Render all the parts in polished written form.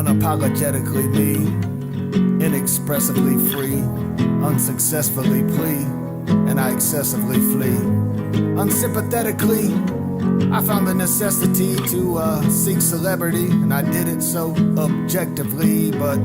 unapologetically me, inexpressively free, unsuccessfully plea, and I excessively flee. Unsympathetically, I found the necessity to seek celebrity, and I did it so objectively, but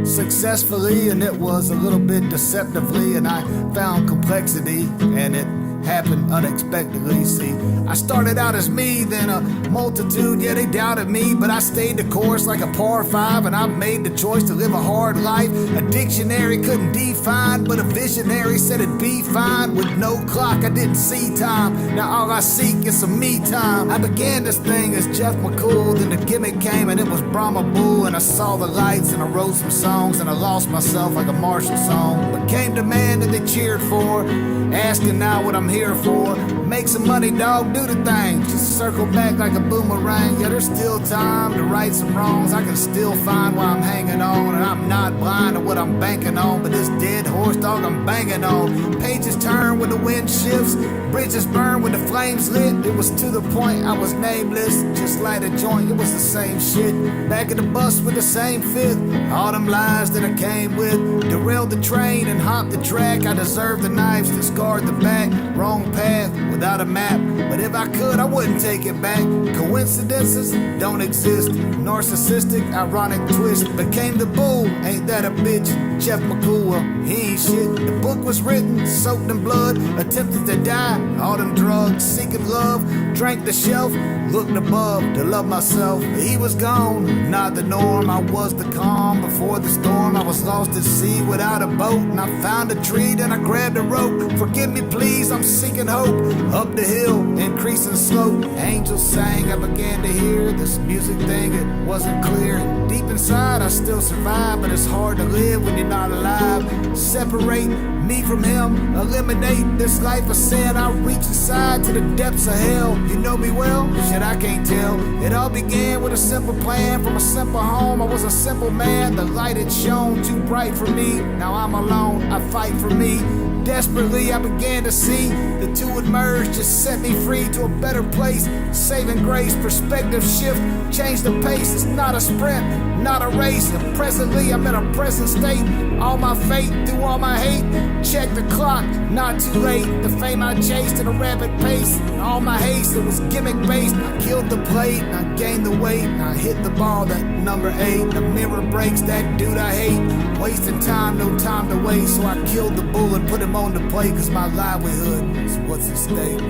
successfully, and it was a little bit deceptively, and I found complexity, and it happened unexpectedly. See, I started out as me, then a multitude, yeah, they doubted me, but I stayed the course like a par 5, and I made the choice to live a hard life. A dictionary couldn't define, but a visionary said it'd be fine. With no clock, I didn't see time. Now all I seek is some me time. I began this thing as Jeff McCool, then the gimmick came and it was Brahma Bull, and I saw the lights and I wrote some songs, and I lost myself like a Marshall song. Became the man that they cheered for, asking now what I'm here for. Make some money, dog, do the thing. Just circle back like a boomerang. Yeah, there's still time to right some wrongs. I can still find why I'm hanging on, and I'm not blind to what I'm banking on. But this dead horse, dog, I'm banging on. Pages turn when the wind shifts, bridges burn when the flames lit. It was to the point I was nameless. Just light a joint, it was the same shit. Back at the bus with the same fifth. All them lies that I came with. Derailed the train and hopped the track. I deserved the knives, discard the back. Wrong path without a map, but if I could, I wouldn't take it back. Coincidences don't exist. Narcissistic, ironic twist. Became the bull, ain't that a bitch? Jeff McCool, he ain't shit. The book was written, soaked in blood. Attempted to die, all them drugs. Seeking love, drank the shelf. Looked above to love myself. He was gone, not the norm. I was the calm before the storm. I was lost at sea without a boat, and I found a tree, then I grabbed a rope. Forgive me please, I'm seeking hope. Up the hill, increasing slope. Angels sang, I began to hear this music thing, it wasn't clear. Deep inside I still survive, but it's hard to live when you're not alive. Separate me from him, eliminate this life of sin. I reach inside to the depths of hell. You know me well? Shit, I can't tell. It all began with a simple plan. From a simple home, I was a simple man. The light had shone too bright for me. Now I'm alone, I fight for me. Desperately I began to see the two would merge, just set me free to a better place. Saving grace, perspective shift, change the pace. It's not a sprint, not a race. And presently I'm in a present state. All my fate through all my hate. Check the clock, not too late. The fame I chased at a rapid pace. And all my haste, it was gimmick based. I killed the plate, and I gained the weight. And I hit the ball, that number 8. The mirror breaks, that dude I hate. Wasting time, no time to waste. So I killed the bull and put him on the plate, cause my livelihood is what's at stake.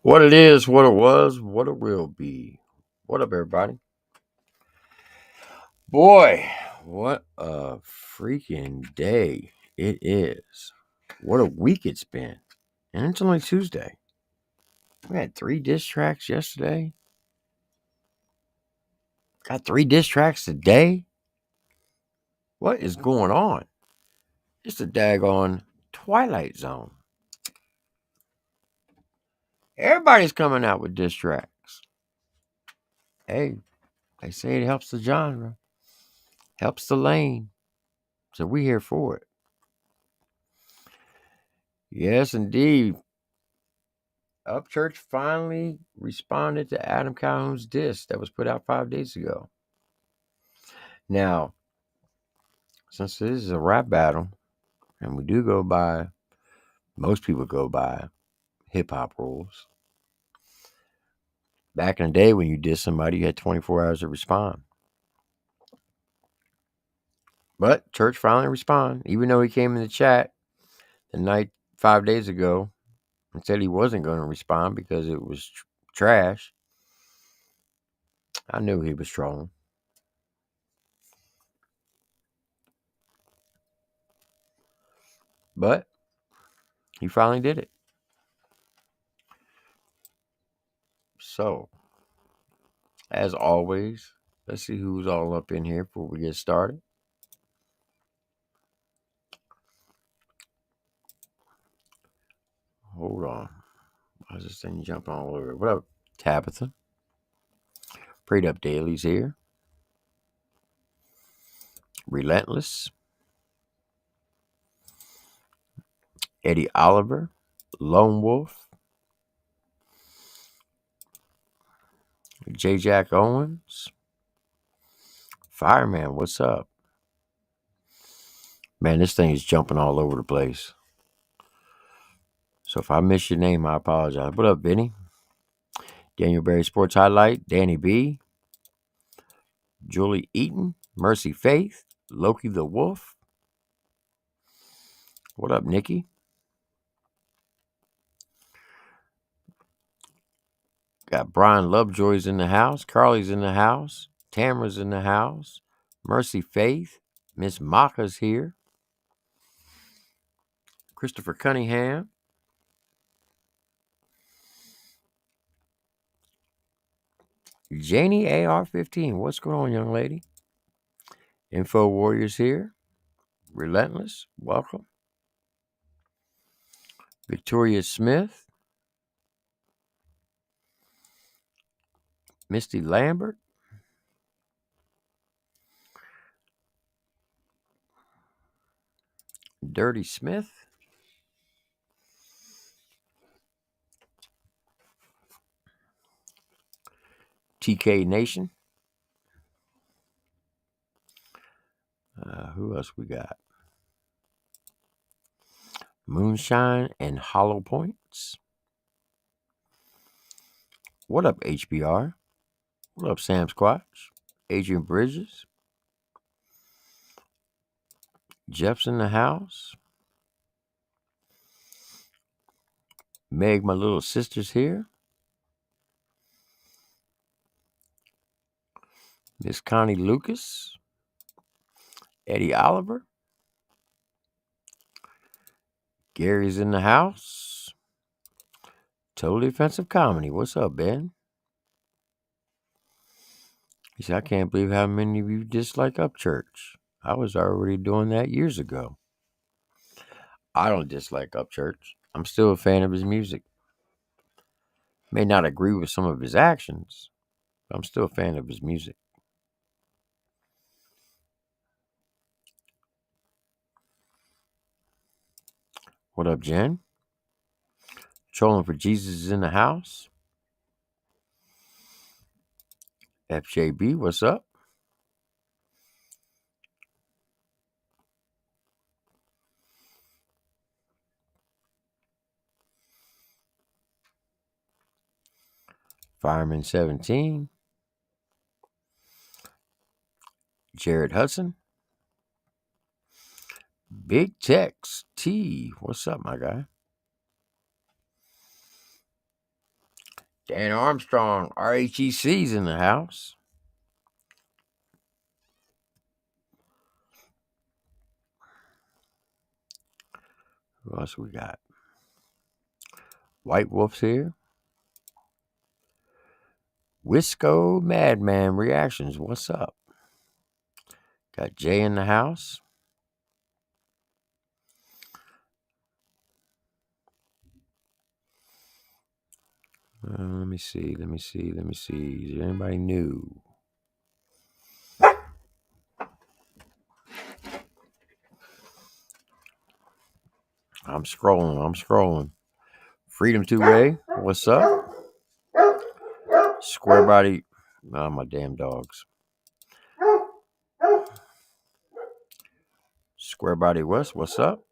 What it is, what it was, what it will be. What up, everybody? Boy, what a freaking day it is. What a week it's been. And it's only Tuesday. We had 3 diss tracks yesterday. Got 3 diss tracks today. What is going on? It's a daggone Twilight Zone. Everybody's coming out with diss tracks. Hey, they say it helps the genre, helps the lane. So we here for it. Yes, indeed. Upchurch finally responded to Adam Calhoun's diss that was put out 5 days ago. Now, since this is a rap battle, and we do go by, most people go by hip-hop rules. Back in the day when you diss somebody, you had 24 hours to respond. But Church finally responded, even though he came in the chat the night 5 days ago and said he wasn't going to respond because it was trash. I knew he was trolling. But he finally did it. So, as always, let's see who's all up in here before we get started. Hold on. How's this thing jumping all over? What up, Tabitha? Prayed Up Dailies here. Relentless. Eddie Oliver. Lone Wolf. J. Jack Owens. Fireman, what's up? Man, this thing is jumping all over the place. So if I miss your name, I apologize. What up, Vinny? Daniel Berry Sports Highlight. Danny B. Julie Eaton. Mercy Faith. Loki the Wolf. What up, Nikki? Got Brian Lovejoy's in the house. Carly's in the house. Tamara's in the house. Mercy Faith. Miss Maka's here. Christopher Cunningham. Janie AR-15. What's going on, young lady? Info Warriors here. Relentless. Welcome. Victoria Smith. Misty Lambert. Dirty Smith. TK Nation. Who else we got? Moonshine and Hollow Points. What up, HBR? What up, Sam Squatch? Adrian Bridges. Jeff's in the house. Meg, my little sister's here. Miss Connie Lucas. Eddie Oliver. Gary's in the house. Totally Offensive Comedy. What's up, Ben? He said, I can't believe how many of you dislike Upchurch. I was already doing that years ago. I don't dislike Upchurch. I'm still a fan of his music. May not agree with some of his actions, but I'm still a fan of his music. What up, Jen? Trolling for Jesus is in the house. FJB, what's up? Fireman 17. Jared Hudson. Big Tex T. What's up, my guy? Dan Armstrong, RHEC's in the house. Who else we got? White Wolf's here. Wisco Madman Reactions. What's up? Got Jay in the house. Let me see. Is there anybody new? I'm scrolling. Freedom 2A. What's up? Square Body. Oh, my damn dogs. Square Body West. What's up?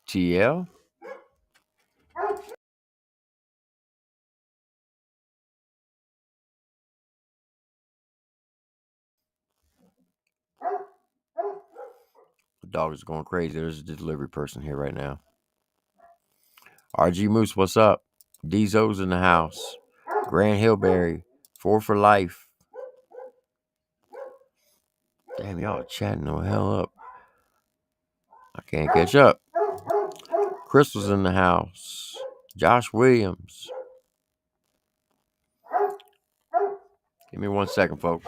TL. The dog is going crazy. There's a delivery person here right now. RG Moose, what's up? Dezo's in the house. Grand Hillberry. 4 for life. Damn, y'all chatting the hell up. I can't catch up. Crystal's in the house. Josh Williams. Give me 1 second, folks.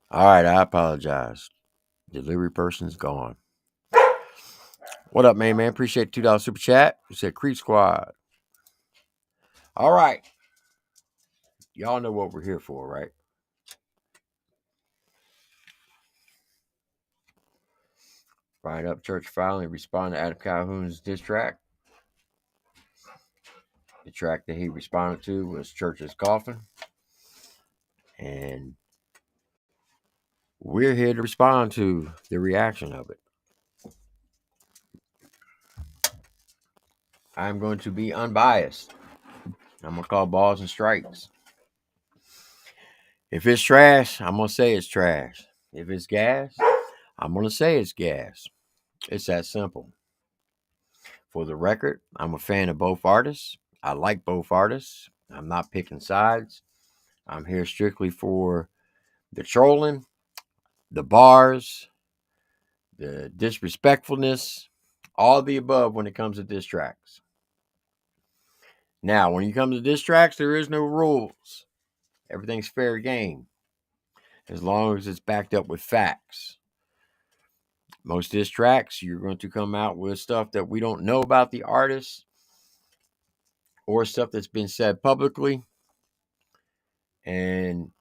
All right, I apologize. Delivery person's gone. What up, man? Appreciate $2 super chat. You said Creep Squad. All right. Y'all know what we're here for, right? Brian Upchurch finally responded to Adam Calhoun's diss track. The track that he responded to was Church's Coffin. And we're here to respond to the reaction of it. I'm going to be unbiased. I'm going to call balls and strikes. If it's trash, I'm going to say it's trash. If it's gas, I'm going to say it's gas. It's that simple. For the record, I'm a fan of both artists. I like both artists. I'm not picking sides. I'm here strictly for the trolling, the bars, the disrespectfulness, all the above when it comes to diss tracks. Now, when you come to diss tracks, there is no rules. Everything's fair game as long as it's backed up with facts. Most diss tracks, you're going to come out with stuff that we don't know about the artist or stuff that's been said publicly and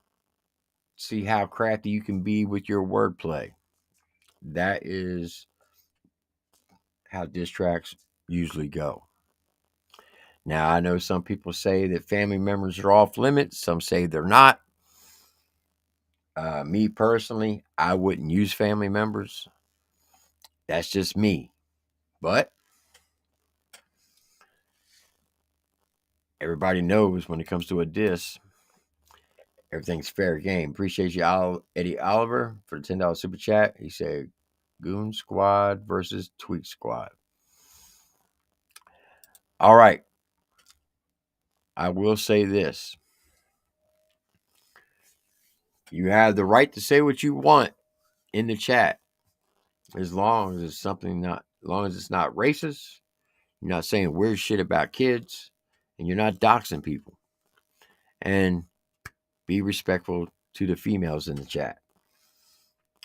see how crafty you can be with your wordplay. That is how diss tracks usually go. Now, I know some people say that family members are off limits. Some say they're not. Me personally, I wouldn't use family members. That's just me. But everybody knows when it comes to a diss, everything's fair game. Appreciate you, Eddie Oliver, for the $10 super chat. He said, Goon Squad versus Tweak Squad. All right. I will say this. You have the right to say what you want in the chat, as long as it's not racist. You're not saying weird shit about kids, and you're not doxing people. And be respectful to the females in the chat.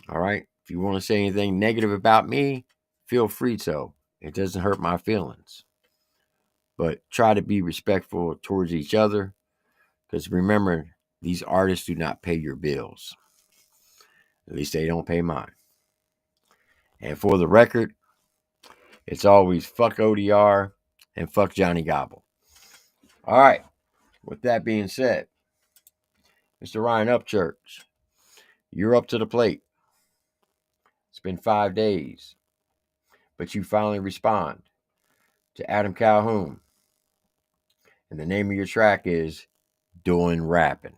All right. If you want to say anything negative about me, feel free to. It doesn't hurt my feelings. But try to be respectful towards each other, because remember, these artists do not pay your bills. At least they don't pay mine. And for the record, it's always fuck ODR and fuck Johnny Gobble. All right. With that being said, Mr. Ryan Upchurch, you're up to the plate. It's been 5 days, but you finally respond to Adam Calhoun. And the name of your track is Doing Rapping.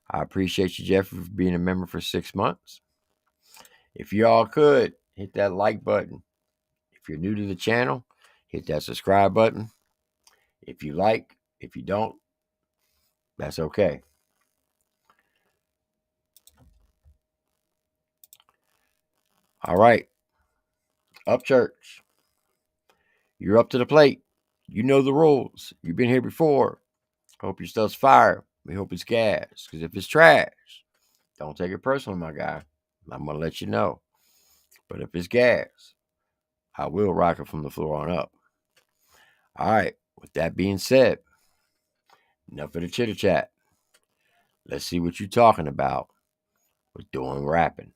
I appreciate you, Jeffrey, for being a member for 6 months. If y'all could, hit that like button. If you're new to the channel, hit that subscribe button. If you like, if you don't, that's okay. All right. Upchurch, you're up to the plate. You know the rules. You've been here before. Hope your stuff's fire. We hope it's gas. Because if it's trash, don't take it personal, my guy. I'm going to let you know. But if it's gas, I will rock it from the floor on up. All right. With that being said, enough of the chitter chat. Let's see what you're talking about with doing rapping.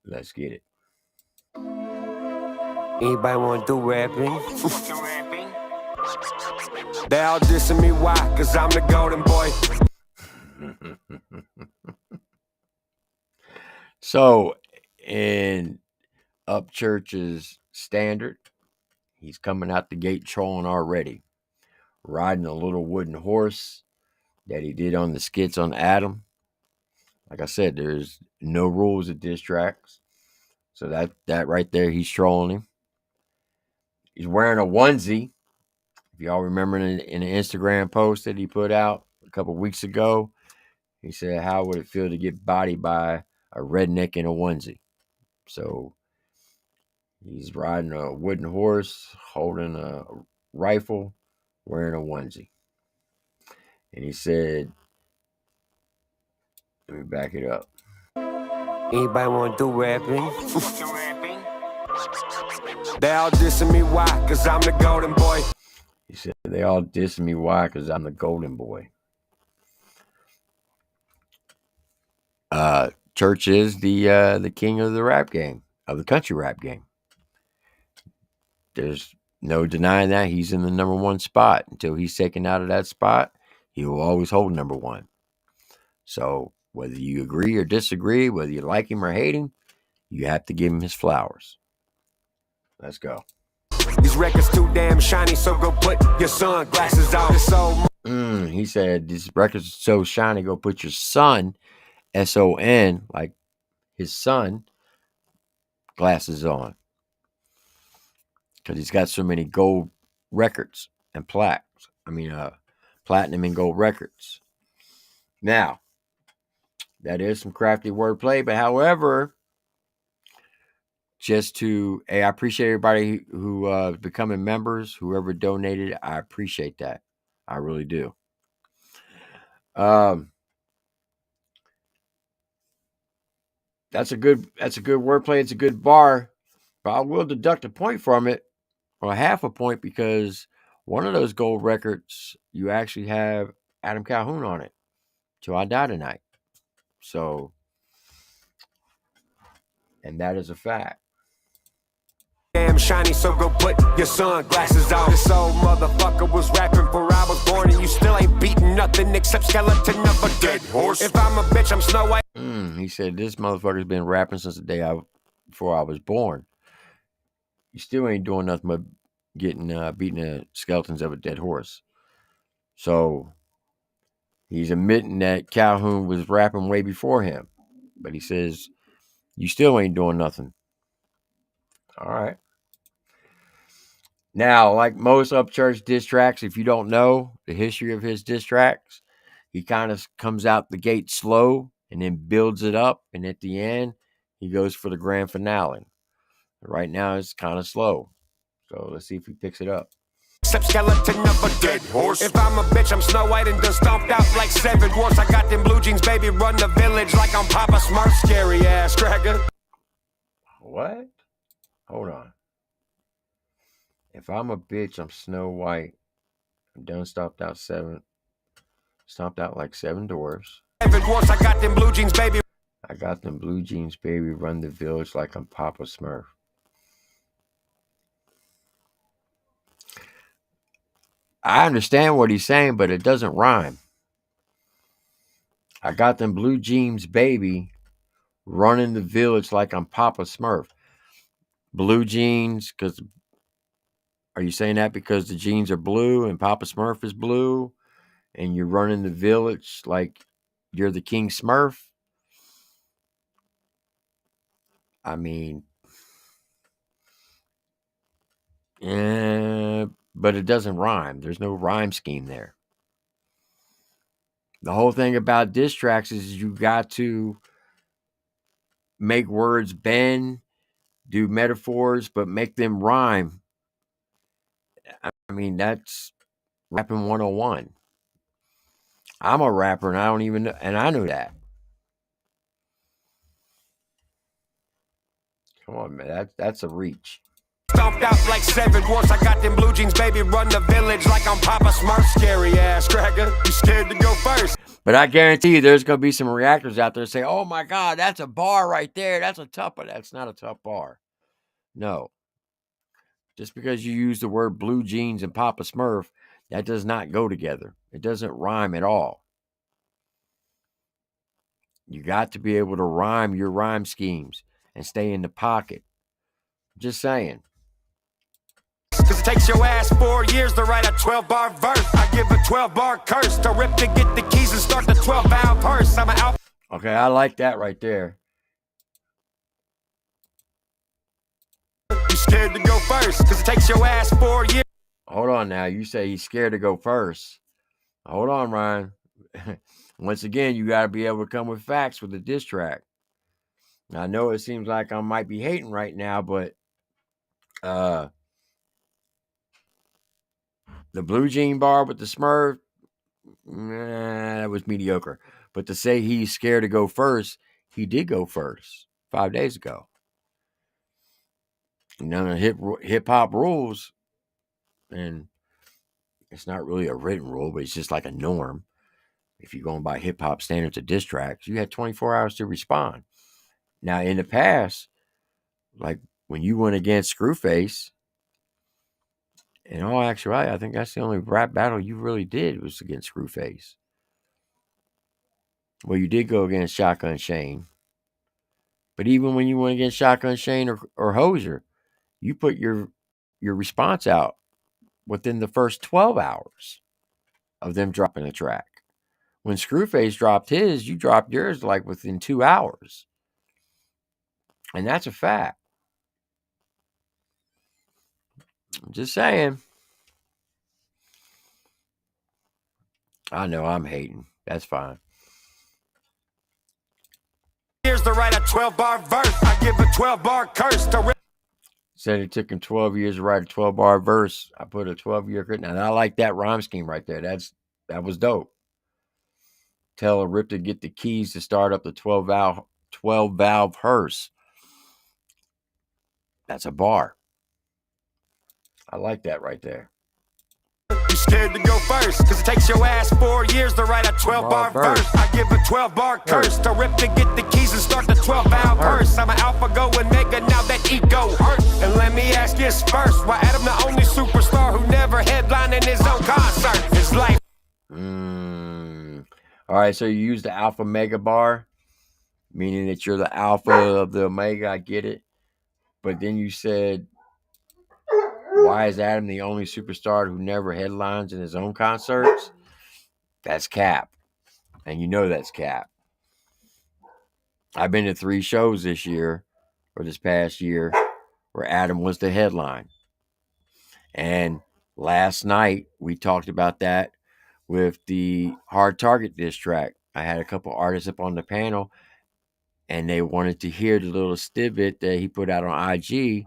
Let's get it. Anybody wanna do rapping? They all dissing me, why? Cause I'm the golden boy. So, in Upchurch's standard, he's coming out the gate trolling already, riding a little wooden horse that he did on the skits on Adam. Like I said, there's no rules at diss tracks. So that right there, he's trolling him. He's wearing a onesie. If y'all remember in an Instagram post that he put out a couple weeks ago, he said, how would it feel to get bodied by a redneck in a onesie? So he's riding a wooden horse, holding a rifle, wearing a onesie. And he said, Let me back it up. Anybody want to do rapping? They all dissing me, why? Cause I'm the golden boy. He said, they all dissing me. Why? Because I'm the golden boy. Church is the king of the rap game, of the country rap game. There's no denying that. He's in the number one spot. Until he's taken out of that spot, he will always hold number one. So whether you agree or disagree, whether you like him or hate him, you have to give him his flowers. Let's go. These records too damn shiny, so go put your sunglasses on. So He said, these records are so shiny, go put your son, S-O-N, like his son, glasses on. Because he's got so many gold records and plaques. Platinum and gold records. Now, that is some crafty wordplay, but however, I appreciate everybody who is becoming members, whoever donated, I appreciate that. I really do. That's a good wordplay. It's a good bar, but I will deduct a point from it, or half a point, because one of those gold records, you actually have Adam Calhoun on it. Till I Die Tonight. So, and that is a fact. damn shiny, so go put your sunglasses on. This old motherfucker was rapping before I was born, and you still ain't beating nothing except skeleton of a dead horse. If I'm a bitch, I'm Snow White. He said, this motherfucker's been rapping since the day before I was born. You still ain't doing nothing but getting beating the skeletons of a dead horse. So he's admitting that Calhoun was rapping way before him, but he says, you still ain't doing nothing. All right. Now, like most Upchurch diss tracks, if you don't know the history of his diss tracks, he kind of comes out the gate slow and then builds it up. And at the end, he goes for the grand finale. Right now, it's kind of slow. So let's see if he picks it up. Except skeleton of a dead horse. If I'm a bitch, I'm Snow White and done stomped out like 7 dwarfs. I got them blue jeans, baby, run the village like I'm Papa Smurf. Scary ass cracker. What? Hold on. If I'm a bitch, I'm Snow White. I'm done stomped out like 7 dwarfs. 7 dwarfs, I got them blue jeans, baby. I got them blue jeans, baby, run the village like I'm Papa Smurf. I understand what he's saying, but it doesn't rhyme. I got them blue jeans, baby, running the village like I'm Papa Smurf. Blue jeans, because are you saying that because the jeans are blue and Papa Smurf is blue and you're running the village like you're the King Smurf? I mean, but it doesn't rhyme. There's no rhyme scheme there. The whole thing about diss tracks is you got to make words bend, do metaphors, but make them rhyme. I mean, that's rapping 101. I'm a rapper and I don't even know, and I know that. Come on, man. That's a reach. Stomped out like 7 dwarfs. I got them blue jeans, baby, run the village like I'm Papa Smurf. Scary ass cracker. You scared to go first. But I guarantee you there's going to be some reactors out there that say, oh my God, that's a bar right there. That's a tough, but that's not a tough bar. No. Just because you use the word blue jeans and Papa Smurf, that does not go together. It doesn't rhyme at all. You got to be able to rhyme your rhyme schemes and stay in the pocket. Just saying. Cause it takes your ass 4 years to write a 12-bar verse. I give a 12-bar curse to rip to get the keys and start the 12-valve purse. I'm an out. Okay, I like that right there. You scared to go first. Cause it takes your ass 4 years. Hold on now. You say he's scared to go first. Hold on, Ryan. Once again, you got to be able to come with facts with the diss track. Now, I know it seems like I might be hating right now, but the blue jean bar with the Smurf, that was mediocre. But to say he's scared to go first, he did go first 5 days ago. None of hip hop rules, and it's not really a written rule, but it's just like a norm. If you're going by hip hop standards of diss tracks, you had 24 hours to respond. Now, in the past, like when you went against Screwface, in all actuality, I think that's the only rap battle you really did was against Screwface. Well, you did go against Shotgun Shane. But even when you went against Shotgun Shane or Hozier, you put your response out within the first 12 hours of them dropping a track. When Screwface dropped his, you dropped yours like within 2 hours. And that's a fact. I'm just saying. I know I'm hating. That's fine. Here's to write a 12-bar verse. I give a 12-bar curse to rip. Said it took him 12 years to write a 12-bar verse. I put a 12-year crit. Now, I like that rhyme scheme right there. That was dope. Tell a Rip to get the keys to start up the 12-valve hearse. That's a bar. I like that right there. You scared to go first, cause it takes your ass 4 years to write a 12-bar verse. I give a 12-bar curse to Rip to get the keys and start the 12-valve hearse. I'm an alpha going mega, now that ego hurt. And let me ask this first, why Adam the only superstar who never headlined in his own concert? His life. All right, so you use the alpha mega bar, meaning that you're the alpha of the omega. I get it. But then you said, why is Adam the only superstar who never headlines in his own concerts? That's cap. And you know that's cap. I've been to 3 shows this year, or this past year, where Adam was the headline. And last night, we talked about that with the Hard Target diss track. I had a couple artists up on the panel, and they wanted to hear the little snippet that he put out on IG,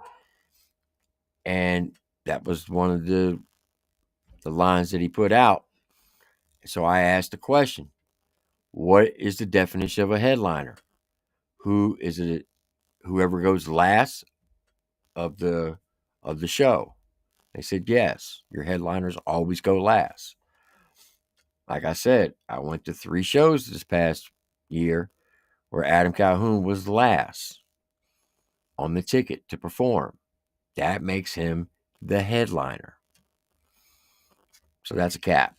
and that was one of the lines that he put out. So I asked the question, what is the definition of a headliner? Who is it? Whoever goes last of the show. They said, yes, your headliners always go last. Like I said, I went to 3 shows this past year where Adam Calhoun was last on the ticket to perform. That makes him the headliner. So that's a cap.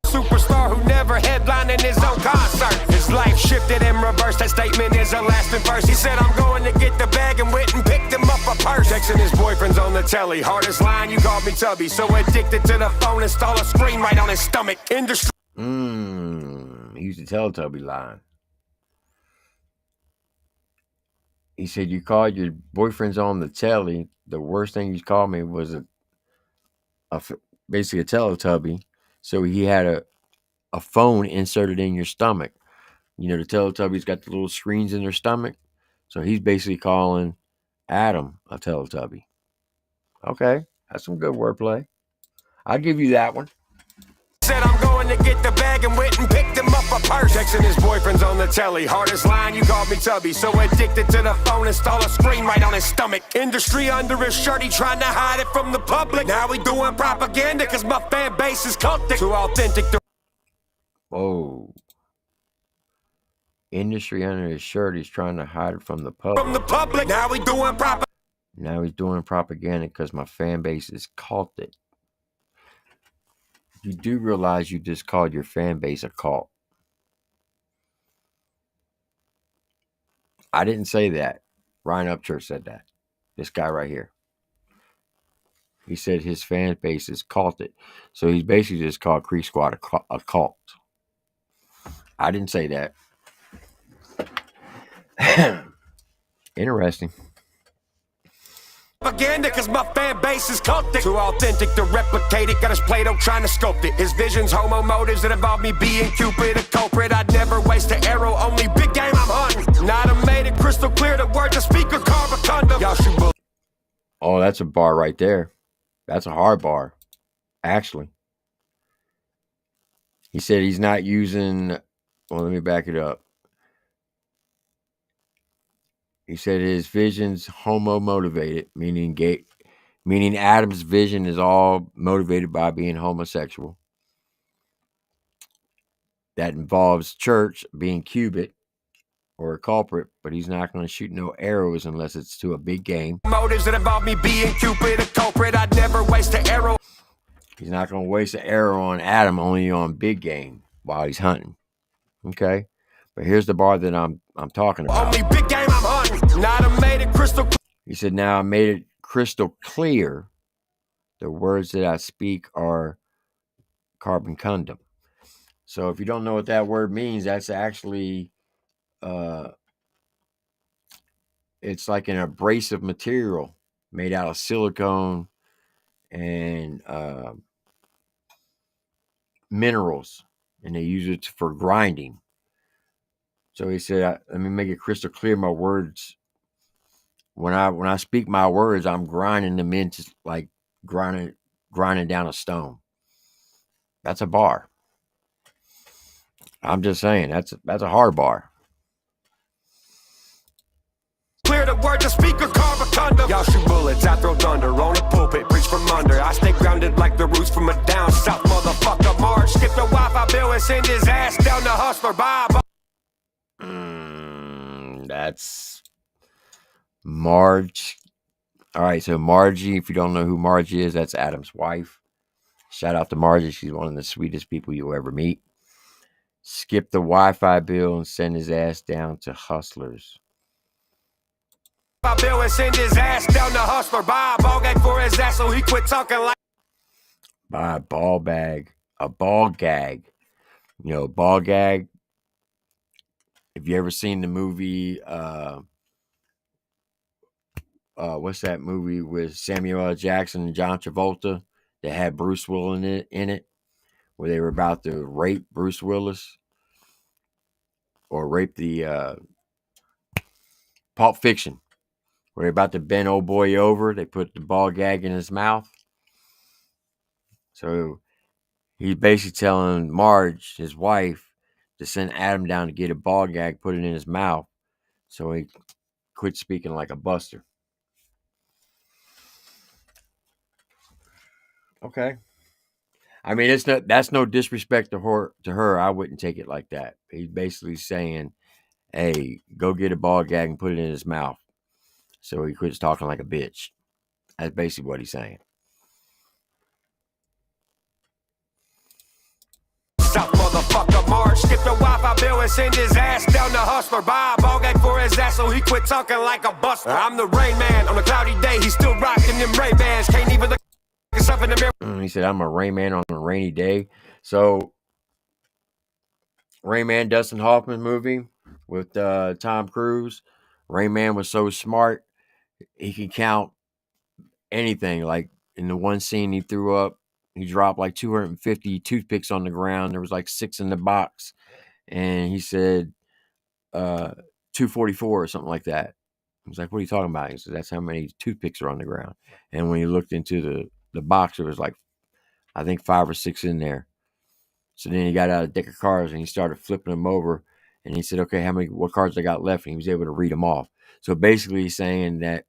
Superstar who never headlined in his own concert. His life shifted in reverse. That statement is a lasting verse. He said, I'm going to get the bag, and went and picked him up a purse. Texting his boyfriend's on the telly. Hardest line, you called me Tubby. So addicted to the phone, install a screen right on his stomach. Industry. He used to tell Tubby line. He said, you called your boyfriend's on the telly. The worst thing you called me was basically a Teletubby. So he had a phone inserted in your stomach. You know, the Teletubbies got the little screens in their stomach. So he's basically calling Adam a Teletubby. Okay, that's some good wordplay. I'll give you that one. Said I'm going to get the bag, and went and picked him up a purse. Texting his boyfriend's on the telly. Hardest line, you called me Tubby. So addicted to the phone, install a screen right on his stomach. Industry under his shirt, he trying to hide it from the public. Now we doing propaganda, cause my fan base is cultic. Too authentic to. Whoa. Industry under his shirt, he's trying to hide it from the public. From the public, now we doing propaganda. Now he's doing propaganda because my fan base is cultic. You do realize you just called your fan base a cult. I didn't say that. Ryan Upchurch said that. This guy right here. He said his fan base is culted. So he's basically just called Creek Squad a cult. I didn't say that. Interesting. Propaganda, cause my fan base is cultic. Too authentic to replicate it. Got his Play-Doh trying to sculpt it. His vision's homo motives that involve me being Cupid, a culprit. I'd never waste an arrow, only big game I'm hunting. Not a made it crystal clear, the words of speaker carve a condom. Y'all should believe. Oh, that's a bar right there. That's a hard bar. Actually. He said he's not using. Well, let me back it up. He said his vision's homo motivated, meaning Adam's vision is all motivated by being homosexual. That involves church being cubit or a culprit, but he's not going to shoot no arrows unless it's to a big game. Motives that involve me being Cupid, a culprit. I'd never waste an arrow. He's not going to waste an arrow on Adam, only on big game while he's hunting. Okay, but here's the bar that I'm talking about. Only big game I'm hunting. Now I made it crystal. He said, "Now I made it crystal clear. The words that I speak are carbon condom." So if you don't know what that word means, that's actually it's like an abrasive material made out of silicone and minerals, and they use it for grinding. So he said, "Let me make it crystal clear. My words, when I speak my words, I'm grinding them into like grinding down a stone." That's a bar. I'm just saying that's a hard bar. Clear the word to speak or carve a condom. Y'all shoot bullets, I throw thunder on a pulpit, preach from under. I stay grounded like the roots from a down south motherfucker. March, skip the Wi-Fi bill and send his ass down to Hustler. Bye. That's Marge. All right, so Margie, if you don't know who Margie is, that's Adam's wife. Shout out to Margie. She's one of the sweetest people you'll ever meet. Skip the Wi-Fi bill and send his ass down to Hustlers. Bill and send his ass down to Hustler. Buy a ball gag for his ass so he quit talking like. Buy a ball gag. You know, ball gag. Have you ever seen the movie? What's that movie with Samuel L. Jackson and John Travolta that had Bruce Willis in it, where they were about to rape Bruce Willis or rape the Pulp Fiction, where they're about to bend old boy over. They put the ball gag in his mouth. So he's basically telling Marge, his wife, to send Adam down to get a ball gag, put it in his mouth, so he quit speaking like a buster. Okay. I mean, that's no disrespect to her. I wouldn't take it like that. He's basically saying, "Hey, go get a ball gag and put it in his mouth, so he quits talking like a bitch." That's basically what he's saying. South motherfucker March, skip the Wi-Fi bill and send his ass down to Hustler. Buy a ball gag for his ass so he quit talking like a buster. I'm the Rain Man on a cloudy day. He's still rocking them Ray-Bans. Can't even look himself in the mirror. He said, "I'm a Rain Man on a rainy day." So, Rain Man, Dustin Hoffman movie with Tom Cruise. Rain Man was so smart, he could count anything. Like in the one scene he threw up, he dropped like 250 toothpicks on the ground. There was like 6 in the box. And he said 244 or something like that. I was like, "What are you talking about?" He said, "That's how many toothpicks are on the ground." And when he looked into the box, there was like, I think 5 or 6 in there. So then he got out a deck of cards and he started flipping them over. And he said, "Okay, what cards I got left?" And he was able to read them off. So basically he's saying that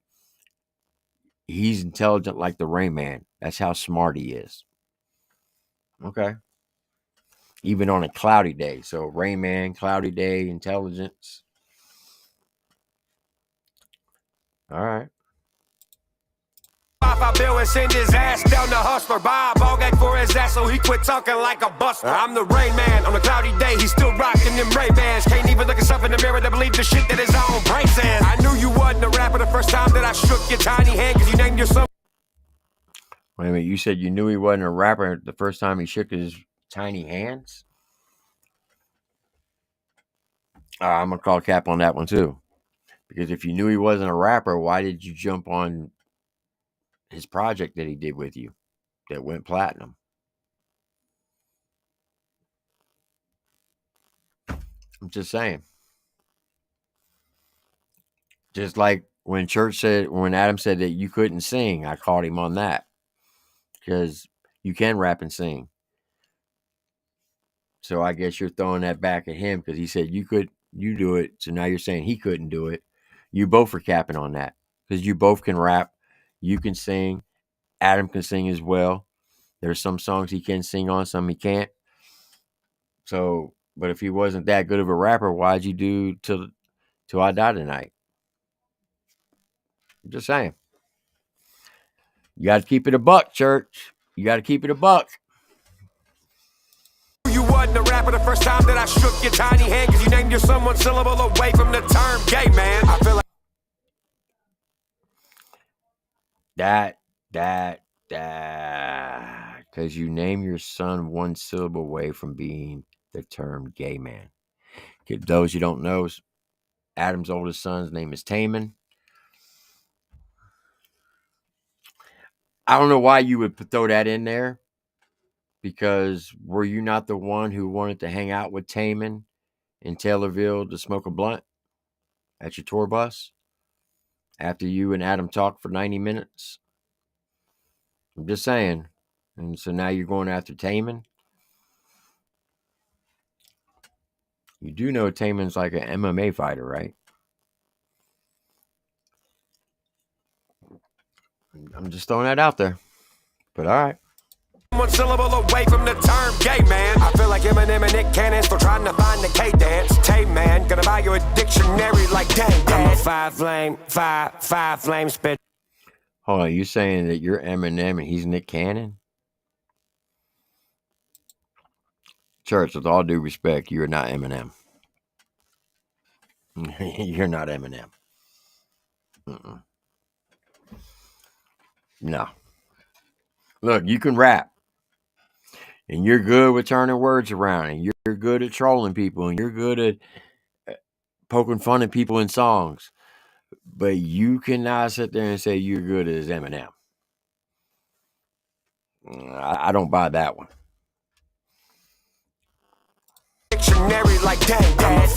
he's intelligent like the Rain Man. That's how smart he is. Okay. Even on a cloudy day. So Rain Man, cloudy day, intelligence. All right. Wi-Fi bill and send his ass down to Hustler. Buy a ball gag for his ass so he quit talking like a buster. I'm the Rain Man on a cloudy day. He's still rocking them Ray-Bans. Can't even look himself in the mirror to believe the shit that his own brain says. I knew you wasn't a rapper the first time that I shook your tiny hand because you named your son. Wait a minute. You said you knew he wasn't a rapper the first time he shook his tiny hands? I'm going to call cap on that one too. Because if you knew he wasn't a rapper, why did you jump on his project that he did with you that went platinum? I'm just saying. Just like when Adam said that you couldn't sing, I called him on that. Because you can rap and sing. So I guess you're throwing that back at him because he said you do it. So now you're saying he couldn't do it. You both are capping on that because you both can rap. You can sing. Adam can sing as well. There's some songs he can sing on, some he can't. So, but if he wasn't that good of a rapper, why'd you do till I die tonight? I'm just saying. You got to keep it a buck, church. You got to keep it a buck. You wasn't a rapper the first time that I shook your tiny hand, cause you named your son one syllable away from the term gay, man. I feel like That, because you name your son one syllable away from being the term gay man. Those you don't know, Adam's oldest son's name is Taman. I don't know why you would throw that in there, because were you not the one who wanted to hang out with Taman in Taylorville to smoke a blunt at your tour bus after you and Adam talked for 90 minutes? I'm just saying. And so now you're going after Taman? You do know Taman's like an MMA fighter, right? I'm just throwing that out there. But all right. one syllable away from the term gay, man. I feel like Eminem and Nick Cannon still trying to find the K-dance. Tay, man, gonna buy you a dictionary like dang, dad. I'm a five flame spit. Hold on, you saying that you're Eminem and he's Nick Cannon? Church, with all due respect, you're not Eminem. You're not Eminem. Mm-mm. No. Look, you can rap. And you're good with turning words around. And you're good at trolling people. And you're good at poking fun at people in songs. But you cannot sit there and say you're good as Eminem. I don't buy that one. Dictionary like dang, dad. I'm a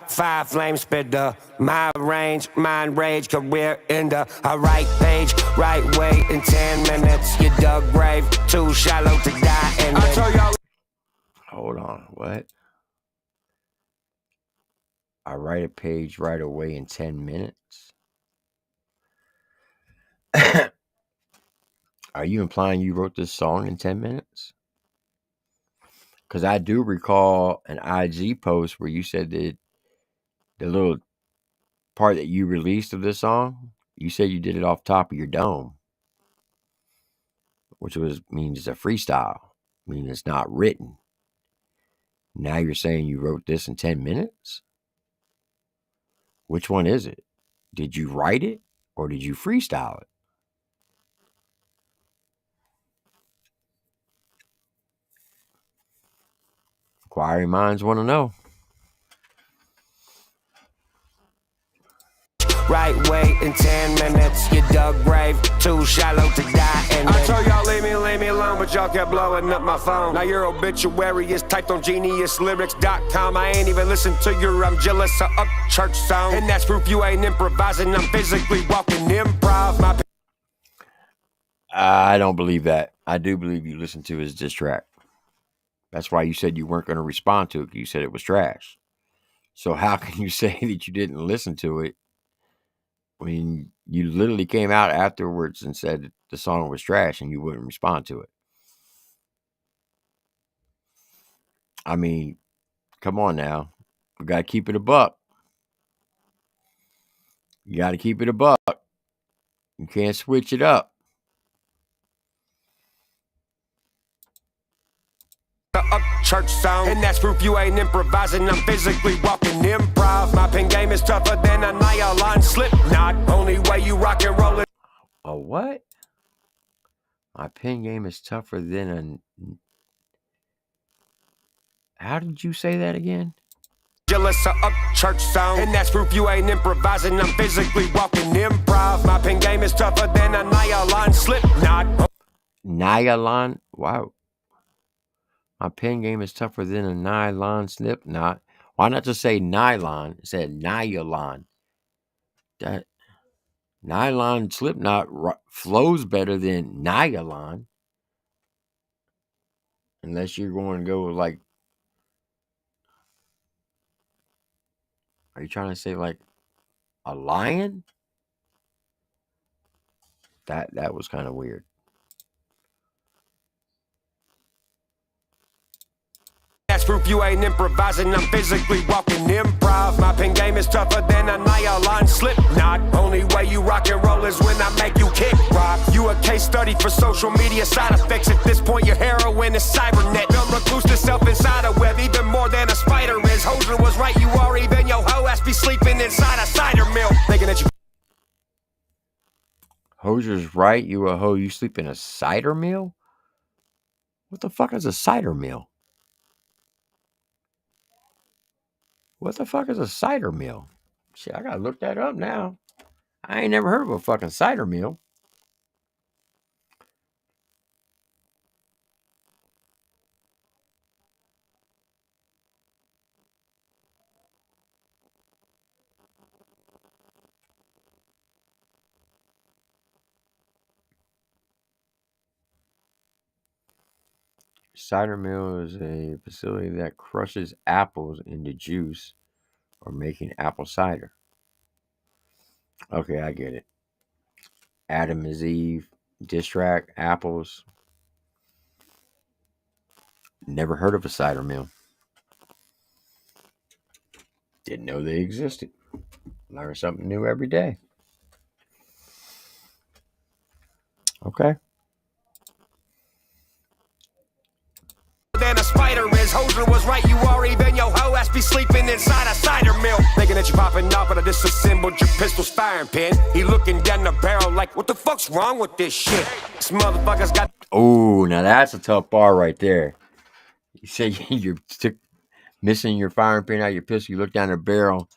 five flame spitter. My range, mind rage, career ender. A right page, right way in 10 minutes. You dug grave, too shallow to die in it. I told y'all. Hold on, what? I write a page right away in 10 minutes? Are you implying you wrote this song in 10 minutes? Because I do recall an IG post where you said that the little part that you released of this song, you said you did it off top of your dome, which means it's a freestyle, meaning it's not written. Now you're saying you wrote this in 10 minutes? Which one is it? Did you write it or did you freestyle it? Inquiring minds want to know. Right way in 10 minutes. You dug grave, too shallow to die in it. I told y'all leave me alone, but y'all kept blowing up my phone. Now your obituary is typed on geniuslyrics.com. I ain't even listened to your I'm jealous of Upchurch song. And that's proof you ain't improvising. I'm physically walking improv. I don't believe that. I do believe you listened to his diss track. That's why you said you weren't going to respond to it. You said it was trash. So how can you say that you didn't listen to it when you literally came out afterwards and said the song was trash and you wouldn't respond to it? I mean, come on now. We got to keep it a buck. You got to keep it a buck. You can't switch it up. The Upchurch sound, and that's proof you ain't improvising. I'm physically walking improv. My pen game is tougher than a nylon slip knot. Only way you rock and roll it. A what? My pen game is tougher than a... How did you say that again? Jealous of Upchurch sound, and that's proof you ain't improvising. I'm physically walking improv. My pen game is tougher than a nylon slip knot. Nylon? Wow. My pen game is tougher than a nylon slip knot. Why not just say nylon? It said nylon. That nylon slip knot flows better than nylon. Unless you're going to go like, are you trying to say like a lion? That was kind of weird. That's proof you ain't improvising, I'm physically walking improv. My pen game is tougher than a nylon slip knot. Only way you rock and roll is when I make you kick rock. You a case study for social media side effects. At this point, your heroin is cybernet. Dumb recluse to self inside a web, even more than a spider is. Hoser was right, you are even your hoe ass be sleeping inside a cider mill. Thinking that you Hoser's right, you a hoe, you sleep in a cider mill? What the fuck is a cider mill? What the fuck is a cider mill? Shit, I gotta look that up now. I ain't never heard of a fucking cider mill. Cider mill is a facility that crushes apples into juice or making apple cider. Okay, I get it. Adam is Eve, diss track, apples. Never heard of a cider mill. Didn't know they existed. Learn something new every day. Okay. than a spider is. Hoser was right, you are even your hoe ass be sleeping inside a cider mill. Thinking that you popping off, but I disassembled your pistol's firing pin. He looking down the barrel like, what the fuck's wrong with this shit? This motherfucker's got. Oh, now that's a tough bar right there. You say you're missing your firing pin out of your pistol. You look down the barrel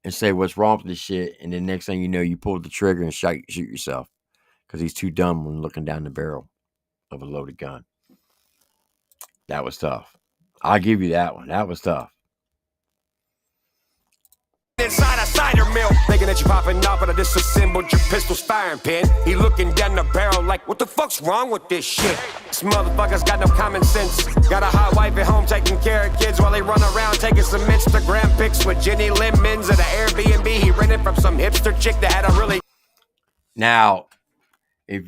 and say, what's wrong with this shit? And then next thing you know, you pull the trigger and shoot yourself because he's too dumb when looking down the barrel of a loaded gun. That was tough. I'll give you that one. That was tough. Inside a cider mill, thinking that you popping off, but I disassembled your pistol's firing pin. He looking down the barrel like, what the fuck's wrong with this shit? This motherfucker's got no common sense. Got a hot wife at home taking care of kids while they run around taking some Instagram pics with Jenny Lemons at an Airbnb he rented from some hipster chick that had a really. Now, if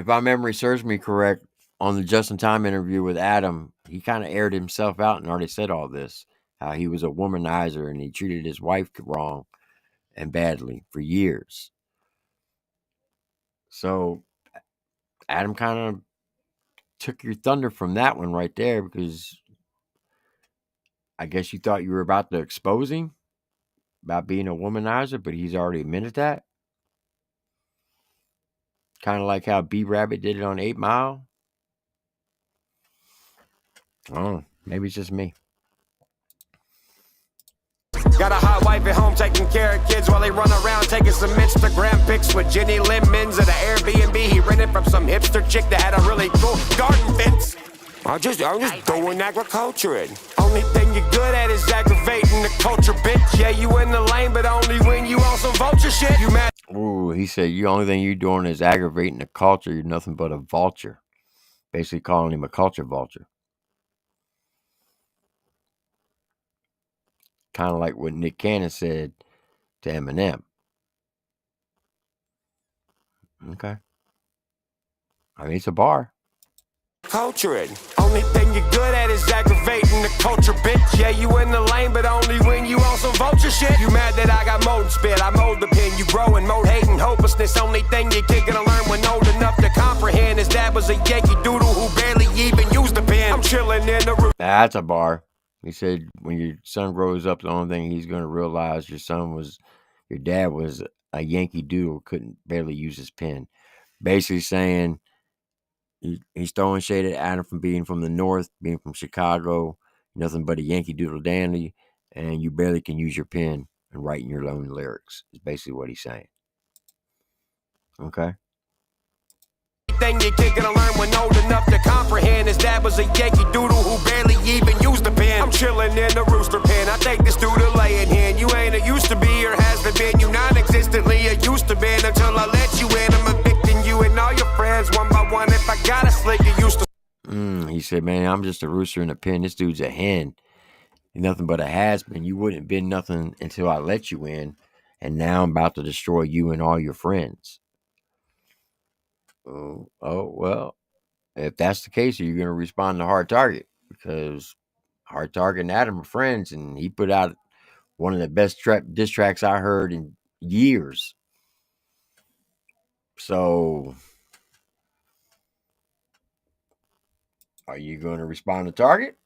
my memory serves me correct, on the Just in Time interview with Adam, he kind of aired himself out and already said all this. How he was a womanizer and he treated his wife wrong and badly for years. So Adam kind of took your thunder from that one right there, because I guess you thought you were about to expose him about being a womanizer, but he's already admitted that. Kind of like how B Rabbit did it on 8 Mile. Oh, maybe it's just me. Got a hot wife at home taking care of kids while they run around taking some Instagram pics with Jenny Lemons at an Airbnb he rented from some hipster chick that had a really cool garden fence. I'm just doing agriculture. Only thing you're good at is aggravating the culture, bitch. Yeah, you in the lane, but only when you on some vulture shit. You mad? Ooh, he said, the only thing you're doing is aggravating the culture. You're nothing but a vulture. Basically calling him a culture vulture. Kind of like what Nick Cannon said to Eminem. Okay. I mean, it's a bar. Culture. Only thing you're good at is aggravating the culture, bitch. Yeah, you in the lane, but only when you on some vulture shit. You mad that I got mold and spit? I mold the pen. You growing mold, hating, hopelessness. Only thing you kid gonna learn when old enough to comprehend is dad was a Yankee Doodle who barely even used the pen. I'm chilling in the room. That's a bar. He said when your son grows up, the only thing he's going to realize your dad was a Yankee Doodle, couldn't barely use his pen. Basically saying he's throwing shade at Adam from being from the North, being from Chicago, nothing but a Yankee Doodle dandy, and you barely can use your pen and writing your own lyrics. Is basically what he's saying. Okay. Thing you kid gonna learn when old enough to comprehend is dad was a Yankee Doodle who barely even used the pen. I'm chilling in the rooster pen. I take this dude to lay in hand. You ain't a used to be or has to been. You non-existently a used to been until I let you in. I'm evicting you and all your friends one by one. If I got a slick, you used to. said, man, I'm just a rooster in a pen. This dude's a hen. You're nothing but a has-been. You wouldn't have been nothing until I let you in. And now I'm about to destroy you and all your friends. Well, if that's the case, are you going to respond to Hard Target? Because Hard Target and Adam are friends, and he put out one of the best diss tracks I heard in years. So, are you going to respond to Target?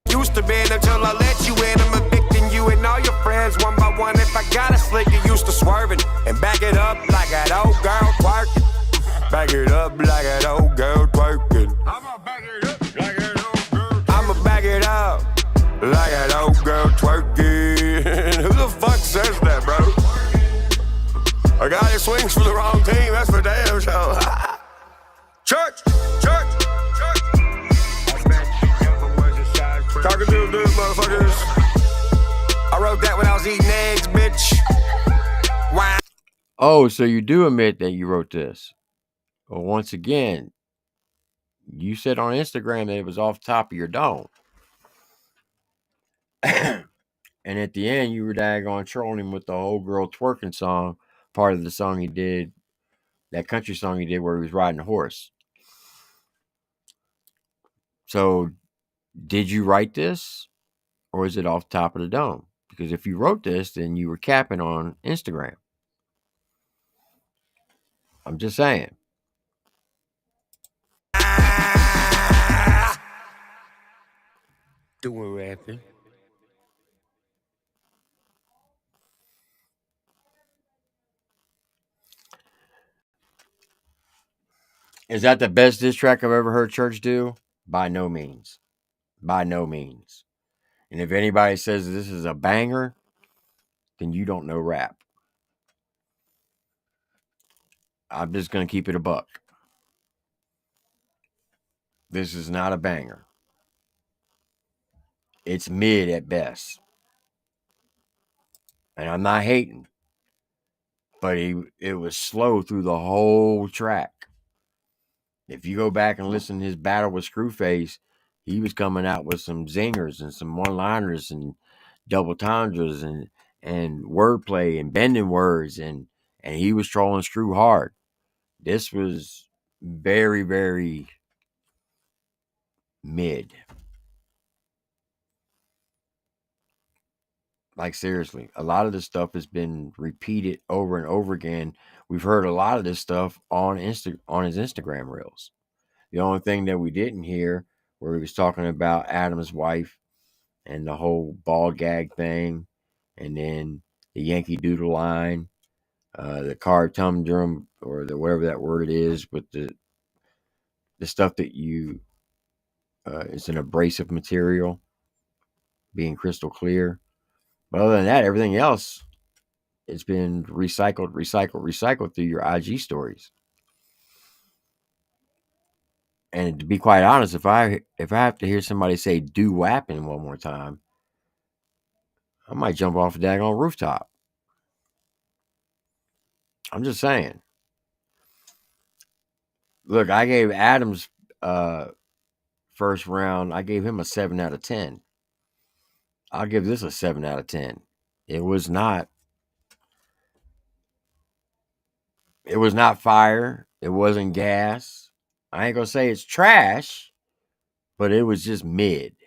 Used to be until I let you in. I'm evicting you and all your friends one by one. If I got a slick, you used to swerving and back it up like that old girl twerking. Back it up like that old girl twerking. I'ma back it up like that old girl. I'ma back it up like that old girl twerking. Who the fuck says that, bro? A guy that swings for the wrong team, that's for damn sure. Church. Talking to the motherfuckers. I wrote that when I was eating eggs, bitch. Wow. Oh, so you do admit that you wrote this. Well, once again, you said on Instagram that it was off the top of your dome. And at the end, you were daggone trolling him with the whole girl twerking song, part of the song he did, that country song he did where he was riding a horse. So, did you write this, or is it off the top of the dome? Because if you wrote this, then you were capping on Instagram. I'm just saying. Doing rapping. Is that the best diss track I've ever heard Church do? By no means. By no means. And if anybody says this is a banger, then you don't know rap. I'm just going to keep it a buck. This is not a banger. It's mid at best. And I'm not hating. But it was slow through the whole track. If you go back and listen to his battle with Screwface, he was coming out with some zingers and some one-liners and double tendres and wordplay and bending words and he was trolling Screw hard. This was very, very mid. Like seriously, a lot of this stuff has been repeated over and over again. We've heard a lot of this stuff on his Instagram reels. The only thing that we didn't hear where he was talking about Adam's wife and the whole ball gag thing, and then the Yankee Doodle line, the card tum drum, or the whatever that word it is, with the stuff that you is an abrasive material, being crystal clear. But other than that, everything else, it's been recycled through your IG stories. And to be quite honest, if I have to hear somebody say "do wapping" one more time, I might jump off a daggone rooftop. I'm just saying. Look, I gave Adams first round, I gave him a 7 out of 10. I'll give this a 7 out of 10. It was not fire. It wasn't gas. I ain't gonna say it's trash, but it was just mid.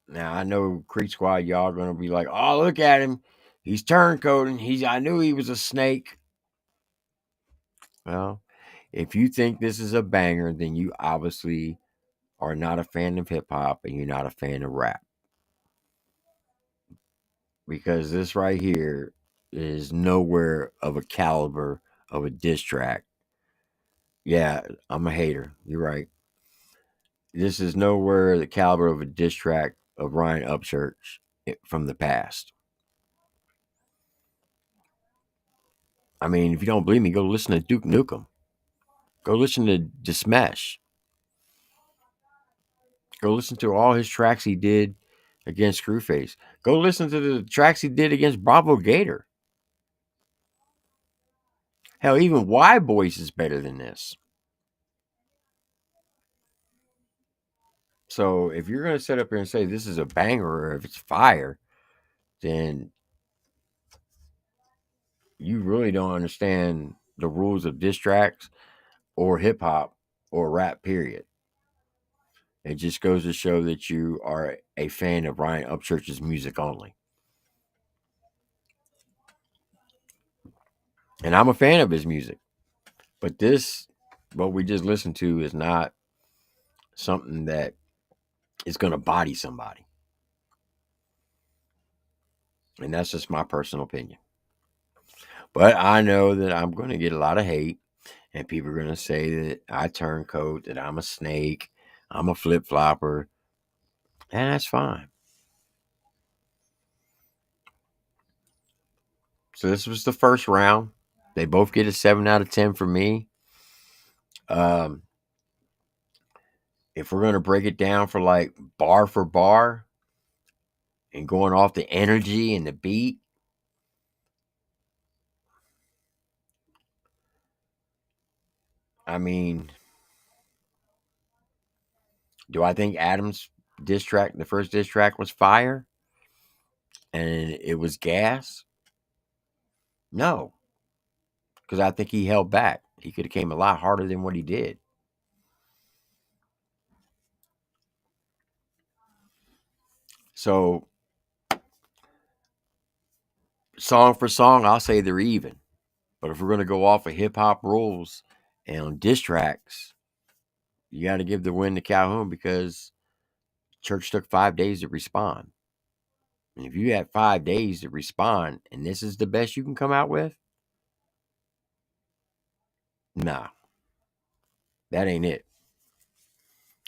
Now I know Creek Squad, y'all gonna be like, "Oh, look at him. He's turncoating. I knew he was a snake." Well, if you think this is a banger, then you obviously are not a fan of hip hop and you're not a fan of rap. Because this right here is nowhere of a caliber of a diss track. Yeah, I'm a hater. You're right. This is nowhere the caliber of a diss track of Ryan Upchurch from the past. I mean, if you don't believe me, go listen to Duke Nukem. Go listen to Smash. Go listen to all his tracks he did against Screwface. Go listen to the tracks he did against Bravo Gator. Hell, even Y Boys is better than this. So if you're going to sit up here and say this is a banger or if it's fire, then you really don't understand the rules of diss tracks or hip hop or rap, period. It just goes to show that you are a fan of Ryan Upchurch's music only. And I'm a fan of his music. But this, what we just listened to, is not something that is going to body somebody. And that's just my personal opinion. But I know that I'm going to get a lot of hate. And people are going to say that I turncoat, that I'm a snake, I'm a flip flopper. And that's fine. So this was the first round. They both get a 7 out of 10 for me. If we're going to break it down for like bar for bar and going off the energy and the beat, I mean, do I think Adam's diss track, the first diss track, was fire and it was gas? No, because I think he held back. He could have came a lot harder than what he did. So, song for song, I'll say they're even. But if we're going to go off of hip hop rules and on diss tracks, you got to give the win to Calhoun because Church took 5 days to respond. And if you had 5 days to respond and this is the best you can come out with, nah, that ain't it.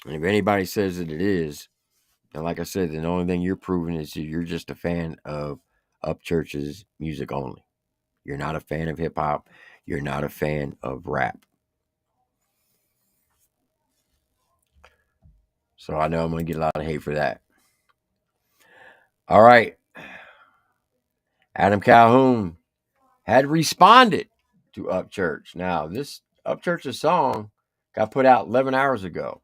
And if anybody says that it is, then like I said, then the only thing you're proving is that you're just a fan of Upchurch's music only. You're not a fan of hip hop. You're not a fan of rap. So I know I'm going to get a lot of hate for that. All right. Adam Calhoun had responded to Upchurch. Now, this Upchurch's song got put out 11 hours ago.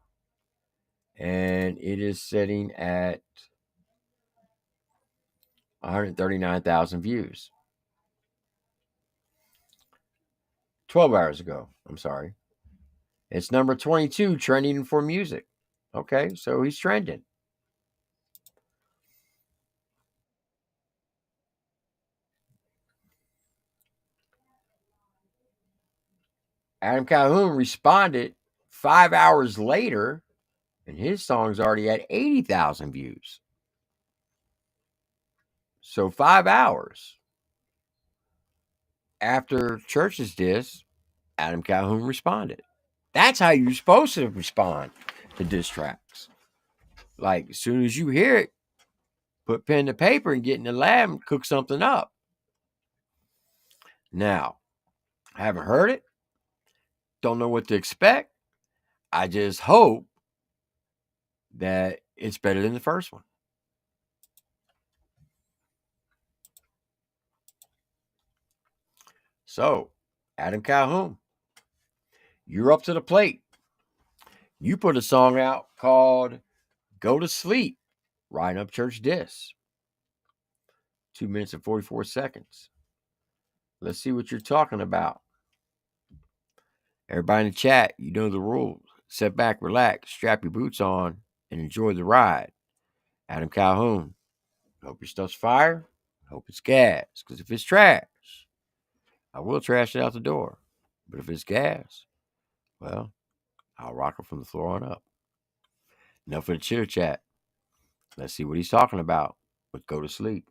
And it is sitting at 139,000 views. 12 hours ago. I'm sorry. It's number 22 trending for music. Okay, so he's trending. Adam Calhoun responded 5 hours later, and his song's already at 80,000 views. So 5 hours after Church's diss, Adam Calhoun responded. That's how you're supposed to respond to diss tracks. Like, as soon as you hear it, put pen to paper and get in the lab and cook something up. Now, I haven't heard it. Don't know what to expect. I just hope that it's better than the first one. So, Adam Calhoun, you're up to the plate. You put a song out called Go to Sleep, Ryan Upchurch diss. 2 minutes and 44 seconds. Let's see what you're talking about. Everybody in the chat, you know the rules. Sit back, relax, strap your boots on, and enjoy the ride. Adam Calhoun, hope your stuff's fire. Hope it's gas. Because if it's trash, I will trash it out the door. But if it's gas, well, I'll rock it from the floor on up. Enough of the chitter chat. Let's see what he's talking about with Go to Sleep.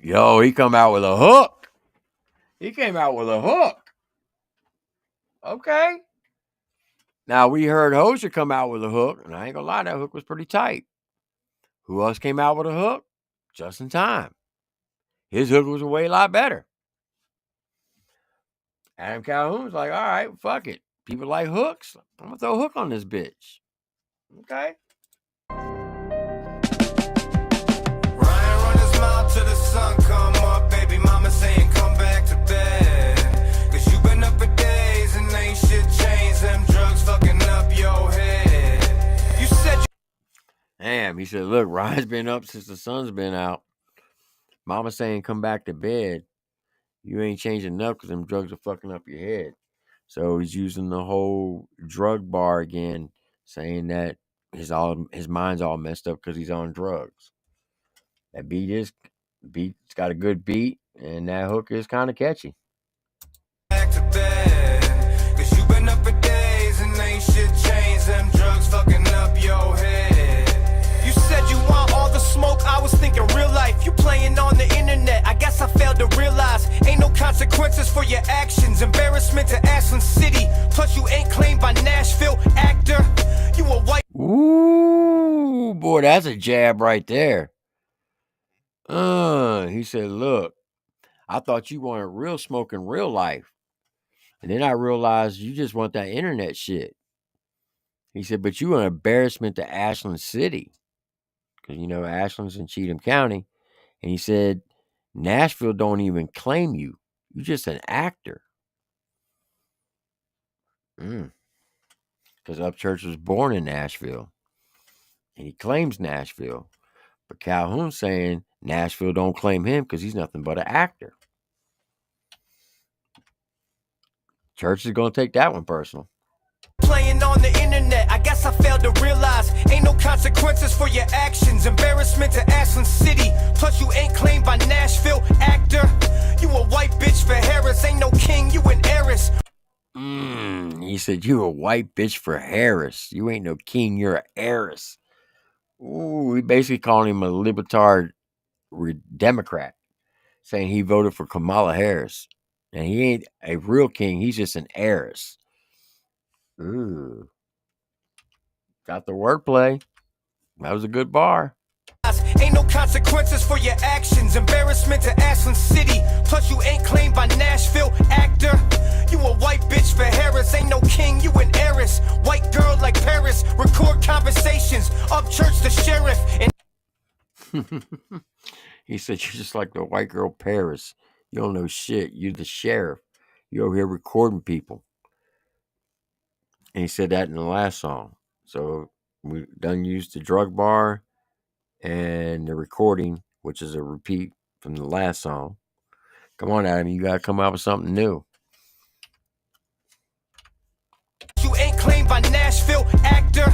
Yo, he come out with a hook. He came out with a hook. Okay. Now, we heard Hozier come out with a hook, and I ain't gonna lie, that hook was pretty tight. Who else came out with a hook? Just in time. His hook was a way lot better. Adam Calhoun was like, all right, fuck it. People like hooks. I'm gonna throw a hook on this bitch. Okay. Ryan run his mouth till the sun come up. Baby mama saying come back to bed. Cause you been up for days and ain't shit changed. Them drugs fucking up your head. You said you Damn, he said, look, Ryan's been up since the sun's been out. Mama saying come back to bed. You ain't changing enough because them drugs are fucking up your head. So he's using the whole drug bar again, saying that his mind's all messed up because he's on drugs. That beat's got a good beat, and that hook is kind of catchy. back to bed. Cause you been up for days and ain't shit changed. Them drugs fucking up your head. You said you want all the smoke. I was thinking real life. You playing on the internet. I guess I failed to realize ain't no consequences for your actions. Embarrassment to Ashland City. Plus you ain't claimed by Nashville. Actor, you a white. Ooh, boy, that's a jab right there. He said, look, I thought you wanted real smoke in real life. And then I realized you just want that internet shit. He said, but you an embarrassment to Ashland City. Because, you know, Ashland's in Cheatham County. And he said, Nashville don't even claim you. You're just an actor. Because Upchurch was born in Nashville. And he claims Nashville. But Calhoun's saying Nashville don't claim him because he's nothing but an actor. Church is going to take that one personal. Playing on the internet, I guess I failed to realize ain't no consequences for your actions. Embarrassment to Ashland City. Plus you ain't claimed by Nashville. Actor, you a white bitch for Harris. Ain't no king, you an heiress. He said, you a white bitch for Harris. You ain't no king, you're an heiress. Ooh, he basically calling him a libertard Democrat, saying he voted for Kamala Harris. And he ain't a real king, he's just an heiress. Ooh. Got the wordplay. That was a good bar. Ain't no consequences for your actions. Embarrassment to Ashland City. Plus you ain't claimed by Nashville. Actor, you a white bitch for Harris. Ain't no king, you an heiress. White girl like Paris. Record conversations. Upchurch the sheriff. And He said, you're just like the white girl Paris. You don't know shit. You're the sheriff. You're over here recording people. And he said that in the last song. So we done used the drug bar and the recording, which is a repeat from the last song. Come on, Adam, you gotta come out with something new. you ain't claimed by Nashville. Actor,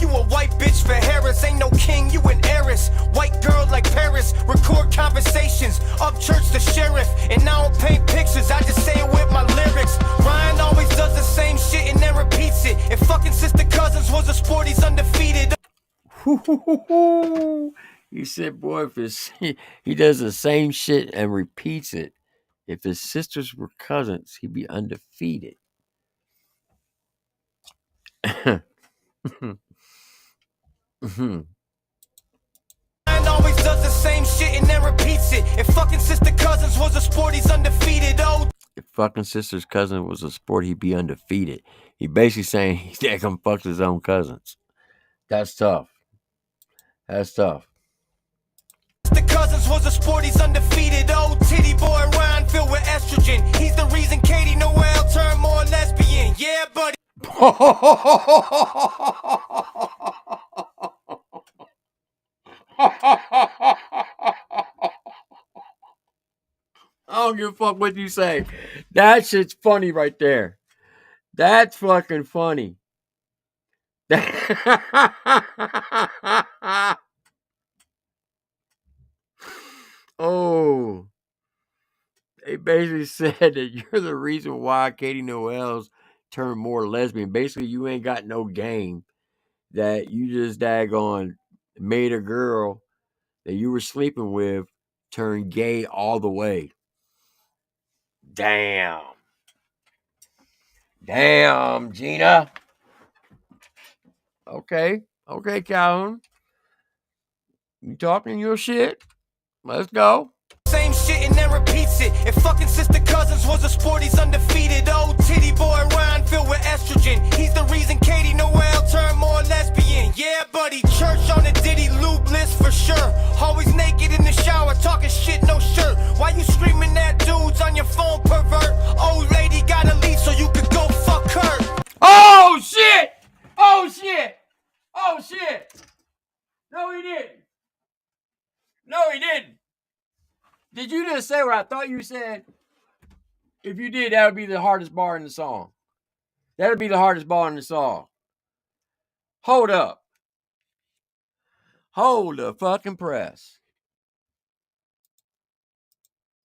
you a white bitch for Harris. Ain't no king, you an heiress. White girl like Paris. Record conversations. Upchurch the sheriff. And I don't paint pictures, I just say it with my lyrics. Ryan always does the same shit and then repeats it. If fucking sister cousins was a sport, he's undefeated. He said, boy, he does the same shit and repeats it. If his sisters were cousins, he'd be undefeated. Ryan always does the same shit and then repeats it. If fucking sister cousins was a sport, he's undefeated. Oh, if fucking sister's cousin was a sport, he'd be undefeated. He basically saying he damn fucks his own cousins. That's tough. That's tough. the cousins was a sport, he's undefeated. Oh, titty boy Ryan filled with estrogen. He's the reason Katie Noel turned more lesbian. Yeah, buddy. I don't give a fuck what you say. That shit's funny right there. That's fucking funny. Oh. They basically said that you're the reason why Katie Noel's turned more lesbian. Basically, you ain't got no game. That you just daggone made a girl that you were sleeping with turn gay all the way. Damn. Damn, Gina. Okay, Calhoun. You talking your shit? Let's go. Same shit and then repeats it. If fucking sister cousins was a sport, he's undefeated. Oh, titty boy Ryan filled with estrogen. estrogen. He's the reason Katie Noel turned more lesbian. Yeah, buddy, church on the Diddy lube list for sure. Always naked in the shower, talking shit, no shirt. Why you screaming at dudes on your phone, pervert? Old lady gotta leave so you could go fuck her. Oh shit! Oh shit! Oh shit! No, he didn't. No, he didn't. Did you just say what I thought you said? If you did, that would be the hardest bar in the song. That would be the hardest bar in the song. Hold up. Hold the fucking press.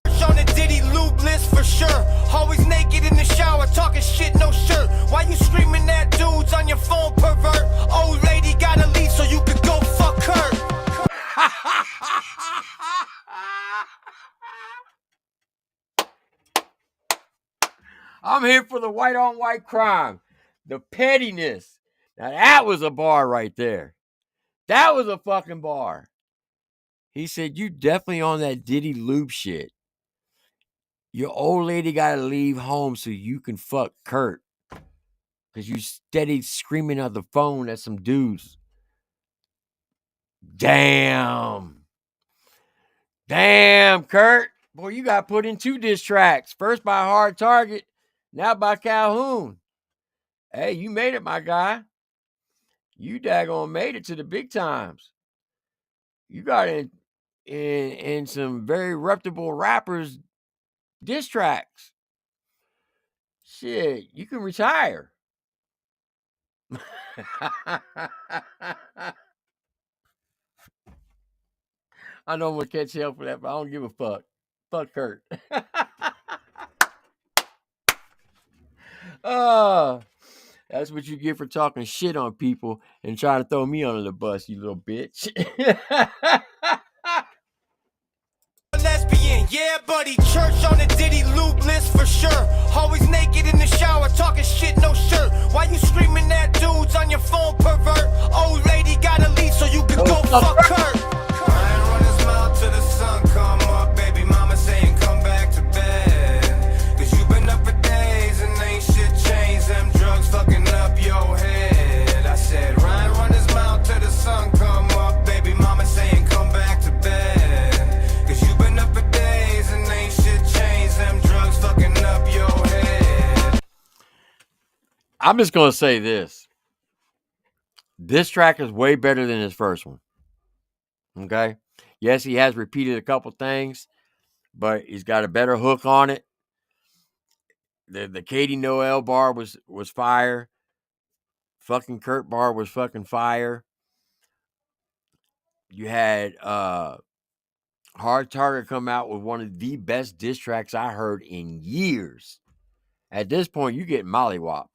On the Diddy lube list for sure. Always naked in the shower, talking shit, no shirt. Why you screaming at dudes on your phone, pervert? Old lady gotta leave so you could go fuck her. I'm here for the white on white crime, the pettiness. Now that was a bar right there. That was a fucking bar. He said, you definitely on that Diddy lube shit. Your old lady gotta leave home so you can fuck Kurt. Because you steady screaming at the phone at some dudes. Damn. Damn, Kurt. Boy, you got put in 2 diss tracks. First by Hard Target, now by Calhoun. Hey, you made it, my guy. You daggone made it to the big times. You got in some very reputable rappers' diss tracks. Shit, you can retire. I know I'm gonna catch hell for that, but I don't give a fuck. Fuck Kurt. That's what you get for talking shit on people and trying to throw me under the bus, you little bitch. Lesbian, yeah, buddy, church on the Diddy lube list for sure. Always naked in the shower, talking shit, no shirt. Why you screaming at dudes on your phone, pervert? Old lady gotta leave so you could go fuck her. Ryan run his mouth till the sun come up, baby mama saying come back to bed. Cause you been up for days and ain't shit changed. Them drugs fucking up your head. I said Ryan run his mouth till the sun come up, baby mama saying come back to bed. Cause you been up for days and ain't shit changed. Them drugs fucking up your head. I'm just gonna say this. This track is way better than his first one. Okay? Yes, he has repeated a couple things, but he's got a better hook on it. The Katie Noel bar was fire. Fucking Kurt bar was fucking fire. You had Hard Target come out with one of the best diss tracks I heard in years. At this point, you get mollywop.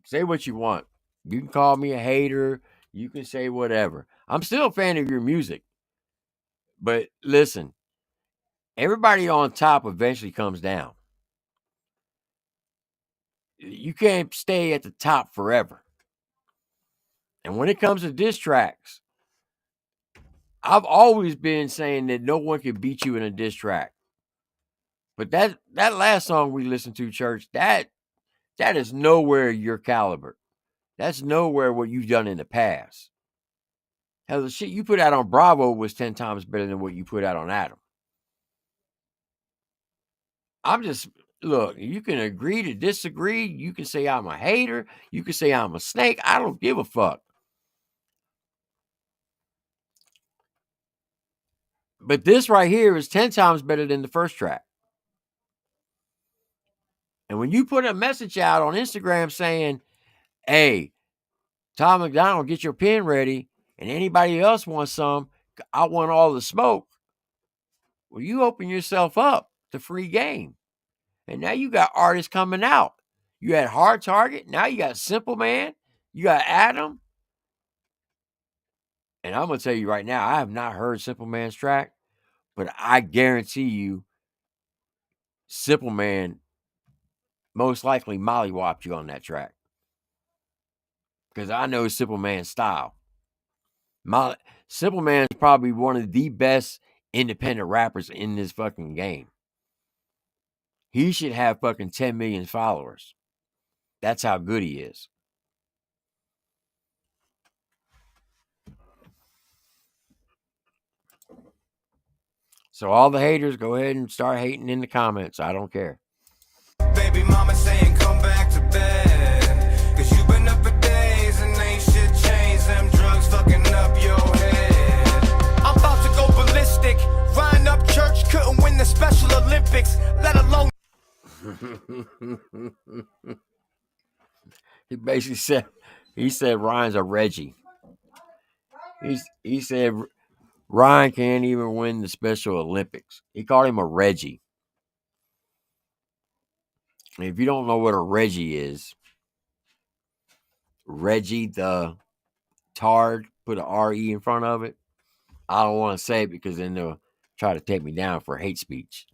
Say what you want. You can call me a hater. You can say whatever. I'm still a fan of your music. But listen, everybody on top eventually comes down. You can't stay at the top forever. And when it comes to diss tracks, I've always been saying that no one can beat you in a diss track. But that last song we listened to, Church, that is nowhere your caliber. That's nowhere what you've done in the past. Hell, the shit you put out on Bravo was 10 times better than what you put out on Adam. Look, you can agree to disagree. You can say I'm a hater. You can say I'm a snake. I don't give a fuck. But this right here is 10 times better than the first track. And when you put a message out on Instagram saying, hey, Tom McDonald, get your pen ready, and anybody else wants some, I want all the smoke. Well, you open yourself up to free game. And now you got artists coming out. You had Hard Target. Now you got Simple Man. You got Adam. And I'm going to tell you right now, I have not heard Simple Man's track, but I guarantee you Simple Man most likely mollywopped you on that track. Because I know Simple Man's style. Simple Man is probably one of the best independent rappers in this fucking game. He should have fucking 10 million followers. That's how good he is. So all the haters, go ahead and start hating in the comments. I don't care. Baby mama saying come back to bed, 'cause you've been up for days and ain't shit changed. Them drugs fucking up your head. I'm about to go ballistic. Ryan Upchurch couldn't win the Special Olympics, let alone. He basically said Ryan's a Reggie. He said Ryan can't even win the Special Olympics. He called him a Reggie. And if you don't know what a Reggie is, Reggie the Tard, put an R-E in front of it. I don't want to say it because then they'll try to take me down for hate speech.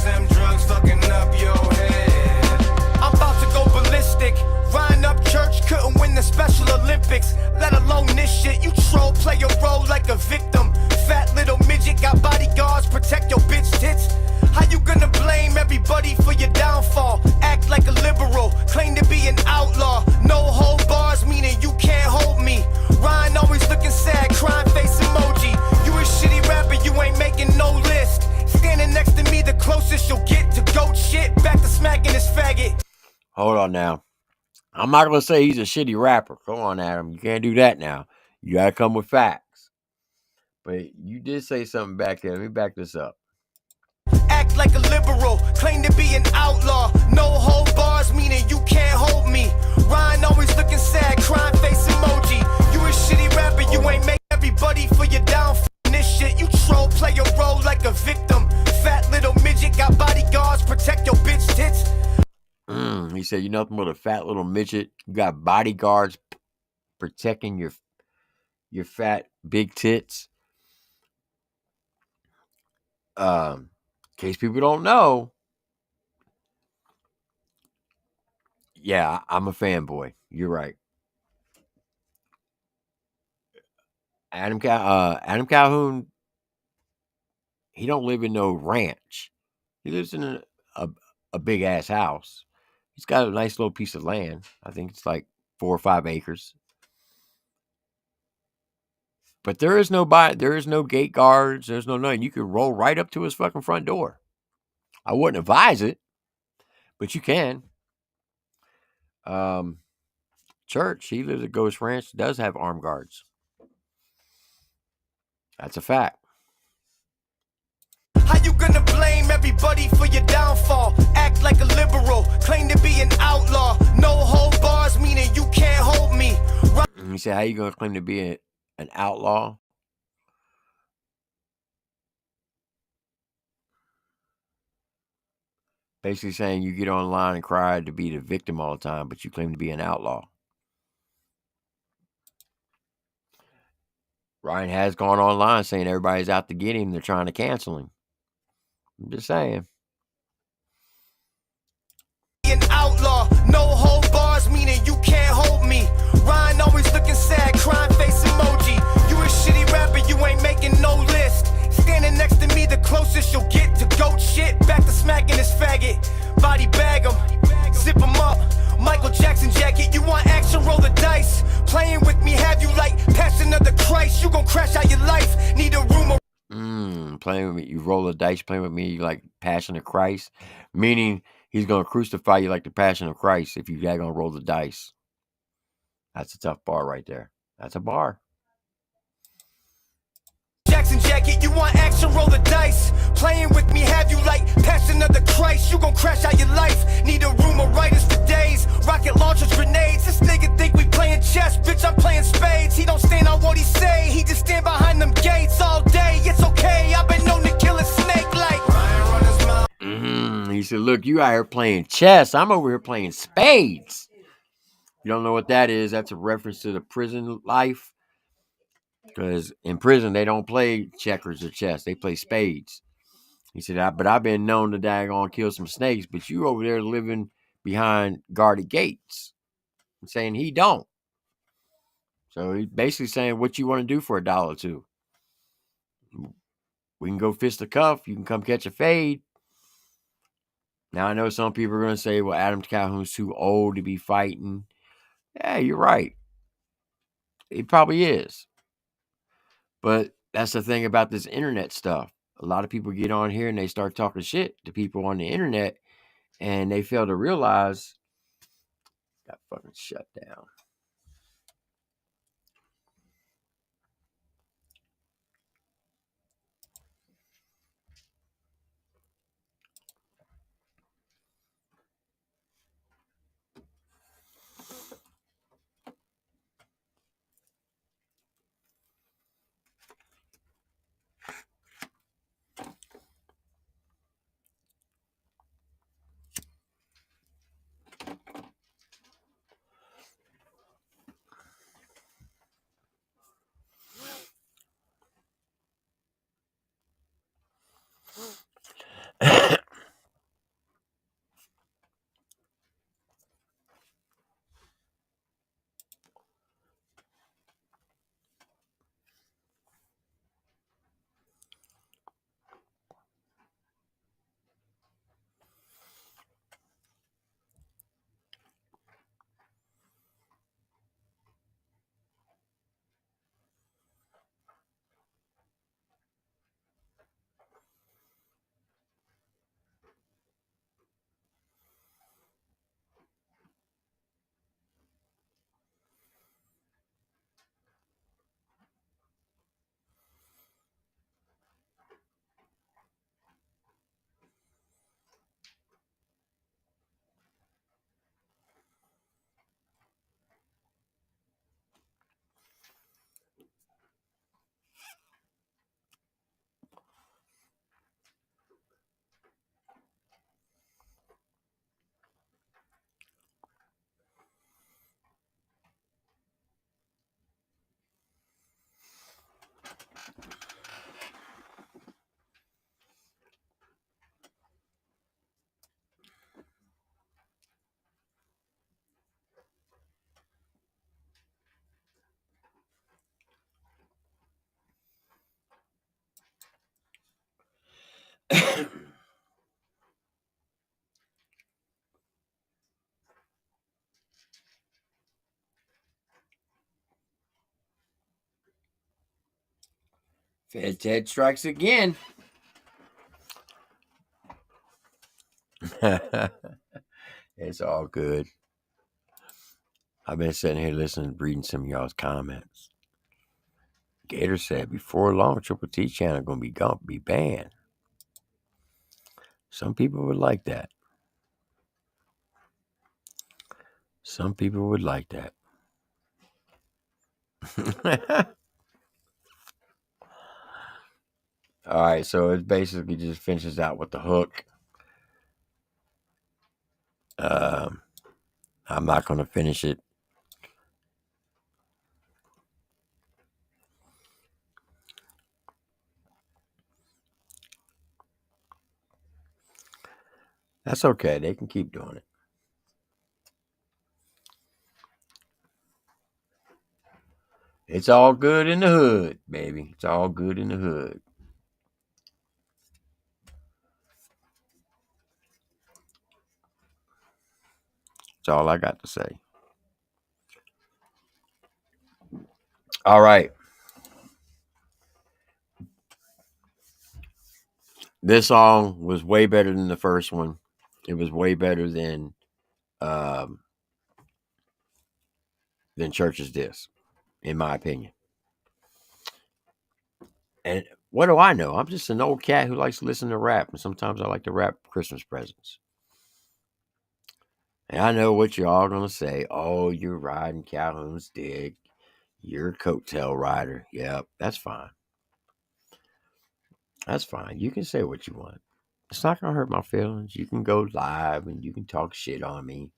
Them drugs fucking up your head. I'm about to go ballistic. Ryan Upchurch couldn't win the Special Olympics, let alone this shit. You troll, play your role like a victim. Fat little midget, got bodyguards, protect your bitch tits. How you gonna blame everybody for your downfall? Act like a liberal, claim to be an outlaw. No hold bars, meaning you can't hold me. Ryan always looking sad, crying face emoji. You a shitty rapper, you ain't making no list. Standing next to me, the closest you'll get to goat shit. Back to smacking this faggot. Hold on now. I'm not going to say he's a shitty rapper. Come on, Adam. You can't do that now. You got to come with facts. But you did say something back there. Let me back this up. Act like a liberal, claim to be an outlaw. No hold bars, meaning you can't hold me. Ryan always looking sad, crying face emoji. You a shitty rapper, you ain't make everybody for your downfall. This shit, you troll, play your role like a victim. Fat little midget, got bodyguards, protect your bitch tits. He said, "You nothing but a fat little midget. You got bodyguards protecting your fat big tits." In case people don't know, yeah, I'm a fanboy. You're right. Adam Calhoun, he don't live in no ranch. He lives in a big ass house. He's got a nice little piece of land. I think it's like 4 or 5 acres. But there is no gate guards. There's no nothing. You can roll right up to his fucking front door. I wouldn't advise it, but you can. Church, he lives at Ghost Ranch, does have armed guards. That's a fact. How you gonna blame everybody for your downfall? Act like a liberal, claim to be an outlaw. No hold bars, meaning you can't hold me. He said, how you gonna claim to be an outlaw? Basically saying you get online and cry to be the victim all the time, but you claim to be an outlaw. Ryan has gone online saying everybody's out to get him. They're trying to cancel him. I'm just saying. An outlaw, no hold bars, meaning you can't hold me. Ryan always looking sad, crying face emoji. You a shitty rapper, you ain't making no list. Standing next to me, the closest you'll get to goat shit. Back to smacking this faggot. Body bag him, zip him up. Michael Jackson jacket, you want action, roll the dice. Playing with me, have you like Passion of the Christ. You gon' crash out your life, need a room. Playing with me, you roll the dice, playing with me, you like Passion of Christ. Meaning he's going to crucify you like the Passion of Christ if you're going to roll the dice. That's a tough bar right there. That's a bar. Jackson jacket, you want action, roll the dice. Playing with me, have you like Passion of the Christ. You gon' crash out your life, need a room of writers for days. Rocket launchers, grenades, this nigga think we playing chess. Bitch, I'm playing spades. He don't stand on what he say, he just stand behind them gates all day. It's okay, I've been known to kill a snake like Ryan run his mouth. He said, look, you out here playing chess. I'm over here playing spades. You don't know what that is? That's a reference to the prison life. Because in prison, they don't play checkers or chess. They play spades. He said, but I've been known to daggone kill some snakes, but you over there living behind guarded gates. I'm saying he don't. So he's basically saying what you want to do for $1 or $2. We can go fist the cuff. You can come catch a fade. Now, I know some people are going to say, well, Adam Calhoun's too old to be fighting. Yeah, you're right. He probably is. But that's the thing about this internet stuff. A lot of people get on here and they start talking shit to people on the internet, and they fail to realize got fucking shut down. Fed Ted strikes again. It's all good. I've been sitting here listening, reading some of y'all's comments. Gator said, before long, Triple T channel gonna be banned. Some people would like that. Some people would like that. All right, so it basically just finishes out with the hook. I'm not going to finish it. That's okay. They can keep doing it. It's all good in the hood, baby. It's all good in the hood. That's all I got to say. All right. This song was way better than the first one. It was way better than Church's Disc, in my opinion. And what do I know? I'm just an old cat who likes to listen to rap, and sometimes I like to rap Christmas presents. And I know what you're all gonna say. Oh, you're riding Calhoun's dick. You're a coattail rider. Yep, that's fine. That's fine. You can say what you want. It's not gonna hurt my feelings. You can go live and you can talk shit on me.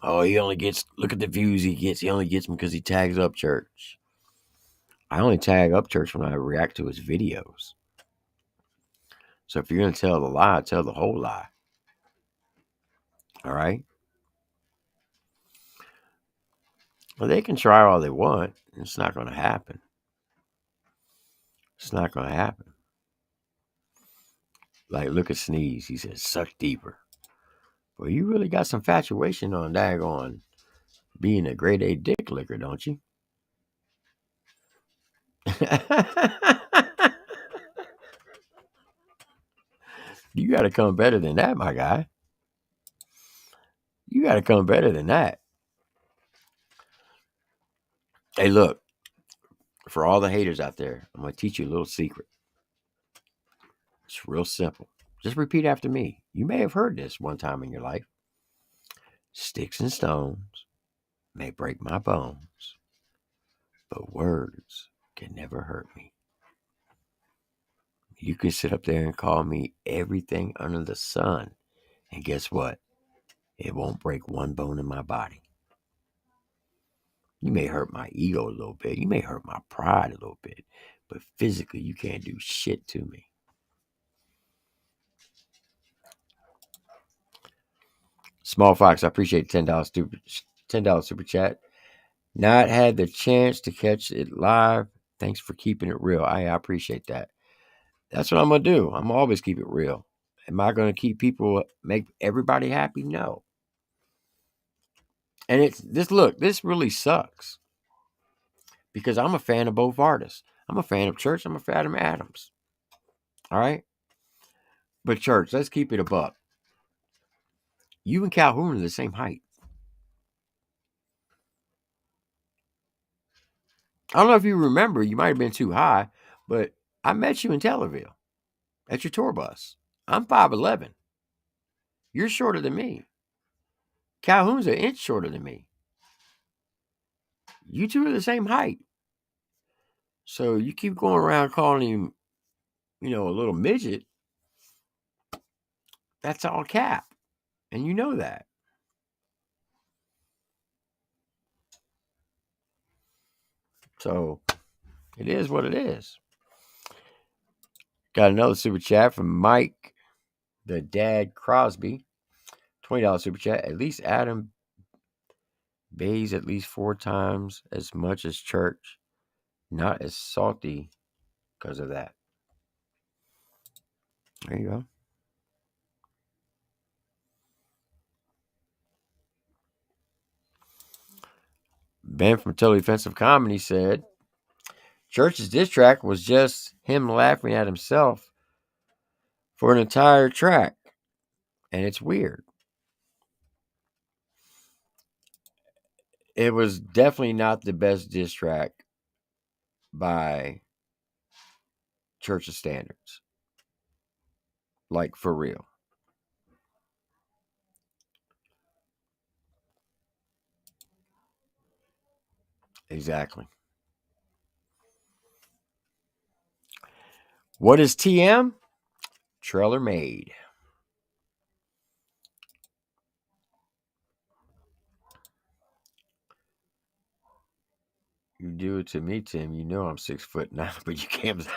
Oh, he only gets, look at the views he gets. He only gets them because he tags Upchurch. I only tag Upchurch when I react to his videos. So if you're gonna tell the lie, tell the whole lie. All right. Well, they can try all they want. It's not gonna happen. It's not gonna happen. Like, look at Sneeze. He said, suck deeper. Well, you really got some infatuation on daggone being a grade A dick licker, don't you? You got to come better than that, my guy. You got to come better than that. Hey, look, for all the haters out there, I'm going to teach you a little secret. It's real simple. Just repeat after me. You may have heard this one time in your life. Sticks and stones may break my bones, but words can never hurt me. You can sit up there and call me everything under the sun, and guess what? It won't break one bone in my body. You may hurt my ego a little bit. You may hurt my pride a little bit, but physically you can't do shit to me. Small Fox, I appreciate $10 super chat. Not had the chance to catch it live. Thanks for keeping it real. I appreciate that. That's what I'm going to do. I'm going to always keep it real. Am I going to keep people, make everybody happy? No. And it's this, look, this really sucks because I'm a fan of both artists. I'm a fan of Church. I'm a fan of Adams. All right. But Church, let's keep it a buck. You and Calhoun are the same height. I don't know if you remember, you might have been too high, but I met you in Tellerville at your tour bus. I'm 5'11". You're shorter than me. Calhoun's an inch shorter than me. You two are the same height. So you keep going around calling him, a little midget. That's all cap. And you know that. So it is what it is. Got another super chat from Mike, the dad Crosby. $20 super chat. At least Adam bays at least 4 times as much as Church. Not as salty because of that. There you go. Ben from Totally Offensive Comedy said, Church's diss track was just him laughing at himself for an entire track. And it's weird. It was definitely not the best diss track by Church's standards. Like, for real. Exactly. What is TM? Trailer made. You do it to me, Tim. You know I'm 6'9", but you can't.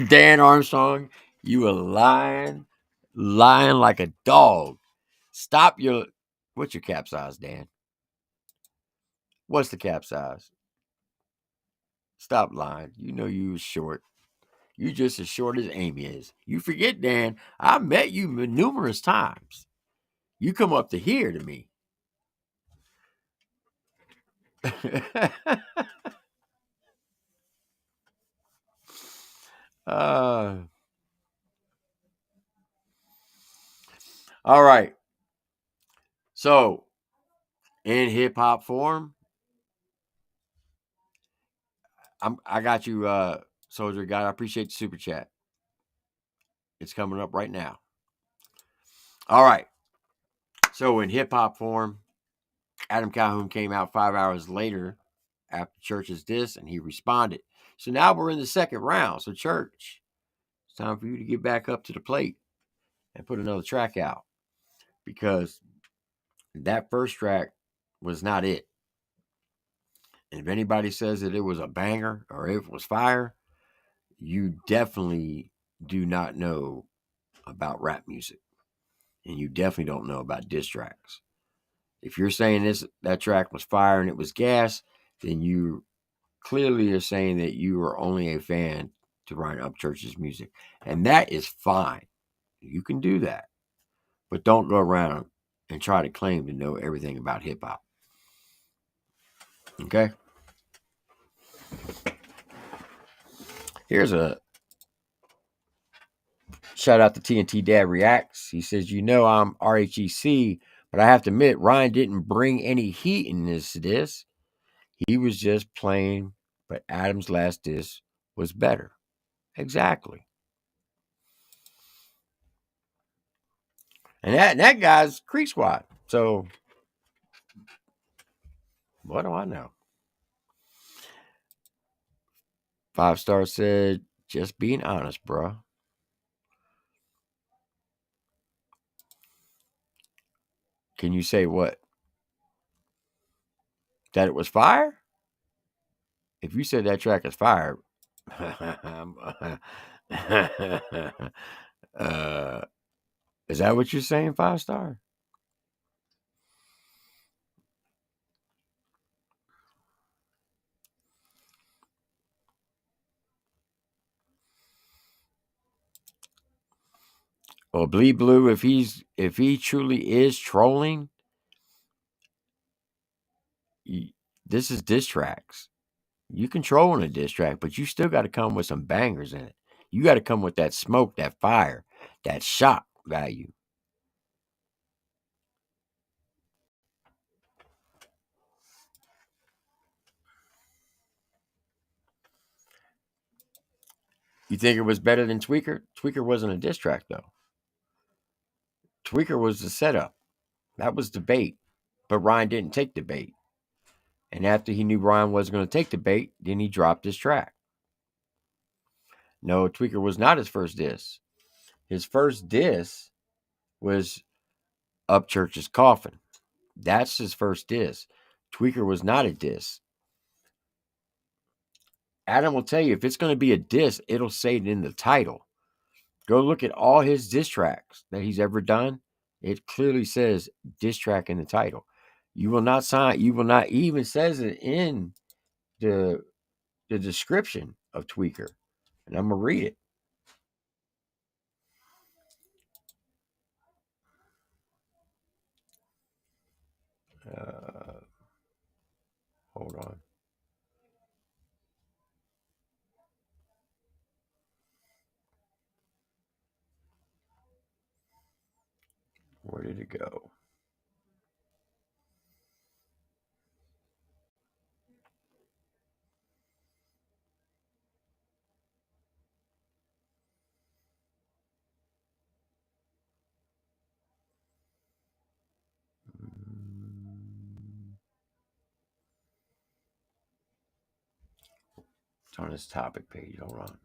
Dan Armstrong, you are lying like a dog. Stop your. What's your cap size, Dan? What's the cap size? Stop lying. You know you was short. You just as short as Amy is. You forget, Dan. I met you numerous times. You come up to here to me. All right. So, in hip hop form, I got you, Soldier God. I appreciate the super chat. It's coming up right now. All right. So, in hip hop form, Adam Calhoun came out 5 hours later after Church's diss, and he responded. So now we're in the second round. So, Church, it's time for you to get back up to the plate and put another track out, because that first track was not it. And if anybody says that it was a banger or it was fire, you definitely do not know about rap music. And you definitely don't know about diss tracks. If you're saying that track was fire and it was gas, then you clearly are saying that you are only a fan to Ryan Upchurch's music. And that is fine. You can do that. But don't go around and try to claim to know everything about hip hop. Okay? Here's a shout out to TNT Dad Reacts. He says, I'm RHEC, but I have to admit, Ryan didn't bring any heat in this disc. He was just playing, but Adam's last disc was better. Exactly. And that guy's Creek Squad. So what do I know? 5-star said, just being honest, bro. Can you say what? That it was fire? If you said that track is fire, is that what you're saying, 5-star? Well, Bleed Blue, if he truly is trolling, this is diss tracks. You can troll in a diss track, but you still got to come with some bangers in it. You got to come with that smoke, that fire, that shock value. You think it was better than Tweaker? Tweaker wasn't a diss track, though. Tweaker was the setup. That was the bait. But Ryan didn't take the bait. And after he knew Ryan wasn't going to take the bait, then he dropped his track. No, Tweaker was not his first diss. His first diss was Upchurch's Coffin. That's his first diss. Tweaker was not a diss. Adam will tell you, if it's going to be a diss, it'll say it in the title. Go look at all his diss tracks that he's ever done. It clearly says diss track in the title. You will not even says it in the description of Tweaker. And I'm going to read it. Hold on. Where did it go? It's on his topic page. Hold on.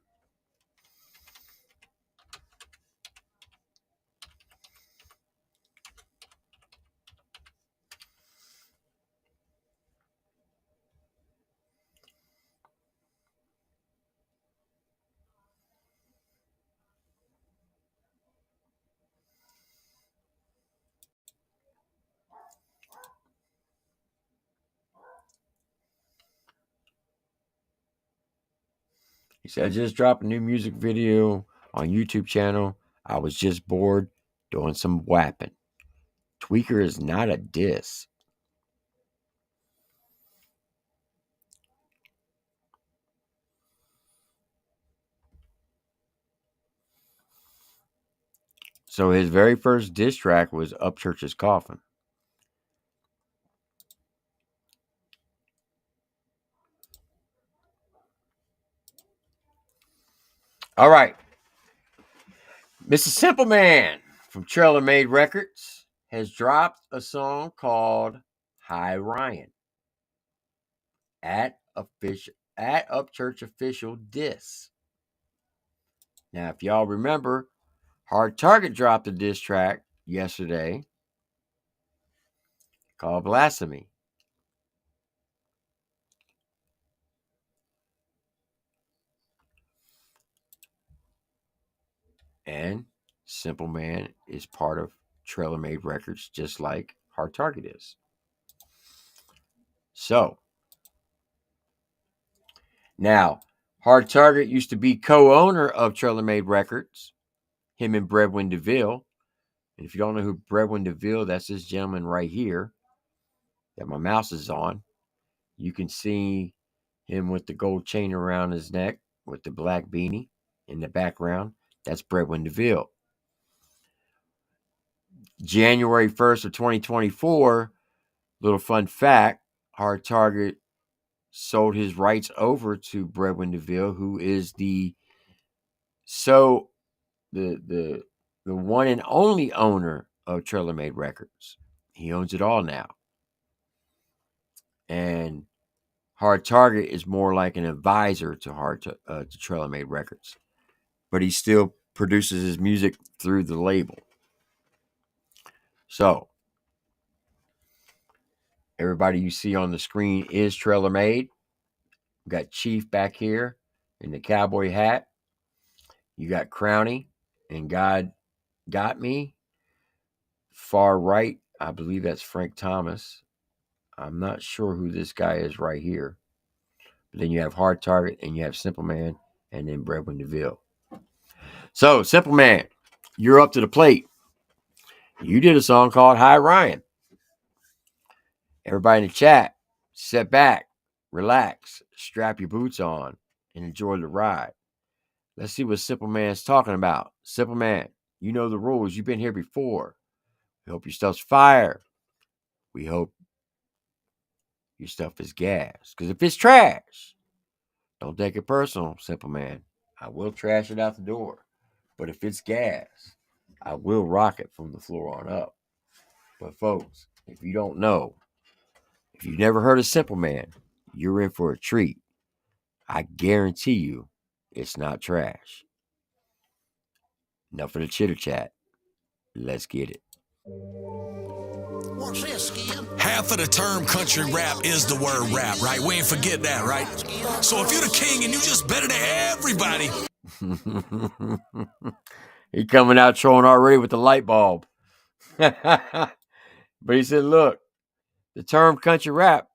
He said, I just dropped a new music video on YouTube channel. I was just bored doing some whapping. Tweaker is not a diss. So his very first diss track was Upchurch's Coffin. All right. Mr. Simple Man from Trailer Made Records has dropped a song called Hi Ryan at Upchurch official diss. Now, if y'all remember, Hard Target dropped a diss track yesterday called Blasphemy. And Simple Man is part of Trailer Made Records, just like Hard Target is. So, now, Hard Target used to be co-owner of Trailer Made Records. him and Bredwin DeVille. And if you don't know who Bredwin DeVille, that's this gentleman right here that my mouse is on. You can see him with the gold chain around his neck with the black beanie in the background. That's Bredwin DeVille. January 1st of 2024, little fun fact, Hard Target sold his rights over to Bredwin DeVille, who is the one and only owner of Trailer Made Records. He owns it all now. And Hard Target is more like an advisor to Trailer Made Records. But he still produces his music through the label. So, everybody you see on the screen is Trailer Made. We got Chief back here in the cowboy hat. You got Crowny and God Got Me. Far right, I believe that's Frank Thomas. I'm not sure who this guy is right here. But then you have Hard Target and you have Simple Man and then Bredwin DeVille. So, Simple Man, you're up to the plate. You did a song called Hi Ryan. Everybody in the chat, sit back, relax, strap your boots on, and enjoy the ride. Let's see what Simple Man's talking about. Simple Man, you know the rules. You've been here before. We hope your stuff's fire. We hope your stuff is gas. Because if it's trash, don't take it personal, Simple Man. I will trash it out the door. But if it's gas, I will rock it from the floor on up. But folks, if you don't know, if you've never heard of Simple Man, you're in for a treat. I guarantee you it's not trash. Enough of the chitter chat. Let's get it. What's this, Skim? Half of the term country rap is the word rap, right? We ain't forget that, right? So if you're the king and you just better than everybody. He coming out trolling already with the light bulb. But he said, look, the term country rap,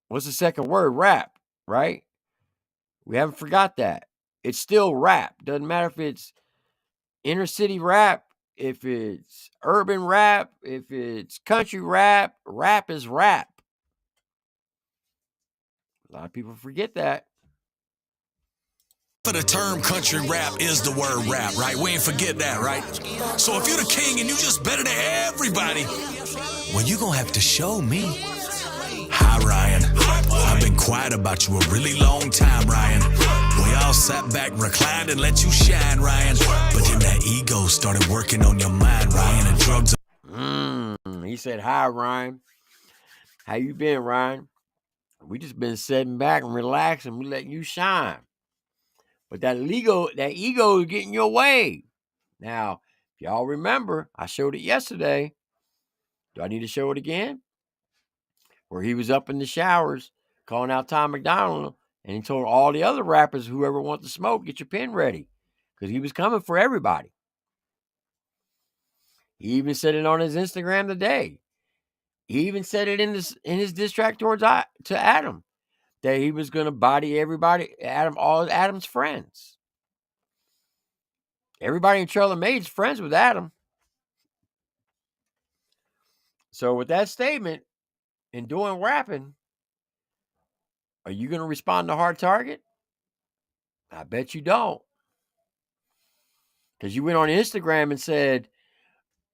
what's the second word? Rap, right? We haven't forgot that. It's still rap. Doesn't matter if it's inner city rap, if it's urban rap, if it's country rap. Rap is rap. A lot of people forget that. For the term country rap is the word rap, right? We ain't forget that, right? So if you're the king and you just better than everybody, well, you gonna have to show me. Hi, Ryan. I've been quiet about you a really long time, Ryan. We all sat back, reclined, and let you shine, Ryan. But then that ego started working on your mind, Ryan, and drugs. He said, hi, Ryan. How you been, Ryan? We just been sitting back and relaxing. We letting you shine. But that ego is getting your way. Now, if y'all remember, I showed it yesterday. Do I need to show it again? Where he was up in the showers calling out Tom McDonald, and he told all the other rappers, whoever wants to smoke, get your pen ready. Because he was coming for everybody. He even said it on his Instagram today. He even said it in his diss track to Adam, that he was going to body everybody, all Adam's friends. Everybody in Trailer Made's friends with Adam. So with that statement and doing rapping, are you going to respond to Hard Target? I bet you don't. Because you went on Instagram and said,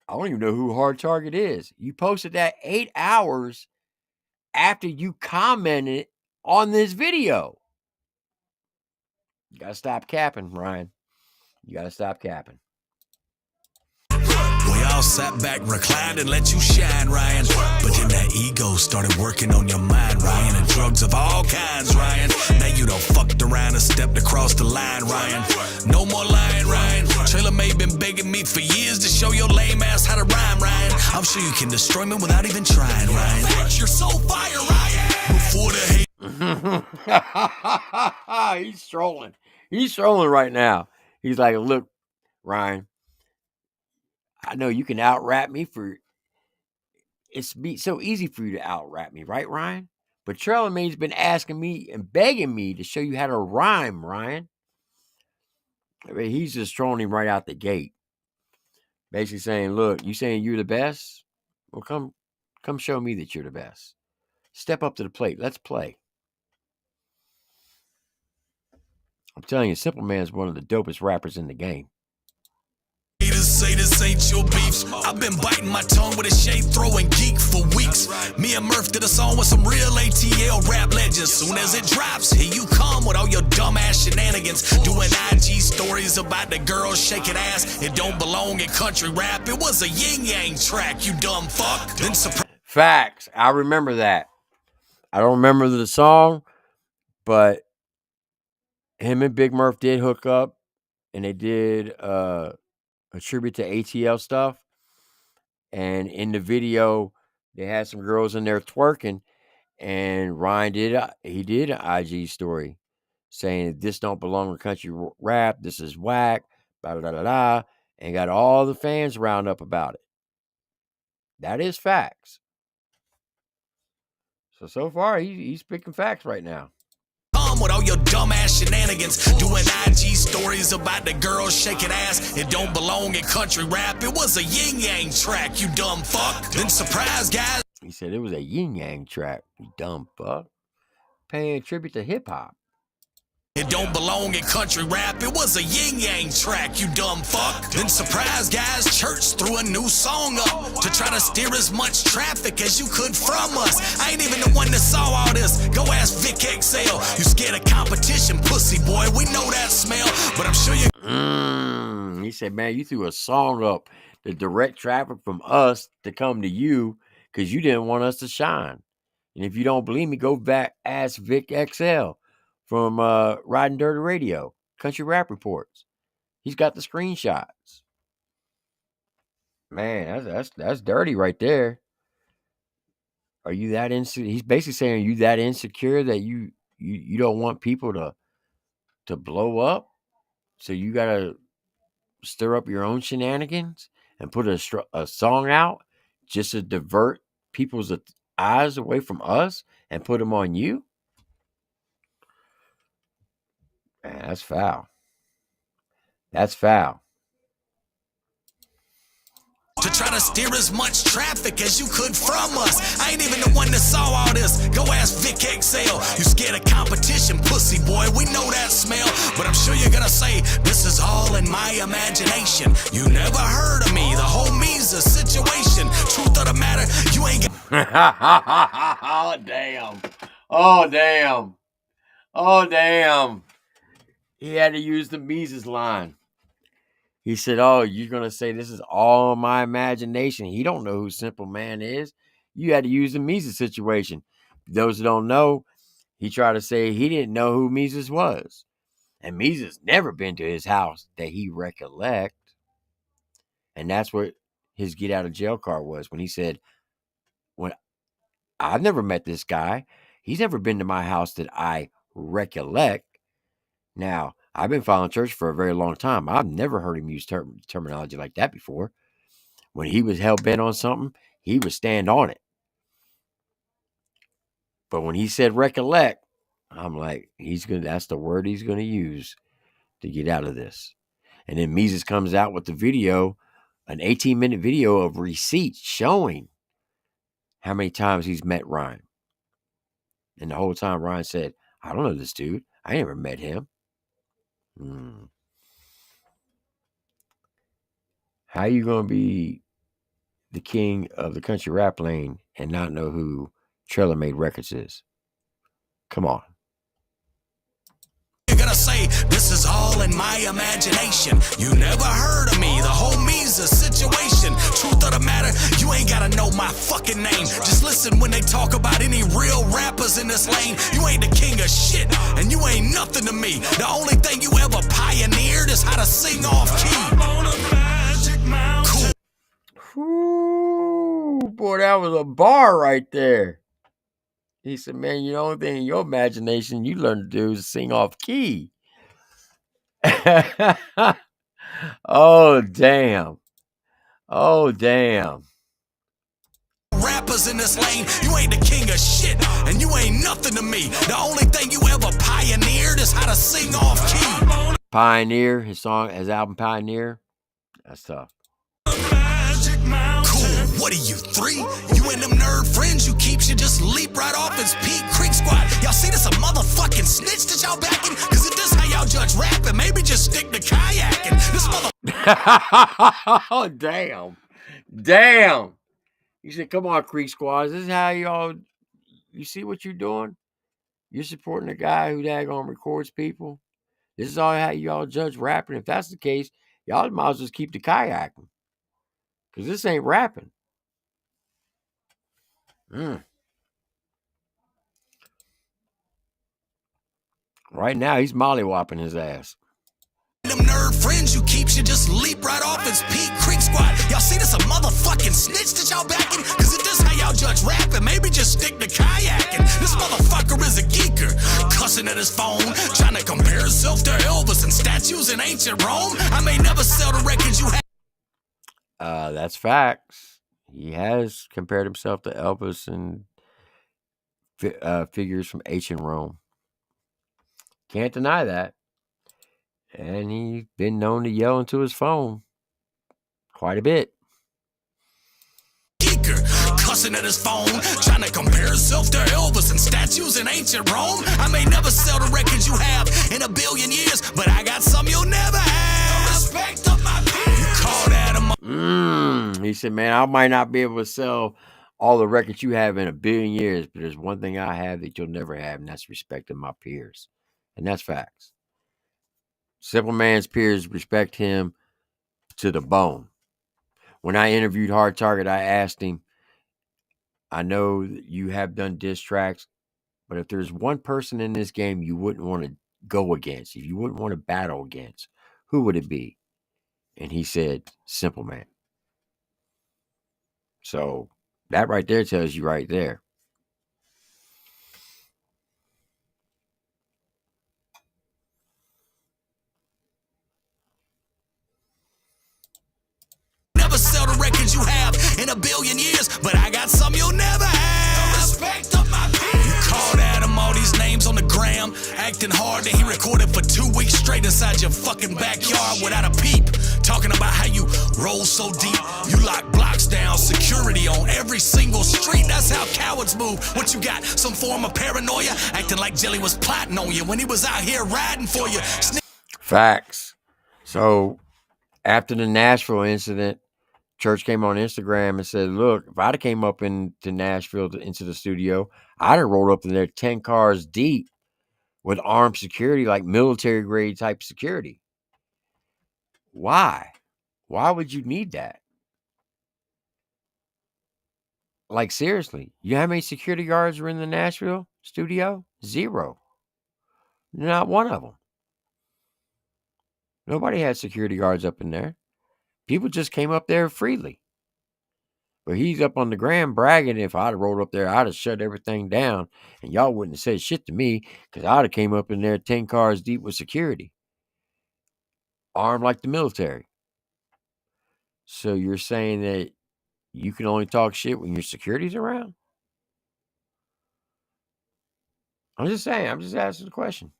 I don't even know who Hard Target is. You posted that 8 hours after you commented on this video. You got to stop capping, Ryan. You got to stop capping. We all sat back, reclined, and let you shine, Ryan. But then that ego started working on your mind, Ryan, and drugs of all kinds, Ryan. Now you done fucked around and stepped across the line, Ryan. No more lying, Ryan. Trailer May been begging me for years to show your lame ass how to rhyme, Ryan. I'm sure you can destroy me without even trying, Ryan. You're so fire, Ryan. Before the hate. He's trolling. He's trolling right now. He's like, look, Ryan, I know you can out-rap me it's so easy for you to out-rap me, right, Ryan? But Trailer Made's been asking me and begging me to show you how to rhyme, Ryan. I mean, he's just trolling him right out the gate. Basically saying, look, you saying you're the best? Well, come show me that you're the best. Step up to the plate. Let's play. I'm telling you, Simple Man is one of the dopest rappers in the game. Say this ain't your beef. I've been biting my tongue with a shade throwing geek for weeks. Me and Murph did a song with some real ATL rap legends. Soon as it drops, here you come with all your dumbass shenanigans. Doing IG stories about the girls shaking ass. It don't belong in country rap. It was a yin yang track, you dumb fuck. Then Facts. I remember that. I don't remember the song, but him and Big Murph did hook up, and they did a tribute to ATL stuff. And in the video, they had some girls in there twerking, and Ryan did an IG story saying this don't belong in country rap, this is whack, blah, blah, blah, blah, and got all the fans round up about it. That is facts. So far, he's speaking facts right now. With all your dumbass shenanigans, doing IG stories about the girls shaking ass. It don't belong in country rap. It was a yin yang track, you dumb fuck. Then surprise guys. He said it was a yin yang track, you dumb fuck. Paying tribute to hip hop. It don't belong in country rap. It was a yin yang track, you dumb fuck. Then surprise guys, Church threw a new song up to try to steer as much traffic as you could from us. I ain't even the one that saw all this. Go ask Vic XL. You scared of competition, pussy boy. We know that smell, but I'm sure you. He said, man, you threw a song up to direct traffic from us to come to you because you didn't want us to shine. And if you don't believe me, go back, ask Vic XL. From Riding Dirty Radio, Country Rap Reports. He's got the screenshots. Man, that's dirty right there. Are you that insecure? He's basically saying, are you that insecure that you don't want people to blow up? So you gotta stir up your own shenanigans and put a song out just to divert people's eyes away from us and put them on you? Man, that's foul. That's foul. To try to steer as much traffic as you could from us. I ain't even the one that saw all this. Go ask Vic XL. You scared of competition, pussy boy. We know that smell, but I'm sure you're gonna say this is all in my imagination. You never heard of me. The whole me's a situation. Truth of the matter, you ain't Oh damn. Oh damn. Oh damn. He had to use the Mises line. He said, oh, you're going to say this is all my imagination. He don't know who Simple Man is. You had to use the Mises situation. Those who don't know, he tried to say he didn't know who Mises was. And Mises never been to his house that he recollect. And that's what his get out of jail card was when he said, when I've never met this guy. He's never been to my house that I recollect. Now, I've been following Church for a very long time. I've never heard him use terminology like that before. When he was hell-bent on something, he would stand on it. But when he said recollect, I'm like, that's the word he's going to use to get out of this. And then Mises comes out with the video, an 18-minute video of receipts showing how many times he's met Ryan. And the whole time Ryan said, I don't know this dude. I never met him. How you going to be the king of the country rap lane and not know who Trailer Made Records is? Come on. You're gonna say this is all in my imagination. You never heard of me. The whole me's a situation. Truth of the matter, you ain't gotta know my fucking name. Just listen when they talk about any real rappers in this lane. You ain't the king of shit, and you ain't nothing to me. The only thing you ever pioneered is how to sing off key. Cool. Ooh, boy, that was a bar right there. He said, man, the only thing in your imagination you learn to do is sing off key. Oh, damn. Oh, damn. Rappers in this lane, you ain't the king of shit, and you ain't nothing to me. The only thing you ever pioneered is how to sing off key. Pioneer, his album Pioneer. That's tough. What are you, 3? You and them nerd friends you keep should just leap right off his Pete Creek squad. Y'all see this a motherfucking snitch that y'all backing? Cause if this how y'all judge rapping, maybe just stick to kayaking. This mother Oh, damn. He said, come on, Creek Squads. This is how y'all, you see what you're doing? You're supporting a guy who daggone records people. This is all how y'all judge rapping. If that's the case, y'all might as well just keep the kayaking. Because this ain't rapping. Right now, he's mollywopping his ass. them nerd friends you keep should just leap right off his Pete Creek squad. Y'all see this a motherfucking snitch that y'all backing? Cause if this how y'all judge rapping, maybe just stick to kayaking. This motherfucker is a geeker, cussing at his phone, trying to compare himself to Elvis and statues in ancient Rome. I may never sell the records you have. That's facts. He has compared himself to Elvis and figures from ancient Rome. Can't deny that. And he's been known to yell into his phone quite a bit. Geeker, cussing at his phone, trying to compare himself to Elvis and statues in ancient Rome. I may never sell the records you have in a billion years, but I got some you'll never have. The respect of my peers. You call that a He said, man, I might not be able to sell all the records you have in a billion years, but there's one thing I have that you'll never have, and that's respecting my peers. And that's facts. Simple Man's peers respect him to the bone. When I interviewed Hard Target, I asked him, I know that you have done diss tracks, but if there's one person in this game you wouldn't want to go against, if you wouldn't want to battle against, who would it be? And he said, Simple Man. So that right there tells you right there. never sell the records you have in a billion years, but I got some you'll never have. The respect of my peers. You called Adam all these names on the gram, acting hard, and he recorded for 2 weeks straight inside your fucking backyard without a peep. Talking about how you roll so deep, you lock blocks down, security on every single street. That's how cowards move. What you got? Some form of paranoia? Acting like Jelly was plotting on you when he was out here riding for you. Facts. So after the Nashville incident, Church came on Instagram and said, look, if I'd have came up into Nashville into the studio, I'd have rolled up in there 10 cars deep with armed security, like military grade type security. Why? Why would you need that? Like, seriously, you know how many security guards were in the Nashville studio? 0. Not one of them. Nobody had security guards up in there. People just came up there freely. But he's up on the gram bragging, if I'd have rolled up there, I'd have shut everything down, and y'all wouldn't have said shit to me, because I'd have came up in there 10 cars deep with security, armed like the military. So you're saying that you can only talk shit when your security's around? I'm just saying. I'm just asking the question.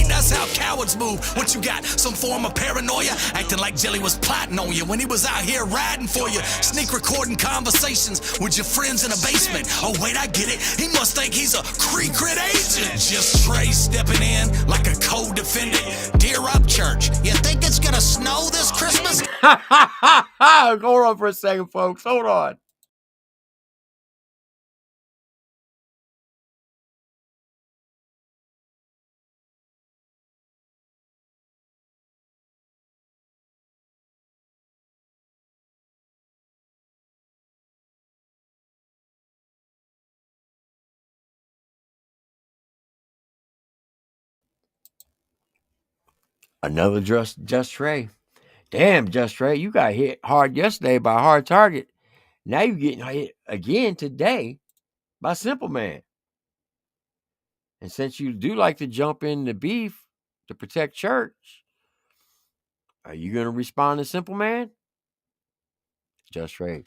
That's how cowards move. What you got? Some form of paranoia? Acting like Jelly was plotting on you when he was out here riding for you. Sneak recording conversations with your friends in the basement. Oh wait, I get it. He must think he's a Creek Grit agent. Just Trey stepping in like a co-defendant. Dear Upchurch, you think it's gonna snow this Christmas? Hold on for a second, folks. Hold on. Another Just Trey. Damn, Just Trey, you got hit hard yesterday by a Hard Target. Now you're getting hit again today by Simple Man. And since you do like to jump in the beef to protect Church, are you going to respond to Simple Man? Just Trey.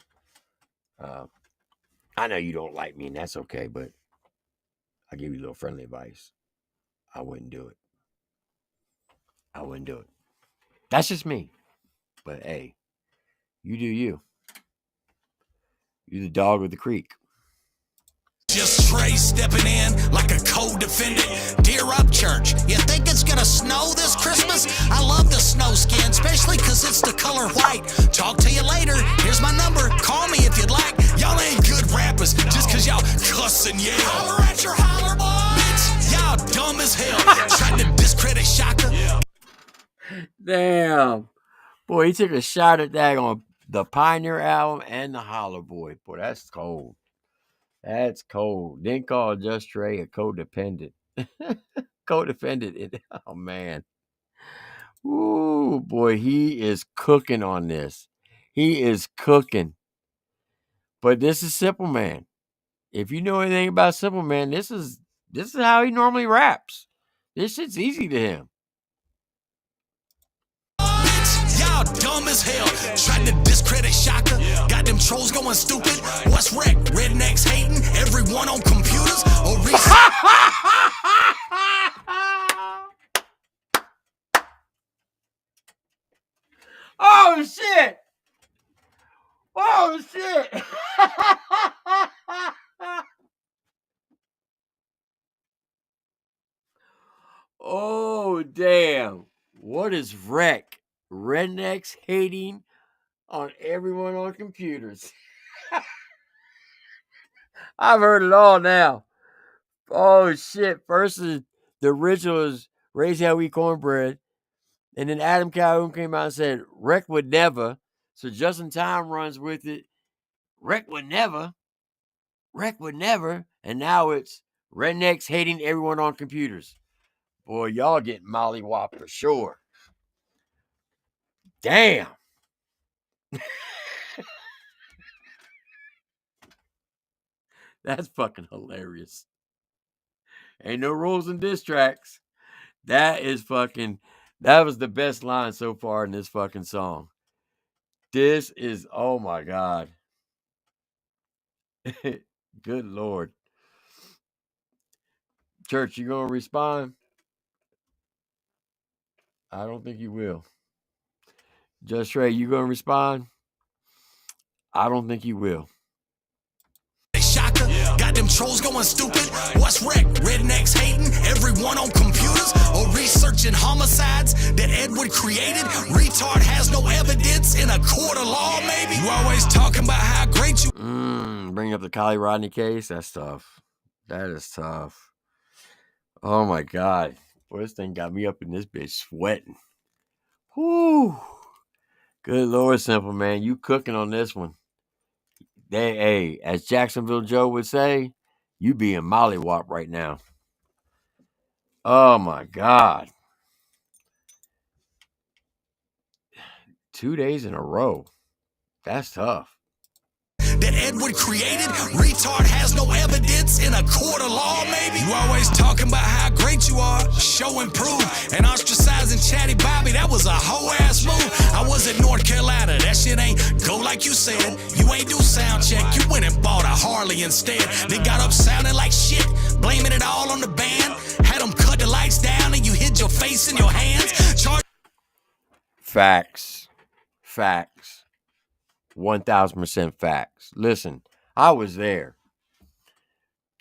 I know you don't like me, and that's okay, but I'll give you a little friendly advice. I wouldn't do it. I wouldn't do it. That's just me. But hey, you do you. You the dog of the creek. Just Trey stepping in like a co-defendant. Dear Upchurch, you think it's gonna snow this Christmas? I love the snow skin, especially cause it's the color white. Talk to you later. Here's my number. Call me if you'd like. Y'all ain't good rappers just cause y'all cuss and yell. Holler at your holler, boy. Bitch, y'all dumb as hell. Trying to discredit Shaka. Damn. Boy, he took a shot at that on the Pioneer album and the Holler Boy. Boy, that's cold. That's cold. Didn't call Just Trey a codependent. Codependent. Oh, man. Ooh, boy, he is cooking on this. He is cooking. But this is Simple Man. If you know anything about Simple Man, this is how he normally raps. This shit's easy to him. Y'all dumb as hell. Trying to discredit Shaka. Got them trolls going stupid. What's wreck? Rednecks hating. Everyone on computers. Or Oh, shit. Oh, shit. Oh, damn. What is wreck? Rednecks hating on everyone on computers. I've heard it all now. Oh, shit. First, the original is Raise Hell We Cornbread. And then Adam Calhoun came out and said, Wreck would never. So Justin Time runs with it. Wreck would never. Wreck would never. And now it's Rednecks hating everyone on computers. Boy, y'all getting mollywopped for sure. Damn. That's fucking hilarious. Ain't no rules in diss tracks. That was the best line so far in this fucking song. This is, oh my God. Good Lord. Church, you gonna respond? I don't think you will. Just Trey, you gonna respond? I don't think you will. Shaka. Got them trolls going stupid. What's wreck? Rednecks hating. Everyone on computers. Or researching homicides that Edward created. Retard has no evidence in a court of law, maybe. You always talking about how great you. Bring up the Kylie Rodney case. That's tough. That is tough. Oh my God. Boy, this thing got me up in this bitch sweating. Whew. Good Lord, Simple Man. You cooking on this one. Hey, as Jacksonville Joe would say, you being mollywop right now. Oh my God. 2 days in a row. That's tough. That Edward created. Retard has no evidence in a court of law, maybe. You always talking about how great you are. Show and prove. And ostracizing Chatty Bobby, that was a hoe ass move. I was in North Carolina. That shit ain't go like you said. You ain't do sound check. You went and bought a Harley instead. They got up sounding like shit. Blaming it all on the band. Had them cut the lights down and you hid your face in your hands. Facts. 1000% facts. Listen, I was there.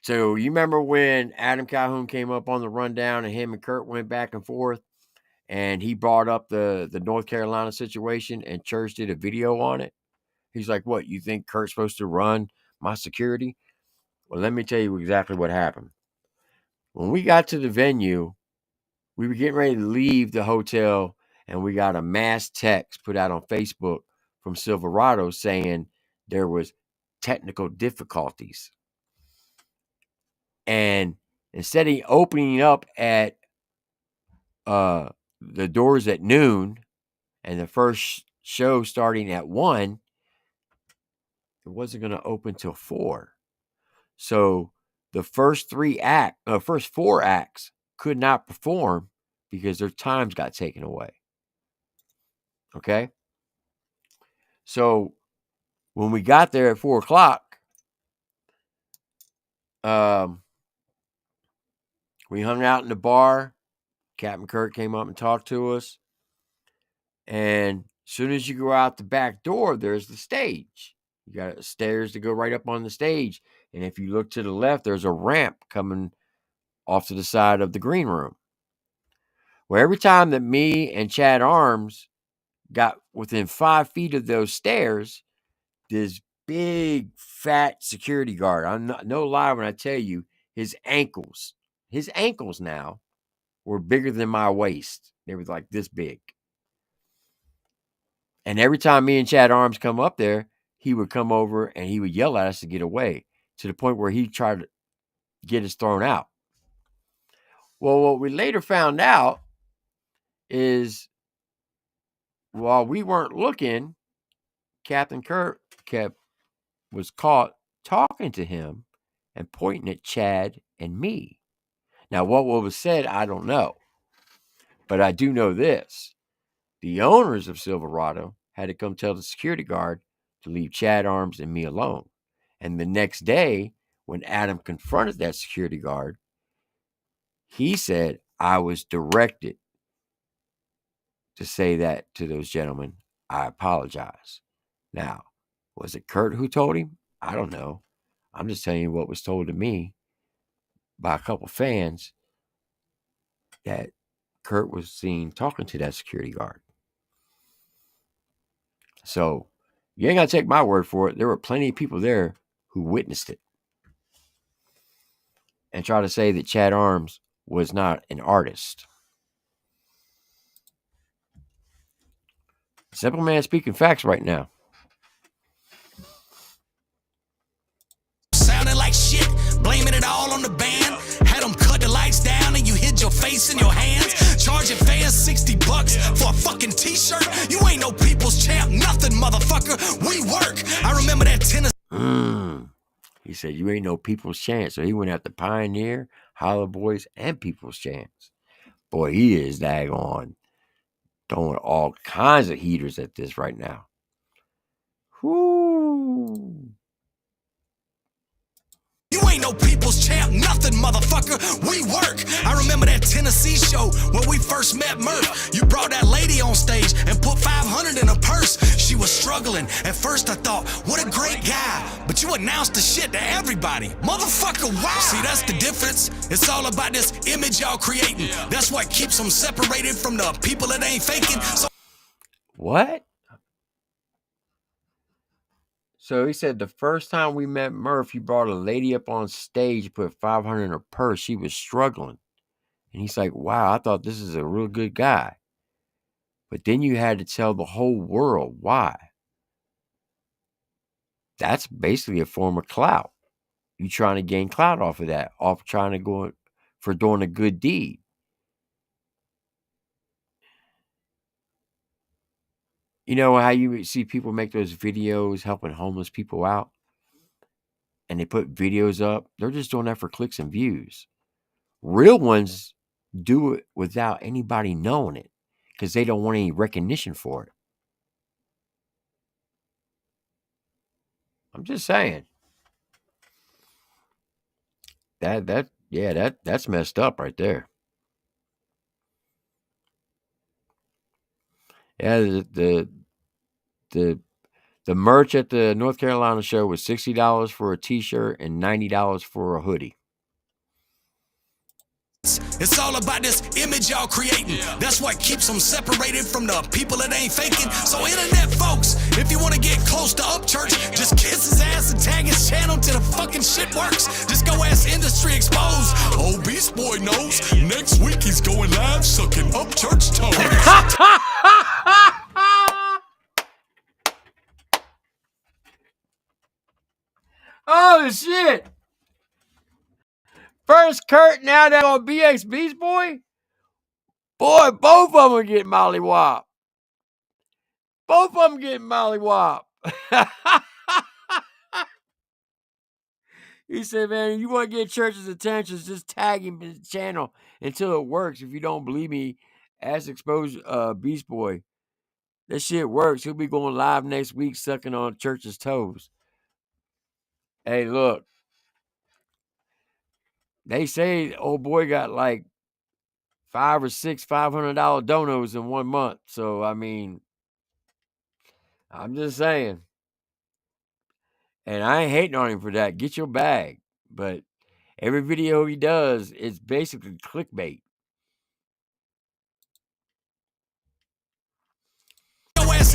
So you remember when Adam Calhoun came up on the rundown and him and Kurt went back and forth and he brought up the North Carolina situation and Church did a video on it? He's like, what, you think Kurt's supposed to run my security? Well, let me tell you exactly what happened. When we got to the venue, we were getting ready to leave the hotel and we got a mass text put out on Facebook from Silverado saying there was technical difficulties. And instead of opening up at the doors at noon and the first show starting at 1, it wasn't going to open till 4. So the first 4 acts could not perform because their times got taken away. Okay. So when we got there at 4:00, we hung out in the bar. Captain Kirk came up and talked to us. And as soon as you go out the back door, there's the stage. You got stairs to go right up on the stage. And if you look to the left, there's a ramp coming off to the side of the green room. Well, every time that me and Chad Arms got within 5 feet of those stairs, this big fat security guard, I'm not no lie when I tell you, his ankles now were bigger than my waist. They were like this big. And every time me and Chad Arms come up there, he would come over and he would yell at us to get away, to the point where he tried to get us thrown out. Well, what we later found out is while we weren't looking, Captain Kurt was caught talking to him and pointing at Chad and me. Now, what was said, I don't know. But I do know this. The owners of Silverado had to come tell the security guard to leave Chad Arms and me alone. And the next day, when Adam confronted that security guard, he said, I was directed to say that to those gentlemen. I apologize. Now, was it Kurt who told him? I don't know. I'm just telling you what was told to me by a couple fans, that Kurt was seen talking to that security guard. So you ain't got to take my word for it. There were plenty of people there who witnessed it and try to say that Chad Arms was not an artist. Simple man speaking facts right now. Sounding like shit, blaming it all on the band. Had them cut the lights down and you hid your face in your hands. Charging fans $60 for a fucking t-shirt. You ain't no people's champ, nothing, motherfucker. We work. I remember that Tennessee. He said, you ain't no People's Chance. So he went after Pioneer, Holler Boys, and People's Chance. Boy, he is daggone throwing all kinds of heaters at this right now. Whoo. You ain't no people's champ, nothing, motherfucker. We work. I remember that Tennessee show when we first met Murph. You brought that lady on stage and put $500 in her purse. She was struggling. At first I thought, what a great guy. But you announced the shit to everybody. Motherfucker, wow. See, that's the difference. It's all about this image y'all creating. That's what keeps them separated from the people that ain't faking. So what? So he said the first time we met Murph, he brought a lady up on stage, put $500 in her purse. She was struggling. And he's like, wow, I thought this is a real good guy. But then you had to tell the whole world why. That's basically a form of clout. You trying to gain clout off of that, off trying to go for doing a good deed. You know how you see people make those videos helping homeless people out? And they put videos up. They're just doing that for clicks and views. Real ones do it without anybody knowing it because they don't want any recognition for it. I'm just saying. That's messed up right there. Yeah, the merch at the North Carolina show was $60 for a t-shirt and $90 for a hoodie. it's all about this image y'all creating. That's what keeps them separated from the people that ain't faking. So internet folks, if you want to get close to Upchurch, just kiss his ass and tag his channel till the fucking shit works. Just go ask Industry Exposed. Oh, Beast Boy knows. Next week he's going live sucking Upchurch toes. Oh shit! First Kurt, now that on BX Beast Boy. Boy, both of them are getting mollywop. Both of them getting mollywop. He said, man, you want to get church's attention, just tag him in the channel until it works. If you don't believe me, ask Exposed Beast Boy. That shit works. He'll be going live next week sucking on church's toes. Hey, look. They say old boy got like 5 or 6 $500 donos in 1 month. So, I mean, I'm just saying. And I ain't hating on him for that. Get your bag. But every video he does is basically clickbait.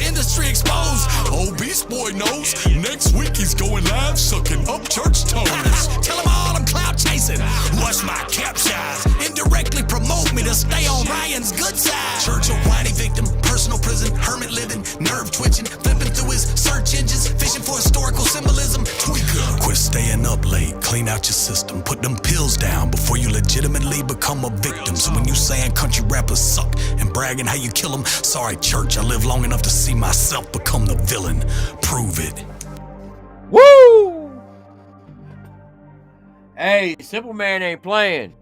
Industry exposed. Oh, Beast Boy knows. Next week he's going live sucking Upchurch tones. Tell him all I'm clout chasing. Watch my cap size. Indirectly promote me to stay on Ryan's good side. Church of whiny victim, personal prison, hermit living, nerve twitching, flipping through his search engines, fishing for historical symbolism. Tweaker. Quit staying up late. Clean out your system. Put them pills down before you legitimately become a victim. So when you saying country rappers suck and bragging how you kill them, sorry, church, I live long enough to see myself become the villain. Prove it. Woo! Hey, Simple Man ain't playing.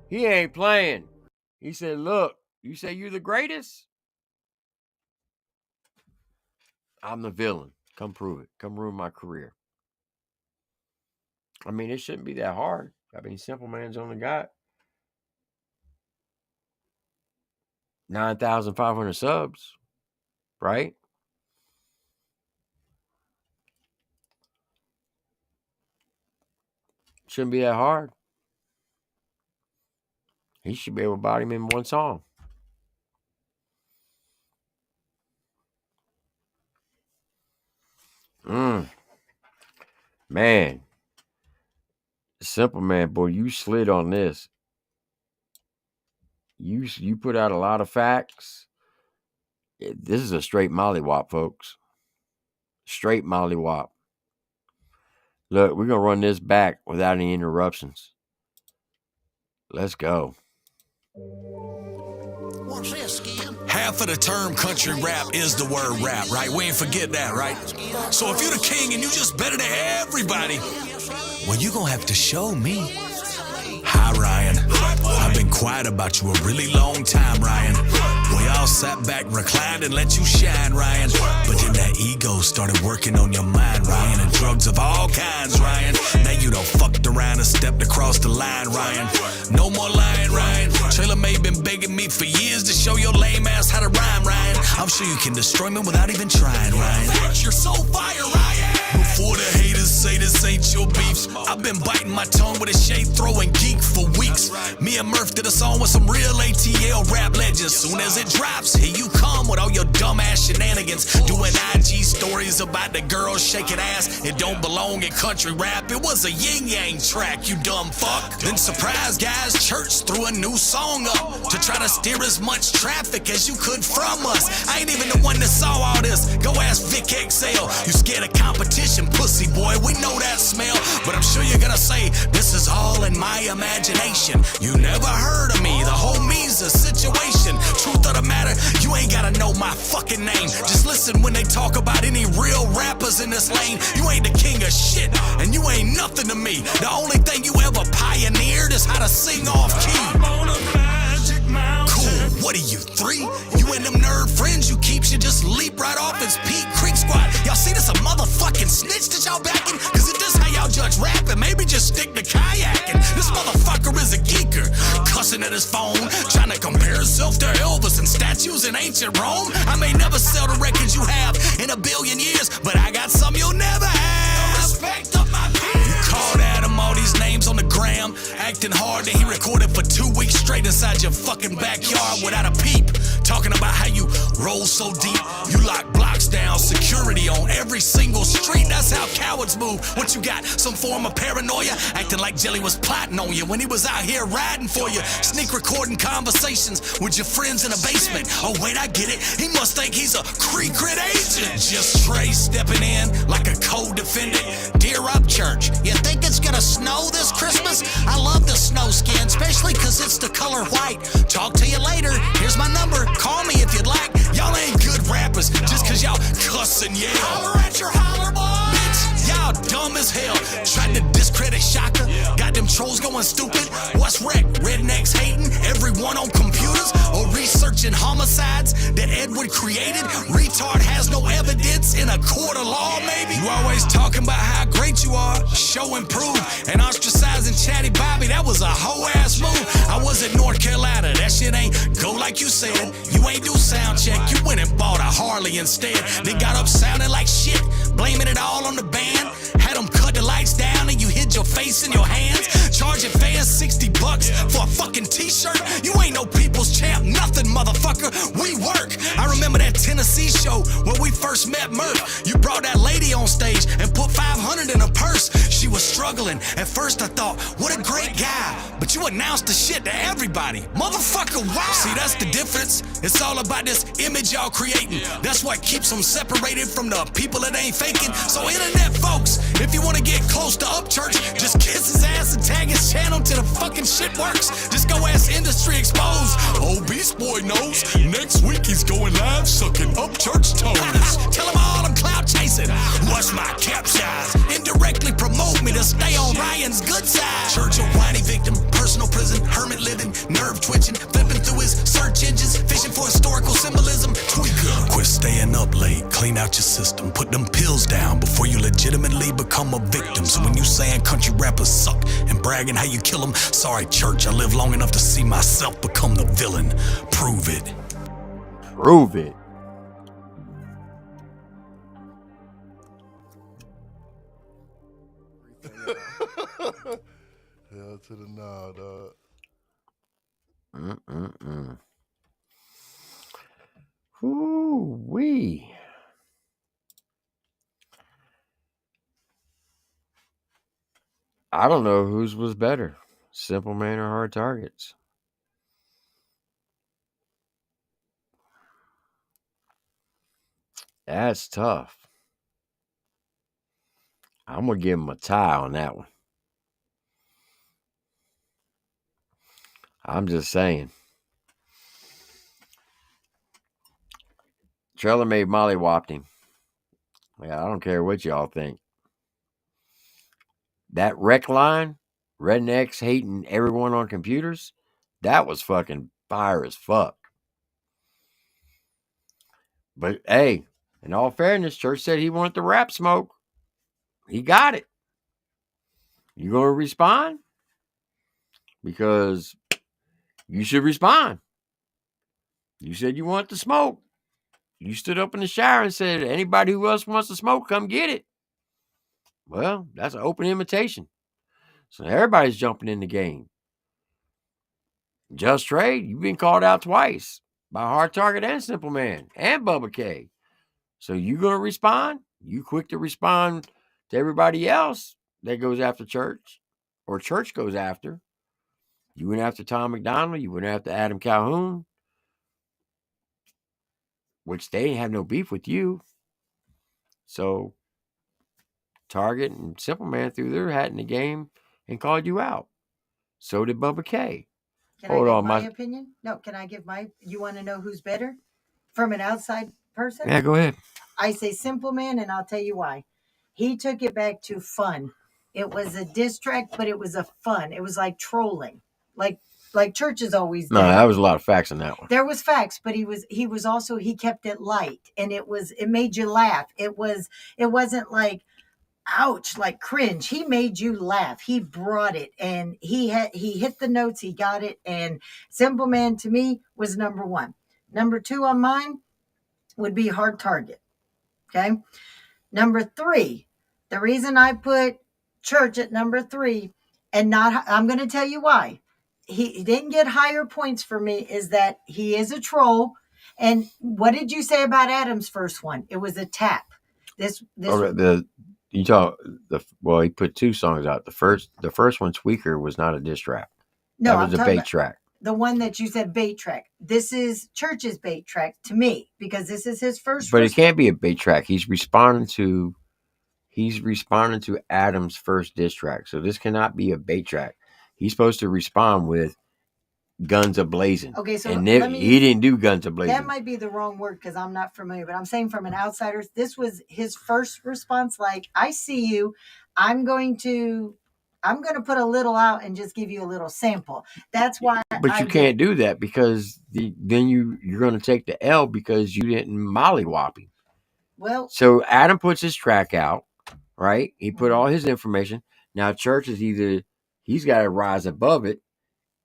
He ain't playing. He said, look, you say you're the greatest? I'm the villain. Come prove it. Come ruin my career. I mean, it shouldn't be that hard. I mean, Simple Man's only got 9,500 subs, right? Shouldn't be that hard. He should be able to body him in one song. Man. Simple Man, boy, you slid on this. You put out a lot of facts. This is a straight mollywop, folks. Straight mollywop. Look, we're going to run this back without any interruptions. Let's go. What's this, Skin? Half of the term country rap is the word rap, right? We ain't forget that, right? So if you're the king and you just better than everybody, well, you're going to have to show me. Hi, Ryan. I've been quiet about you a really long time, Ryan. We all sat back, reclined, and let you shine, Ryan. But then that ego started working on your mind, Ryan. And drugs of all kinds, Ryan. Now you done fucked around and stepped across the line, Ryan. No more lying, Ryan. Trailer May been begging me for years to show your lame ass how to rhyme, Ryan. I'm sure you can destroy me without even trying, Ryan. You're so fire, Ryan. Before the haters say this ain't your beefs, I've been biting my tongue with a shade throwing geek for weeks. Me and Murph did a song with some real ATL rap legends. Soon as it drops, here you come with all your dumbass shenanigans. Doing IG stories about the girls shaking ass. It don't belong in country rap. It was a yin yang track, you dumb fuck. Then surprise guys, Church threw a new song up to try to steer as much traffic as you could from us. I ain't even the one that saw all this. Go ask Vic XL. You scared of competition, pussy boy. We know that smell. But I'm sure you're gonna say this is all in my imagination. You never heard of me. The whole me's a situation. Truth of the matter, you ain't gotta know my fucking name. Just listen when they talk about any real rappers in this lane. You ain't the king of shit, and you ain't nothing to me. The only thing you ever pioneered is how to sing off key. I'm on a magic mountain. Cool, what are you, 3? You and them nerd friends you keep should just leap right off as Pete Creek Squad. Y'all see this a motherfucking snitch that y'all backing? Cause if this how y'all judge rapping, maybe just stick to kayaking. This motherfucker is a geeker, cussing at his phone, trying to compare himself to Elvis and statues in ancient Rome. I may never sell the records you have in a billion years, but I got some you'll never have. Respect of my peers. You called Adam all these names on the gram, acting hard that he recorded for 2 weeks straight inside your fucking backyard without a peep. Talking about how you roll so deep, you lock blocks down, security on every single street. That's how cowards move. What you got, some form of paranoia? Acting like Jelly was plotting on you when he was out here riding for you. Sneak recording conversations with your friends in a basement. Oh wait, I get it, he must think he's a Creek Grit agent. Just Trey stepping in like a co-defendant. Dear Upchurch, you think it's gonna snow this Christmas? I love the snow skin, especially cause it's the color white. Talk to you later, here's my number, call me if you'd like. Y'all ain't good rappers just cause y'all cuss and yell. Holler at your holler boy. Bitch, y'all dumb as hell. Tried to discredit Shaka, got them trolls going stupid. What's wrecked? Rednecks hating, everyone on computers or researching homicides that Edward created. Retard has no evidence in a court of law, maybe. You always talking about how great you are, show and prove. And ostracizing Chatty Bobby, that was a hoe ass move. I was in North Carolina, that shit ain't like you said, you ain't do sound check. You went and bought a Harley instead. They got up sounding like shit, blaming it all on the band. Had them cut the lights down and you hid your face in your hands. Charging fans $60 for a fucking t-shirt. You ain't no people's champ, nothing, motherfucker. We work. I remember that Tennessee show when we first met Murph. You brought that lady on stage and put $500 in her purse. She was struggling. At first I thought, what a great guy. But you announced the shit to everybody. Motherfucker, wow. See, that's the difference. It's all about this image y'all creating. That's what keeps them separated from the people that ain't faking. So internet folks, if you want to get close to Upchurch, just kiss his ass and tag his channel till the fucking shit works. Just go ask Industry Exposed. Oh, Beast Boy knows. Next week he's going live sucking Upchurch toes. Tell him all I'm clout chasing. What's my cap size? Indirectly promote me to stay on Ryan's good side. Church a whiny victim, personal prison, hermit living, nerve twitching, flipping through his search engines, fishing for historical symbolism. Tweaker. Quit staying up late, clean out your system, put them pills down before you legitimately become a victim. So when you saying country rappers suck and bragging how you kill them, sorry church, I live long enough to see myself become the villain. Prove it. Prove it. Hell to the nah, dog. Ooh-wee. I don't know whose was better, Simple Man or Hard Targets. That's tough. I'm going to give him a tie on that one. I'm just saying. Trailer made Molly whopped him. Yeah, I don't care what y'all think. That rec line, rednecks hating everyone on computers, that was fucking fire as fuck. But hey, in all fairness, Church said he wanted the rap smoke. He got it. You going to respond? Because you should respond. You said you want the smoke. You stood up in the shower and said, anybody who else wants to smoke, come get it. Well, that's an open invitation. So everybody's jumping in the game. Just Trade, you've been called out twice by Hard Target and Simple Man and Bubba K. So you going to respond? You quick to respond to everybody else that goes after Church or Church goes after. You went after Tom McDonald. You went after Adam Calhoun, which they didn't have no beef with you. So Target and Simple Man threw their hat in the game and called you out. So did Bubba K. Can I give my opinion? No, can I give my, you want to know who's better from an outside person? Yeah, go ahead. I say Simple Man, and I'll tell you why. He took it back to fun. It was a diss track, but it was a fun. It was like trolling, like Church is always done. No, that was a lot of facts in that one. There was facts, but he kept it light, and it made you laugh. It wasn't like, ouch, like cringe. He made you laugh. He brought it, and he hit the notes. He got it. And Simple Man to me was number one. Number two on mine would be Hard Target. Okay. Number three, the reason I put Church at number three and not, I'm going to tell you why. He didn't get higher points for me is that he is a troll. And what did you say about Adam's first one? It was a tap. He put two songs out. The first one, Tweaker, was not a diss track. No, that was a bait track. The one that you said bait track. This is Church's bait track to me because this is his first. But it can't be a bait track. He's responding to Adam's first diss track. So this cannot be a bait track. He's supposed to respond with Guns A-Blazing. Okay, so he didn't do Guns A-Blazing. That might be the wrong word because I'm not familiar, but I'm saying from an outsider, this was his first response. Like, I see you. I'm going to put a little out and just give you a little sample. That's why. But you can't do that because then you're going to take the L because you didn't mollywop him. Well, so Adam puts his track out, right? He put all his information. Now Church is he's got to rise above it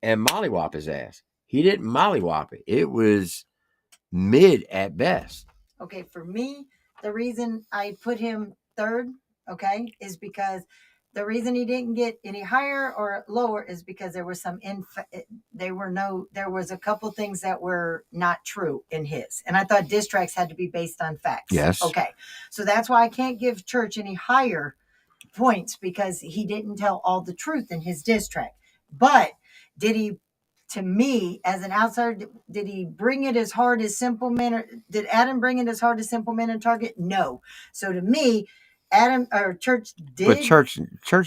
and mollywop his ass. He didn't mollywop it. It was mid at best. Okay, for me, the reason I put him third, okay, is because the reason he didn't get any higher or lower is because there was there was a couple things that were not true in his. And I thought diss tracks had to be based on facts. Yes. Okay. So that's why I can't give Church any higher points, because he didn't tell all the truth in his diss track. But did he, to me, as an outsider, did he bring it as hard as Simple Man? Or did Adam bring it as hard as Simple Man and Target? No. So to me, Church did. But Church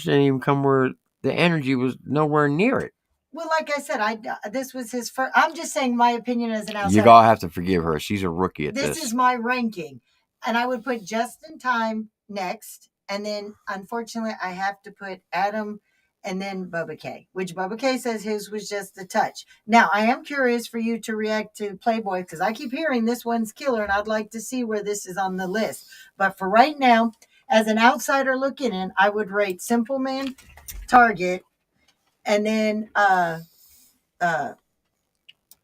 didn't even come where the energy was nowhere near it. Well, like I said, this was his first. I'm just saying my opinion as an outsider. You all have to forgive her. She's a rookie at this. This is my ranking, and I would put Just in Time next, and then unfortunately I have to put Adam, and then Bubba K, which Bubba K says his was just a touch. Now, I am curious for you to react to Playboy, because I keep hearing this one's killer, and I'd like to see where this is on the list. But for right now, as an outsider looking in, I would rate Simple Man, Target, and then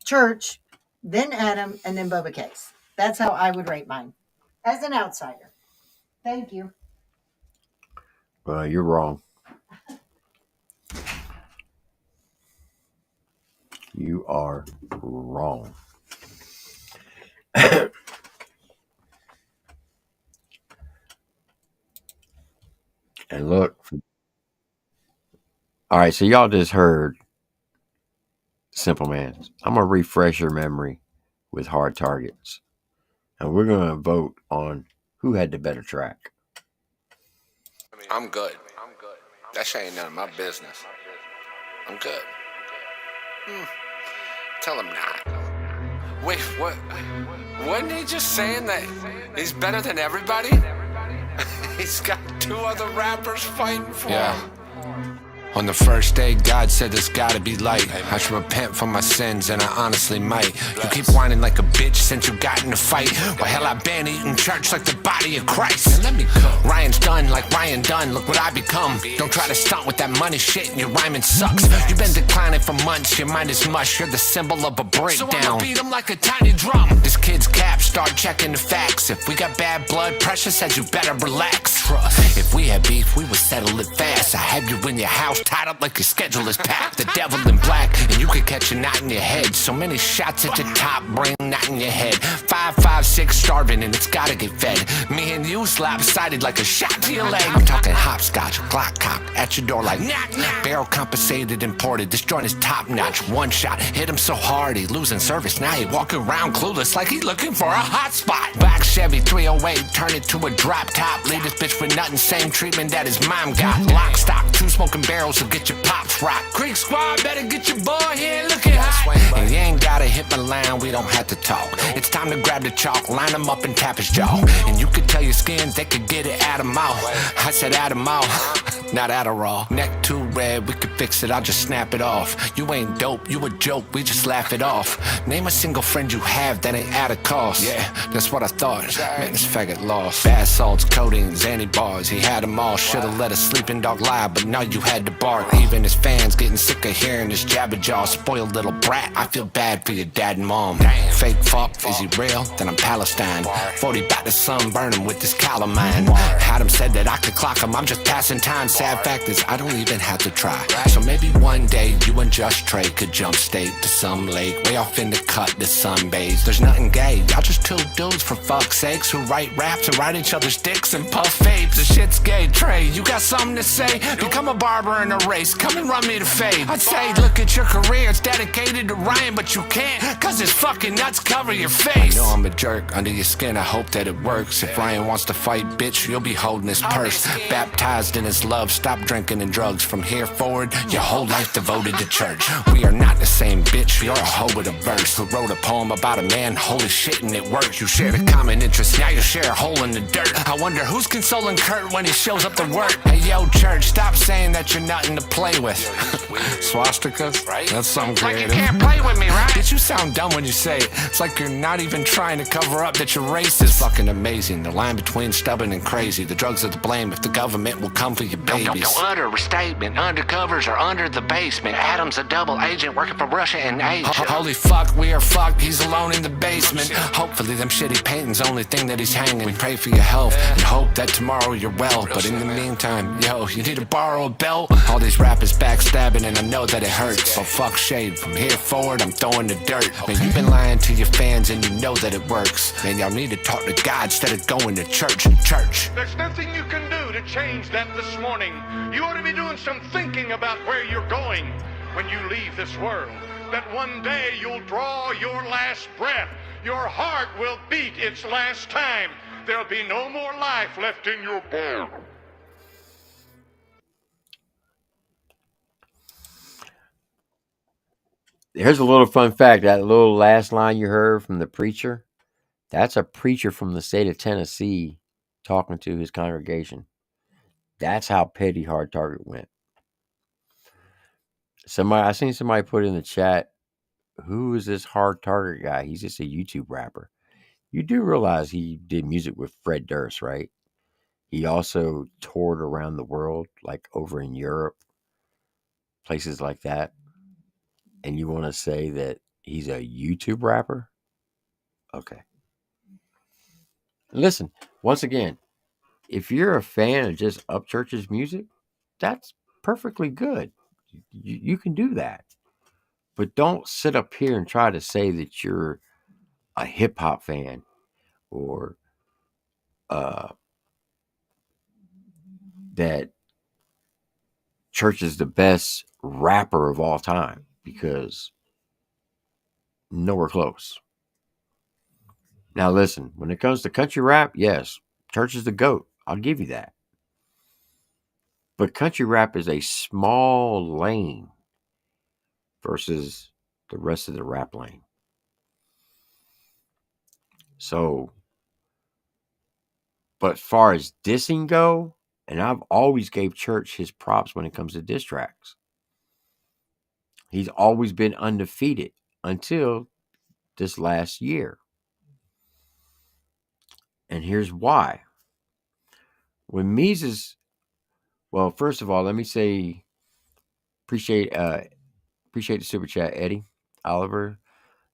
Church, then Adam, and then Bubba Case. That's how I would rate mine as an outsider. Thank you. Well, you're wrong. You are wrong. And look. All right, so y'all just heard Simple Man. I'm going to refresh your memory with Hard Targets. And we're going to vote on who had the better track. I'm good. That shit ain't none of my business. I'm good. Tell him not. Wait, what? Wasn't he just saying that he's better than everybody? He's got 2 other rappers fighting for him. On the first day, God said there's gotta be light. I should repent for my sins, and I honestly might. You keep whining like a bitch since you got in a fight. Well, hell, I've been eating church like the body of Christ. Let me cook. Ryan's done like Ryan Dunn. Look what I become. Don't try to stunt with that money shit, and your rhyming sucks. You've been declining for months. Your mind is mush. You're the symbol of a breakdown. So I'ma beat him like a tiny drum. This kid's cap, start checking the facts. If we got bad blood pressure, says you better relax. Trust. If we had beef, we would settle it fast. I have you in your house, tied up like your schedule is packed. The devil in black, and you could catch a knot in your head. So many shots at the top, bring knot in your head. 5, 5, 6, starving, and it's gotta get fed. Me and you slap-sided like a shot to your leg. I'm talking hopscotch, Glock cock, at your door like knock, knock. Barrel compensated, imported, this joint is top-notch. One shot, hit him so hard, he losing service. Now he walking around clueless like he looking for a hot spot. Black Chevy 308, turn it to a drop top. Leave this bitch with nothing, same treatment that his mom got. Lock, stock, 2 smoking barrels will get your pops rock. Creek Squad, better get your boy here looking hot. And you ain't gotta hit my line, we don't have to talk. It's time to grab the chalk, line him up and tap his jaw. And you could tell your skin, they could get it out of mouth. I said out of mouth, not Adderall. Neck too red, we could fix it, I'll just snap it off. You ain't dope, you a joke, we just laugh it off. Name a single friend you have that ain't at a cost. Yeah, that's what I thought, man, this faggot lost. Bath salts, codeine, Xanny bars, he had them all. Should've let a sleeping dog lie, but now you had to bark. Even his fans getting sick of hearing his jabberjaw. Spoiled little brat, I feel bad for your dad and mom. Fake fuck, is he real? Then I'm Palestine. 40 back to sunburn him with this calamine. Adam said that I could clock him, I'm just passing time. Sad fact is I don't even have to try. So maybe one day you and Just Trey could jump state to some lake way off in the cut to sunbathe. There's nothing gay, y'all just 2 dudes for fuck's sakes who write raps and ride each other's dicks and puff vapes. The shit's gay. Trey, you got something to say? Become a barber in a race, come and run me the fade. I'd say look at your career, it's dedicated to Ryan, but you can't, cause his fucking nuts cover your face. I know I'm a jerk under your skin, I hope that it works. If Ryan wants to fight, bitch, you'll be holding his purse. Baptized in his love, stop drinking and drugs. From here forward, your whole life devoted to church. We are not the same, bitch, you're a hoe with a verse. Who wrote a poem about a man, holy shit, and it worked. You shared a common interest, now you share a hole in the dirt. I wonder who's consoling Kurt when he shows up to work. Hey yo, church, stop saying that you're nothing to play with. Swastikas? Right? That's something creative. Like you can't play with me, right? Did you sound dumb when you say it? It's like you're not even trying to cover up that you're racist. Fucking amazing. The line between stubborn and crazy. The drugs are to blame if the government will come for your babies. Don't utter a statement. Undercovers are under the basement. Adam's a double agent working for Russia and Holy fuck, we are fucked. He's alone in the basement. Hopefully them shitty paintings only thing that he's hanging. We pray for your health and hope that tomorrow you're well. But in the meantime, yo, you need to borrow a belt. All these rappers backstabbing and I know that it hurts. So fuck shade. From here forward, I'm throwing the dirt. Man, you've been lying to your fans and you know that it works. Man, y'all need to talk to God instead of going to church. There's nothing you can do to change that this morning. You ought to be doing some thinking about where you're going when you leave this world. That one day you'll draw your last breath. Your heart will beat its last time. There'll be no more life left in your bones. Here's a little fun fact. That little last line you heard from the preacher, that's a preacher from the state of Tennessee talking to his congregation. That's how petty Hard Target went. I seen somebody put in the chat, who is this Hard Target guy? He's just a YouTube rapper. You do realize he did music with Fred Durst, right? He also toured around the world, like over in Europe, places like that. And you want to say that he's a YouTube rapper? Okay. Listen, once again, if you're a fan of just Upchurch's music, that's perfectly good. You can do that. But don't sit up here and try to say that you're a hip hop fan or that Church is the best rapper of all time, because nowhere close. Now listen, when it comes to country rap, yes, Church is the GOAT. I'll give you that. But country rap is a small lane versus the rest of the rap lane. So, but as far as dissing go, and I've always gave Church his props when it comes to diss tracks. He's always been undefeated until this last year. And here's why. When Mises, well, first of all, let me say, appreciate the super chat, Eddie Oliver.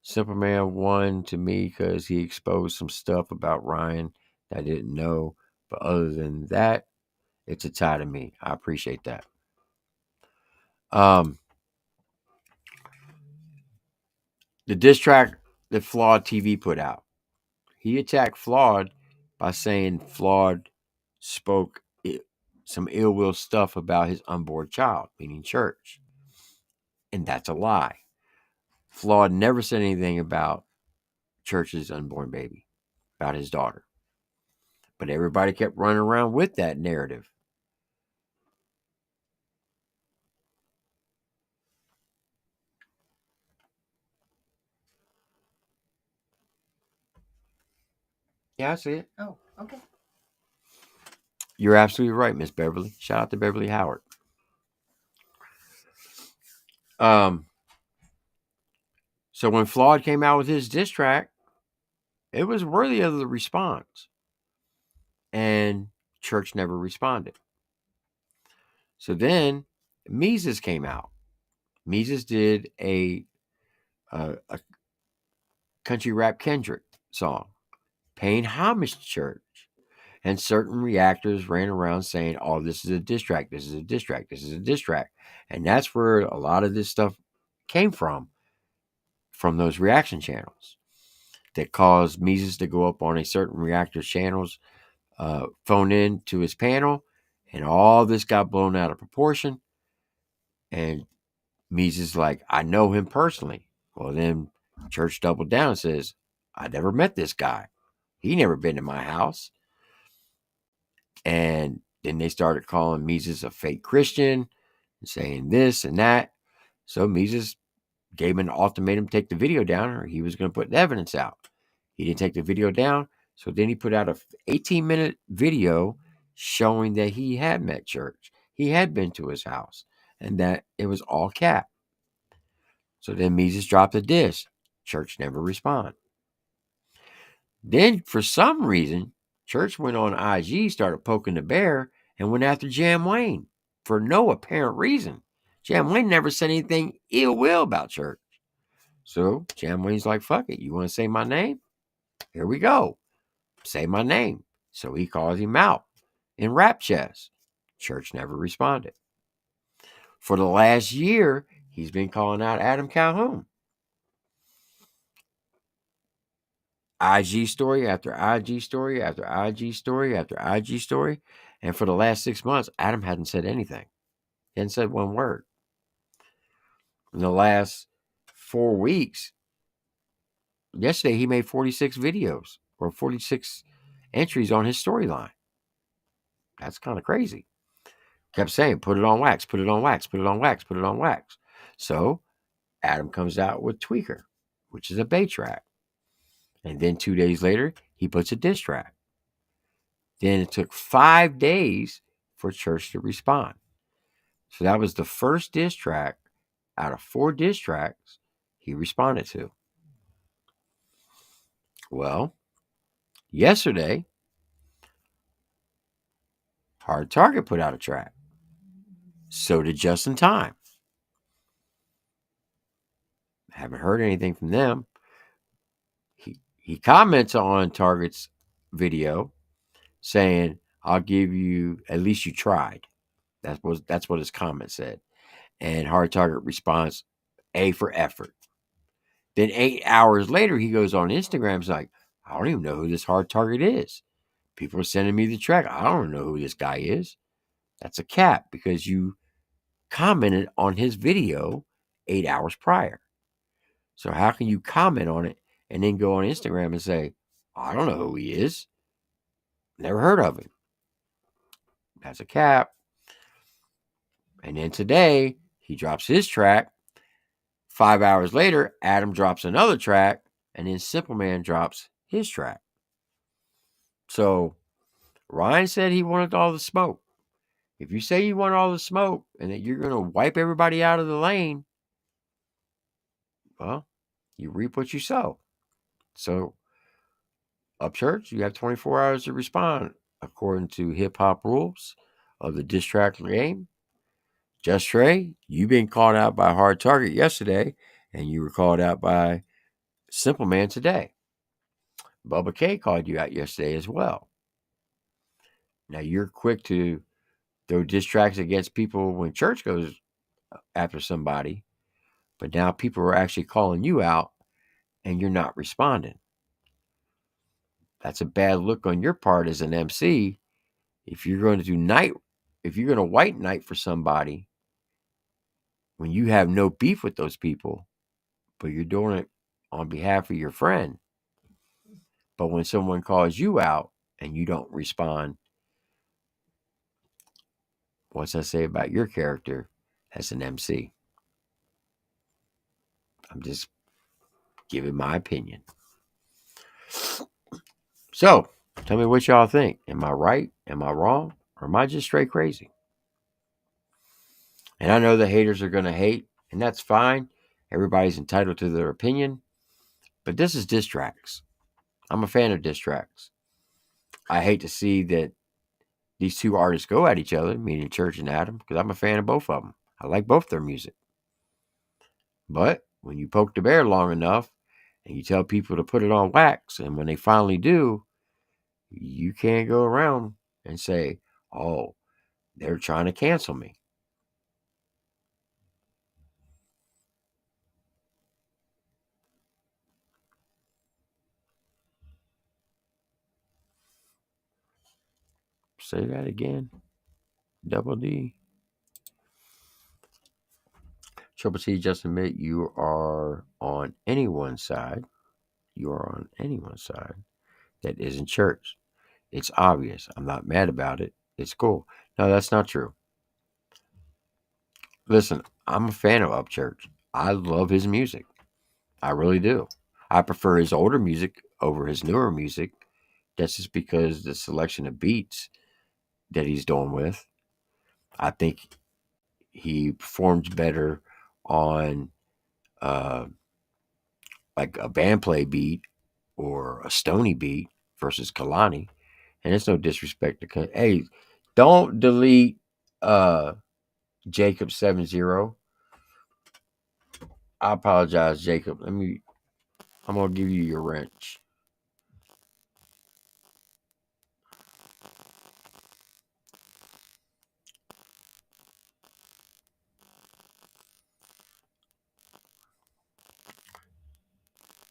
Superman won to me because he exposed some stuff about Ryan that I didn't know. But other than that, it's a tie to me. I appreciate that. The diss track that Flawed TV put out, he attacked Flawed by saying Flawed spoke some ill will stuff about his unborn child, meaning Church. And that's a lie. Flawed never said anything about Church's unborn baby, about his daughter. But everybody kept running around with that narrative. Yeah, I see it. Oh, okay. You're absolutely right, Miss Beverly. Shout out to Beverly Howard. So when Flawed came out with his diss track, it was worthy of the response. And Church never responded. So then Mises came out. Mises did a country rap Kendrick song, paying homage to Church. And certain reactors ran around saying, oh, this is a diss track, this is a diss track, this is a diss track. And that's where a lot of this stuff came from those reaction channels that caused Mises to go up on a certain reactor's channels, phone in to his panel, and all this got blown out of proportion. And Mises like, I know him personally. Well, then Church doubled down and says, I never met this guy. He never been to my house. And then they started calling Mises a fake Christian and saying this and that. So Mises gave him an ultimatum, take the video down, or he was going to put the evidence out. He didn't take the video down. So then he put out a 18-minute video showing that he had met Church. He had been to his house and that it was all cap. So then Mises dropped a diss. Church never responded. Then for some reason, Church went on IG, started poking the bear, and went after Jam Wayne for no apparent reason. Jam Wayne never said anything ill will about Church. So Jam Wayne's like, fuck it. You want to say my name? Here we go. Say my name. So he calls him out in rap chess. Church never responded. For the last year, he's been calling out Adam Calhoun. IG story after IG story after IG story after IG story. And for the last 6 months, Adam hadn't said anything. He hadn't said one word. In the last 4 weeks, yesterday he made 46 videos or 46 entries on his storyline. That's kind of crazy. Kept saying, put it on wax, put it on wax, put it on wax, put it on wax. So Adam comes out with Tweaker, which is a bait track. And then 2 days later, he puts a diss track. Then it took 5 days for Church to respond. So that was the first diss track out of 4 diss tracks he responded to. Well, yesterday, Hard Target put out a track. So did Just in Time. Haven't heard anything from them. He comments on Target's video saying, I'll give you, at least you tried. That's what his comment said. And Hard Target responds, A for effort. Then 8 hours later, he goes on Instagram. He's like, I don't even know who this Hard Target is. People are sending me the track. I don't know who this guy is. That's a cap because you commented on his video 8 hours prior. So how can you comment on it and then go on Instagram and say, I don't know who he is. Never heard of him. That's a cap. And then today, he drops his track. 5 hours later, Adam drops another track. And then Simple Man drops his track. So Ryan said he wanted all the smoke. If you say you want all the smoke and that you're going to wipe everybody out of the lane, well, you reap what you sow. So, Upchurch, you have 24 hours to respond according to hip hop rules of the diss track game. Just Trey, you've been called out by Hard Target yesterday, and you were called out by Simple Man today. Bubba K called you out yesterday as well. Now, you're quick to throw diss tracks against people when Church goes after somebody, but now people are actually calling you out, and you're not responding. That's a bad look on your part as an MC. If you're going to white knight for somebody when you have no beef with those people, but you're doing it on behalf of your friend. But when someone calls you out and you don't respond, what's that say about your character as an MC? I'm just giving my opinion. So, tell me what y'all think. Am I right? Am I wrong? Or am I just straight crazy? And I know the haters are going to hate, and that's fine. Everybody's entitled to their opinion. But this is diss tracks. I'm a fan of diss tracks. I hate to see that these two artists go at each other, meaning Church and Adam, because I'm a fan of both of them. I like both their music. But when you poke the bear long enough and you tell people to put it on wax, and when they finally do, you can't go around and say, oh, they're trying to cancel me. Say that again. Double D. Triple T, just admit you are on anyone's side. You are on anyone's side that isn't Church. It's obvious. I'm not mad about it. It's cool. No, that's not true. Listen, I'm a fan of Upchurch. I love his music. I really do. I prefer his older music over his newer music. That's just because the selection of beats that he's doing with. I think he performs better on like a band play beat or a Stony beat versus Kalani. And it's no disrespect to hey, don't delete Jacob 70. I apologize, Jacob. I'm gonna give you your wrench.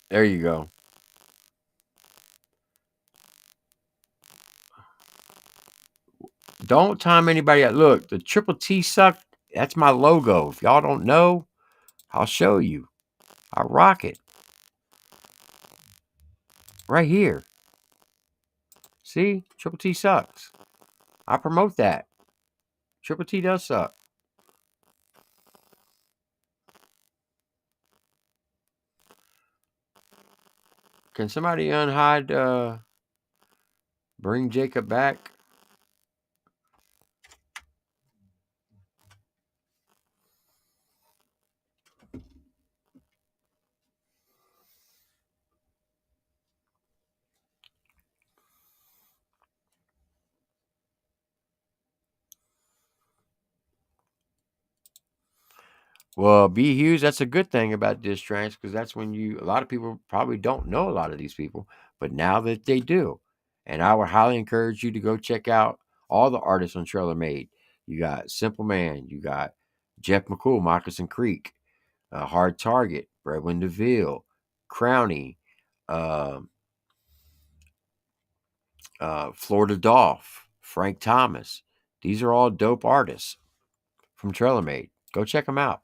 There you go. Don't time anybody out. Look, the triple T suck. That's my logo. If y'all don't know, I'll show you. I rock it. Right here. See? Triple T sucks. I promote that. Triple T does suck. Can somebody unhide bring Jacob back? Well, B Hughes, that's a good thing about diss tracks because that's when a lot of people probably don't know a lot of these people, but now that they do. And I would highly encourage you to go check out all the artists on Trailer Made. You got Simple Man, you got Jeff McCool, Moccasin Creek, Hard Target, Bradwin DeVille, Crowny, uh, Florida Dolph, Frank Thomas. These are all dope artists from Trailer Made. Go check them out.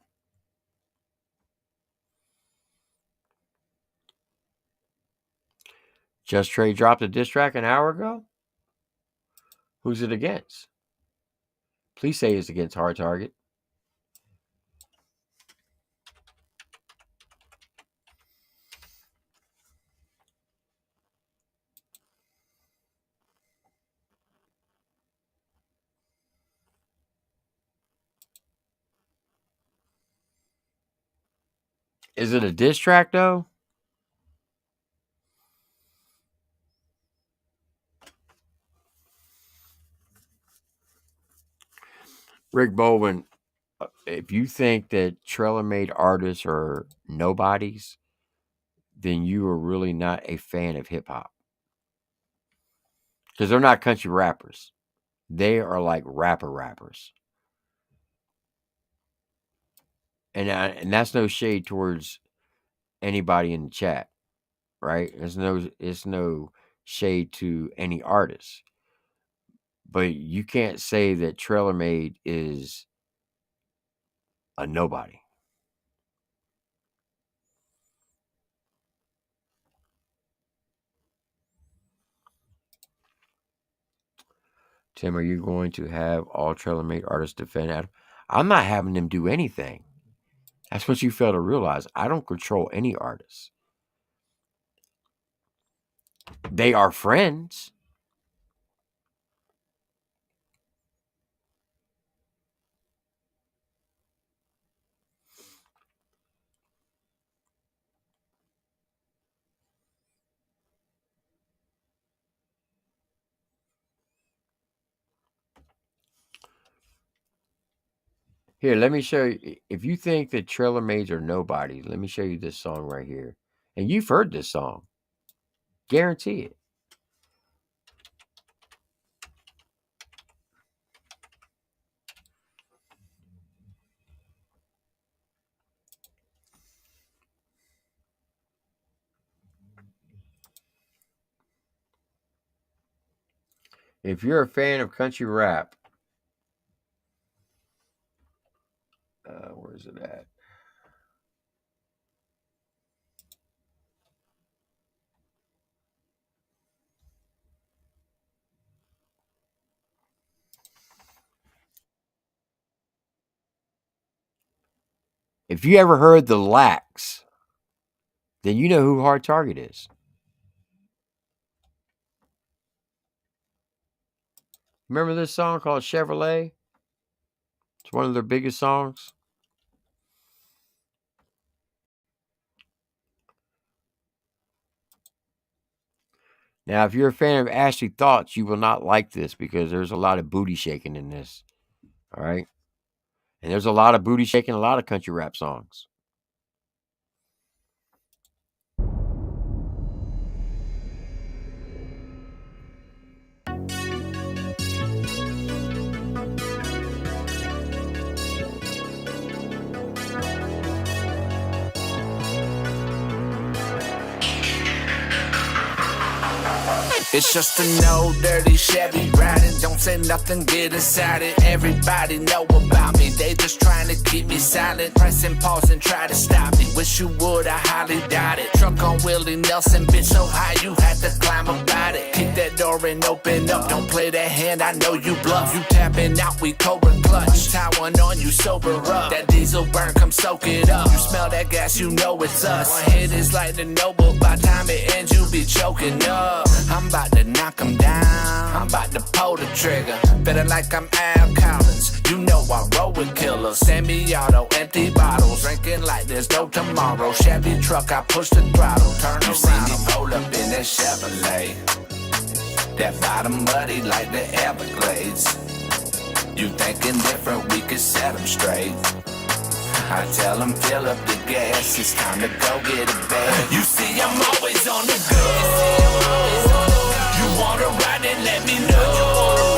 Just Trey dropped a diss track an hour ago? Who's it against? Please say it's against Hard Target. Is it a diss track, though? Rick Baldwin, if you think that Trailer Made artists are nobodies, then you are really not a fan of hip hop. Because they're not country rappers. They are like rappers. And that's no shade towards anybody in the chat, right? It's no shade to any artist. But you can't say that Trailer Made is a nobody. Tim, are you going to have all Trailer Made artists defend Adam? I'm not having them do anything. That's what you fail to realize. I don't control any artists. They are friends. Here, let me show you. If you think that Trailer Maids are nobody, let me show you this song right here. And you've heard this song. Guarantee it. If you're a fan of country rap, where is it at? If you ever heard the Lax, then you know who Hard Target is. Remember this song called Chevrolet? It's one of their biggest songs. Now, if you're a fan of Ashley Thoughts, you will not like this because there's a lot of booty shaking in this. All right? And there's a lot of booty shaking, a lot of country rap songs. It's just an old dirty Chevy riding. Don't say nothing, get inside it. Everybody know about me. They just trying to keep me silent. Pressing pause and try to stop me. Wish you would, I highly doubt it. Truck on Willie Nelson, bitch so high you had to climb about it. Keep that door and open up. Don't play that hand, I know you bluff. You tapping out, we Cobra clutch. Tie one on you, sober up. That diesel burn, come soak it up. You smell that gas, you know it's us. One hit is like the noble. By the time it ends, you be choking up. I'm about to knock 'em down. I'm about to pull the trigger. Better like I'm Al Collins. You know I roll with killers. Semi-auto, empty bottles. Drinking like there's no tomorrow. Chevy truck, I push the throttle. Turn you around, see me roll up in that Chevrolet. That bottom muddy like the Everglades. You thinking different, we could set 'em straight. I tell them fill up the gas, it's time to go get a bag. You see I'm always on the go. You wanna ride and let me know.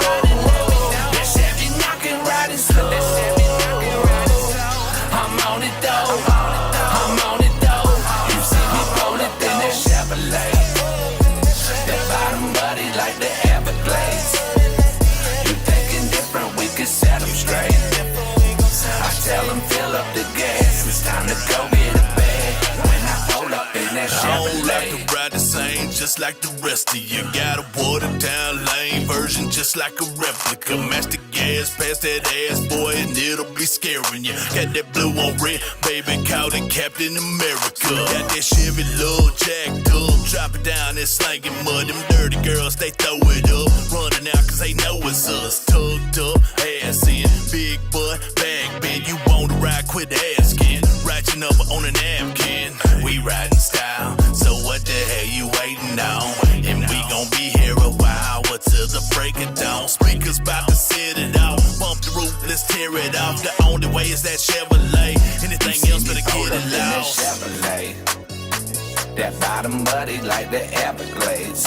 That Chevy knocking riding slow. I'm on it though, I'm on it though. You see me rolling in that Chevrolet. That bottom buddy like the Everglades. You thinking different, we could set 'em straight. I tell them fill up the gas, it's time to go get a bag. When I pull up in that Chevrolet. I don't like to ride the same, just like the rest of you. Got a watered down lame version, just like a replica. Match the gas, pass that ass, boy, and it'll be scaring you. Got that blue on red, baby, called it Captain America. Got that Chevy look jacked up, drop it down and slanging mud. Them dirty girls, they throw it up, running out cause they know it's us. Tucked up, ass in, big butt, bag bend. You wanna ride, quit asking. Write your number on a napkin. We riding style, so what the hell you waiting on? And we gon' be here a while, till the break of dawn. Speakers bout to set it off. Bump the roof, let's tear it off. The only way is that Chevrolet. Anything else better get it lost. Chevrolet. That bottom muddy like the Everglades.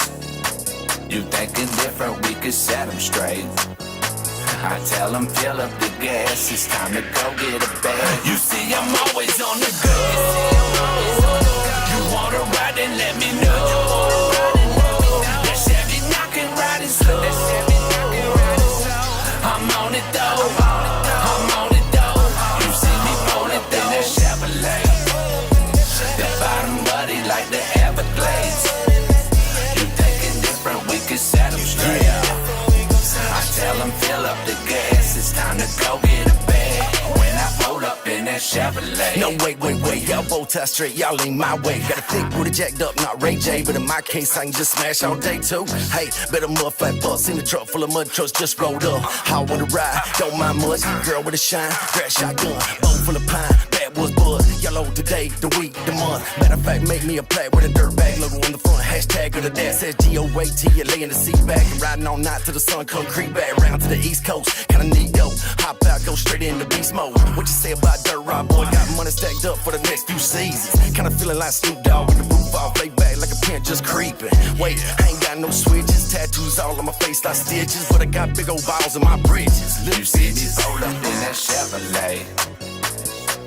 You thinking different, we could set 'em straight. I tell them fill up the gas, it's time to go get a bag. You see I'm always on the go. You wanna ride and let me know. That Chevy knocking riding slow. I'm on it though, I'm on it though. You see me rolling through that Chevrolet. That bottom buddy like the Everglades. You thinking different, we could set 'em straight. I tell them fill up the gas, it's time to go get a bag. When I pull up in that Chevrolet. No, wait, y'all both tie straight, y'all ain't my way. Got a thick booty jacked up, not Ray J, but in my case, I can just smash all day too. Hey, better mud flat bus in the truck full of mud trucks just rolled up. I wanna ride, don't mind much. Girl with a shine, grab shotgun, bone full of pine, backwoods bud. Yellow today, the week, the month. Matter of fact, make me a plaque with a dirt bag logo on the front. Hashtag of the dad says G-O-A-T, you lay in the seat back and riding all night till the sun come creep back round to the east coast. Kinda neat though, hop out, go straight into beast mode. What you say about Dirt Rod Boy? Got money stacked up for the next few seasons. Kinda feeling like Snoop Dogg with the roof off, lay back like a pimp just creeping. Wait, I ain't got no switches, tattoos all on my face like stitches, but I got big old balls in my britches. Little You see me bitches. roll up in that Chevrolet.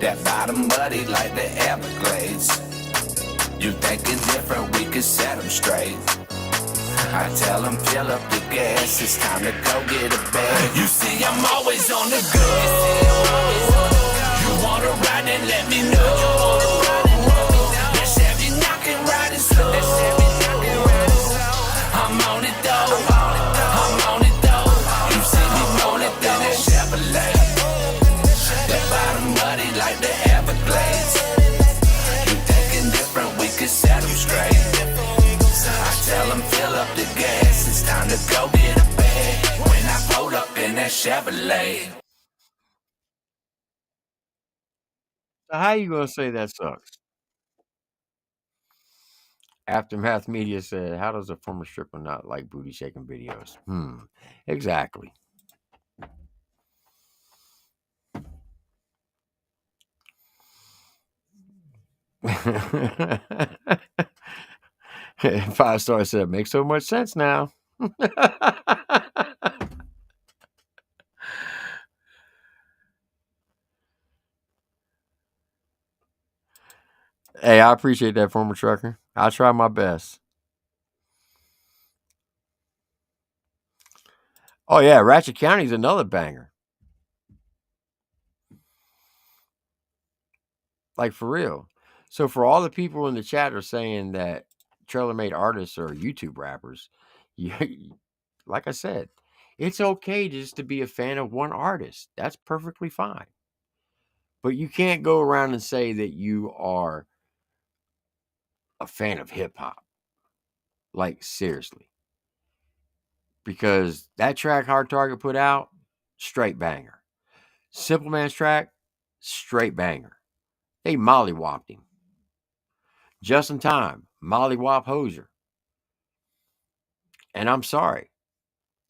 That bottom muddy like the Everglades. You thinking different, we could set 'em straight. I tell them fill up the gas, it's time to go get a bag. You see I'm always on the go. You wanna ride and let me know. That Chevy knocking riding slow. I'm on it though, I'm on it though. You see me rolling through that Chevrolet. That bottom muddy like the Everglades. You thinking different, we could set 'em straight. I tell them fill up the gas, it's time to go get a bag. When I pull up in that Chevrolet. So how you gonna say that sucks? Aftermath Media said, "How does a former stripper not like booty shaking videos?" Exactly. Five Star said, "Makes so much sense now." Hey, I appreciate that, former trucker. I'll try my best. Oh, yeah, Ratchet County's another banger. Like, for real. So, for all the people in the chat are saying that trailer-made artists are YouTube rappers, like I said, it's okay just to be a fan of one artist. That's perfectly fine. But you can't go around and say that you are a fan of hip-hop. Like, seriously. Because that track Hard Target put out, straight banger. Simple Man's track, straight banger. They mollywopped him. Just in Time, mollywop Hozier. And I'm sorry,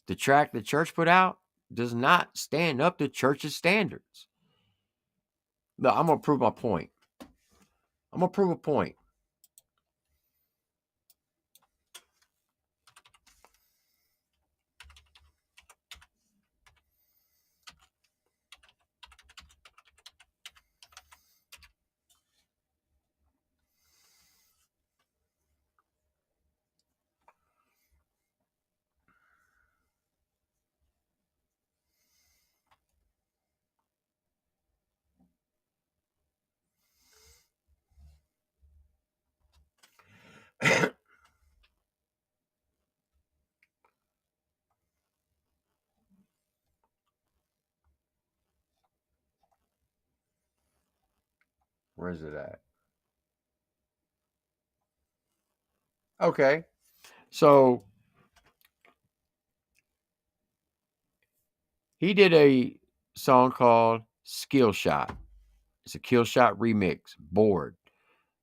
the track the Church put out does not stand up to Church's standards. No, I'm going to prove my point. I'm going to prove a point. Where's it at? Okay. So he did a song called Skill Shot. It's a Kill Shot remix, Bored.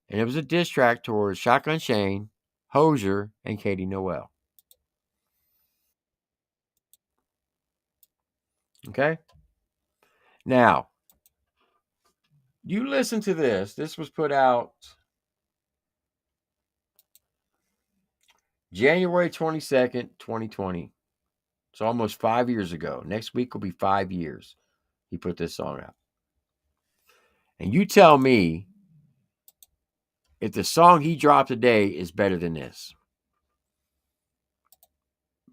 And it was a diss track towards Shotgun Shane, Hozier, and Katie Noel. Okay? Now, you listen to this. This was put out January 22nd, 2020. So almost 5 years ago. Next week will be 5 years he put this song out. And you tell me if the song he dropped today is better than this.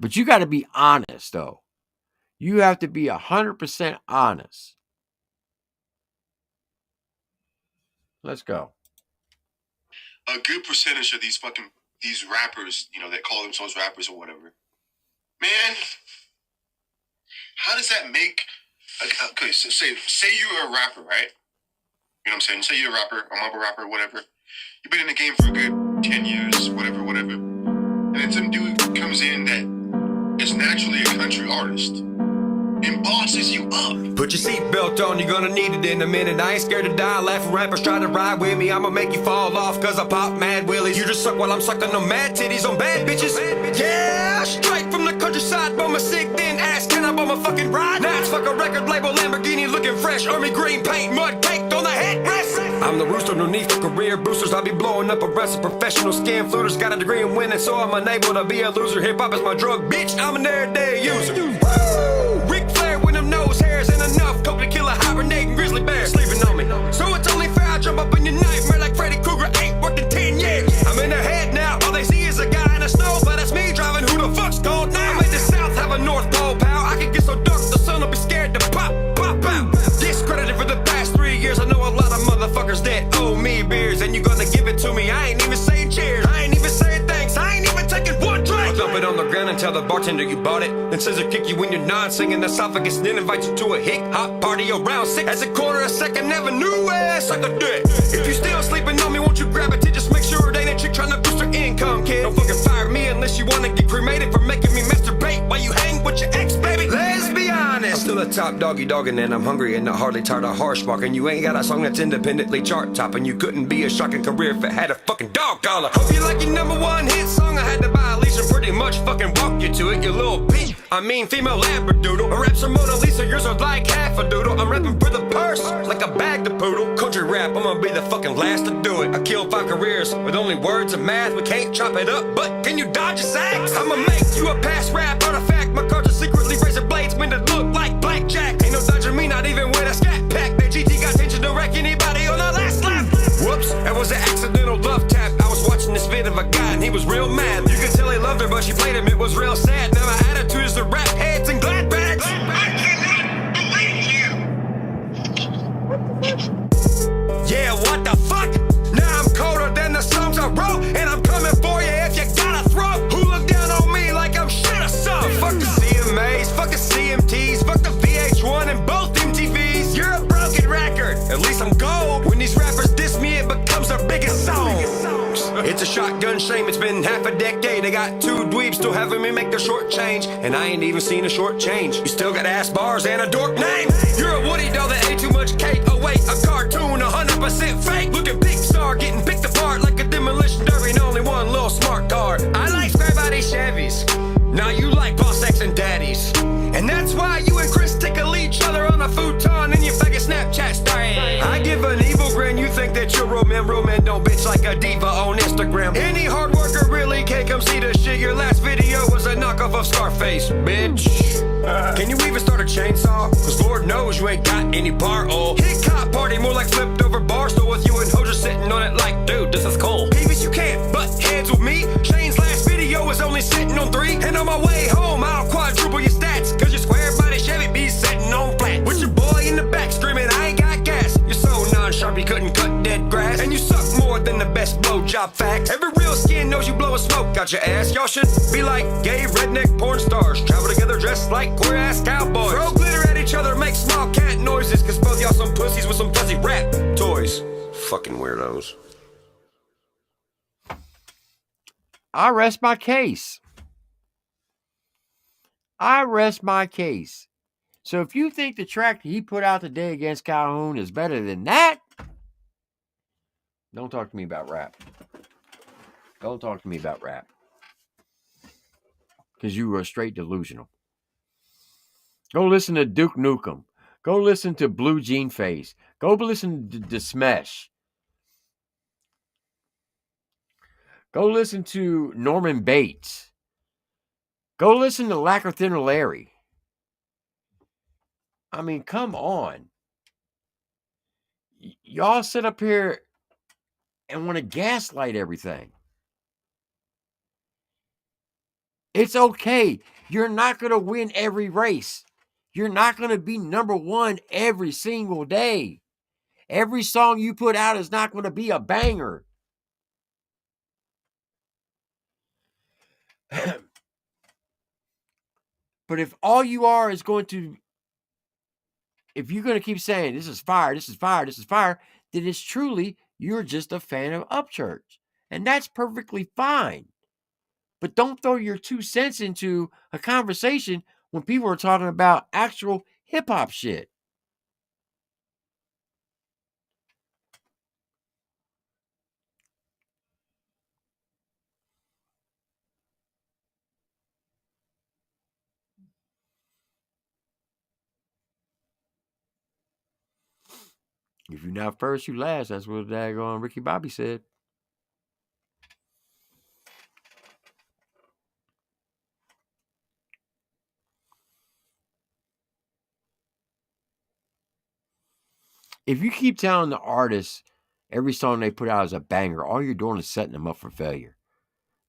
But you got to be honest, though. You have to be 100% honest. Let's go. A good percentage of these rappers, that call themselves rappers or whatever, man, how does that make? Okay, so say you're a rapper, right? You know what I'm saying? Say you're a rapper, a mumble rapper, whatever. You've been in the game for a good 10 years, whatever. And then some dude comes in that is naturally a country artist and bosses you up. Put your seatbelt on, you're gonna need it in a minute. I ain't scared to die, laughing rappers try to ride with me. I'ma make you fall off, cause I pop mad willies. You just suck while I'm sucking on mad titties on bad bitches. Yeah, straight from the countryside, bum a sick, then ask, can I bum a fucking ride? Now it's fuck a record label, Lamborghini looking fresh, army green paint, mud caked on the headrest. I'm the rooster, no need for career boosters. I'll be blowing up arrests of professional scam floaters. Got a degree in winning, so I'm unable to be a loser. Hip-hop is my drug, bitch, I'm an everyday user. Woo! Ric Flair with them nose hairs and enough coke to kill a hibernating grizzly bear sleeping on me. So it's only fair I jump up in your nightmare like Freddy Krueger ain't worked in 10 years. I'm in their head now, all they see is a guy in the snow, but that's me driving, who the fuck's called now? I made the South have a North Pole, pal. I can get so dark the sun will be scared to pop out. Discredited for the past 3 years, I know a lot of motherfuckers that owe me beers, and you gonna give it to me, I ain't even saying cheers, I ain't even saying thanks, I ain't even taking one drink. I'll dump it on the ground and tell the bartender you bought it, then scissor kick you when you're not singing esophagus, then invite you to a hip-hop party around 6 at the corner of 2nd Avenue, ass like a dick. If you still sleeping on me, won't you grab it, just make sure it ain't a chick trying to boost her income, kid. Don't fucking fire me unless you wanna get cremated for making me masturbate while you hang with your ex, baby. Let's be honest, I'm still a top doggy dogging and I'm hungry and not hardly tired of harsh walking. You ain't got a song that's independently chart topping. You couldn't be a shocking career if it had a fucking dog collar. Hope you like your #1 hit song. I had to buy a leash and pretty much fucking walk you to it, you little bitch. I mean female labradoodle. Her raps are Mona Lisa, yours are like half a doodle. I'm rapping for the purse, like a bag to poodle. Country rap, I'm gonna be the fucking last to do it. I killed 5 careers with only words and math. We can't chop it up, but can you dodge a sack? I'ma make you a past rap artifact. My cards are secretly razor blades meant to look like blackjack. Ain't no dodging me, not even with a scat pack. That GT got tension to wreck anybody on the last lap. Whoops, that was an accidental love tap. I was watching this vid of a guy and he was real mad. You could tell he loved her, but she played him, it was real sad. Now my attitude is to rap heads and glass It's a shotgun shame, it's been half a decade. I got two dweebs still having me make their short change. And I ain't even seen a short change. You still got ass bars and a dork name. You're a Woody doll that ate too much cake. Oh wait, a cartoon, 100% fake. Look at Pixar getting picked apart like a demolition derby and only one little smart car. I like square body Chevys. Now you like boss X and daddies. And that's why you and Chris tickle each other on a futon in your faggot Snapchat story. I give an evil grin, you think that you're real man, don't bitch like a diva on Instagram. Any hard worker really can't come see the shit. Your last video was a knockoff of Scarface, bitch. Can you even start a chainsaw? Cause Lord knows you ain't got any bar oil. Hit cop party, more like flipped over bar stool with you and Hoja sitting on it like, dude, this is cool. Peeves, you can't butt heads with me. Shane's last video was only sitting on 3. And on my way home, I'll quadruple your stats. Cause your square body Chevy be sitting on flat. With your boy in the back screaming, I ain't got gas. You're so non-sharp you couldn't cut dead grass. And you suck more than the best blowjob facts. Every real skin knows you blow a smoke out your ass. Y'all should be like gay redneck porn stars. Travel together dressed like queer ass cowboys. Throw glitter at each other, make small cat noises. Cause both y'all some pussies with some fuzzy rat toys. Fucking weirdos. I rest my case. I rest my case. So if you think the track that he put out today against Calhoun is better than that, don't talk to me about rap. Don't talk to me about rap. Because you are straight delusional. Go listen to Duke Nukem. Go listen to Blue Jean Face. Go listen to Smesh. Go listen to Norman Bates. Go listen to Lacquer Thinner Larry. I mean, come on. Y'all sit up here and want to gaslight everything. It's okay. You're not going to win every race. You're not going to be number one every single day. Every song you put out is not going to be a banger. But if all you are is going to, if you're going to keep saying, this is fire, this is fire, this is fire, then it's truly, you're just a fan of Upchurch. And that's perfectly fine. But don't throw your 2 cents into a conversation when people are talking about actual hip-hop shit. If you're not first, you last. That's what daggone Ricky Bobby said. If you keep telling the artists every song they put out is a banger, all you're doing is setting them up for failure.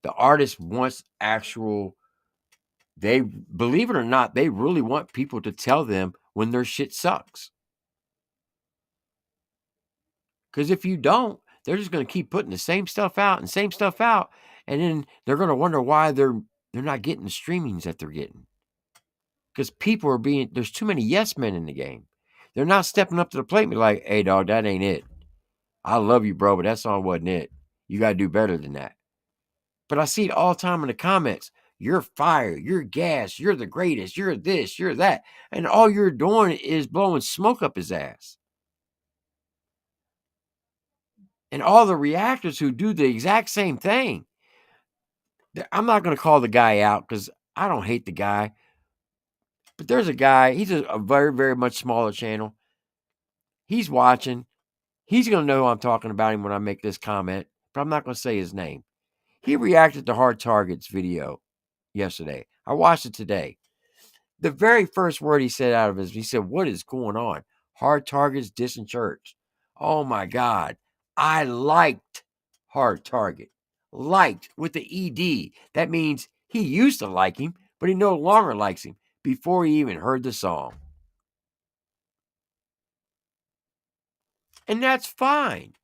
The artist wants actual, they, believe it or not, they really want people to tell them when their shit sucks. Because if you don't, they're just going to keep putting the same stuff out and same stuff out. And then they're going to wonder why they're not getting the streamings that they're getting. Because people are being, there's too many yes men in the game. They're not stepping up to the plate and be like, hey, dog, that ain't it. I love you, bro, but that song wasn't it. You got to do better than that. But I see it all the time in the comments. You're fire. You're gas. You're the greatest. You're this. You're that. And all you're doing is blowing smoke up his ass. And all the reactors who do the exact same thing. I'm not going to call the guy out because I don't hate the guy. But there's a guy. He's a very, very much smaller channel. He's watching. He's going to know I'm talking about him when I make this comment. But I'm not going to say his name. He reacted to Hard Target's video yesterday. I watched it today. The very first word he said out of his, he said, what is going on? Hard Target's dissing Church. Oh my God. I liked Hard Target. Liked with the ED. That means he used to like him, but he no longer likes him before he even heard the song. And that's fine.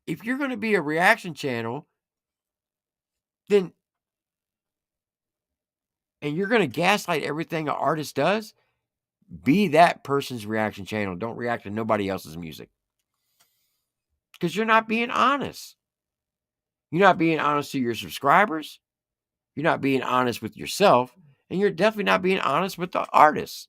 If you're going to be a reaction channel, then, and you're going to gaslight everything an artist does, be that person's reaction channel. Don't react to nobody else's music. Because you're not being honest. You're not being honest to your subscribers. You're not being honest with yourself. And you're definitely not being honest with the artists.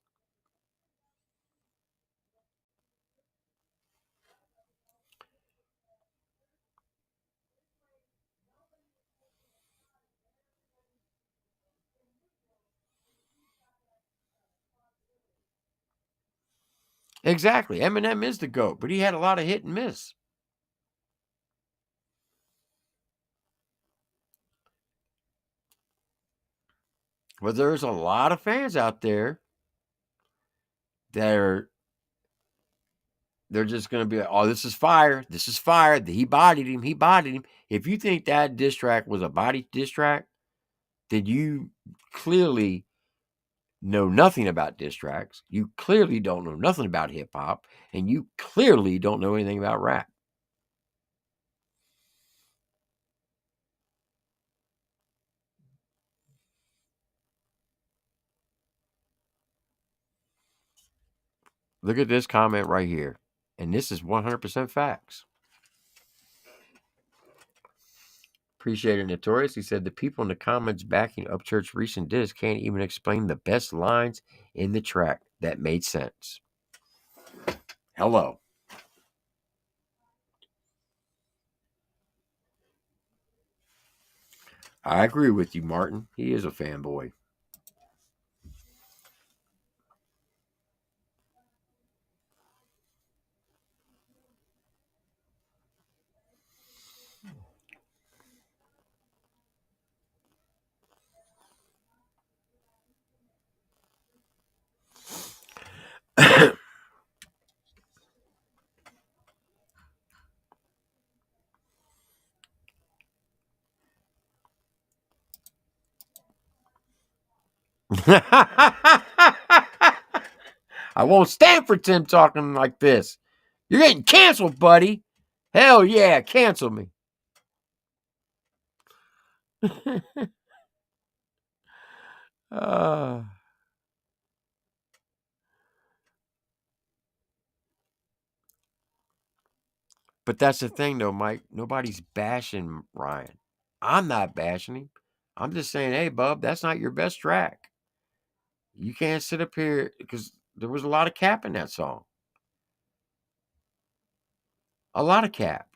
Exactly. Eminem is the GOAT, but he had a lot of hit and miss. But there's a lot of fans out there that they're just going to be like, oh, this is fire. This is fire. He bodied him. He bodied him. If you think that diss track was a body diss track, then you clearly know nothing about diss tracks. You clearly don't know nothing about hip hop. And you clearly don't know anything about rap. Look at this comment right here. And this is 100% facts. Appreciate it, Notorious. He said the people in the comments backing Upchurch recent diss can't even explain the best lines in the track that made sense. Hello. I agree with you, Martin. He is a fanboy. I won't stand for Tim talking like this. You're getting canceled, buddy. Hell yeah, cancel me. But that's the thing, though, Mike. Nobody's bashing Ryan. I'm not bashing him. I'm just saying, hey, bub, that's not your best track. You can't sit up here because there was a lot of cap in that song. A lot of cap.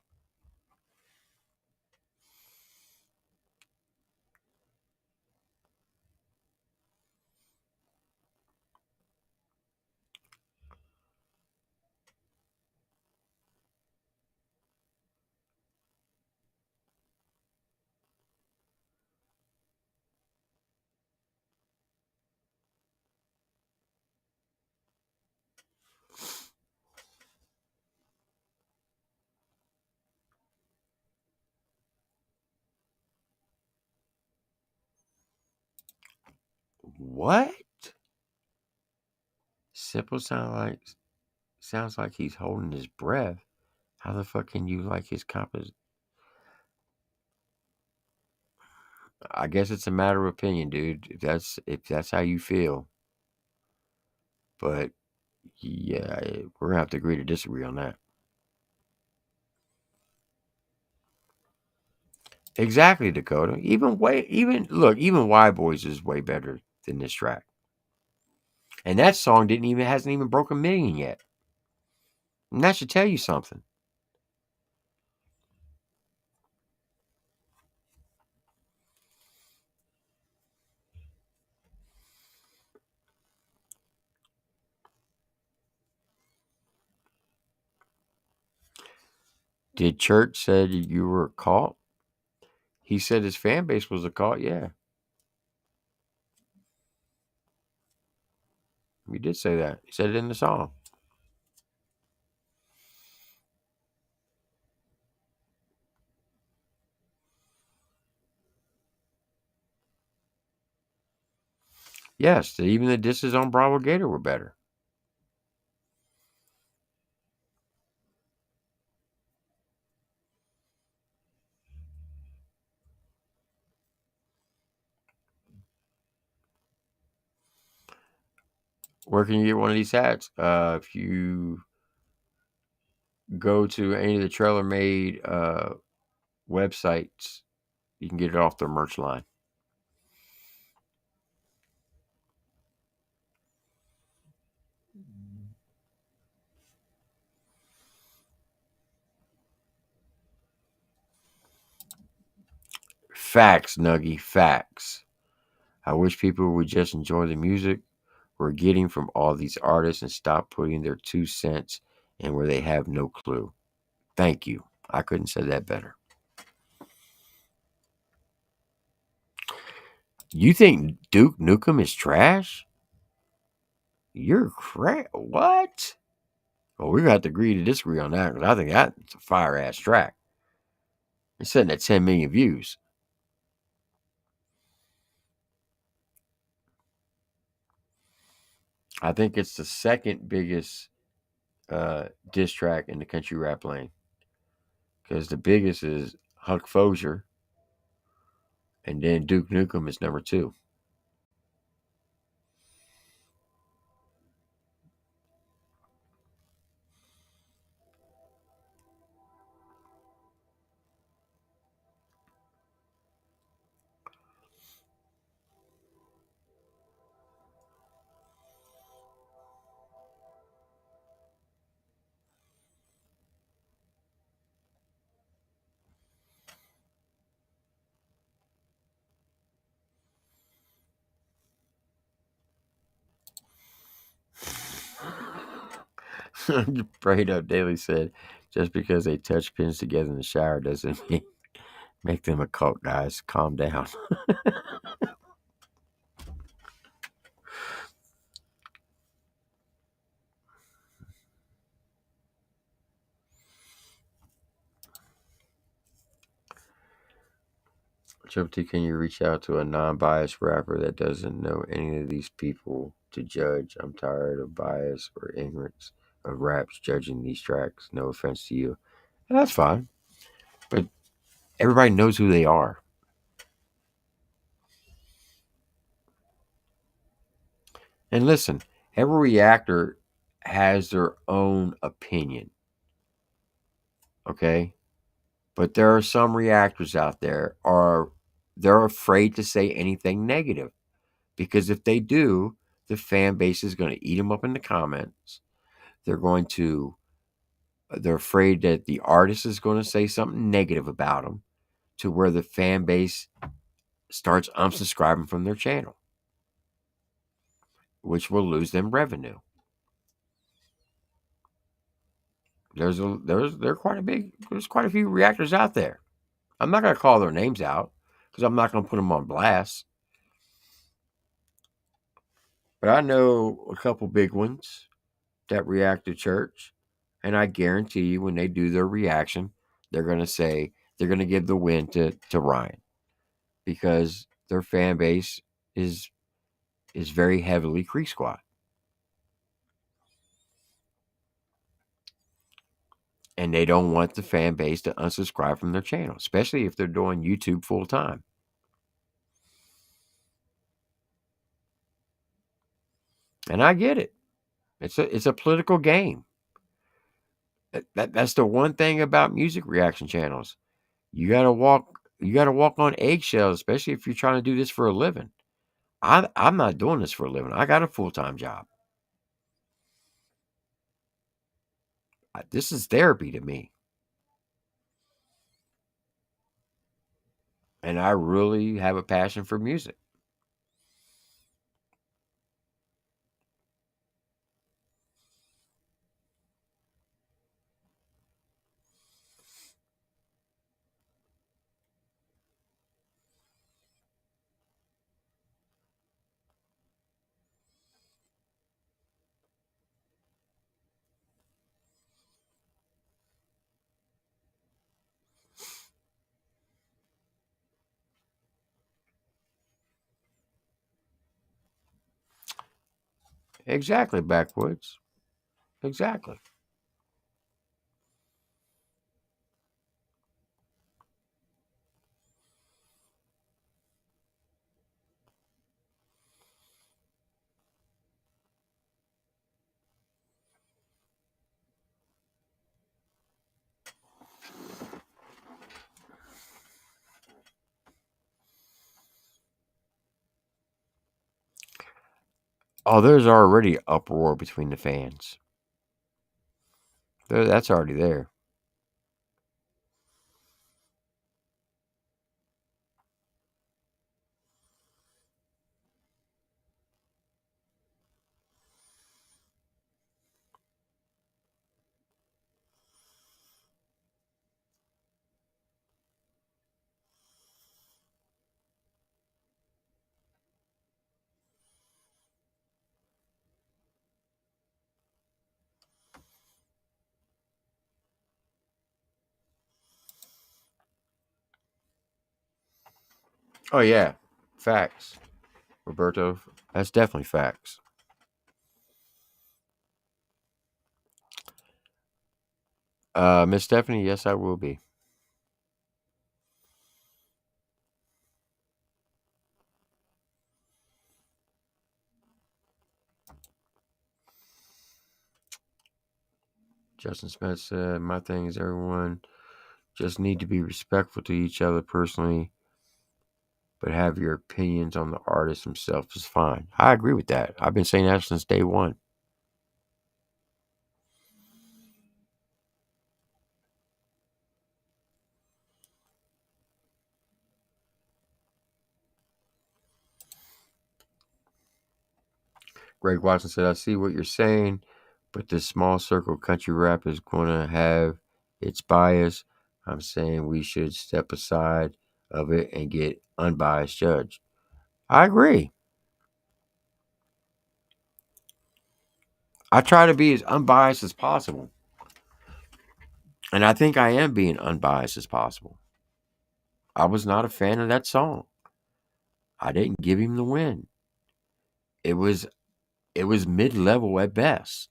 What? Simple sounds like he's holding his breath. How the fuck can you like his composition? I guess it's a matter of opinion, dude. If that's how you feel. But yeah, we're gonna have to agree to disagree on that. Exactly, Dakota. Even Y Boys is way better than this track. And that song hasn't even broken a million yet. And that should tell you something. Did Church said you were caught? He said his fan base was a cult. Yeah. He did say that. He said it in the song. Yes, even the disses on Bravo Gator were better. Where can you get one of these hats? If you go to any of the Trailer Made websites. You can get it off their merch line. Facts, Nuggy, facts. I wish people would just enjoy the music we're getting from all these artists and stop putting their 2 cents in where they have no clue. Thank you. I couldn't say that better. You think Duke Nukem is trash? You're what? Well, we're going to have to agree to disagree on that because I think that's a fire ass track. It's sitting at 10 million views. I think it's the second biggest diss track in the country rap lane. Because the biggest is Huck Fozier, and then Duke Nukem is number 2. Prayed Up Daily said, just because they touch pins together in the shower doesn't make them a cult, guys. Calm down. Triple T, can you reach out to a non-biased rapper that doesn't know any of these people to judge? I'm tired of bias or ignorance of raps judging these tracks. No offense to you. And that's fine. But everybody knows who they are. And listen, every reactor has their own opinion. Okay? But there are some reactors out there they're afraid to say anything negative. Because if they do, the fan base is going to eat them up in the comments. They're afraid that the artist is going to say something negative about them to where the fan base starts unsubscribing from their channel, which will lose them revenue. There's quite a few reactors out there. I'm not going to call their names out because I'm not going to put them on blast. But I know a couple big ones that react to church, and I guarantee you when they do their reaction, they're going to give the win to Ryan because their fan base is very heavily Creek Squad. And they don't want the fan base to unsubscribe from their channel, especially if they're doing YouTube full time. And I get it. It's a political game. That's the one thing about music reaction channels. You gotta walk on eggshells, especially if you're trying to do this for a living. I'm not doing this for a living. I got a full-time job. This is therapy to me. And I really have a passion for music. Exactly, Backwoods. Exactly. Oh, there's already uproar between the fans. That's already there. Oh yeah, facts, Roberto. That's definitely facts. Miss Stephanie, yes, I will be. Justin Smith said, "My thing is everyone just need to be respectful to each other personally, but have your opinions on the artist himself is fine." I agree with that. I've been saying that since day one. Greg Watson said, "I see what you're saying, but this small circle country rap is going to have its bias. I'm saying we should step aside of it and get unbiased judge." I agree. I try to be as unbiased as possible. And I think I am being unbiased as possible. I was not a fan of that song. I didn't give him the win. It was mid-level at best.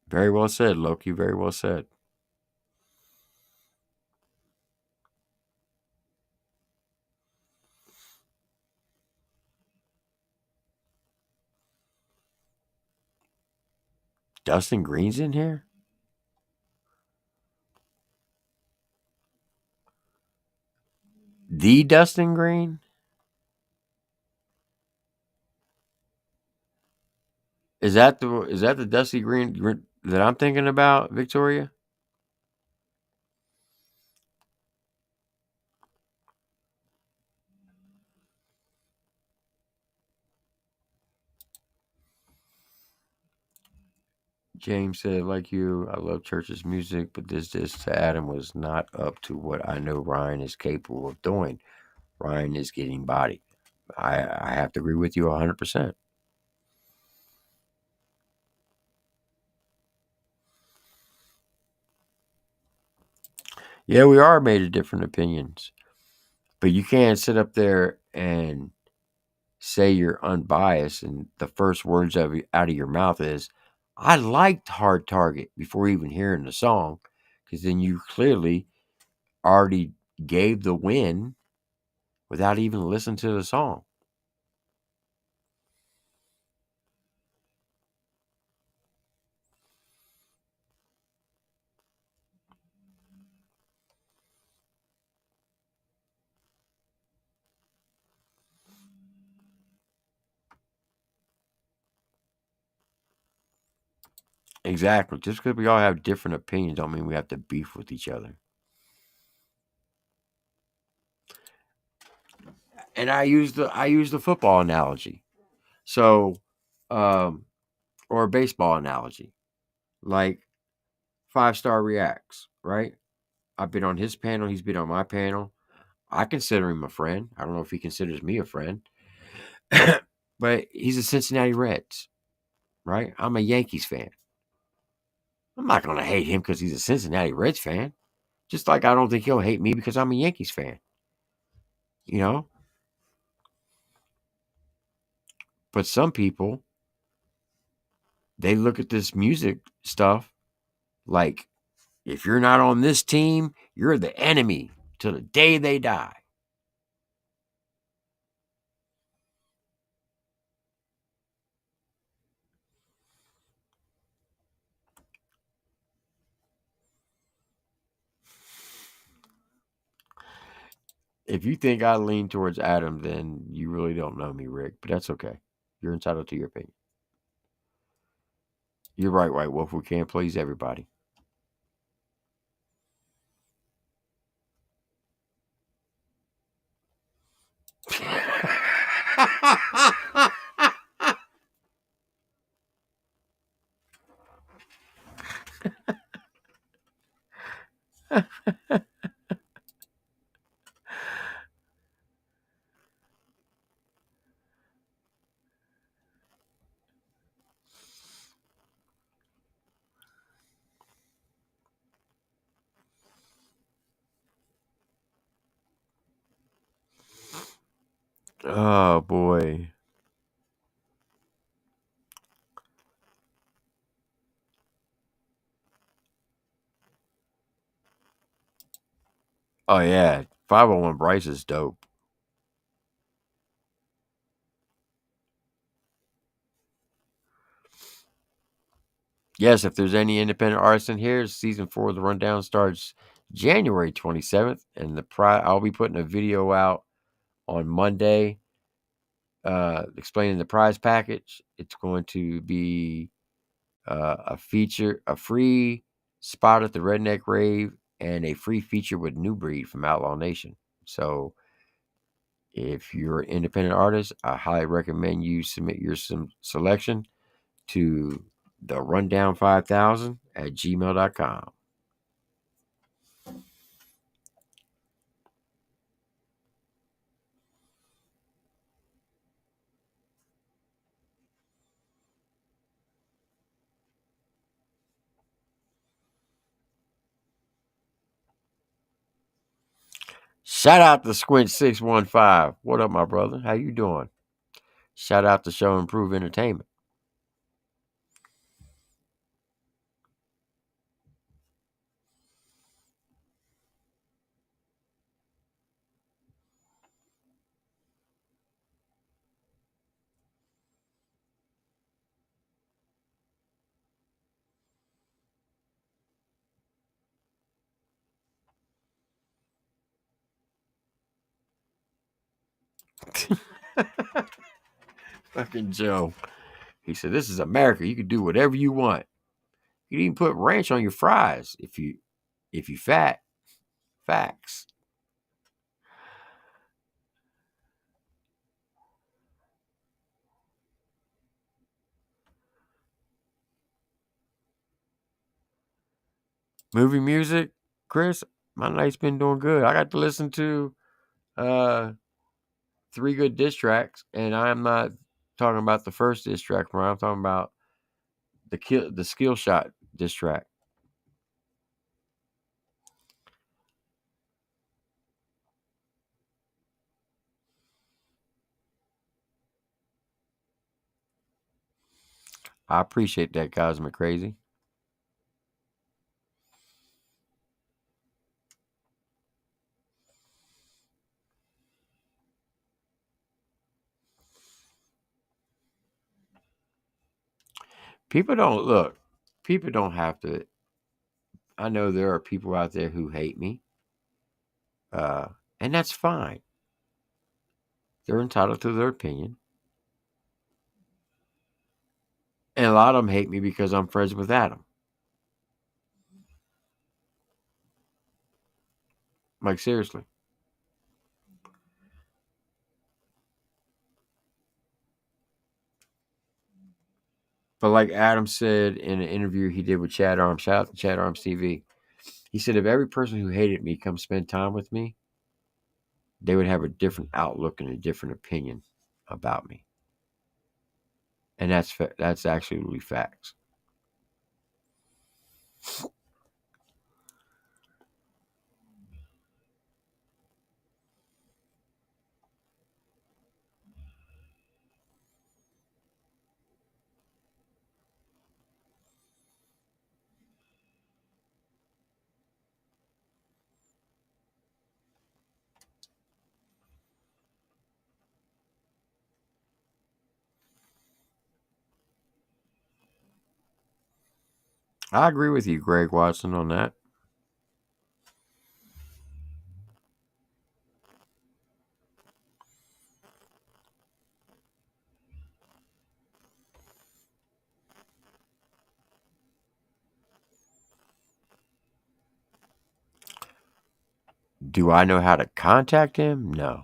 Very well said, Loki. Very well said. Dustin Green's in here? The Dustin Green? Is that the Dusty Green that I'm thinking about, Victoria? James said, like you, I love Church's music, but this to Adam was not up to what I know Ryan is capable of doing. Ryan is getting bodied. I have to agree with you 100%. Yeah, we are made of different opinions, but you can't sit up there and say you're unbiased and the first words out of your mouth is, "I liked Hard Target" before even hearing the song, because then you clearly already gave the win without even listening to the song. Exactly. Just because we all have different opinions don't mean we have to beef with each other. And I use the football analogy. So, um, or a baseball analogy. Like 5-Star reacts, right? I've been on his panel, he's been on my panel. I consider him a friend. I don't know if he considers me a friend. But he's a Cincinnati Reds, right? I'm a Yankees fan. I'm not going to hate him because he's a Cincinnati Reds fan. Just like I don't think he'll hate me because I'm a Yankees fan. You know? But some people, they look at this music stuff like, if you're not on this team, you're the enemy till the day they die. If you think I lean towards Adam, then you really don't know me, Rick. But that's okay. You're entitled to your opinion. You're right, White Wolf. We can't please everybody. Oh boy. Oh yeah. 501 Bryce is dope. Yes, if there's any independent artists in here, season 4 of the Rundown starts January 27th, and I'll be putting a video out on Monday, explaining the prize package. It's going to be a free spot at the Redneck Rave, and a free feature with New Breed from Outlaw Nation. So, if you're an independent artist, I highly recommend you submit your selection to the rundown5000 at gmail.com. Shout out to Squint615. What up, my brother? How you doing? Shout out to Show Improve Entertainment. Fucking Joe. He said, "This is America. You can do whatever you want. You can even put ranch on your fries if you fat. Facts." Movie music, Chris. My night's been doing good. I got to listen to 3 good diss tracks, and I'm not talking about the first diss track. I'm talking about the skill shot diss track. I appreciate that, Cosmic Crazy. People don't have to. I know there are people out there who hate me, and that's fine. They're entitled to their opinion. And a lot of them hate me because I'm friends with Adam. Like, seriously. But like Adam said in an interview he did with Chad Arms, shout out to Chad Arms TV. He said, if every person who hated me come spend time with me, they would have a different outlook and a different opinion about me. And that's actually facts. I agree with you, Greg Watson, on that. Do I know how to contact him? No.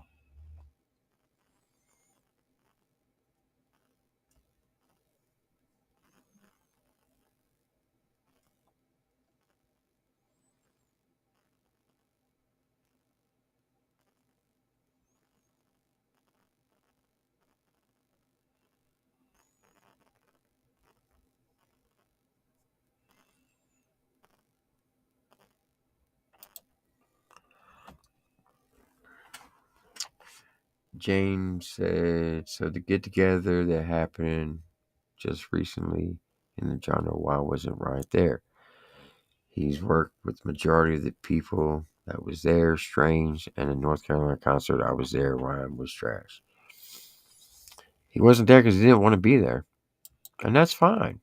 James said, so the get together that happened just recently in the genre, why wasn't right there? He's worked with majority of the people that was there. Strange, and the North Carolina concert, I was there. Ryan was trash. He wasn't there because he didn't want to be there, and that's fine.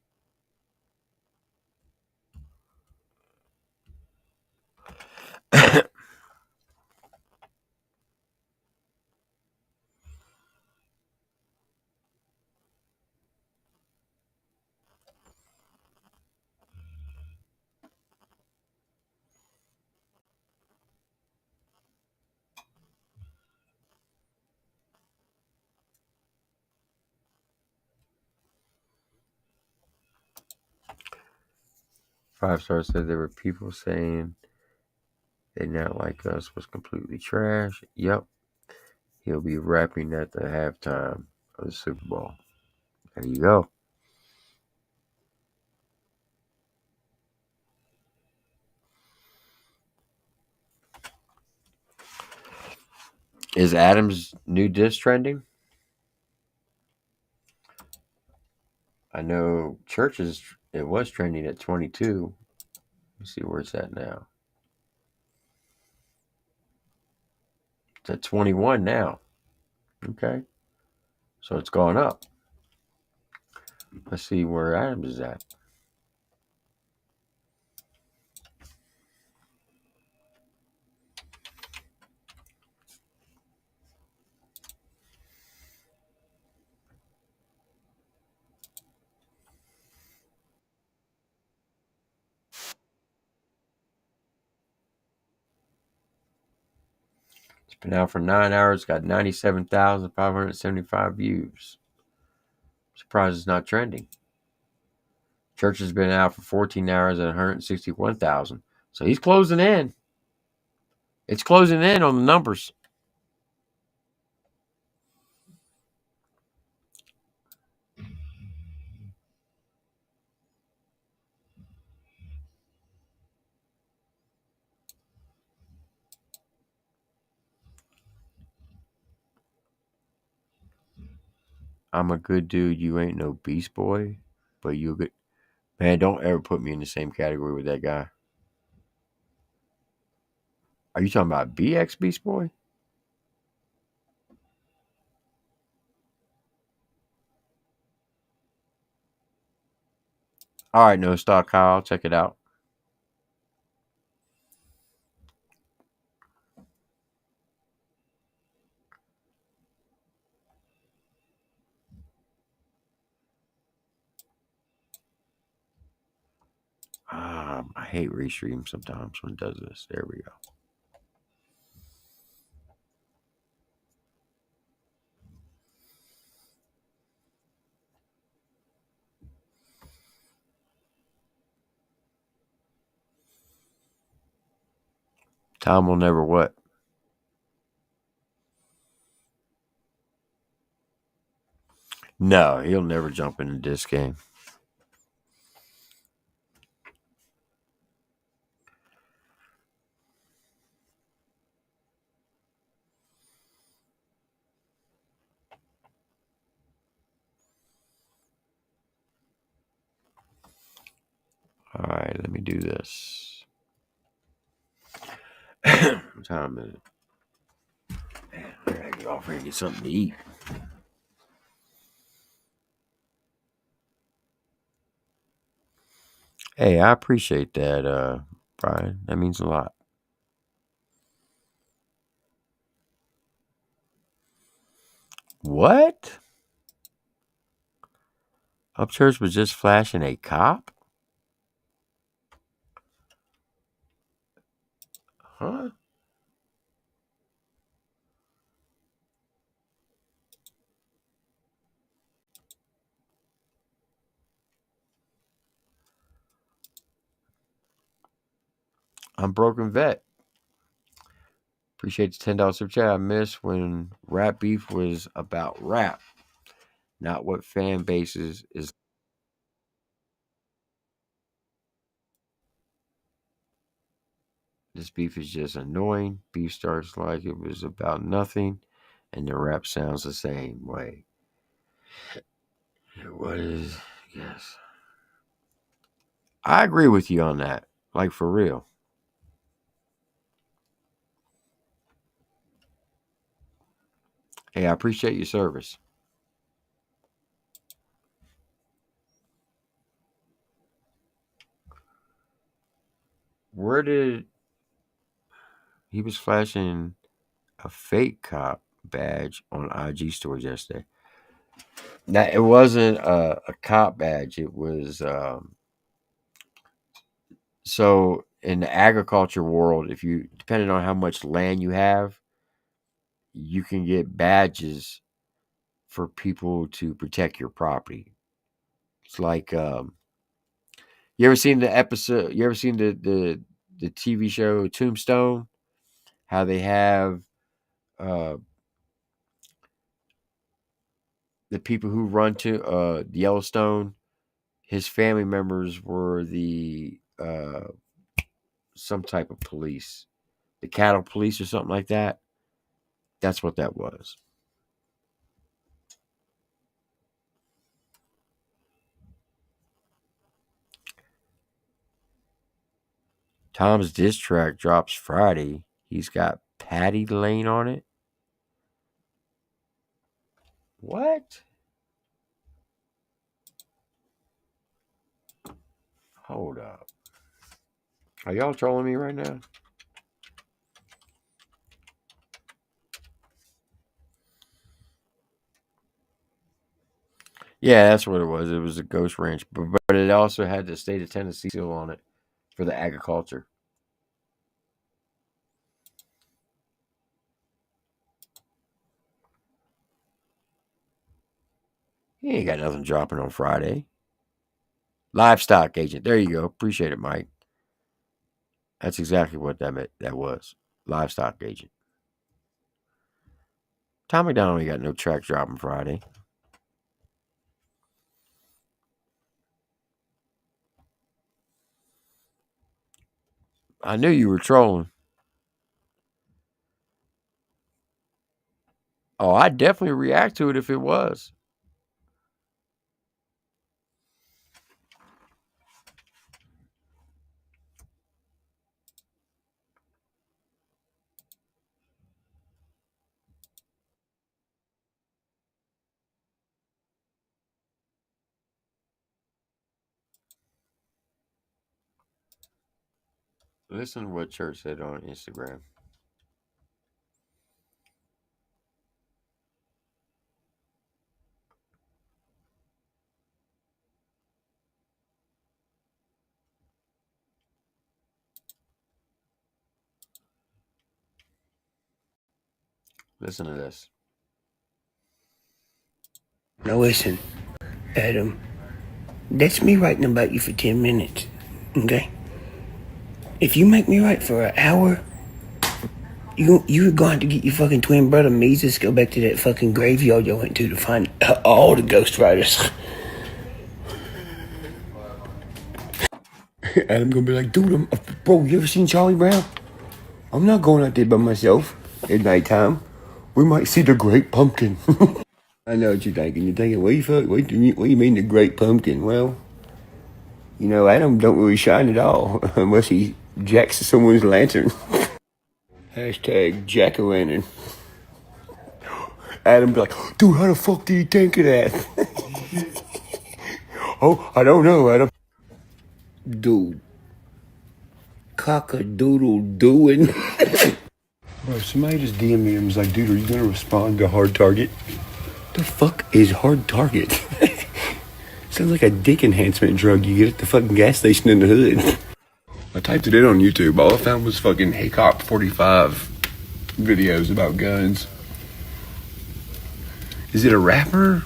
Five Star said there were people saying they not like us was completely trash. Yep. He'll be rapping at the halftime of the Super Bowl. There you go. Is Adam's new diss trending? I know Church's, it was trending at 22. Let's see where it's at now. It's at 21 now. Okay. So it's gone up. Let's see where Adams is at. It's been out for 9 hours, got 97,575 views. Surprised it's not trending. Church has been out for 14 hours at 161,000. So he's closing in. It's closing in on the numbers. I'm a good dude. You ain't no beast boy, but you good. Man, don't ever put me in the same category with that guy. Are you talking about BX Beast Boy? All right, no stock, Kyle. I'll check it out. I hate restream sometimes when it does this. There we go. Tom will never what? No, he'll never jump into this game. All right, let me do this. What time is it? Man, I gotta get off here and get something to eat. Hey, I appreciate that, Brian. That means a lot. What? Upchurch was just flashing a cop? Huh? I'm Broken Vet. Appreciate the $10 super chat. I miss when rap beef was about rap, not what fan bases is. This beef is just annoying. Beef starts like it was about nothing, and the rap sounds the same way. What is, yes. I agree with you on that. Like, for real. Hey, I appreciate your service. Where did he was flashing a fake cop badge on IG stories yesterday? Now, it wasn't a cop badge. It was so in the agriculture world, if you depending on how much land you have, you can get badges for people to protect your property. It's like you ever seen the episode? You ever seen the TV show Tombstone? How they have uh, the people who run to Yellowstone. His family members were the some type of police, the cattle police or something like that. That's what that was. Tom's diss track drops Friday. He's got Patty Lane on it. What? Hold up. Are y'all trolling me right now? Yeah, that's what it was. It was a ghost ranch, but it also had the state of Tennessee seal on it for the agriculture. He ain't got nothing dropping on Friday. Livestock agent. There you go. Appreciate it, Mike. That's exactly what that meant. That was livestock agent. Tom McDonald ain't got no track dropping Friday. I knew you were trolling. Oh, I'd definitely react to it if it was. Listen to what Church said on Instagram. Listen to this. Now listen, Adam, that's me writing about you for 10 minutes, okay? If you make me write for an hour, you're going to get your fucking twin brother Mises go back to that fucking graveyard you went to find all the ghostwriters. Adam gonna be like, dude, bro, you ever seen Charlie Brown? I'm not going out there by myself at nighttime. We might see the great pumpkin. I know what you're thinking. You're thinking, what do you mean the great pumpkin? Well, you know, Adam don't really shine at all unless he jacks someone's lantern. Hashtag jack-o'-lantern. Adam be like, dude, how the fuck did you think of that? Oh, I don't know, Adam. Dude. Cock-a-doodle doing. Bro, somebody just DM me and was like, dude, are you gonna respond to Hard Target? The fuck is Hard Target? Sounds like a dick enhancement drug you get at the fucking gas station in the hood. I typed it in on YouTube. All I found was fucking Hey Cop 45 videos about guns. Is it a rapper?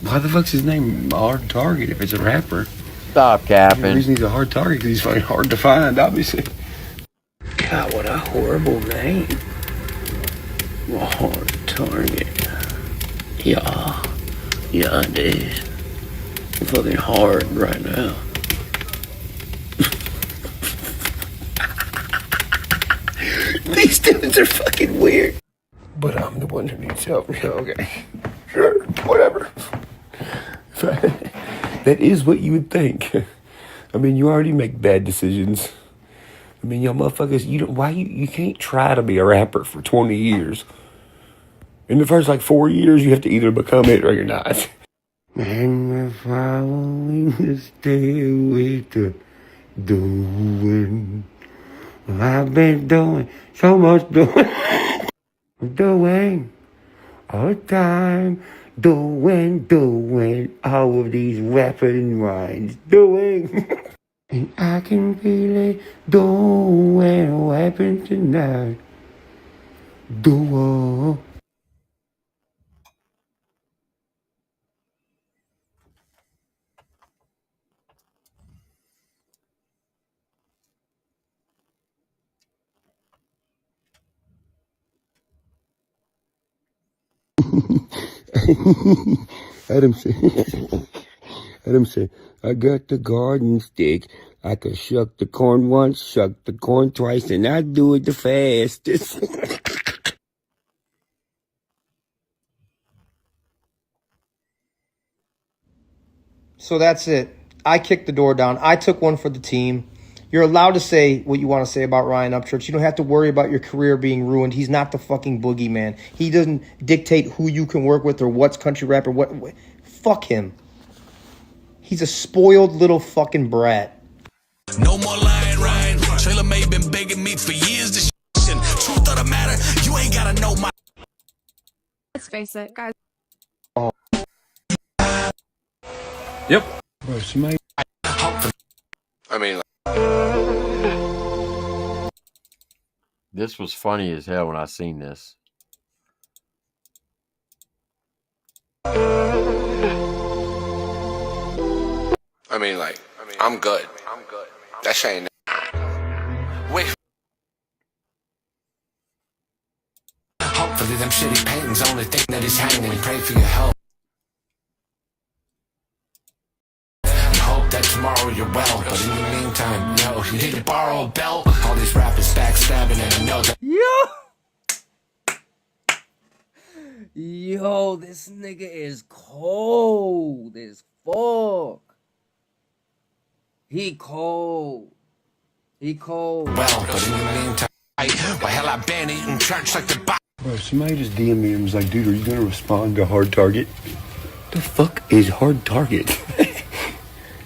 Why the fuck's his name Hard Target if it's a rapper? Stop capping. The reason he's a hard target because he's fucking hard to find, obviously. God, what a horrible name. A hard target. Yeah. Yeah, it is. I'm fucking hard right now. These dudes are fucking weird. But I'm the one who needs help. Okay. Sure. Whatever. That is what you would think. I mean, you already make bad decisions. I mean, y'all motherfuckers, you can't try to be a rapper for 20 years. In the first, 4 years, you have to either become it or you're not. And we're following the stairway to doing. I've been doing so much doing all the time. Doing all of these rapping rhymes. Doing. And I can feel it doing what happened tonight. Do Adam said, I got the garden stick. I could shuck the corn once, shuck the corn twice, and I do it the fastest. So that's it. I kicked the door down. I took one for the team. You're allowed to say what you want to say about Ryan Upchurch. You don't have to worry about your career being ruined. He's not the fucking boogeyman. He doesn't dictate who you can work with or what's country rapper. What. Fuck him. He's a spoiled little fucking brat. No more lying, Ryan. Trailer May been begging me for years to truth of the matter, you ain't gotta know my. Let's face it, guys. Yep. Bro, somebody. I mean, This was funny as hell when I seen this. I mean, I'm good. That shit ain't. Wait. Hopefully them shitty paintings only thing that is hanging. Pray for your help. And hope that tomorrow you're well. But in the meantime, yo, you need to borrow a belt. All these rappers backstabbing and I know that. Yo, this nigga is cold as fuck. He cold. Well, but in the meantime, why hell I been eating church like the Bro, somebody just DM me and was like, dude, are you gonna respond to Hard Target? The fuck is Hard Target?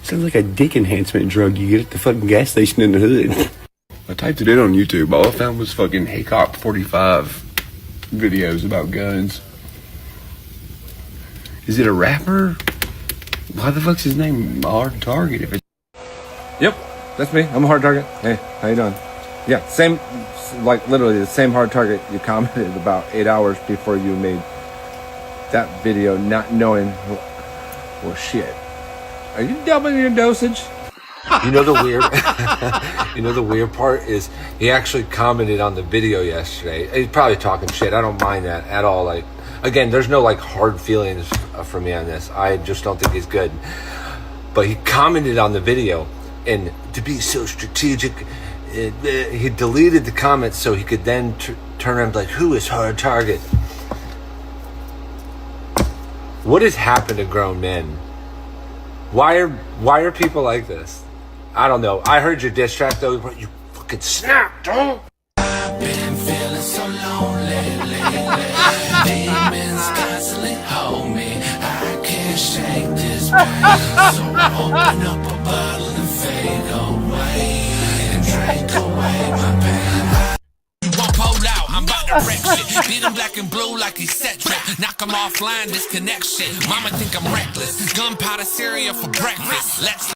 Sounds like a dick enhancement drug you get at the fucking gas station in the hood. I typed it in on YouTube. All I found was fucking Haycock 45 videos about guns. Is it a rapper? Why the fuck's his name Hard Target if it's... Yep, that's me. I'm a Hard Target. Hey, how you doing? Yeah, same, literally the same Hard Target you commented about 8 hours before you made that video, not knowing, well, shit. Are you doubling your dosage? You know the weird part is he actually commented on the video yesterday. He's probably talking shit. I don't mind that at all. Again, there's no hard feelings for me on this. I just don't think he's good. But he commented on the video, and to be so strategic, he deleted the comments so he could then turn around who is Hard Target? What has happened to grown men? Why are people like this? I don't know. I heard your diss track though. You fucking snap, don't. I've been feeling so lonely lately. Demons constantly hold me. I can't shake this pain. So open up a bottle and fade away and drink away my pain. Won't pull out, I'm about to wreck shit. Beat him black and blue like he's set trip. Knock him offline, disconnect shit. Mama think I'm reckless. Gunpowder cereal for breakfast. Let's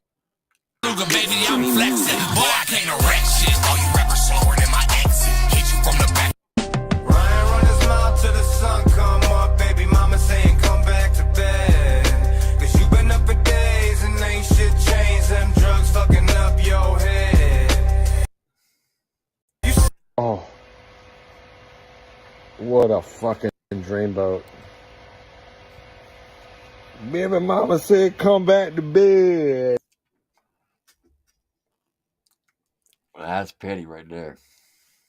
Luga, baby, I'm flexing. Boy, I can't erect shit. All you rappers slower than my exit. Hit you from the back. Ryan run his mouth till the sun come up. Baby mama saying come back to bed. Cause you been up for days and ain't shit changed. Them drugs fucking up your head. What a fucking dreamboat. Baby mama said come back to bed. Well, that's petty right there.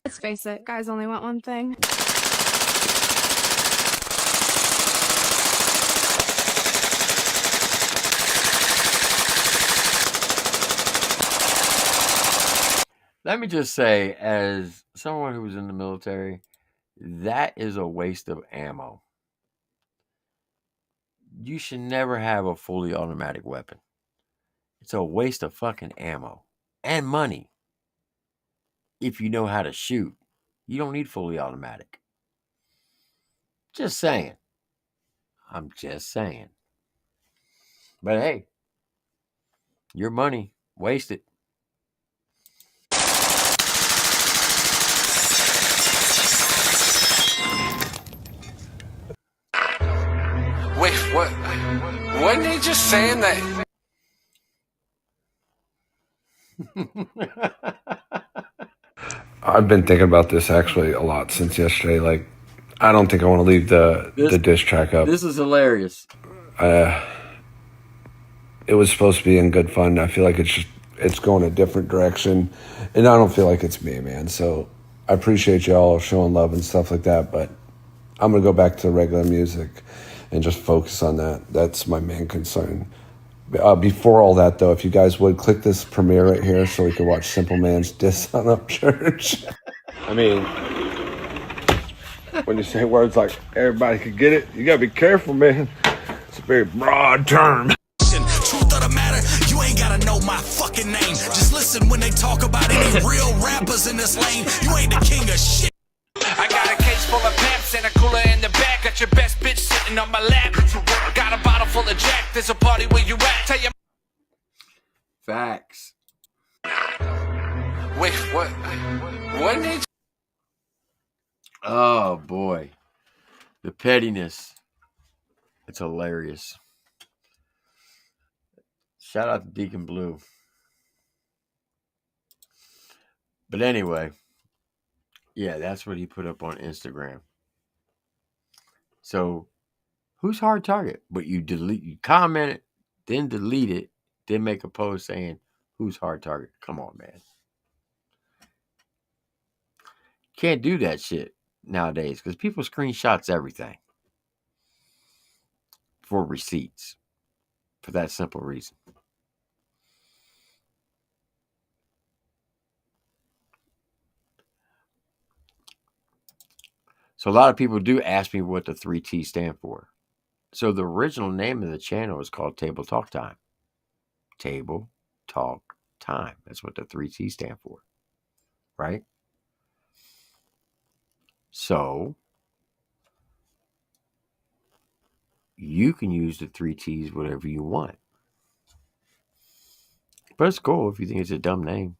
Let's face it, guys only want one thing. Let me just say, as someone who was in the military, that is a waste of ammo. You should never have a fully automatic weapon. It's a waste of fucking ammo and money. If you know how to shoot, you don't need fully automatic. Just saying. I'm just saying. But hey, your money, waste it. Wait, what? Wasn't he just saying that? I've been thinking about this actually a lot since yesterday. Like, I don't think I want to leave the diss track up. This is hilarious. It was supposed to be in good fun. I feel like it's going a different direction, and I don't feel like it's me, man. So I appreciate y'all showing love and stuff like that, but I'm gonna go back to regular music and just focus on that. That's my main concern. Before all that, though, if you guys would click this premiere right here so we can watch Simple Man's diss on Upchurch. I mean, when you say words like everybody could get it, you gotta be careful, man. It's a very broad term. Truth of the matter, you ain't gotta know my fucking name. Just listen when they talk about any real rappers in this lane. You ain't the king of shit. I got a case full of pimps and a cooler in the back. Got your best bitch sitting on my lap. Got a bottle full of Jack. There's a party where you at. Tell your Facts. Wait, what? Wasn't he? Oh boy. The pettiness. It's hilarious. Shout out to Deacon Blue. But anyway, yeah, that's what he put up on Instagram. So who's hard target? But you comment it, then delete it, then make a post saying who's hard target. Come on, man. Can't do that shit nowadays because people screenshots everything for receipts for that simple reason. So a lot of people do ask me what the 3T stand for. So the original name of the channel is called Table Talk Time. Table Talk Time. That's what the 3T stand for. Right? So you can use the 3Ts whatever you want. But it's cool if you think it's a dumb name.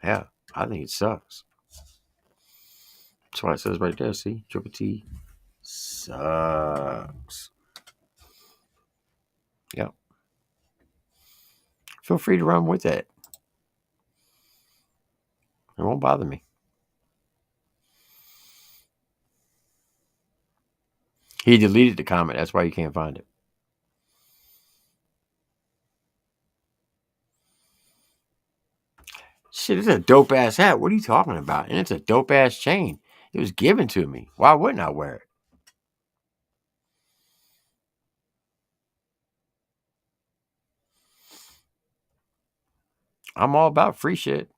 Yeah, I think it sucks. That's why it says right there, see? Triple T sucks. Yep. Feel free to run with it. It won't bother me. He deleted the comment. That's why you can't find it. Shit, it's a dope ass hat. What are you talking about? And it's a dope ass chain. It was given to me. Why wouldn't I wear it? I'm all about free shit.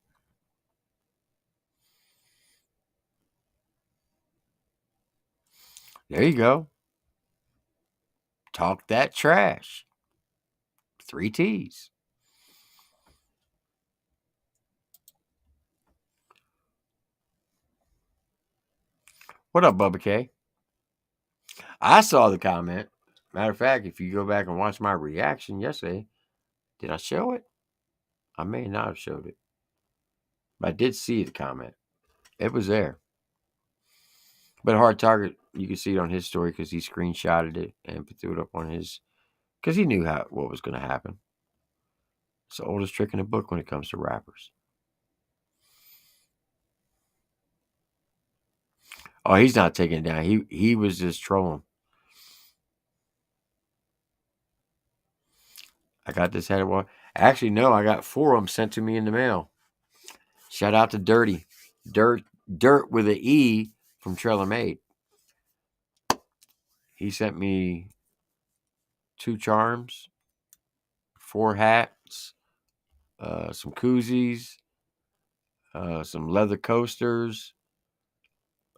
There you go. Talk that trash. 3 T's. What up, Bubba K? I saw the comment. Matter of fact, if you go back and watch my reaction yesterday, did I show it? I may not have showed it. But I did see the comment. It was there. But Hard Target, you can see it on his story because he screenshotted it and threw it up on his, because he knew what was going to happen. It's the oldest trick in the book when it comes to rappers. Oh, he's not taking it down. He was just trolling. I got this hat. Actually, no, I got 4 of them sent to me in the mail. Shout out to Dirty. Dirt with an E from Trailer Made. He sent me 2 charms, 4 hats, some koozies, some leather coasters,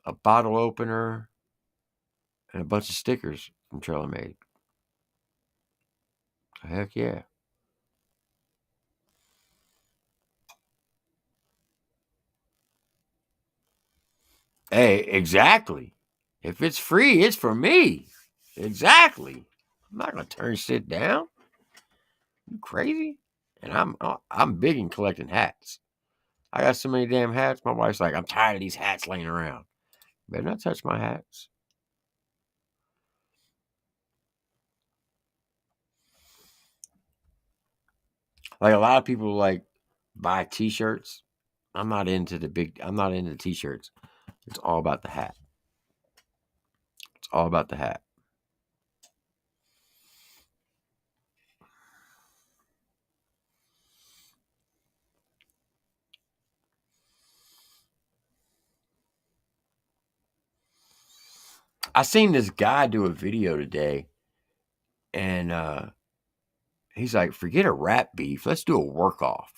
a bottle opener, and a bunch of stickers from Trailer Made. Heck yeah. Hey, exactly. If it's free, it's for me. Exactly. I'm not gonna turn shit down. You crazy? And I'm big in collecting hats. I got so many damn hats. My wife's like, I'm tired of these hats laying around. Better not touch my hats. Like a lot of people like buy t-shirts. I'm not into t-shirts. It's all about the hat. It's all about the hat. I seen this guy do a video today, and he's like, forget a rap beef. Let's do a work off.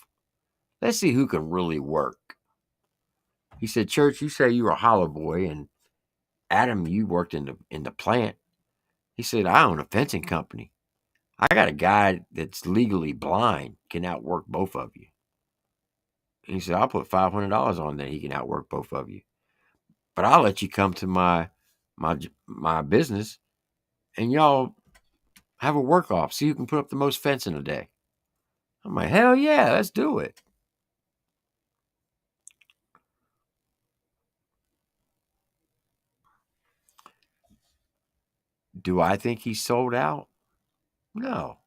Let's see who can really work. He said, Church, you say you were a hollow boy, and Adam, you worked in the plant. He said, I own a fencing company. I got a guy that's legally blind, can outwork both of you. And he said, I'll put $500 on that he can outwork both of you. But I'll let you come to my business and y'all have a work off. See who can put up the most fence in a day. I'm like, hell yeah, let's do it. Do I think he sold out? No.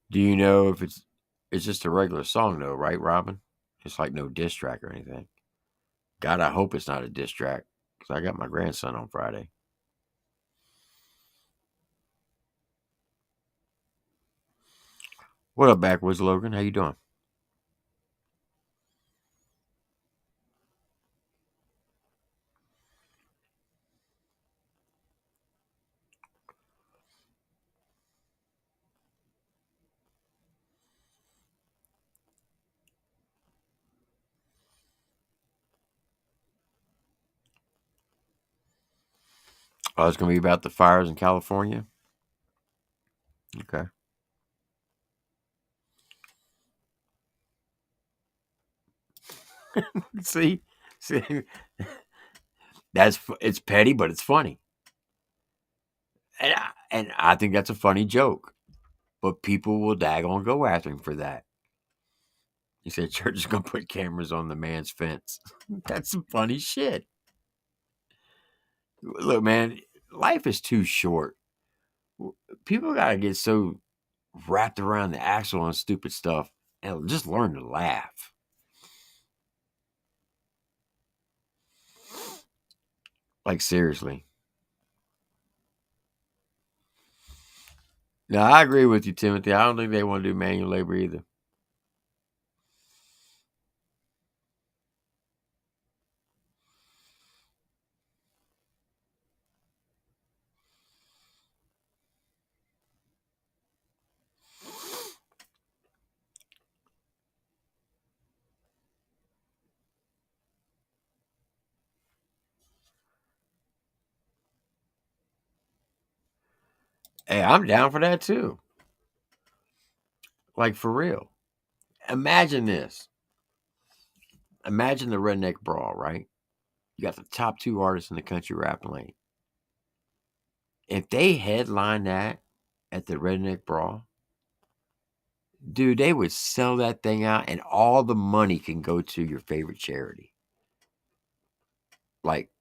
Do you know if it's just a regular song though, right, Robin? It's like no diss track or anything. God, I hope it's not a diss track because I got my grandson on Friday. What up, Backwoods Logan? How you doing? Oh, it's going to be about the fires in California? Okay. See? It's petty, but it's funny. And I think that's a funny joke. But people will daggone go after him for that. He said church is going to put cameras on the man's fence. That's some funny shit. Look, man, life is too short. People got to get so wrapped around the axle on stupid stuff and just learn to laugh. Like, seriously. No, I agree with you, Timothy. I don't think they want to do manual labor either. Hey, I'm down for that too. Like, for real. Imagine this. Imagine the Redneck Brawl, right? You got the top 2 artists in the country rap lane. If they headline that at the Redneck Brawl, dude, they would sell that thing out and all the money can go to your favorite charity. Like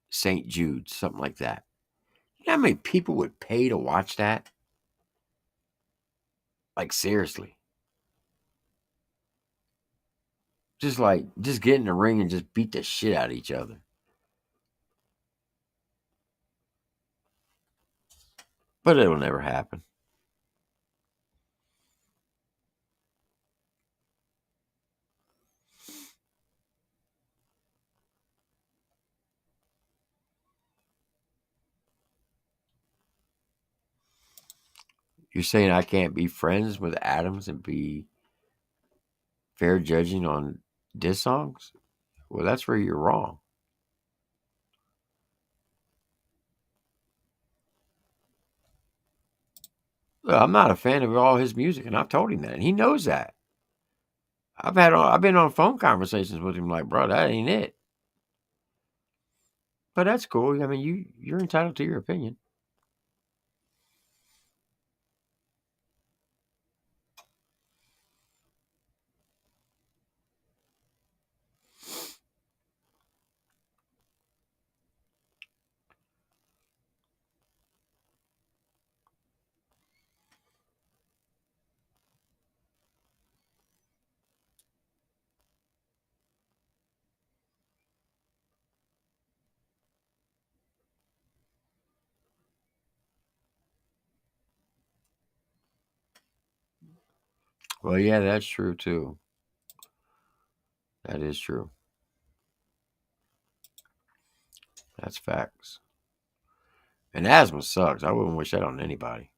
St. Jude's, something like that. You You know how many people would pay to watch that? Like, seriously. Just get in the ring and just beat the shit out of each other. But it'll never happen. You're saying I can't be friends with Adams and be fair judging on diss songs? Well, that's where you're wrong. Look, I'm not a fan of all his music, and I've told him that, and he knows that. I've been on phone conversations with him like, bro, that ain't it. But that's cool. I mean, you're entitled to your opinion. Well, yeah, that's true too. That is true. That's facts. And asthma sucks. I wouldn't wish that on anybody.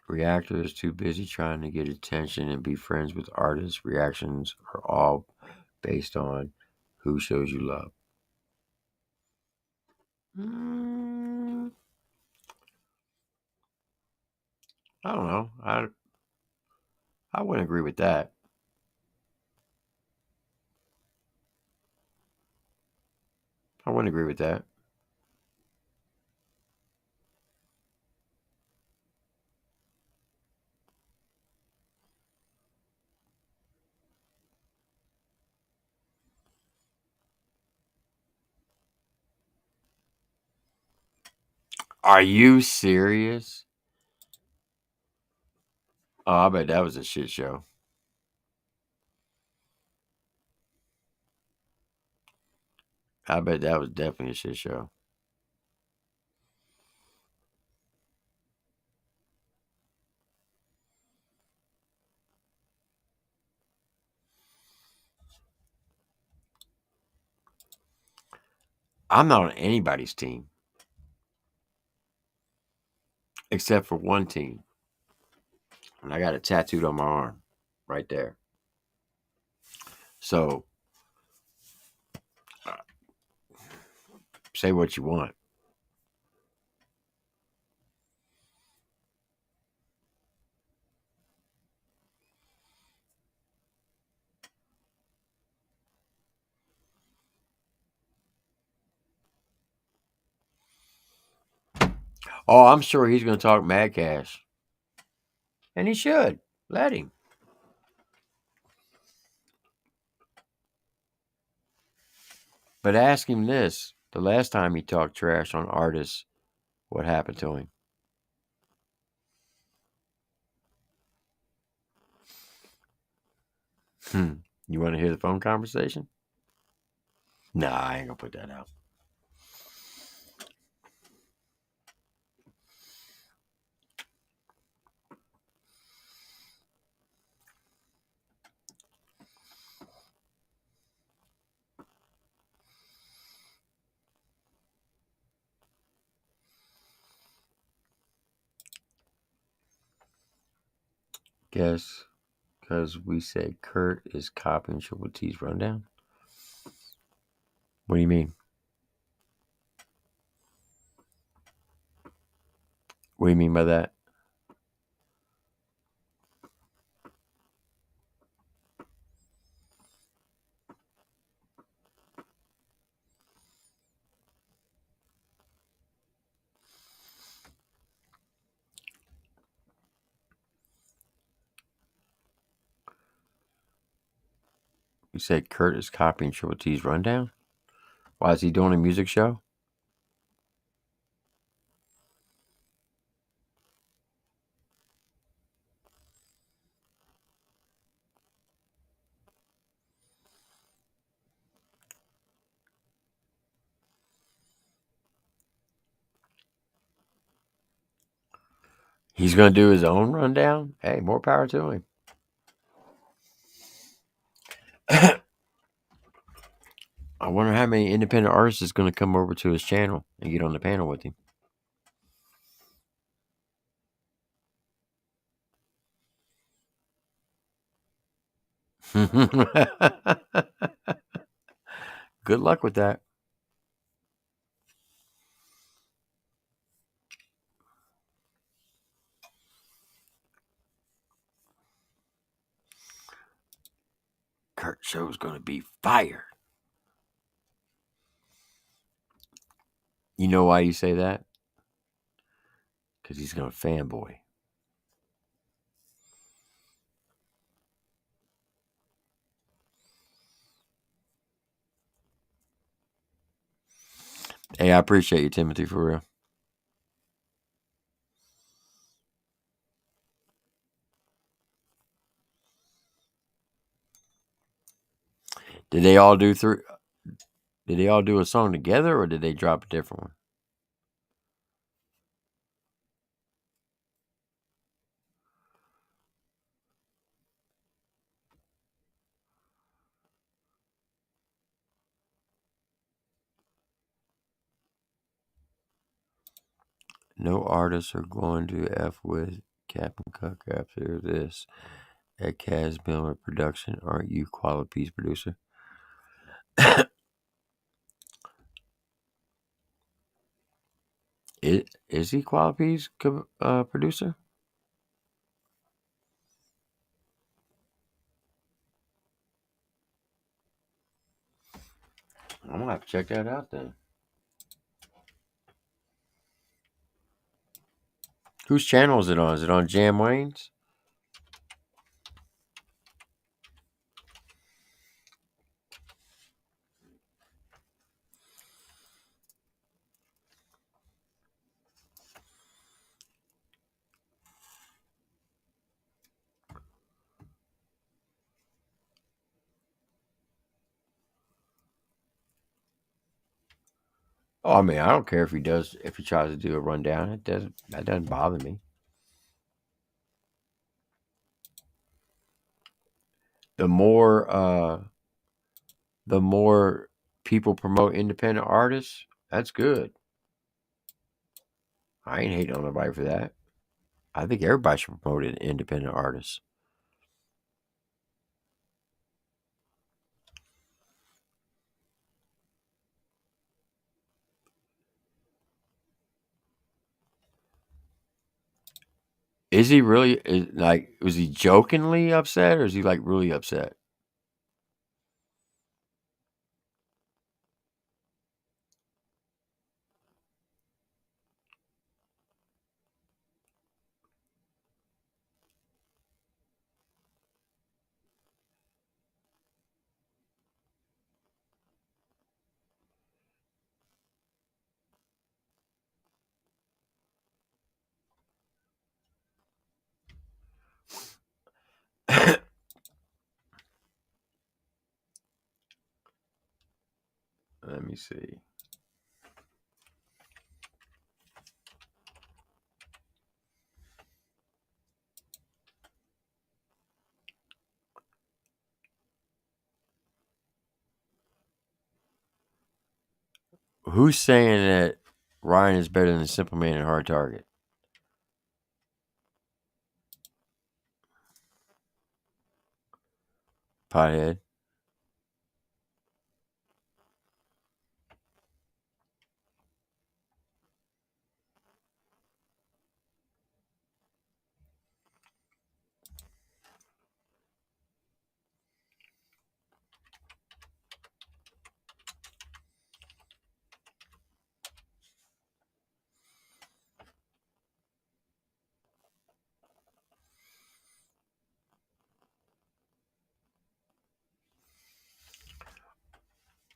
Reactor is too busy trying to get attention and be friends with artists. Reactions are all based on who shows you love. I don't know. I wouldn't agree with that. I wouldn't agree with that. Are you serious? Oh, I bet that was a shit show. I bet that was definitely a shit show. I'm not on anybody's team except for one team. And I got it tattooed on my arm right there. So say what you want. Oh, I'm sure he's going to talk mad cash. And he should. Let him. But ask him this. The last time he talked trash on artists, what happened to him? You want to hear the phone conversation? Nah, I ain't going to put that out. Guess because we said Kurt is copying Triple T's rundown? What do you mean? What do you mean by that? You said Kurt is copying Triple T's rundown? Why is he doing a music show? He's going to do his own rundown? Hey, more power to him. I wonder how many independent artists is going to come over to his channel and get on the panel with him. Good luck with that. Kurt show's going to be fire. You know why you say that? Because he's going to fanboy. Hey, I appreciate you, Timothy, for real. Did they all do Did they all do a song together, or did they drop a different one? No artists are going to F with Captain Cook after this at Kaz Miller Production. Aren't you Quality's producer? Is he Quality's producer? I'm gonna have to check that out then. Whose channel is it on? Is it on Jam Wayne's? Oh, I mean, I don't care if he tries to do a rundown. That doesn't bother me. The more people promote independent artists, that's good. I ain't hating on nobody for that. I think everybody should promote independent artists. Is he really was he jokingly upset, or is he like really upset? Let me see. Who's saying that Ryan is better than Simple Man and Hard Target? Pothead.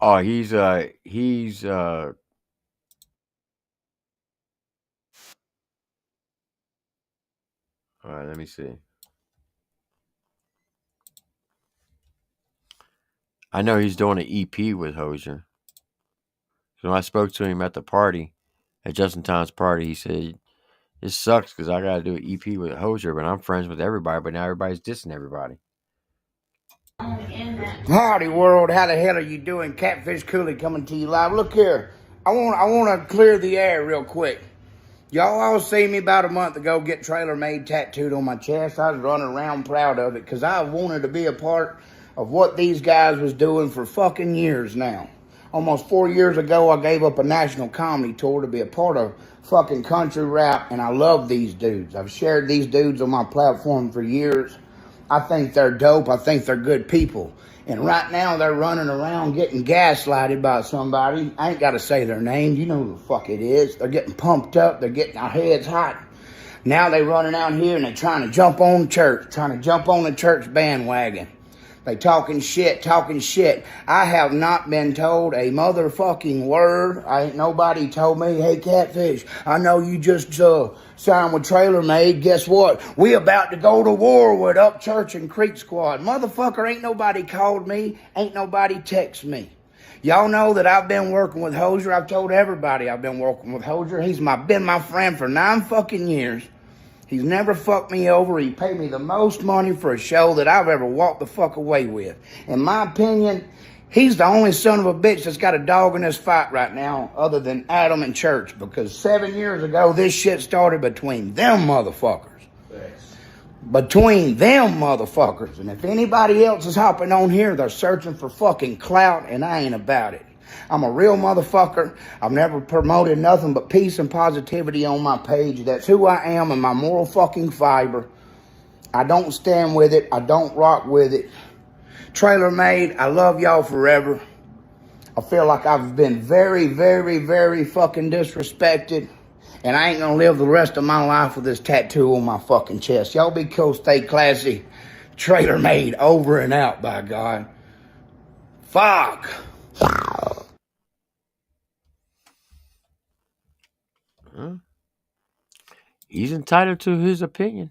Oh, he's all right, let me see. I know he's doing an EP with Hozier. So when I spoke to him at the party, at Justin Tom's party, he said, "It sucks because I got to do an EP with Hozier, but I'm friends with everybody, but now everybody's dissing everybody." Howdy world, how the hell are you doing? Catfish Cooley coming to you live. Look here, I want to clear the air real quick. Y'all all seen me about a month ago get Trailer Made tattooed on my chest. I was running around proud of it because I wanted to be a part of what these guys was doing for fucking years now. Almost 4 years ago, I gave up a national comedy tour to be a part of fucking country rap, and I love these dudes. I've shared these dudes on my platform for years. I think they're dope. I think they're good people. And right now, they're running around getting gaslighted by somebody. I ain't got to say their name. You know who the fuck it is. They're getting pumped up. They're getting our heads hot. Now they running out here and they're trying to jump on church, trying to jump on the church bandwagon. They talking shit. I have not been told a motherfucking word. Ain't nobody told me, hey, Catfish, I know you just signed with Trailer Made. Guess what? We about to go to war with Upchurch and Creek Squad. Motherfucker, ain't nobody called me. Ain't nobody text me. Y'all know that I've been working with Hozier. I've told everybody I've been working with Hozier. He's been my friend for 9 fucking years. He's never fucked me over. He paid me the most money for a show that I've ever walked the fuck away with. In my opinion, he's the only son of a bitch that's got a dog in this fight right now other than Adam and Church, because 7 years ago, this shit started between them motherfuckers. Between them motherfuckers. And if anybody else is hopping on here, they're searching for fucking clout, and I ain't about it. I'm a real motherfucker. I've never promoted nothing but peace and positivity on my page. That's who I am and my moral fucking fiber. I don't stand with it. I don't rock with it. Trailer Made, I love y'all forever. I feel like I've been very, very, very fucking disrespected. And I ain't gonna live the rest of my life with this tattoo on my fucking chest. Y'all be cool, stay classy. Trailer Made, over and out, by God. Fuck. Huh? He's entitled to his opinion.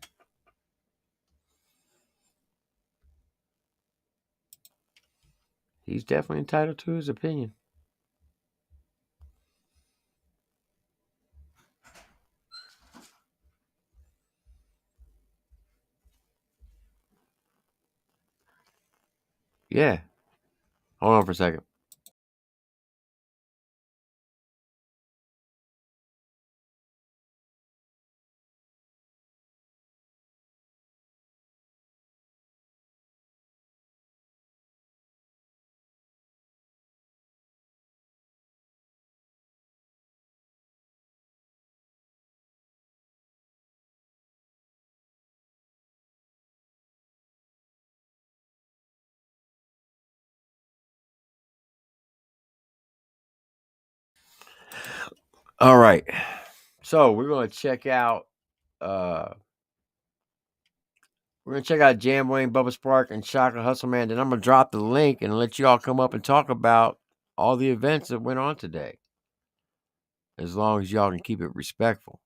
He's definitely entitled to his opinion. Yeah. Hold on for a second. All right. So we're gonna check out Jam Wayne, Bubba Spark, and Shaka Hustle Man. Then I'm gonna drop the link and let you all come up and talk about all the events that went on today. As long as y'all can keep it respectful.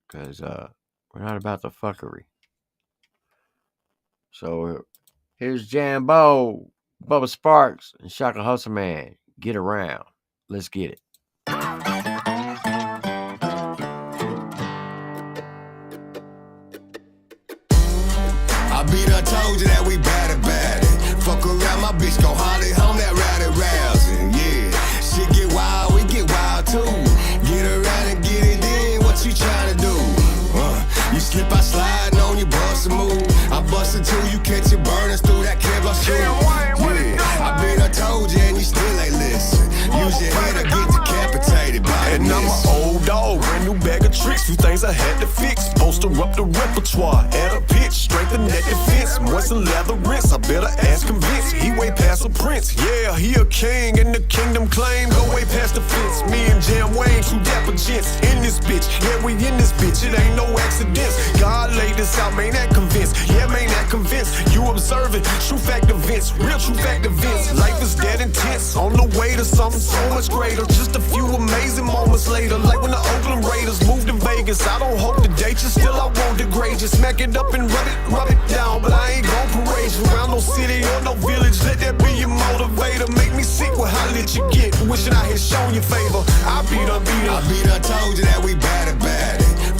Because we're not about the fuckery. So here's Jambo, Bubba Sparks, and Shaka Hustle Man. Get around. Let's get it. I be done told you that we bad it. Fuck around, my bitch gon' holly home that rowdy rousing. Yeah, shit get wild, we get wild too. Get around and get it in, what you tryna do? You slip, I slide on you, bust a move. I bust it too, you catch it burning through that Kevlar shoe. Yeah, I been done told you and you still ain't listen. Use your head or get decapitated by And I'm an old dog, brand new bag of tricks. Few things I had to fix. Poster up the repertoire, add a pitch, strengthen that defense. Moisten leather rinse, I better ask convince. He way past a prince, yeah, he a king and the kingdom claim. Go way past the fence, me and Jam Wayne, two dapper gents. In this bitch, yeah, we in this bitch, it ain't no accidents. God laid this out, man, that convinced. Yeah, man, that convinced. You observing, true fact events, real true fact events. Life is dead to something so much greater. Just a few amazing moments later, like when the Oakland Raiders moved to Vegas. I don't hope to date you, still I won't degrade you. Smack it up and rub it down, but I ain't gon' parade you around no city or no village. Let that be your motivator. Make me sick with how lit you get. Wishing I had shown you favor. I beat her. Told you that we bad.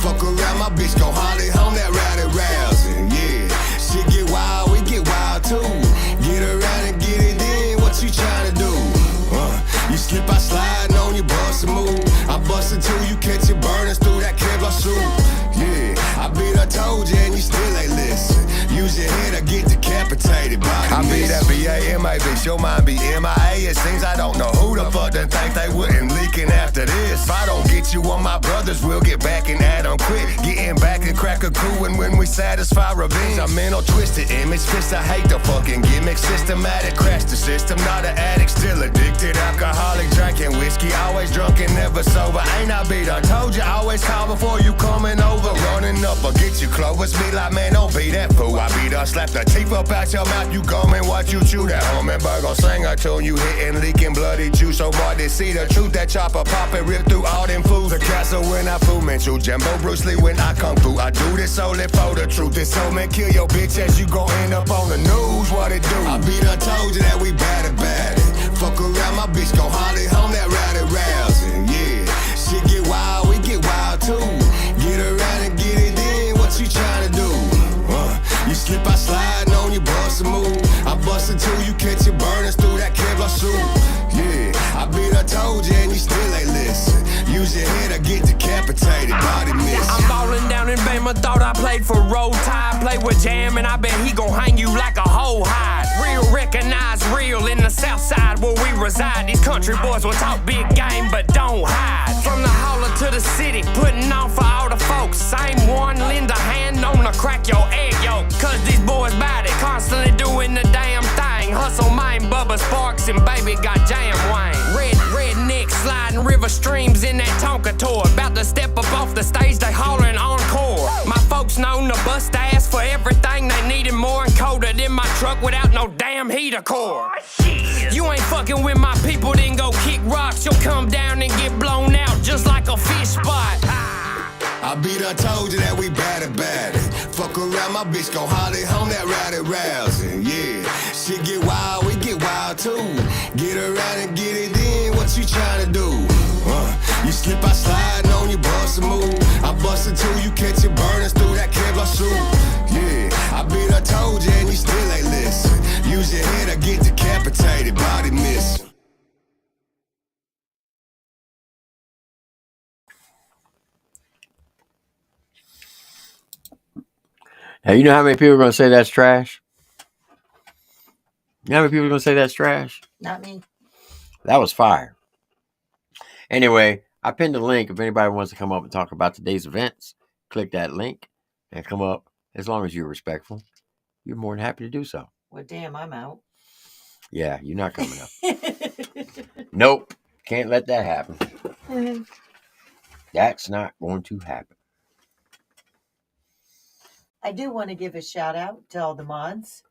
Fuck around, my bitch go Holly home that rowdy rousing. Yeah, shit get wild, we get wild too. Get around and get it in, what you tryna do? You slip, I slide on you, bust a move. I bust it too, you catch your burners through that Kevlar suit. Yeah, I beat her, told you, and you still ain't listen. Use your head or get decapitated by the I be that B-A-M-A, bitch, your mind be M-I-A. It seems I don't know who the fuck done think they wouldn't leaking after this. If I don't get you on my brothers, we'll get back and add on quick. Getting back and crack a coup, and when we satisfy revenge, I'm mental twisted image, fist, I hate the fucking gimmick. Systematic, crash the system, not an addict, still addicted. Alcoholic, drinking whiskey, always drunk and never sober. Ain't I beat I told you, always call before you coming over. Running up or get you close, be like, man, don't be that fool. I beat her, slap the teeth up out your mouth, you gum and watch you chew that hummingbird. Gon' sing a tune, you hitting, leaking bloody juice. So boy, they see the truth, that chopper pop and rip through all them fools. The castle when I fool, man, you Jumbo Bruce Lee when I come through. I do this solely for the truth. This soul man kill your bitch as you gon' end up on the news. What it do? I beat her, told you that we bad. Fuck around, my bitch go Holly home that rowdy rousing. Yeah, shit get wild, we get wild too. Get around and get it in, what you tryna do? You slip, I slide on you, bust a move. I bust it too, you catch your burners through that Kevlar suit. Yeah, I beat her, told you, and you still ain't listen. Use your head or get decapitated, body miss. I'm ballin' down in Bama, thought I played for Roll Tide. Play with Jam, and I bet he gon' hang you like a whole hide. Real recognize real in the south side where we reside. These country boys will talk big game, but don't hide. From the holler to the city, putting on for all the folks. Same one, lend a hand on to crack your egg yolk. Cause these boys bad it, constantly doing the damn thing. Hustle mine, Bubba Sparks, and baby got Jam Wayne. Redneck sliding river streams in that Tonka tour. About to step up off the stage, they hollering encore. My folks known to bust ass for everything they needed more and coded in my truck without no damn heater core. You ain't fucking with my people, then go kick rocks. You'll come down and get blown out just like a fish spot. I beat her, told you that we bad. Fuck around, my bitch go Holly home that rowdy rousing. Yeah, shit get wild, we get wild too. Get around and get it in, what you tryna do? You slip, I slide on you, bust a move. I bust it too, you catch your burners through that Kevlar suit. Yeah, I beat her, told you, and you still ain't listen. Use your head or get decapitated, body miss. Now, you know how many people are going to say that's trash? You know how many people are going to say that's trash? Not me. That was fire. Anyway, I pinned the link. If anybody wants to come up and talk about today's events, click that link and come up. As long as you're respectful, you're more than happy to do so. Well, damn, I'm out. Yeah, you're not coming up. Nope. Can't let that happen. That's not going to happen. I do want to give a shout out to all the mods.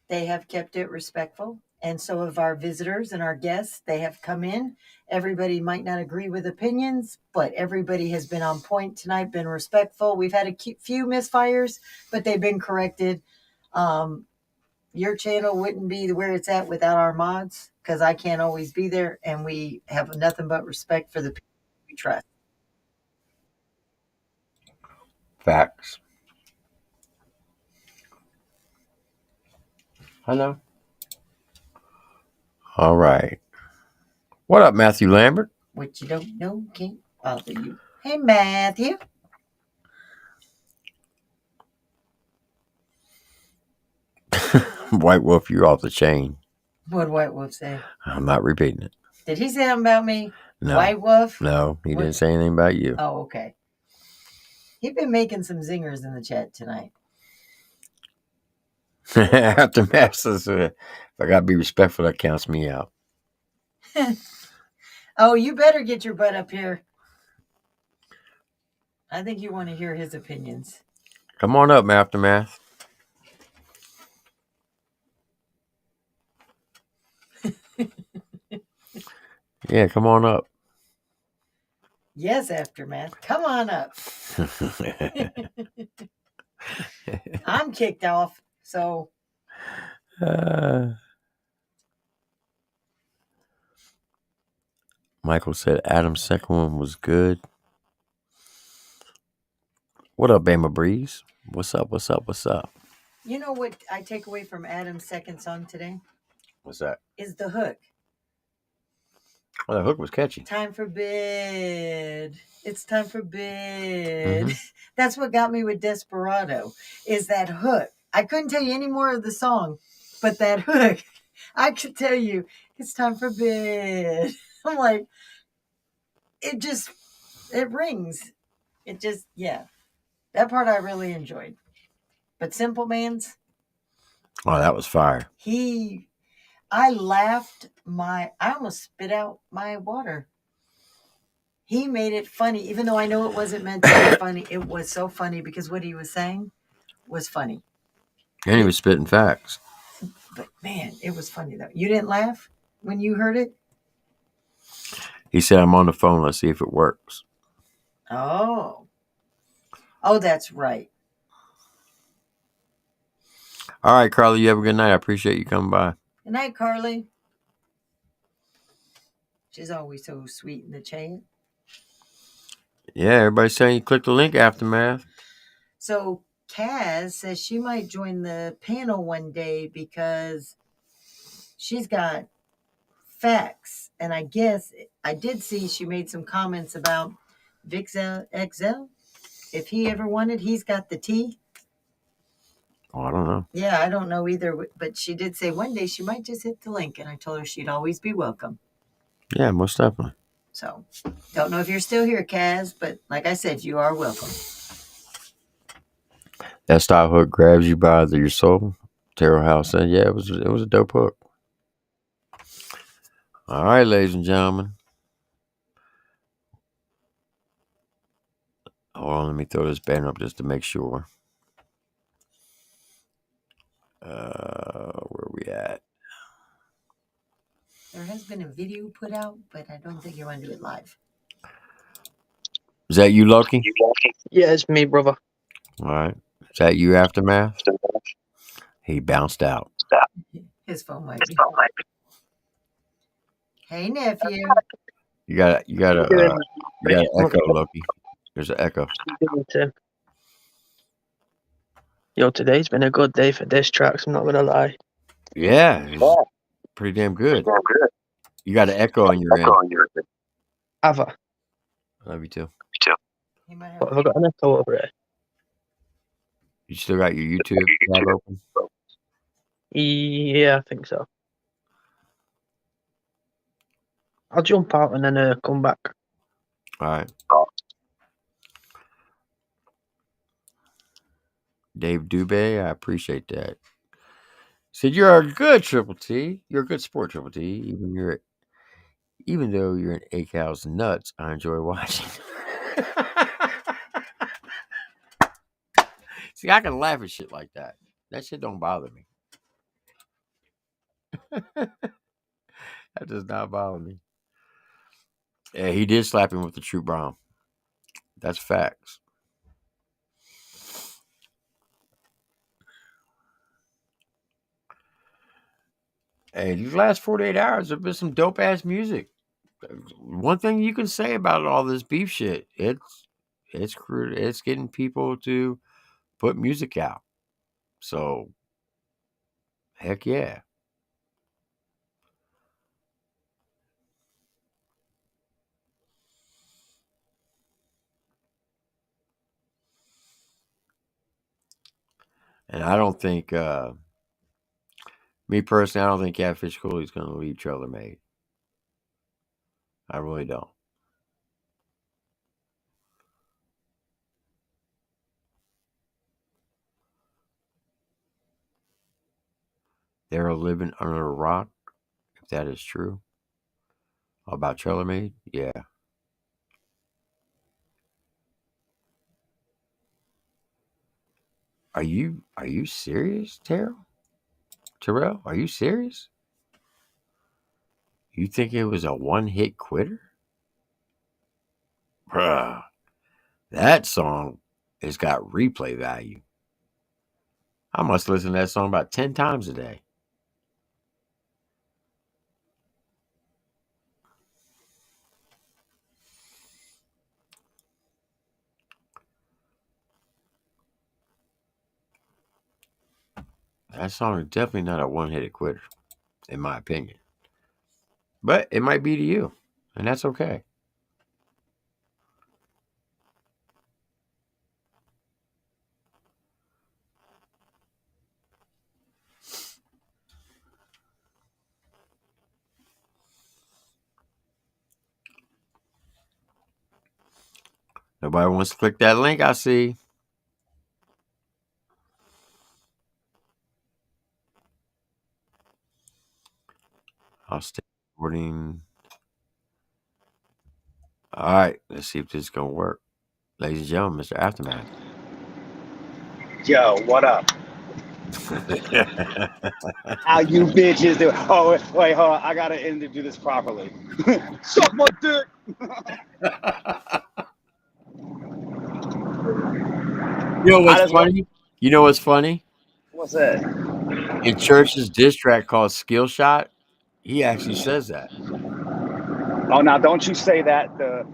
They have kept it respectful. And so have our visitors and our guests. They have come in. Everybody might not agree with opinions, but everybody has been on point tonight, been respectful. We've had a few misfires, but they've been corrected. Your channel wouldn't be where it's at without our mods, because I can't always be there, and we have nothing but respect for the people we trust. Facts. I know. All right. What up, Matthew Lambert? What you don't know can't bother you. Hey, Matthew. White Wolf, you're off the chain. What did White Wolf say? I'm not repeating it. Did he say something about me? No. White Wolf? No, he didn't say anything about you. Oh, okay. He's been making some zingers in the chat tonight. Aftermath says, if I got to be respectful, that counts me out. Oh, you better get your butt up here. I think you want to hear his opinions. Come on up, Aftermath. Yeah, come on up. Yes, Aftermath. Come on up. I'm kicked off, so Michael said Adam's second one was good. What up, Bama Breeze? What's up? What's up? What's up? you know what I take away from Adam's second song today What's that? is the hook. Oh, the hook was catchy. Time for bed. It's time for bed. That's what got me with Desperado, is that hook. I couldn't tell you any more of the song, but that hook, I could tell you it's time for bed. I'm like, it rings. It just, yeah. That part I really enjoyed. But Simple Man's, Oh, that was fire. I laughed I almost spit out my water. He made it funny, even though I know it wasn't meant to be funny. It was so funny because what he was saying was funny. And he was spitting facts. But man, it was funny though. You didn't laugh when you heard it? He said, I'm on the phone. Let's see if it works. Oh, that's right. All right, Carly, you have a good night. I appreciate you coming by. Good night, Carly. She's always so sweet in the chat. Yeah, everybody's saying you click the link, Aftermath. So Kaz says she might join the panel one day because she's got facts. And I guess I did see she made some comments about Vixel XL. If he ever wanted, he's got the tea. Oh, I don't know. Yeah, I don't know either. But she did say one day she might just hit the link. And I told her she'd always be welcome. Yeah, most definitely. So, don't know if you're still here, Kaz, but like I said, you are welcome. That style hook grabs you by your soul. Terrell House said, yeah, it was a dope hook. All right, ladies and gentlemen. Hold on, let me throw this banner up just to make sure. Where are we at? There has been a video put out, but I don't think you want to do it live. Is that you, Loki? Yeah, it's me, brother. All right. Is that you, Aftermath? He bounced out. His phone might be. Hey, nephew. You got an echo, Loki. There's an echo. Yo, today's been a good day for diss tracks, I'm not gonna lie. Yeah, it's pretty damn good. You got an echo on your end. Have I? Love you too. What, have I got an echo over it? You still got your YouTube tab open? Yeah, I think so. I'll jump out and then come back. All right. Dave Dubé, I appreciate that. Said you're a good Triple T. You're a good sport, Triple T. Even though you're an A-Cow's nuts, I enjoy watching. See, I can laugh at shit like that. That shit don't bother me. That does not bother me. Yeah, he did slap him with the true bomb. That's facts. Hey, these last 48 hours have been some dope ass music. One thing you can say about all this beef shit, it's getting people to put music out. So, heck yeah. And I don't think, me personally, I don't think Catfish Cooley's going to leave Trailer Made. I really don't. They're living under a rock, if that is true. About Trailer Made? Yeah. Are you serious, Terrell? Are you serious? You think it was a one-hit quitter? Bruh, that song has got replay value. I must listen to that song about 10 times a day. That song is definitely not a one-hit quitter, in my opinion. But it might be to you, and that's okay. Nobody wants to click that link, I see. I'll stay recording. All right, let's see if this is going to work. Ladies and gentlemen, Mr. Aftermath. Yo, what up? How you bitches do? Oh, wait, hold on. I gotta do this properly. Suck my dick. You know what's funny? You know what's funny? What's that? In Church's diss track called Skill Shot, he actually says that. Oh, now don't you say that. The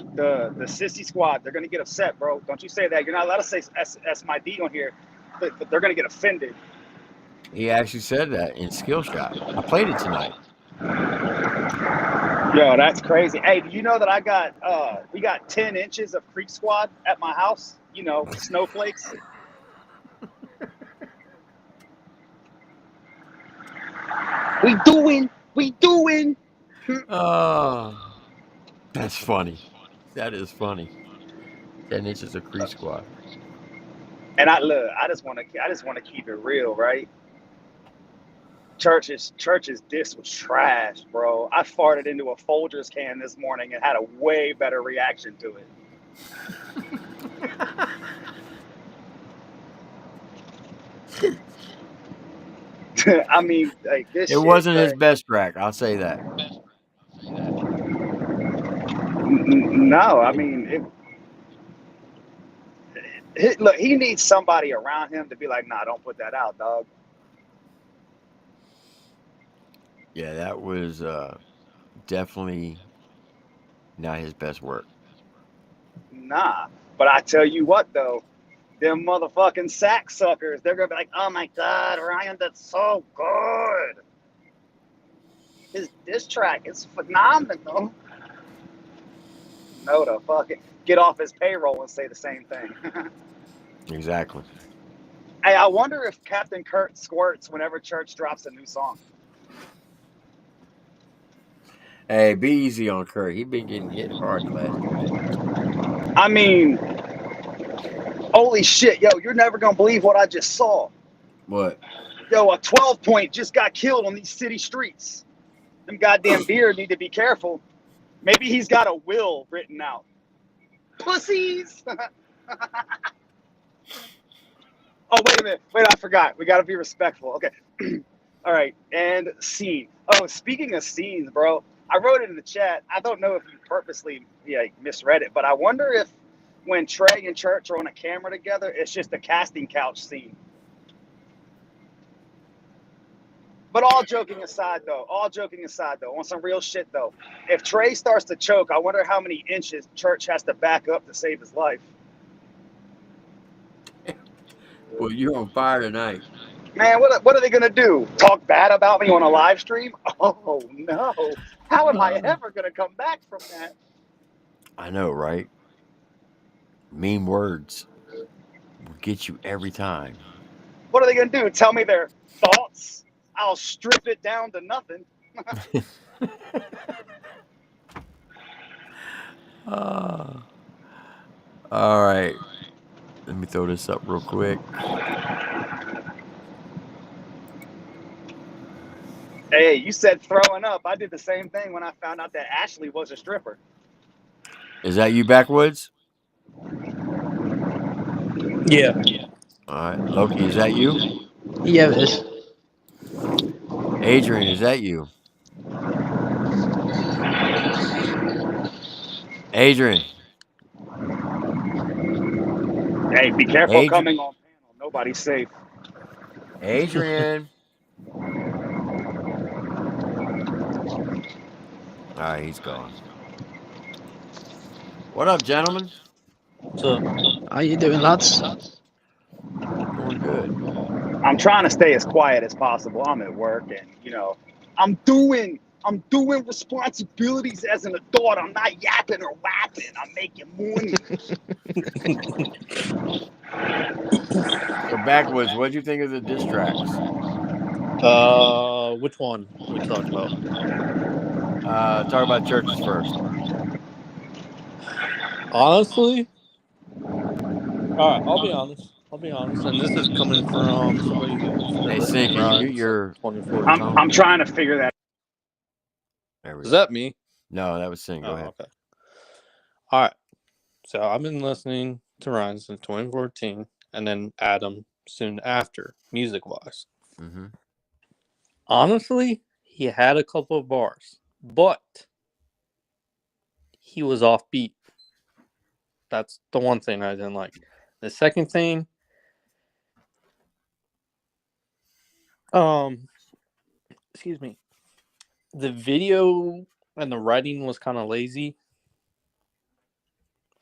sissy squad, they're gonna get upset, bro. Don't you say that. You're not allowed to say S my D on here, but they're gonna get offended. He actually said that in Skill Shot. I played it tonight. Yo, that's crazy. Hey, do you know that we got 10 inches of Creek Squad at my house? You know, snowflakes. We doing. Oh, that's funny. That is funny. 10 inches of Creek Squad. And I just want to keep it real, right? Church's diss was trash, bro. I farted into a Folgers can this morning and had a way better reaction to it. I mean, like this. It wasn't his best track. I'll say that. No, I mean, look, he needs somebody around him to be like, nah, don't put that out, dog. Yeah, that was definitely not his best work. Nah, but I tell you what, though, them motherfucking sack suckers, they're gonna be like, oh my god, Ryan, that's so good. His diss track is phenomenal. No, to fucking get off his payroll and say the same thing. Exactly. Hey, I wonder if Captain Kurt squirts whenever Church drops a new song. Hey, be easy on Kurt. He been getting hit hard the last few days. I mean, holy shit, yo, you're never gonna believe what I just saw. What? Yo, a 12-point just got killed on these city streets. Them goddamn deer need to be careful. Maybe he's got a will written out. Pussies! Oh, wait a minute. Wait, I forgot. We got to be respectful. Okay. All right. And scene. Oh, speaking of scenes, bro, I wrote it in the chat. I don't know if you purposely misread it, but I wonder if when Trey and Church are on a camera together, it's just a casting couch scene. But all joking aside, though, on some real shit, though, if Trey starts to choke, I wonder how many inches Church has to back up to save his life. Well, you're on fire tonight. Man, what are they going to do? Talk bad about me on a live stream? Oh, no. How am I ever going to come back from that? I know, right? Mean words will get you every time. What are they going to do? Tell me their thoughts? I'll strip it down to nothing. All right. Let me throw this up real quick. Hey, you said throwing up. I did the same thing when I found out that Ashley was a stripper. Is that you, Backwoods? Yeah. All right. Loki, is that you? Yeah, it is. Adrian, is that you? Adrian. Hey, be careful Adrian. coming on panel. Nobody's safe. Adrian. All right, he's gone. What up, gentlemen? What's up? How you doing, lads? Doing good. I'm trying to stay as quiet as possible. I'm at work, and I'm doing responsibilities as an adult. I'm not yapping or wapping. I'm making money. So, Backwoods, what'd you think of the diss tracks? Which one are we talking about? Talk about churches first. Honestly, all right, I'll be honest. And this is coming from somebody who's been Hey, listening Sin, to can you mute Ryan since your 2014. I'm trying to figure that. There we Is go. that me? No, that was Sin. Go Oh, ahead. okay. All right. So I've been listening to Ryan since 2014, and then Adam soon after, music-wise. Mm-hmm. Honestly, he had a couple of bars, but he was offbeat. That's the one thing I didn't like. The second thing, excuse me, the video and the writing was kind of lazy.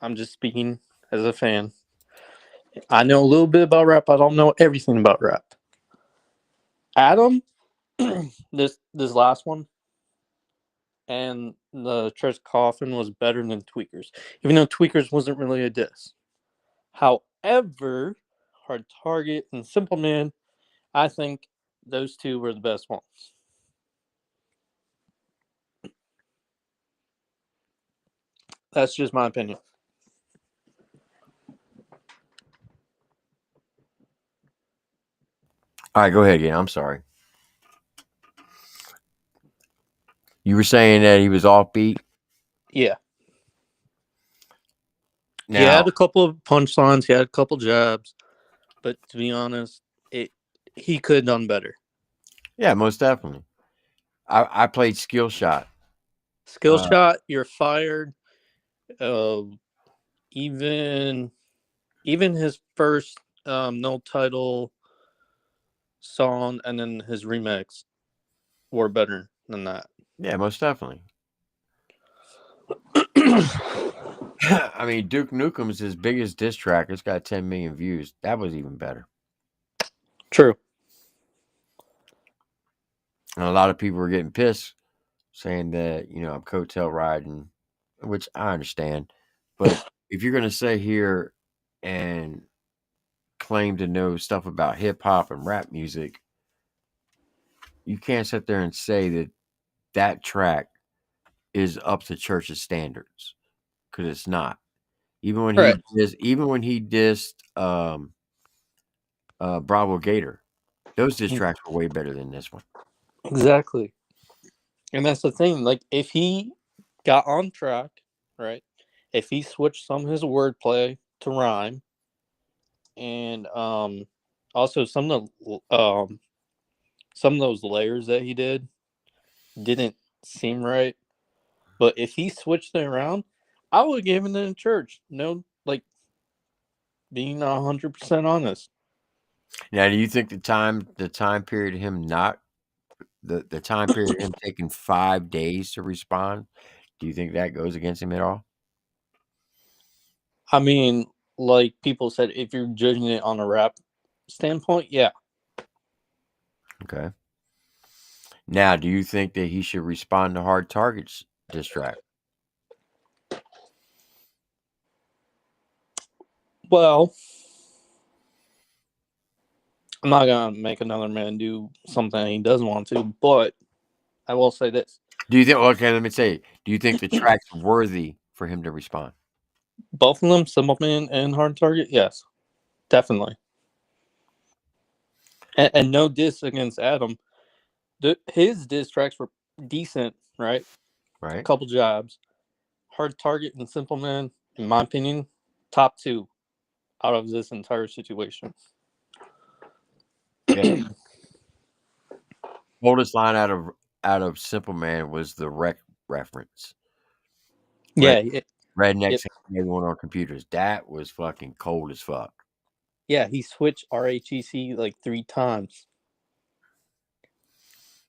I'm just speaking as a fan. I know a little bit about rap. I don't know everything about rap. Adam, this last one, and the Church Coffin was better than Tweakers, even though Tweakers wasn't really a diss. However, Hard Target and Simple Man, I think those two were the best ones. That's just my opinion. All right, go ahead again. I'm sorry. You were saying that he was offbeat? Yeah. Now, He had a couple of punchlines. He had a couple jabs. But to be honest, he could have done better. Yeah, most definitely. I played Skill Shot. Skill Shot, you're fired. Even his first no title song and then his remix were better than that. Yeah, most definitely. I mean, Duke Nukem's his biggest diss track. It's got 10 million views. That was even better. True. And a lot of people were getting pissed, saying that, I'm coattail riding, which I understand. But if you're going to sit here and claim to know stuff about hip hop and rap music, you can't sit there and say that that track is up to Church's standards, because it's not. Even when Right. he dissed Bravo Gator, those diss tracks were way better than this one. Exactly. And that's the thing. Like, if he got on track, right? If he switched some of his wordplay to rhyme, and also some of those layers that he didn't seem right. But if he switched it around, I would have given it in church. No, like being 100% honest. Now, do you think the time period of him not the time period of him taking 5 days to respond, do you think that goes against him at all? I mean, like people said, if you're judging it on a rap standpoint, yeah. Okay. Now, do you think that he should respond to Hard Target's diss track? Well, I'm not gonna make another man do something he doesn't want to, but I will say this: Do you think? Okay, let me say. Do you think the track's worthy for him to respond? both of them, Simple Man and Hard Target, yes, definitely. And no diss against Adam. His diss tracks were decent, right? Right. A couple jobs. Hard Target and Simple Man, in my opinion, top 2 out of this entire situation. Yeah. Oldest line out of Simple Man was the wreck reference. Yeah, Rednecks Yep. and everyone on computers. That was fucking cold as fuck. Yeah, he switched RHEC like 3 times.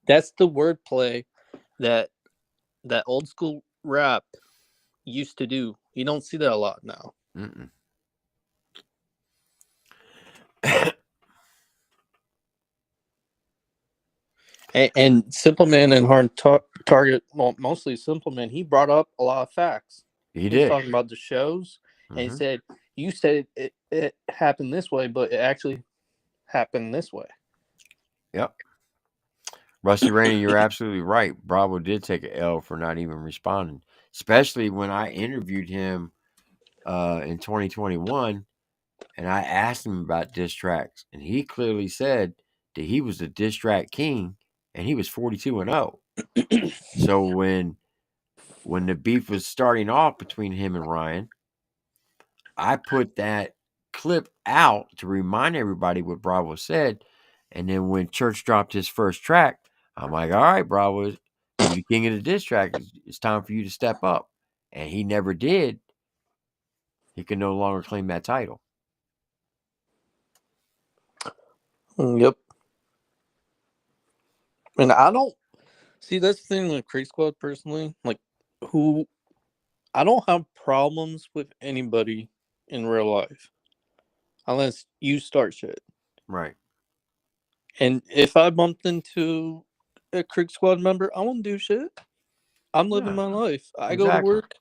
That's the wordplay that old school rap used to do. You don't see that a lot now. Mm-mm. And Simple Man and Target, well, mostly Simple Man, he brought up a lot of facts. He was did. talking about the shows, and he Mhm. said, "You said it happened this way, but it actually happened this way." Yep. Rusty Rainey, you're absolutely right. Bravo did take an L for not even responding, especially when I interviewed him in 2021, and I asked him about diss tracks, and he clearly said that he was the diss track king, and he was 42-0. So when the beef was starting off between him and Ryan, I put that clip out to remind everybody what Bravo said, and then when Church dropped his first track, I'm like, all right, Bravo, you the king of the diss track. It's time for you to step up. And he never did. He can no longer claim that title. Yep. And I don't see that's the thing with Creek Squad personally. Like, who I don't have problems with anybody in real life unless you start shit. Right. And if I bumped into a Creek Squad member, I won't do shit. I'm living Yeah, my life. I go to exactly. work.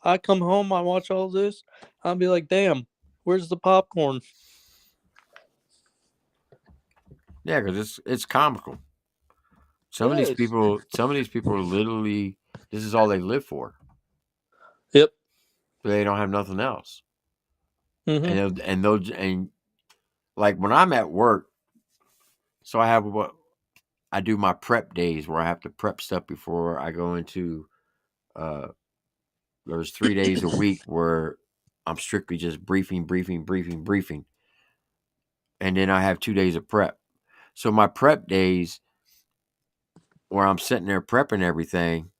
I come home. I watch all this. I'll be like, damn, where's the popcorn? Yeah, because it's comical. Some of these Yes. people are literally, this is all they live for. Yep. They don't have nothing else. Mm-hmm. And like when I'm at work, so I have what I do my prep days where I have to prep stuff before I go into. There's 3 days a week where I'm strictly just briefing, and then I have 2 days of prep. So my prep days, where I'm sitting there prepping everything,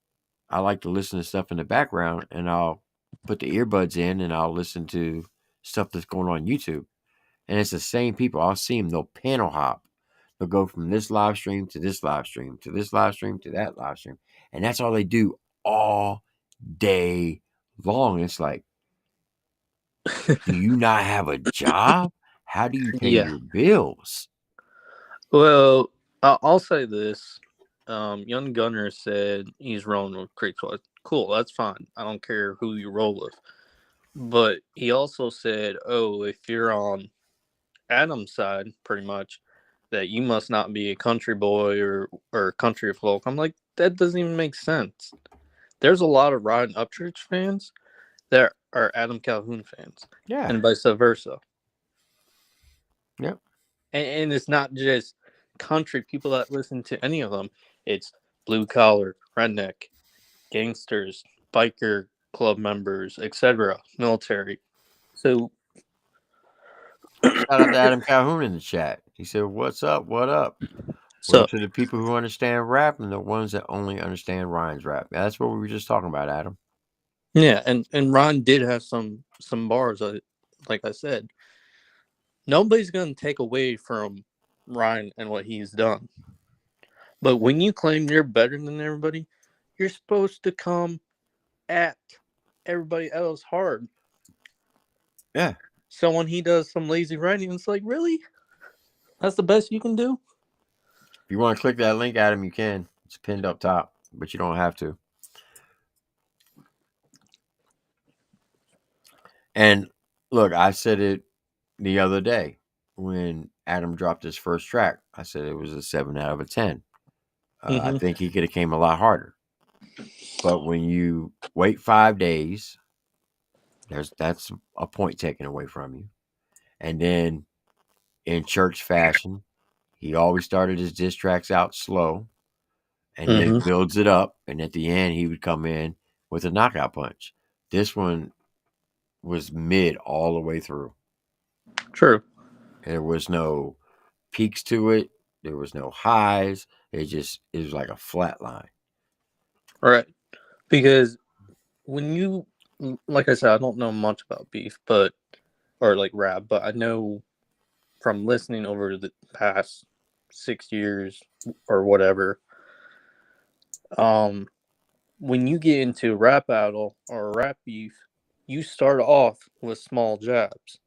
I like to listen to stuff in the background, and I'll put the earbuds in and I'll listen to stuff that's going on YouTube. And it's the same people. I'll see them. They'll panel hop. They'll go from this live stream to this live stream to this live stream to that live stream. And that's all they do all day long. It's like, do you not have a job? How do you pay Yeah. your bills? Well, I'll say this. Young Gunner said he's rolling with Creek Squad. Cool, that's fine. I don't care who you roll with. But he also said, oh, if you're on Adam's side, pretty much, that you must not be a country boy or country folk. I'm like, that doesn't even make sense. There's a lot of Ryan Upchurch fans that are Adam Calhoun fans. Yeah. And vice versa. Yep. And it's not just country people that listen to any of them. It's blue collar, redneck, gangsters, biker club members, etc., military. So Shout out to Adam Calhoun in the chat. He said, "What's up? What up? What So up to the people who understand rap and the ones that only understand Ryan's rap?" That's what we were just talking about, Adam. yeah, and Ron did have some bars. Like I said, nobody's gonna take away from Ryan and what he's done. But when you claim you're better than everybody, you're supposed to come at everybody else hard. Yeah. So when he does some lazy writing, it's like, really? That's the best you can do? If you want to click that link, Adam, you can. It's pinned up top, but you don't have to. And look, I said it the other day when Adam dropped his first track. I said it was a 7 out of a 10. I think he could have came a lot harder. But when you wait 5 days, that's a point taken away from you. And then in Church fashion, he always started his diss tracks out slow and then builds it up. And at the end, he would come in with a knockout punch. This one was mid all the way through. True. There was no peaks to it. There was no highs. It was like a flat line. Right. Because when you like I said, I don't know much about beef, or like rap, but I know from listening over the past 6 years or whatever, when you get into rap battle or rap beef, you start off with small jabs,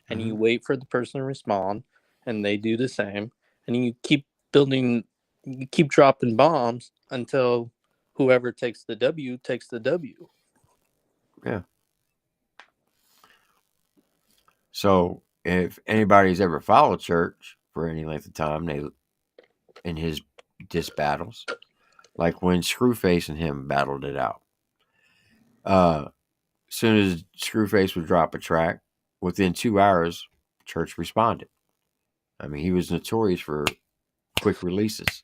and you wait for the person to respond, and they do the same, and you keep building, you keep dropping bombs until whoever takes the W takes the W. Yeah. So if anybody's ever followed Church for any length of time, they in his diss battles, like when Screwface and him battled it out. As soon as Screwface would drop a track, within 2 hours, Church responded. I mean, he was notorious for quick releases.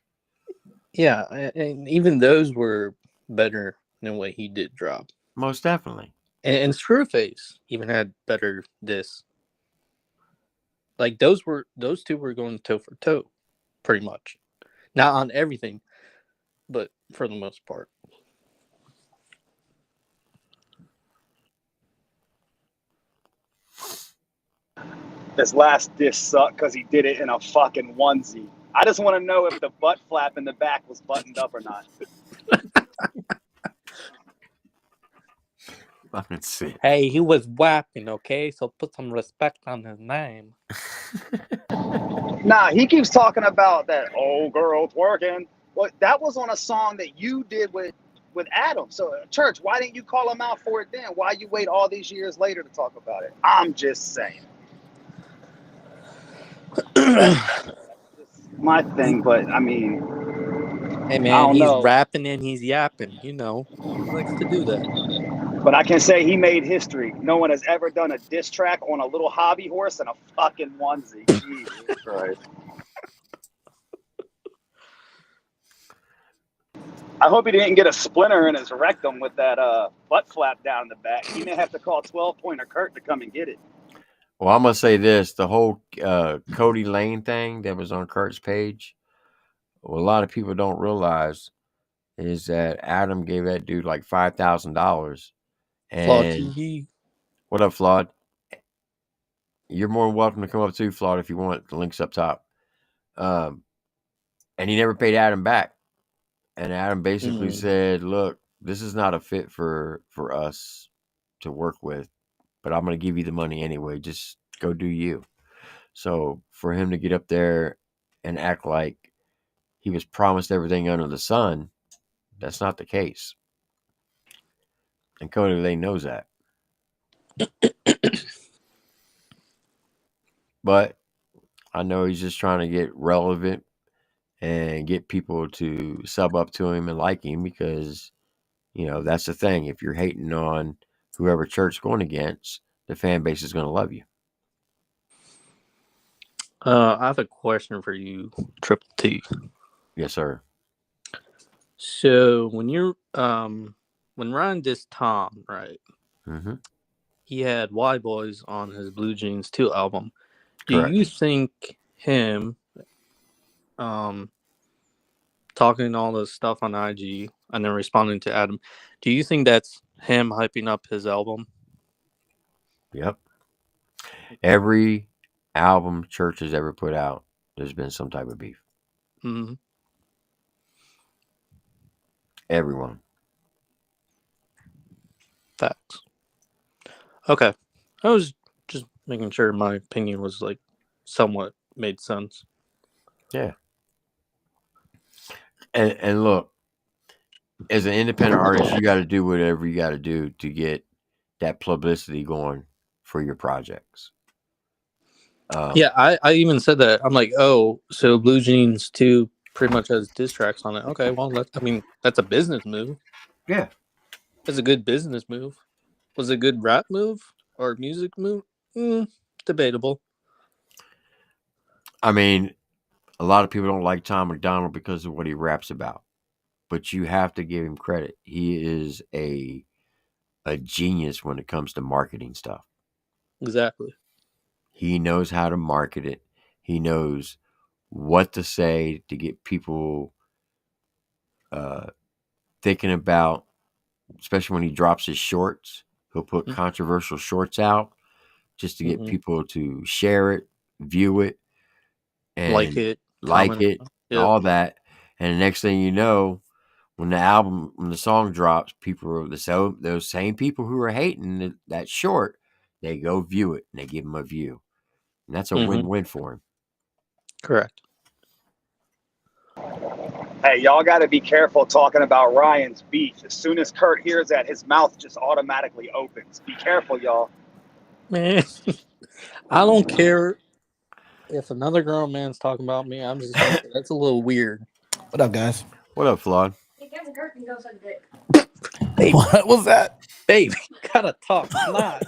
Yeah, and even those were better than what he did drop. Most definitely. And Screwface even had better diss. Like those two were going toe for toe, pretty much. Not on everything, but for the most part. This last diss sucked because he did it in a fucking onesie. I just want to know if the butt flap in the back was buttoned up or not. Fucking sick. Hey, he was whapping, okay? So put some respect on his name. Nah, he keeps talking about that old girl twerking. Well, that was on a song that you did with Adam. So, Church, why didn't you call him out for it then? Why you wait all these years later to talk about it? I'm just saying. That's my thing, but I mean, Hey I man, don't he's know. rapping and he's yapping. You know, he likes to do that. But I can say he made history. No one has ever done a diss track on a little hobby horse and a fucking onesie. Jesus Christ. I hope he didn't get a splinter in his rectum with that butt flap down in the back. He may have to call 12-pointer Kurt to come and get it. Well, I'm gonna say this: the whole Cody Lane thing that was on Kurt's page. What a lot of people don't realize is that Adam gave that dude like $5,000. Flawed And TV. what up, Flawed? You're more than welcome to come up too, Flawed, if you want. The link's up top. And he never paid Adam back. And Adam basically said, "Look, this is not a fit for us to work with, but I'm going to give you the money anyway. Just go do you." So for him to get up there and act like he was promised everything under the sun, that's not the case. And Cody Lane knows that. But I know he's just trying to get relevant and get people to sub up to him and like him because, you know, that's the thing. If you're hating on whoever Church's going against, the fan base is going to love you. I have a question for you, Triple T. Yes, sir. So when you're when Ryan dissed Tom, right? Mm-hmm. He had Y Boys on his Blue Jeans 2 album. Do Correct. you think him talking all this stuff on IG and then responding to Adam, do you think that's him hyping up his album? Yep. Every album Church has ever put out, there's been some type of beef. Mm-hmm. Everyone. Facts. Okay. I was just making sure my opinion was like somewhat made sense. Yeah. And look, as an independent artist, you got to do whatever you got to do to get that publicity going for your projects. Yeah, I even said that. I'm like, oh, so Blue Jeans 2 pretty much has diss tracks on it. Okay, well, that's a business move. Yeah. That's a good business move. Was it a good rap move or music move? Debatable. I mean, a lot of people don't like Tom McDonald because of what he raps about, but you have to give him credit. He is a genius when it comes to marketing stuff. Exactly. He knows how to market it. He knows what to say to get people thinking about, especially when he drops his shorts, He'll put controversial shorts out just to get people to share it, view it, and like it, all that. And the next thing you know, when the song drops, those same people who are hating that short, they go view it and they give him a view, and that's a win-win for him. Correct. Hey, y'all got to be careful talking about Ryan's beef. As soon as Kurt hears that, his mouth just automatically opens. Be careful, y'all. Man, I don't care if another grown man's talking about me. I'm just gonna say that's a little weird. What up, guys? What up, Flawed? Baby, what was that? Baby, gotta talk nice.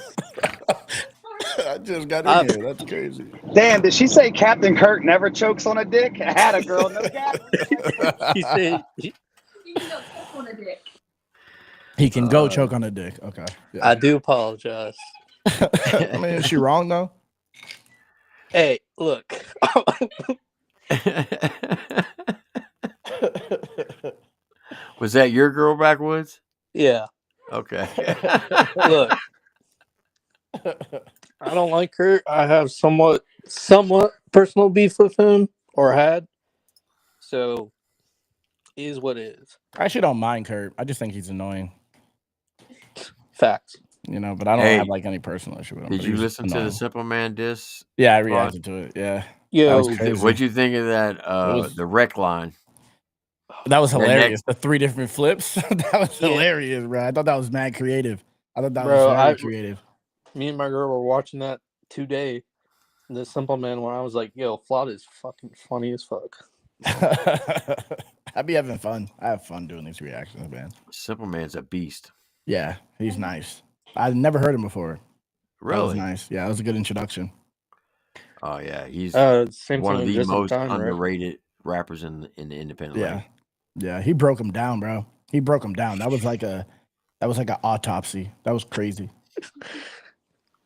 I just got in here. That's crazy. Damn, did she say Captain Kurt never chokes on a dick? I had a girl, no cap. She said he can go choke on a dick. Okay. Yeah. I do apologize. I mean, is she wrong though? Hey, look. Was that your girl backwoods? Yeah. Okay. Look, I don't like her. I have somewhat personal beef with him, or had. So, is what it is. I actually don't mind Kurt. I just think he's annoying. Facts. You know, but I don't have like any personal issue with him. Did you listen to the Simple Man diss? Yeah, I reacted to it. Yeah. Yo, what'd you think of that? The wreck line. That was hilarious. The 3 different flips. That was hilarious, bro. I thought that was mad creative. I thought that was very creative. Me and my girl were watching that today. The Simple Man, when I was like, "Yo, Flawed is fucking funny as fuck." I'd be having fun. I have fun doing these reactions, man. Simple Man's a beast. Yeah, he's nice. I'd never heard him before. Really? That was nice. Yeah, that was a good introduction. Oh yeah, he's same one of thing the with most Time, underrated rappers in the independent. Yeah, yeah, he broke him down, bro. He broke him doan. That was like an autopsy. That was crazy.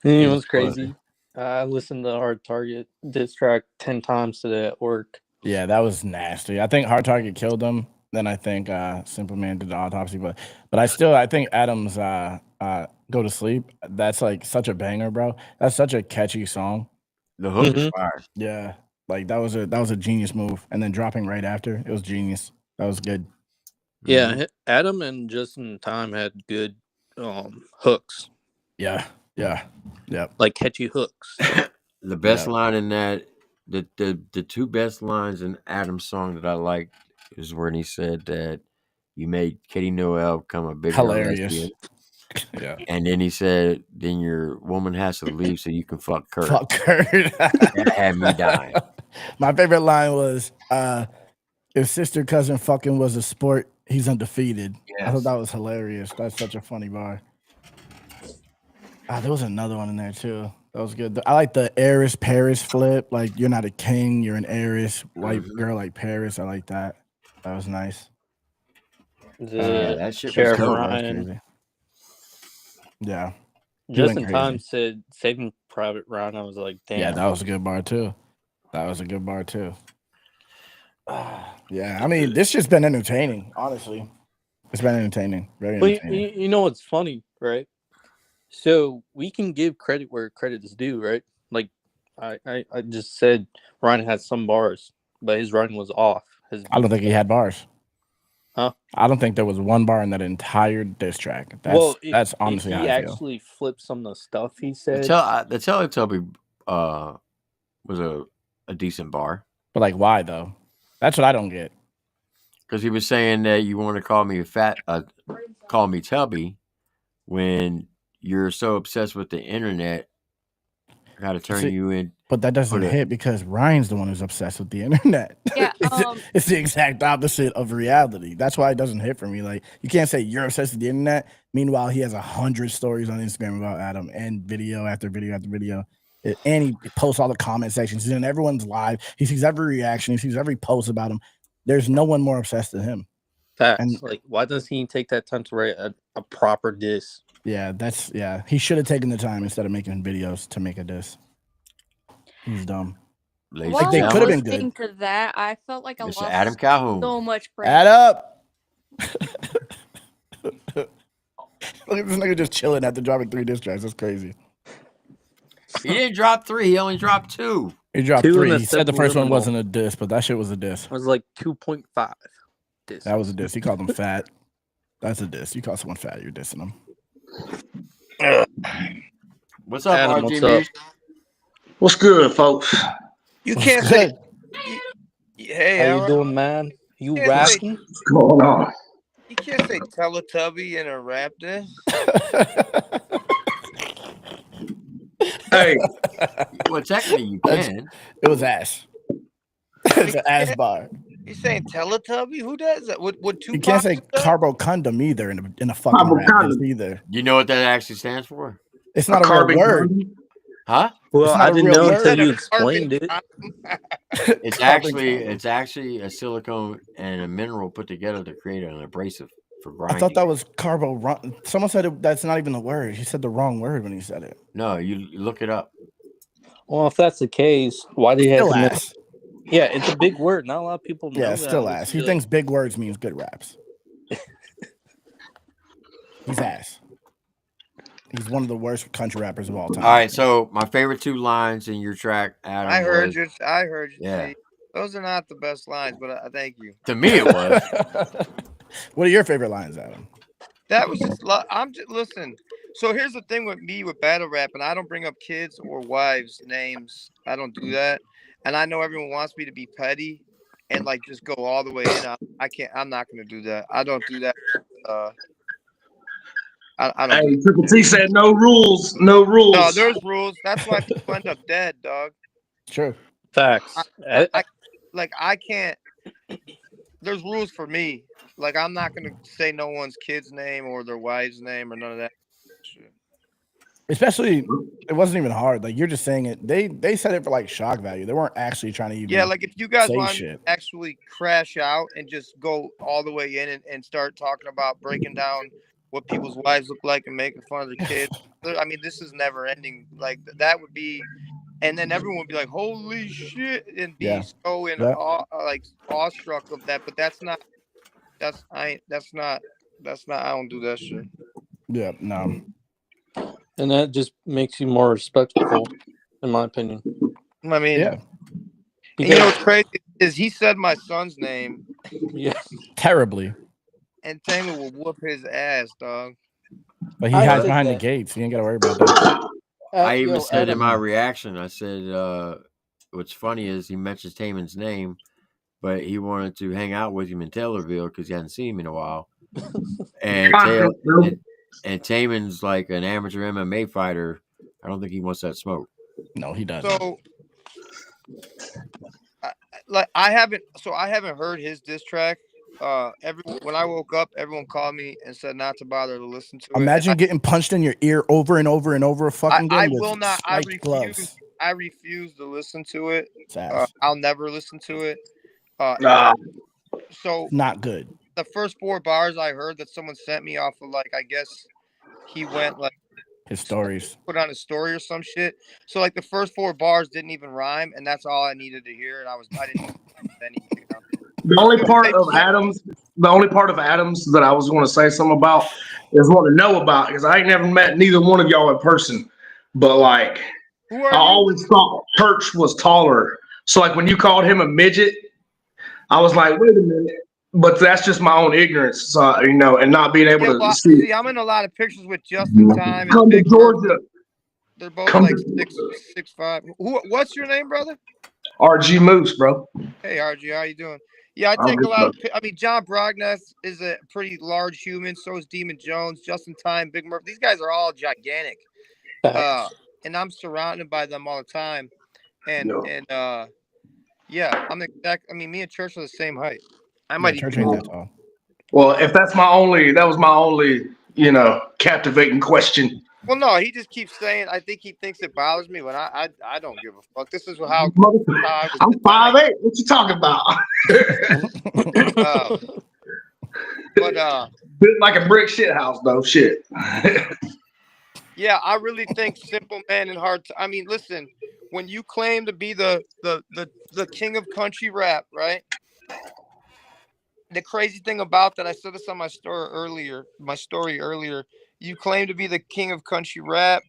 It was crazy. I listened to Hard Target diss track 10 times today at work. Yeah, that was nasty. I think Hard Target killed him. Then I think Simple Man did the autopsy, but I think Adam's Go to Sleep. That's like such a banger, bro. That's such a catchy song. The hook is fire. Yeah, like that was a genius move. And then dropping right after, it was genius. That was good. Yeah, Adam and Justin Time had good hooks. Yeah. Like catchy hooks. The best line in that, the 2 best lines in Adam's song that I liked is when he said that you made Katie Noel become a bigger lesbian. Yeah. And then he said, then your woman has to leave so you can fuck Kurt. Fuck Kurt. That had me dying. My favorite line was, if sister cousin fucking was a sport, he's undefeated. Yes. I thought that was hilarious. That's such a funny bar. There was another one in there too. That was good. I like the heiress Paris flip. Like, you're not a king, you're an heiress. White girl like Paris. I like that. That was nice. That shit Sheriff was dope. Ryan. Yeah. Justin Time said Saving Private Ryan. I was like, damn. Yeah, that was a good bar too. Yeah, I mean, this just been entertaining, honestly. It's been entertaining. Very entertaining. You know what's funny, right? So we can give credit where credit is due, right? Like I just said Ryan had some bars, but his writing was off. I don't think he had bars. Huh? I don't think there was one bar in that entire diss track. That's honestly how I feel. He actually flipped some of the stuff he said. The Teletubby was a decent bar. But like, why though? That's what I don't get. Because he was saying that you want to call me call me Tubby when you're so obsessed with the internet. I got to turn you in. But that doesn't hit because Ryan's the one who's obsessed with the internet. Yeah, it's the exact opposite of reality. That's why it doesn't hit for me. Like, you can't say you're obsessed with the internet. Meanwhile, he has 100 stories on Instagram about Adam and video after video after video. And he posts all the comment sections. He's in everyone's live. He sees every reaction. He sees every post about him. There's no one more obsessed than him. Facts. Like, why doesn't he take that time to write a proper diss? Yeah, he should have taken the time instead of making videos to make a diss. He's dumb. Like, they could have been good. Listening to that, I felt like I Mr. lost Adam Calhoun. so much praise. Add up. Look at this nigga just chilling after dropping 3 diss tracks. That's crazy. He didn't drop 3. He only dropped 2. He dropped 2 3. and a He said the first one subliminal. wasn't a diss, but that shit was a diss. It was like 2.5 diss. That was a diss. He called him fat. That's a diss. You call someone fat, you're dissing them. What's up, Adam, RG what's Meek? up? What's good, folks? You What's can't say. good? Hey, How you Aaron, doing, man? You you can't say, rapping? What's going on? you can't say Teletubby in a rap diss. Hey, Well, technically you That's- can. It was ass. It's an ass bar. You saying Teletubby? Who does that? Would You Tupac can't say do that? carbocundum either in a fucking rap diss Carbocundum. either. You know what that actually stands for? It's not a real carbon word. condom? Huh? Well, It's not I a didn't real know word. until Instead you of explained it. It's Carbon condom. actually a silicone and a mineral put together to create an abrasive for I grinding. thought that was carbo. Someone said that's not even the word. He said the wrong word when he said it. No, you look it up. Well, if that's the case, why do you have Still to make? ass. Yeah, it's a big word. Not a lot of people know Yeah, that. still unless ass. you He thinks big words means good raps. He's ass. He's one of the worst country rappers of all time. All right, so my favorite 2 lines in your track, Adam. I heard was, you. I heard you. Yeah. See, those are not the best lines, but I thank you. To me, it was. What are your favorite lines, Adam? That was just. I'm just listen. So here's the thing with me with battle rap, and I don't bring up kids or wives' names. I don't do that, and I know everyone wants me to be petty and like just go all the way in. I can't. I'm not going to do that. I don't do that. I don't. Hey, Triple T said no rules. No rules. No, there's rules. That's why people end up dead, dog. True. Facts. I can't. There's rules for me. Like I'm not gonna say no one's kid's name or their wife's name or none of that shit. Especially, it wasn't even hard. Like you're just saying it. They said it for like shock value. They weren't actually trying to even. Yeah, like if you guys say want shit. to actually crash out and just go all the way in and start talking about breaking down what people's wives look like and making fun of their kids. I mean, this is never ending. Like that would be, and then everyone would be like, "Holy shit!" and be so in like awestruck of that. But that's not. That's I don't do that shit. Yeah, no. And that just makes you more respectful, in my opinion. I mean, yeah. And you know what's crazy is he said my son's name. Yeah. Terribly. And Tamer will whoop his ass, dog. But he hides behind the gates. You ain't got to worry about that. I even said in my reaction, I said, what's funny is he mentions Taman's name, but he wanted to hang out with him in Taylorville because he hadn't seen him in a while. And Taman's like an amateur MMA fighter. I don't think he wants that smoke. No, he doesn't. So, I haven't heard his diss track. When I woke up, everyone called me and said not to bother to listen to it. Imagine getting punched in your ear over and over and over fucking again. I with will not. I spiked gloves. refuse to listen to it. It's I'll never listen to it. So not good. The first 4 bars I heard that someone sent me off of, like, I guess he went like his stories, put on a story or some shit. So like the first 4 bars didn't even rhyme, and that's all I needed to hear. And I didn't anything else. The only part of Adams that I was going to say something about is want to know about because I ain't never met neither one of y'all in person. But like, I always thought Church was taller. So like when you called him a midget, I was like, wait a minute. But that's just my own ignorance, so, and not being able to see. See, I'm in a lot of pictures with Justin Time. Come to Georgia. They're both like 6'5". What's your name, brother? RG Moose, bro. Hey, RG, how you doing? Yeah, I take a lot of. I mean, John Brogness is a pretty large human. So is Demon Jones, Justin Time, Big Murph. These guys are all gigantic, and I'm surrounded by them all the time. Yeah, I'm exact. I mean, me and Church are the same height. I might Church even. ain't that tall. Well, if that was my only, captivating question. Well, no, he just keeps saying. I think he thinks it bothers me when I don't give a fuck. This is how I was. I'm 5'8". What you talking about? Built like a brick shit house, though. Shit. Yeah, I really think Simple Man and Hard. I mean, listen, when you claim to be the king of country rap, right? the crazy thing about that, I said this on my story earlier. You claim to be the king of country rap.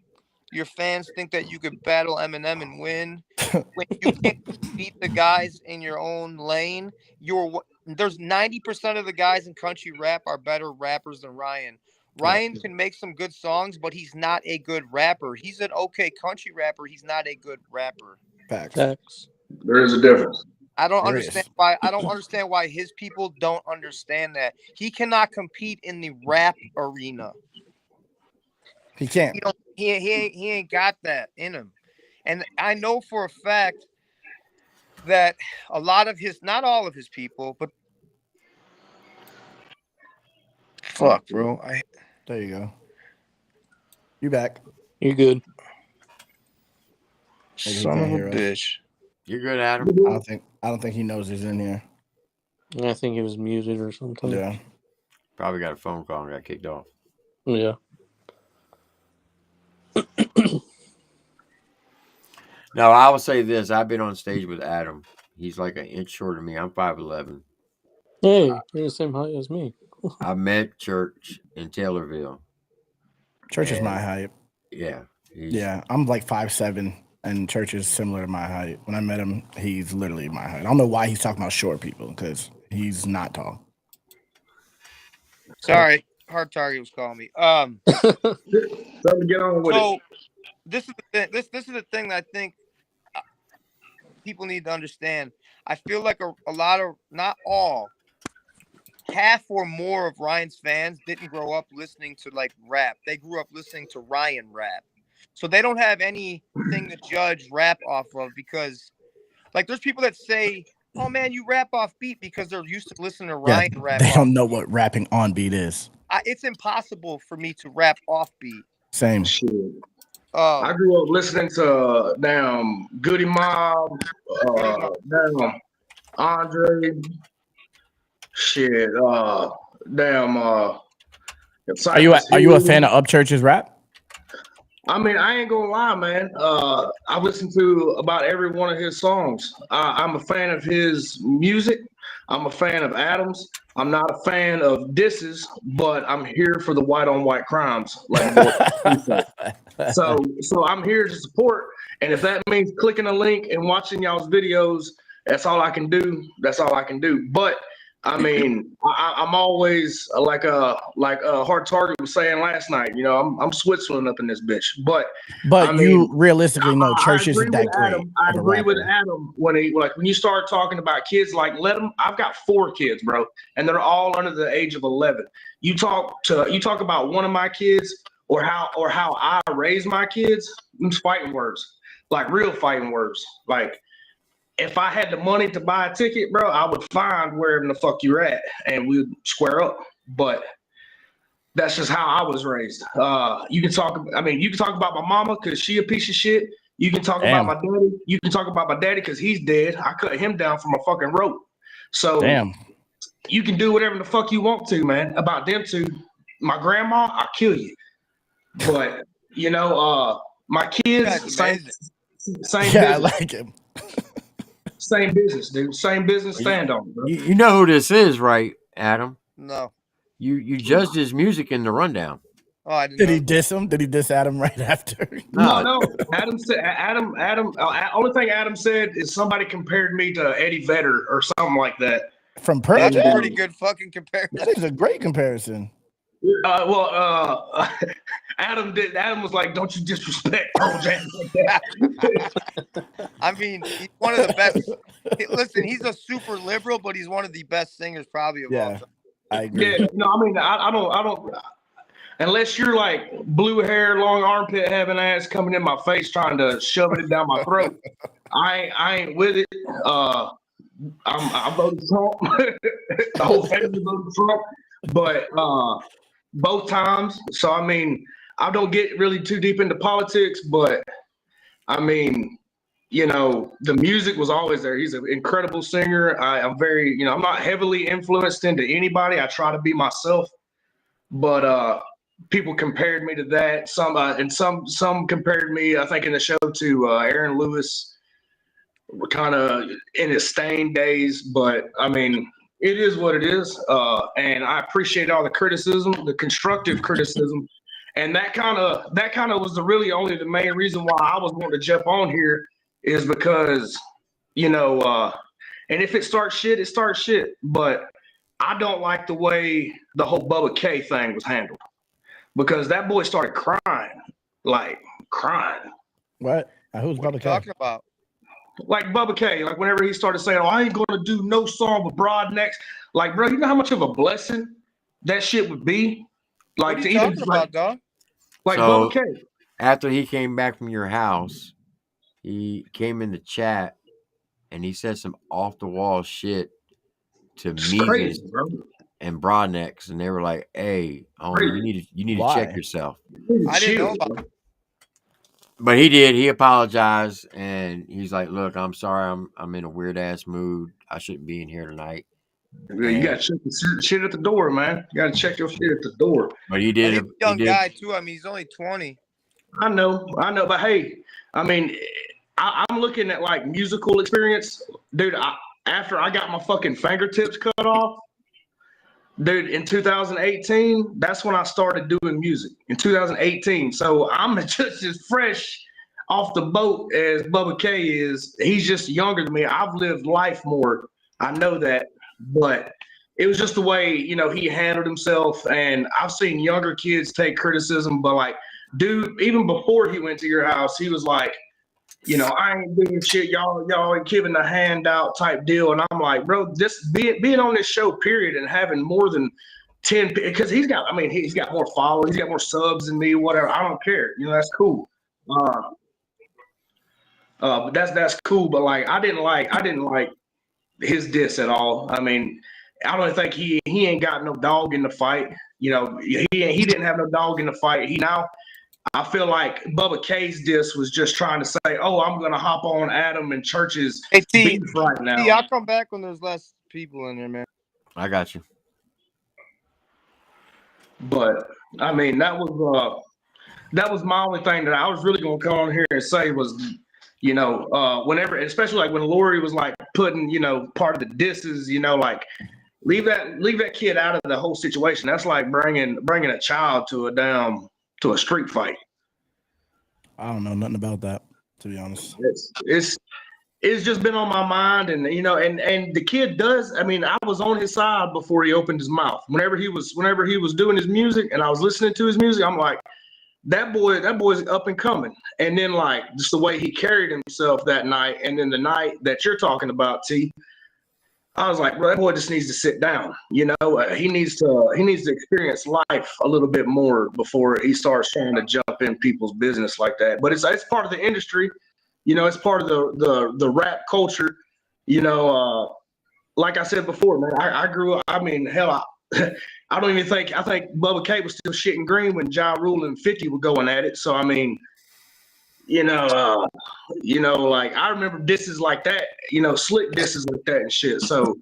Your fans think that you could battle Eminem and win. When you can't beat the guys in your own lane, there's 90% of the guys in country rap are better rappers than Ryan. Ryan can make some good songs, but he's not a good rapper. He's an okay country rapper. He's not a good rapper. Facts. There is a difference. I don't understand why his people don't understand that. He cannot compete in the rap arena. He can't. He ain't got that in him. And I know for a fact that a lot of his, not all of his people, but fuck, bro. There you go. You back. You're good. Maybe he Son can't of a hear us. bitch. You're good, Adam. I don't think he knows he's in here. I think he was muted or something. Yeah. Probably got a phone call and got kicked off. Yeah. No, I will say this. I've been on stage with Adam. He's like an inch shorter than me. I'm 5'11". Hey, you're the same height as me. I met Church in Taylorville. Church is my height. Yeah. Yeah, I'm like 5'7", and Church is similar to my height. When I met him, he's literally my height. I don't know why he's talking about short people, because he's not tall. Sorry, Hard Target was calling me. Time to get on with it. This is the thing. This is the thing that I think people need to understand. I feel like a lot of, not all, half or more of Ryan's fans didn't grow up listening to like rap. They grew up listening to Ryan rap. So they don't have anything to judge rap off of, because like there's people that say, oh man, you rap off beat, because they're used to listening to Ryan rap. They don't know what rapping on beat is. It's impossible for me to rap off beat. Same. Shit. I grew up listening to damn Goody Mob, damn Andre, shit, damn. Are you a fan of Upchurch's rap? I mean, I ain't gonna lie, man. I listen to about every one of his songs. I'm a fan of his music. I'm a fan of Adams. I'm not a fan of disses, but I'm here for the white on white crimes. Like, so I'm here to support. And if that means clicking a link and watching y'all's videos, that's all I can do. That's all I can do. But I mean, I'm always like Hard Target was saying last night. You know, I'm Switzerland up in this bitch. But I mean, you realistically know Church isn't that great. I agree with Adam when you start talking about kids. Like, let them. I've got 4 kids, bro, and they're all under the age of 11. You talk about one of my kids or how I raise my kids. Them's fighting words, like real fighting words, like. If I had the money to buy a ticket, bro, I would find wherever the fuck you're at and we'd square up. But that's just how I was raised. You can talk about my mama because she a piece of shit. You can talk about my daddy. You can talk about my daddy because he's dead. I cut him down from a fucking rope. So you can do whatever the fuck you want to, man. About them two, my grandma, I'll kill you. But you know, my kids, same yeah, I like him. Same business, dude. Same business. Stand on, bro. You know who this is, right, Adam? No. You judged his music in the rundown. Oh, I didn't. Did he diss him? Did he diss Adam right after? No. Adam said Adam. Only thing Adam said is somebody compared me to Eddie Vedder or something like that. From Pearl That's Jam. a pretty good fucking comparison. That is a great comparison. Adam was like, "Don't you disrespect Pearl Jam like that." I mean, he's one of the best. Listen, he's a super liberal, but he's one of the best singers probably of all time. I agree. Yeah, no, I mean, I don't. Unless you're like blue hair, long armpit having ass coming in my face trying to shove it down my throat, I ain't with it. I voted Trump. The whole family voted Trump, but both times. So I mean, I don't get really too deep into politics, but I mean, you know, the music was always there. He's an incredible singer. I'm very, you know, I'm not heavily influenced into anybody. I try to be myself, but people compared me to that. Some compared me, I think, in the show to Aaron Lewis. We're kind of in his Stain days, but I mean, It is what it is, and I appreciate all the criticism, the constructive criticism, and that kind of was the main reason why I was wanting to jump on here is because, and if it starts shit, it starts shit, but I don't like the way the whole Bubba K thing was handled because that boy started crying, like crying. What? Who's Bubba K? Talking about? Like Bubba K, like whenever he started saying, "Oh, I ain't gonna do no song with Broadnecks," like, bro, you know how much of a blessing that shit would be, like What are to you even talking about, dog? like So Bubba K. after he came back from your house, he came in the chat and he said some off the wall shit to It's Meezus crazy, bro. and Broadnecks, and they were like, "Hey, homie, Crazy. you need to Why? check yourself." I didn't know about it. But he did. He apologized, and he's like, "Look, I'm sorry. I'm in a weird ass mood. I shouldn't be in here tonight." Yeah, you gotta check the shit at the door, man. You gotta check your shit at the door. But he And did. he's a young guy too. I mean, he's only 20. I know, but hey, I mean, I'm looking at like musical experience, dude. After I got my fucking fingertips cut off, dude, in 2018, that's when I started doing music. In 2018, so I'm just as fresh off the boat as Bubba K is. He's just younger than me. I've lived life more. I know that, but it was just the way he handled himself. And I've seen younger kids take criticism, but like, dude, even before he went to your house, he was like, I ain't doing shit. Y'all ain't giving a handout type deal. And I'm like, bro, this being on this show, period, and having more than 10, because he's got more followers, he's got more subs than me, whatever. I don't care. That's cool. But that's cool. But like, I didn't like his diss at all. I mean, I don't think he ain't got no dog in the fight. He didn't have no dog in the fight. I feel like Bubba K's diss was just trying to say, "Oh, I'm gonna hop on Adam and Church's beef right now." I'll come back when there's less people in there, man. I got you. But I mean, that was my only thing that I was really gonna come on here and say was, whenever, especially like when Lori was like putting, part of the disses, like leave that kid out of the whole situation. That's like bringing a child to a street fight. I don't know nothing about that, to be honest. It's just been on my mind, and and the kid does. I mean, I was on his side before he opened his mouth. Whenever he was doing his music, and I was listening to his music, I'm like, that boy's up and coming. And then like just the way he carried himself that night, and then the night that you're talking about, T, I was like, bro, that boy just needs to sit down. He needs to experience life a little bit more before he starts trying to jump in people's business like that. But it's part of the industry. It's part of the rap culture. Like I said before, man, I grew up. I mean, hell, I don't even think. I think Bubba K was still shitting green when Ja Rule and 50 were going at it. So I mean, like I remember disses like that. Slick disses like that and shit. So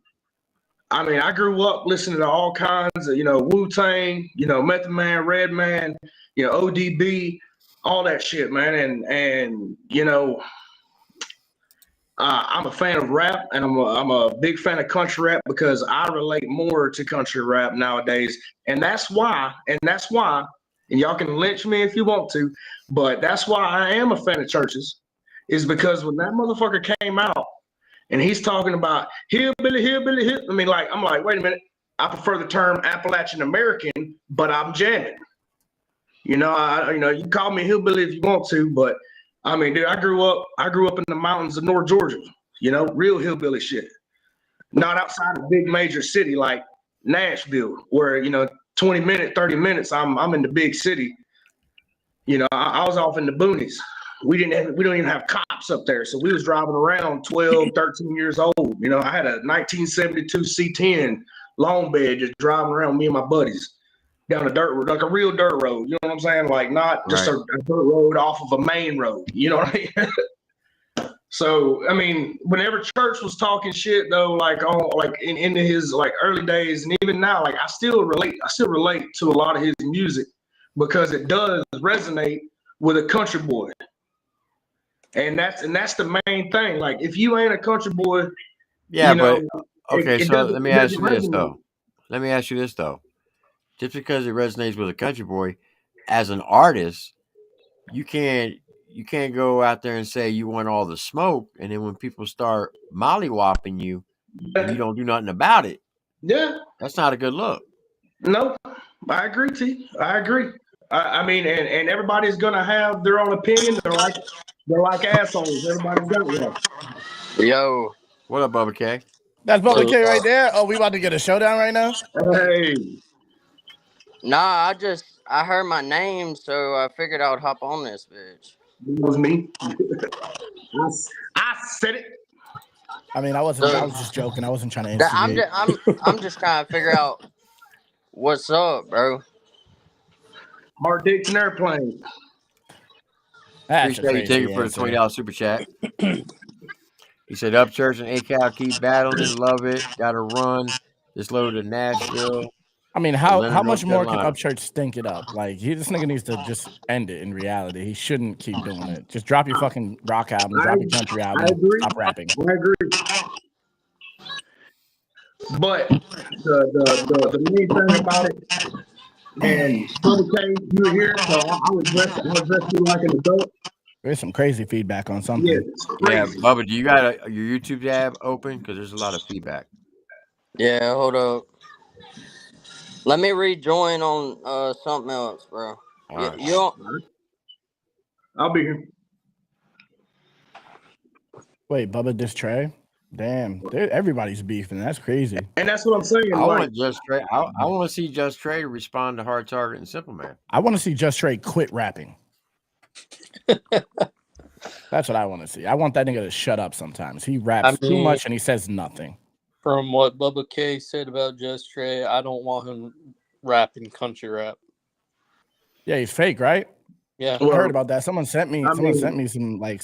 I mean, I grew up listening to all kinds of Wu-Tang, Method Man, Redman, ODB, all that shit, man. And I'm a fan of rap, and I'm a big fan of country rap because I relate more to country rap nowadays, and that's why, and y'all can lynch me if you want to, but that's why I am a fan of Churches, is because when that motherfucker came out, and he's talking about hillbilly, I mean, like, I'm like, wait a minute, I prefer the term Appalachian American, but I'm jamming. You can call me hillbilly if you want to, but I mean, dude, I grew up in the mountains of North Georgia, real hillbilly shit. Not outside a big major city like Nashville, where, 20 minutes, 30 minutes, I'm in the big city. I was off in the boonies. We don't even have cops up there. So we was driving around 12, 13 years old. I had a 1972 C10 long bed just driving around, me and my buddies, down a dirt road, like a real dirt road. You know what I'm saying? Like not just a dirt road off of a main road. You know what I mean? So, I mean, whenever Church was talking shit though, like in his like early days, and even now, like I still relate to a lot of his music because it does resonate with a country boy. And that's the main thing. Like if you ain't a country boy, yeah, but Okay, It so doesn't. let me It ask doesn't you this resonate. though. Let me ask you this though. Just because it resonates with a country boy, as an artist, you can't go out there and say you want all the smoke, and then when people start mollywhopping you and you don't do nothing about it, Yeah. that's not a good look. No, I agree, T. I agree. I mean, and everybody's gonna have their own opinion. They're like assholes. Everybody's got one. Yo, What up, Bubba K? That's Bubba what's K right up? there. Oh, we about to get a showdown right now. Hey, Nah, I heard my name, so I figured I would hop on this bitch. that was me. I said it. I mean, I So was just joking. I wasn't trying to instigate. I'm just trying to figure out what's up, bro. Hard dicks and airplanes. That's a Appreciate you taking crazy for the answer. $20 super chat. He said Upchurch and ACAL keep battling, love it. Gotta run. Just loaded to Nashville. I mean, Atlanta, how North much more can Carolina. Upchurch stink it up? Like, this nigga needs to just end it in reality. He shouldn't keep doing it. Just drop your fucking rock album, drop your country I album, agree. stop rapping. I agree. But the main thing about it, and Bubba K, you're here, so I'll address you like an adult. There's some crazy feedback on something. Yeah, it's Yeah, crazy. Bubba, do you got your YouTube tab open? Because there's a lot of feedback. Yeah, hold up. Let me rejoin on something else, bro. All right. I'll be here. Wait, Bubba diss Trey? Damn, everybody's beefing. That's crazy. And that's what I'm saying. I Like, want Just Trey. I want to see Just Trey respond to Hard Target and Simple Man. I want to see Just Trey quit rapping. That's what I want to see. I want that nigga to shut up sometimes. He raps too much and he says nothing. From what Bubba K said about Just Trey, I don't want him rapping country rap. Yeah, he's fake, right? Yeah, I heard about that. Someone sent me some like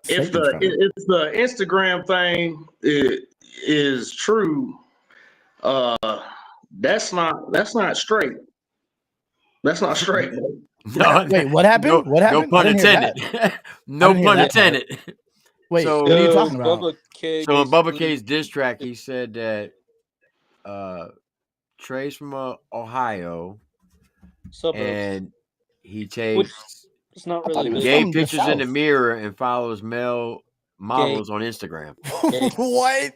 if the Instagram thing is true, that's not straight. That's not straight. No, wait, what happened? What happened? No pun intended. No pun intended. Wait, so, what are you talking about? So on Bubba K's diss track, he said that Trey's from Ohio, and he takes it's not really gay pictures in the mirror and follows male models on Instagram. What?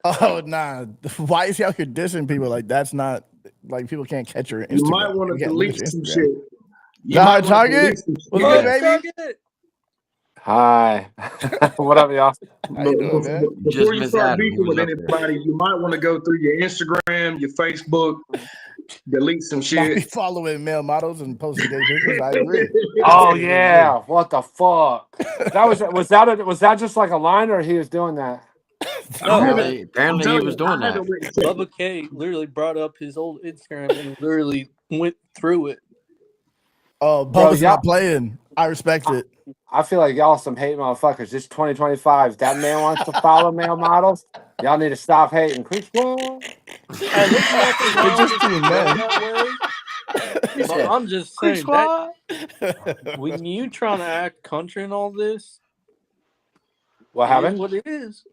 Oh nah! Why is he out here dissing people? Like that's not like people can't catch your Instagram. You might want to delete some shit. Nah, Target. What's good, baby? Hi. What up, y'all? How you doing, man? Before you start beefing with anybody, you might want to go through your Instagram, your Facebook, delete some Not shit. be following male models and posting gay pictures. I agree. Oh yeah. What the fuck? Was that just like a line, or he was doing that? Apparently he was doing that. Bubba K literally brought up his old Instagram and literally went through it. Oh, Bubba's not playing. I respect it. I feel like y'all some hate motherfuckers. It's 2025. That man wants to follow male models. Y'all need to stop hating. Quick squad. Hey, there's nothing wrong just with being it men. that way. But I'm just saying that when you trying to act country and all this, What happened? what it is.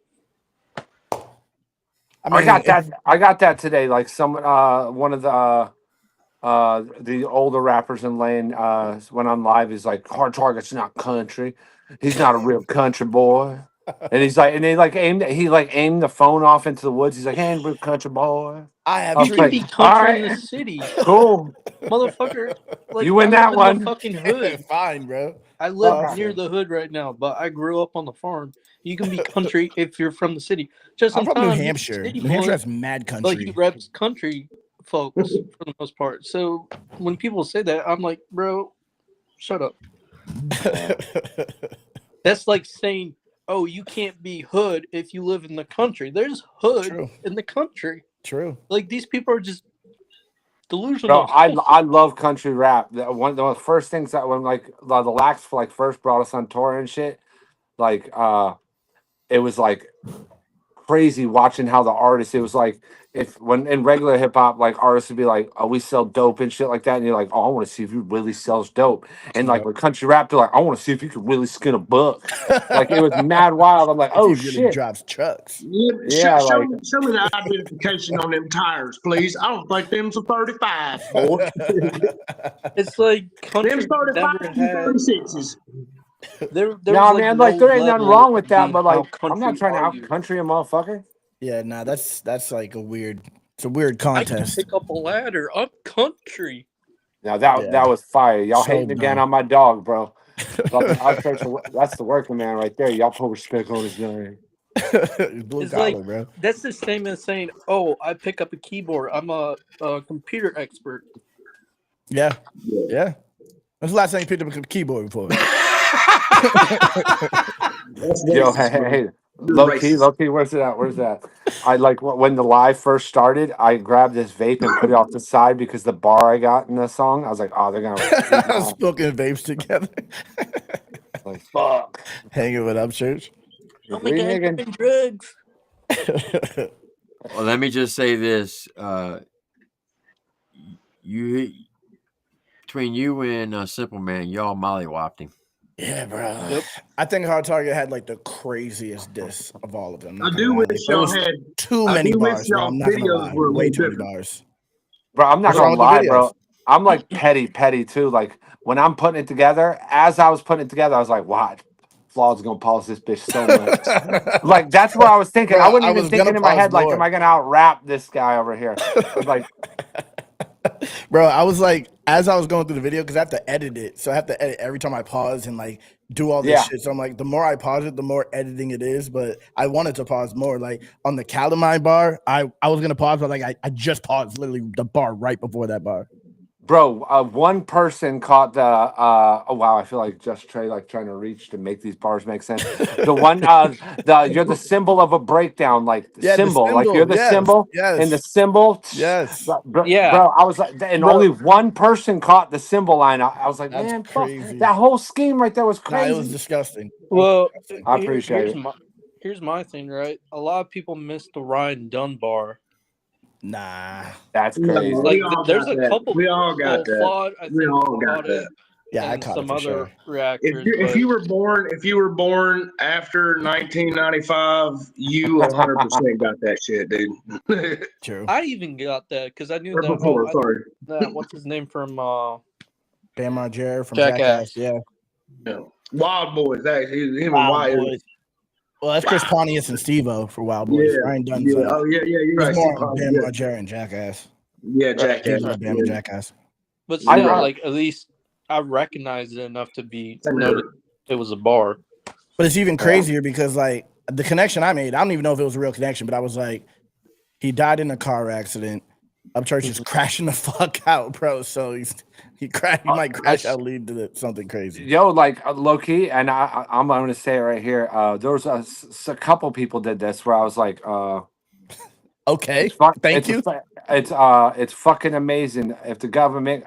I got that today. Like one of the older rappers in Lane went on live. He's like, Hard Target's not country. He's not a real country boy. And he's like, and they like aimed the phone off into the woods. He's like, hey, real country boy. You can be country in the city. Cool. Motherfucker. Like, You win I that live one. In the fucking hood. Fine, bro. I live Okay. near the hood right now, but I grew up on the farm. You can be country if you're from the city. I'm from New Hampshire. New Hampshire has mad country. Like, he reps country folks for the most part. So when people say that, I'm like, bro, shut up. That's like saying, oh, you can't be hood if you live in the country. There's hood in the country. True. Like, these people are just delusional. Bro, I love country rap. One of the first things that when like the Lax like first brought us on tour and shit, like it was like crazy watching how the artists. It was like if when in regular hip hop, like artists would be like, "Oh, we sell dope and shit like that," and you're like, "Oh, I want to see if you really sells dope." And like Yep. with country rap, they're like, "I want to see if you can really skin a book." Like it was mad wild. I'm like, If "Oh he really shit." drives trucks. Yeah, Yeah, like show me the identification on them tires, please. I don't think them's a 35, boy. It's like Them's country 35s never and had 36s. there was nah, like man, no like there ain't nothing level wrong with of that, being but how like I'm not country trying to are out you. country a motherfucker. Yeah, nah, that's like a weird. It's a weird I can contest. pick up a ladder up country. Now that Yeah. was fire. Y'all So hating again dumb. on my dog, bro. Fucking Upchurch, that's the working man right there. Y'all put respect on his name. Blue It's collar, like bro. that's the same as saying, "Oh, I pick up a keyboard. I'm a computer expert." Yeah. Yeah. When's the last time you picked up a keyboard before? That's Yo, racist, bro. hey, You're low racist. key. Where's it at? Where's that? I like when the live first started. I grabbed this vape and put it off the side because the bar I got in the song. I was like, oh, they're gonna eat my Smoking vapes together. like fuck. Hanging with Upchurch. Oh my god, Nigga. doing drugs. Well, let me just say this: you between you and Simple Man, y'all mollywopped him. Yeah, bro. Yep. I think Hard Target had like the craziest diss of all of them. I Not gonna do lie. wish Like, there y'all was had. too I many do wish bars, bro. y'all I'm not gonna videos lie. were a Way little too many different. bars. Bro, I'm not What's wrong gonna with the lie, videos? bro. I'm like petty too. Like when I'm putting it together, as I was putting it together, I was like, watch, Flaw's gonna polish this bitch so much. Like that's what I was thinking. Bro, I wasn't I even was gonna thinking in my pause head, like, am more. I gonna out rap this guy over here? I was like, Bro, I was like, as I was going through the video, because I have to edit it. So I have to edit every time I pause and like do all this yeah. shit. So I'm like, the more I pause it, the more editing it is. But I wanted to pause more. Like on the Calamine bar, I was gonna pause, but like I just paused literally the bar right before that bar. Bro, one person caught the oh wow, I feel like Just Trey like trying to reach to make these bars make sense. The one you're the symbol of a breakdown, like Yeah, the symbol, like you're symbol. the Yes, symbol and the yes, symbol. yes. Yeah, Bro, I was like, and bro. only one person caught the symbol line. I was like, That's man, fuck, crazy. that whole scheme right there was Nah, it was crazy. disgusting. Well, I appreciate it. here's my thing, right? A lot of people miss the Ryan Dunn bar. Nah. That's No, crazy. Like we all there's got a that. couple. We all got Well, that. Flawed, I We think, all got caught it, that. Yeah, I and caught it some for other sure. reactors. If But you were born after 1995, you 100% got that shit, dude. True. I even got that because I knew Or that. before, sorry. That what's his name from Bam Margera from Jackass. Jackass. Yeah. Yeah. Wild Boys, that him and Wild Wyatt. Boys. Well, that's Chris Pontius and Steve-O for Wild Boys. Yeah, Ryan Dunn's yeah. Oh yeah, yeah. You're he's right. more Steve on Harvey, Bam yeah. Margera and Jackass. Yeah, Jackass. Steve-O, Bam and Yeah. Jackass. But still, You're right. like at least I recognized it enough to be Same noticed it was a bar. But it's even crazier because like the connection I made, I don't even know if it was a real connection, but I was like, he died in a car accident. Upchurch is crashing the fuck out, bro. So he might crash out, lead to something crazy. Yo, like low key, and I'm going to say it right here. There was a couple people did this where I was like, okay, thank you. It's fucking amazing if the government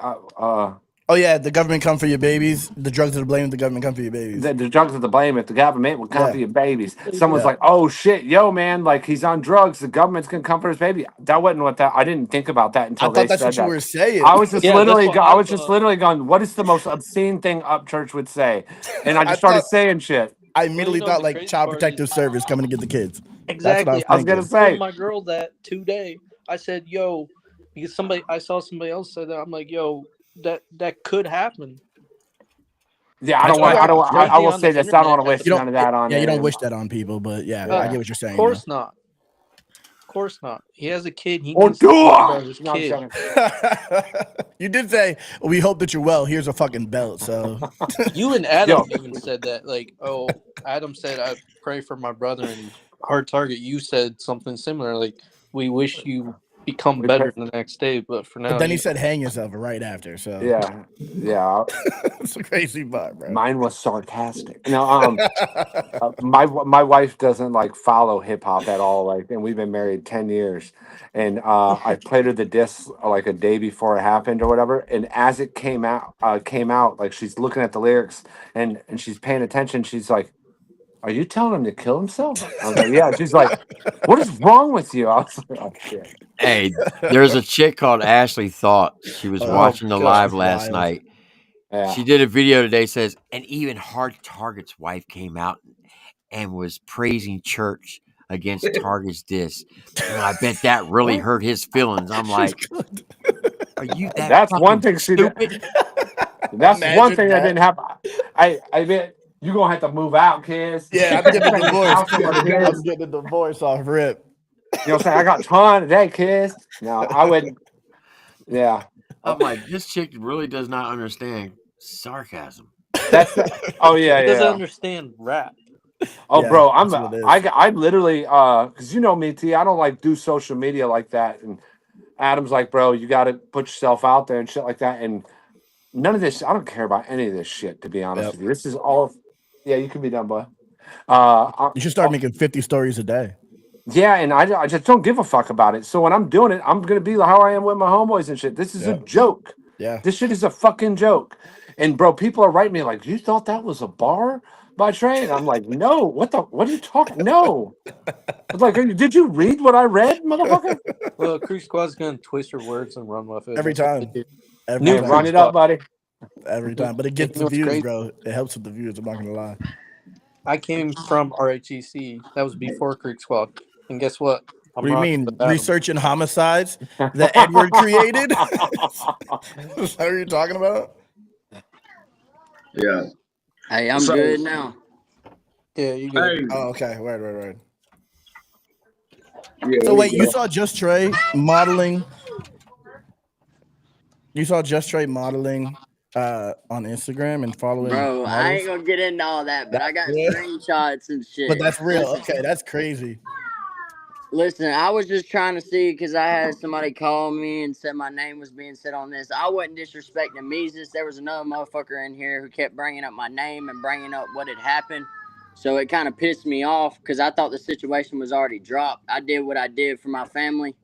Oh yeah, the government come for your babies. The drugs are to blame. The government come for your babies. the drugs are to blame if the government would come Yeah. for your babies. Someone's Yeah. like, oh shit, yo man, like he's on drugs. The government's gonna come for his baby. That wasn't what that. I didn't think about that until I they thought that's said what you that. were saying. I was just Yeah, literally, that's what I was just literally going, what is the most obscene thing Upchurch would say? And I just started saying shit. I immediately know, thought the like crazy Child part Protective is- Service coming to get the kids. Exactly. That's what I was thinking. I was telling my girl that today. I said, "Yo," because I saw somebody else say that. I'm like, "Yo, that could happen." Yeah, I will say this. I don't want to wish none of that on. Yeah, you don't him. wish that on people, but yeah, I get what you're saying. Of course not. Of course not. He has a kid. He Or needs to do think I? about his No, I'm kid. You did say, we hope that you're well. Here's a fucking belt. So You and Adam even said that. Like, oh, Adam said, I pray for my brother, and Hard Target, you said something similar. Like, we wish you become better the next day, but for now. But then he said hang yourself right after. So Yeah. It's a crazy bar, bro. Mine was sarcastic. No, my wife doesn't like follow hip hop at all. Like, and we've been married 10 years. And I played her the disc like a day before it happened or whatever. And as it came out, like she's looking at the lyrics and she's paying attention. She's like, are you telling him to kill himself? I was like, yeah. She's like, what is wrong with you? I was like, oh shit. Hey, there's a chick called Ashley Thought. She was watching the live last night. Yeah. She did a video today. Says, and even Hard Target's wife came out and was praising Church against Target's diss. And I bet that really hurt his feelings. I'm like, are you that That's fucking one thing. stupid? That's one Imagine thing that didn't happen. I mean, you're gonna have to move out, kids. Yeah, I'm getting a divorce. Over here. I'm getting a divorce off rip. You know what I'm saying? I got ton today, kids. No, I wouldn't. Yeah. I'm like, this chick really does not understand sarcasm. That's oh yeah, He doesn't yeah. understand rap. Oh, Yeah, bro, that's what it is. I literally because you know me, T. I don't like do social media like that. And Adam's like, bro, you got to put yourself out there and shit like that. And none of this, I don't care about any of this shit. To be honest with you, this is all. Yeah, you can be done, boy. You should start making 50 stories a day. Yeah, and I just don't give a fuck about it. So when I'm doing it, I'm gonna be how I am with my homeboys and shit. This is a joke. Yeah. This shit is a fucking joke. And bro, people are writing me like, you thought that was a bar by Trey? And I'm like, no, what are you talking? No. I was like, did you read what I read, motherfucker? Well, Creek Squad's gonna twist your words and run with it. Every That's what time. they do. Every New time. Run it up, buddy. Every time. But it gets You the know what's views, crazy? bro. It helps with the views. I'm not gonna lie. I came from RHEC. That was before Creek Squad. And guess what? What do you mean? Researching homicides that Edward created? Is that what you're talking about? Yeah. Hey, I'm good now. Yeah, you good. Hey. Oh, okay. Right. Yeah, So wait, you saw Just Trey modeling? You saw Just Trey modeling on Instagram and following Bro, I models? ain't gonna get into all that, but I got screenshots and shit. But that's real. Listen, Okay, that's crazy. Listen, I was just trying to see because I had somebody call me and said my name was being said on this. I wasn't disrespecting Mises. There was another motherfucker in here who kept bringing up my name and bringing up what had happened. So it kind of pissed me off because I thought the situation was already dropped. I did what I did for my family,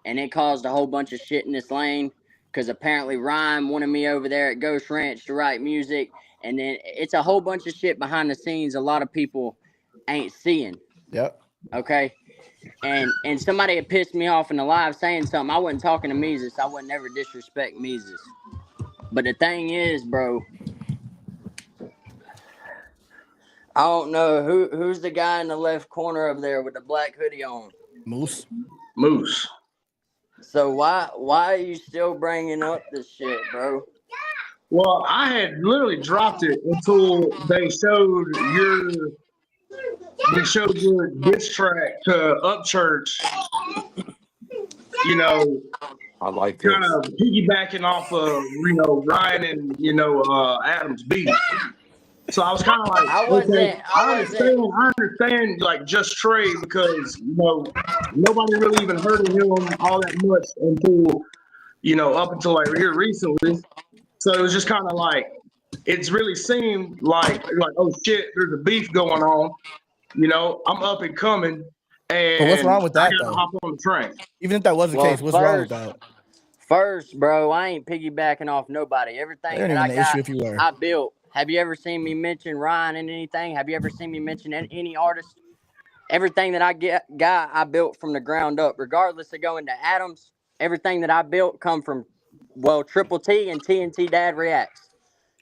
and it caused a whole bunch of shit in this lane because apparently Ryan wanted me over there at Ghost Ranch to write music, and then it's a whole bunch of shit behind the scenes a lot of people ain't seeing. Yep. Okay? And somebody had pissed me off in the live saying something. I wasn't talking to Mises. I would never disrespect Mises. But the thing is, bro, I don't know who's the guy in the left corner over there with the black hoodie on. Moose. So why are you still bringing up this shit, bro? Well, I had literally dropped it until they showed your diss track to Upchurch. You know, I like kind of piggybacking off of Ryan and Adam's beat. So I was kind of like, I understand like Just Trey because nobody really even heard of him all that much until up until like here recently. So it was just kind of like it's really seemed like oh shit, there's a beef going on. I'm up and coming. And but what's wrong with that I gotta though? hop on the train. Even if that was the case, what's wrong with that? First, bro, I ain't piggybacking off nobody. Everything There ain't that I even an got, issue if you were. I built. Have you ever seen me mention Ryan in anything? Have you ever seen me mention any artist? Everything that I got, I built from the ground up. Regardless of going to Adams, everything that I built come from, Triple T and TNT Dad Reacts.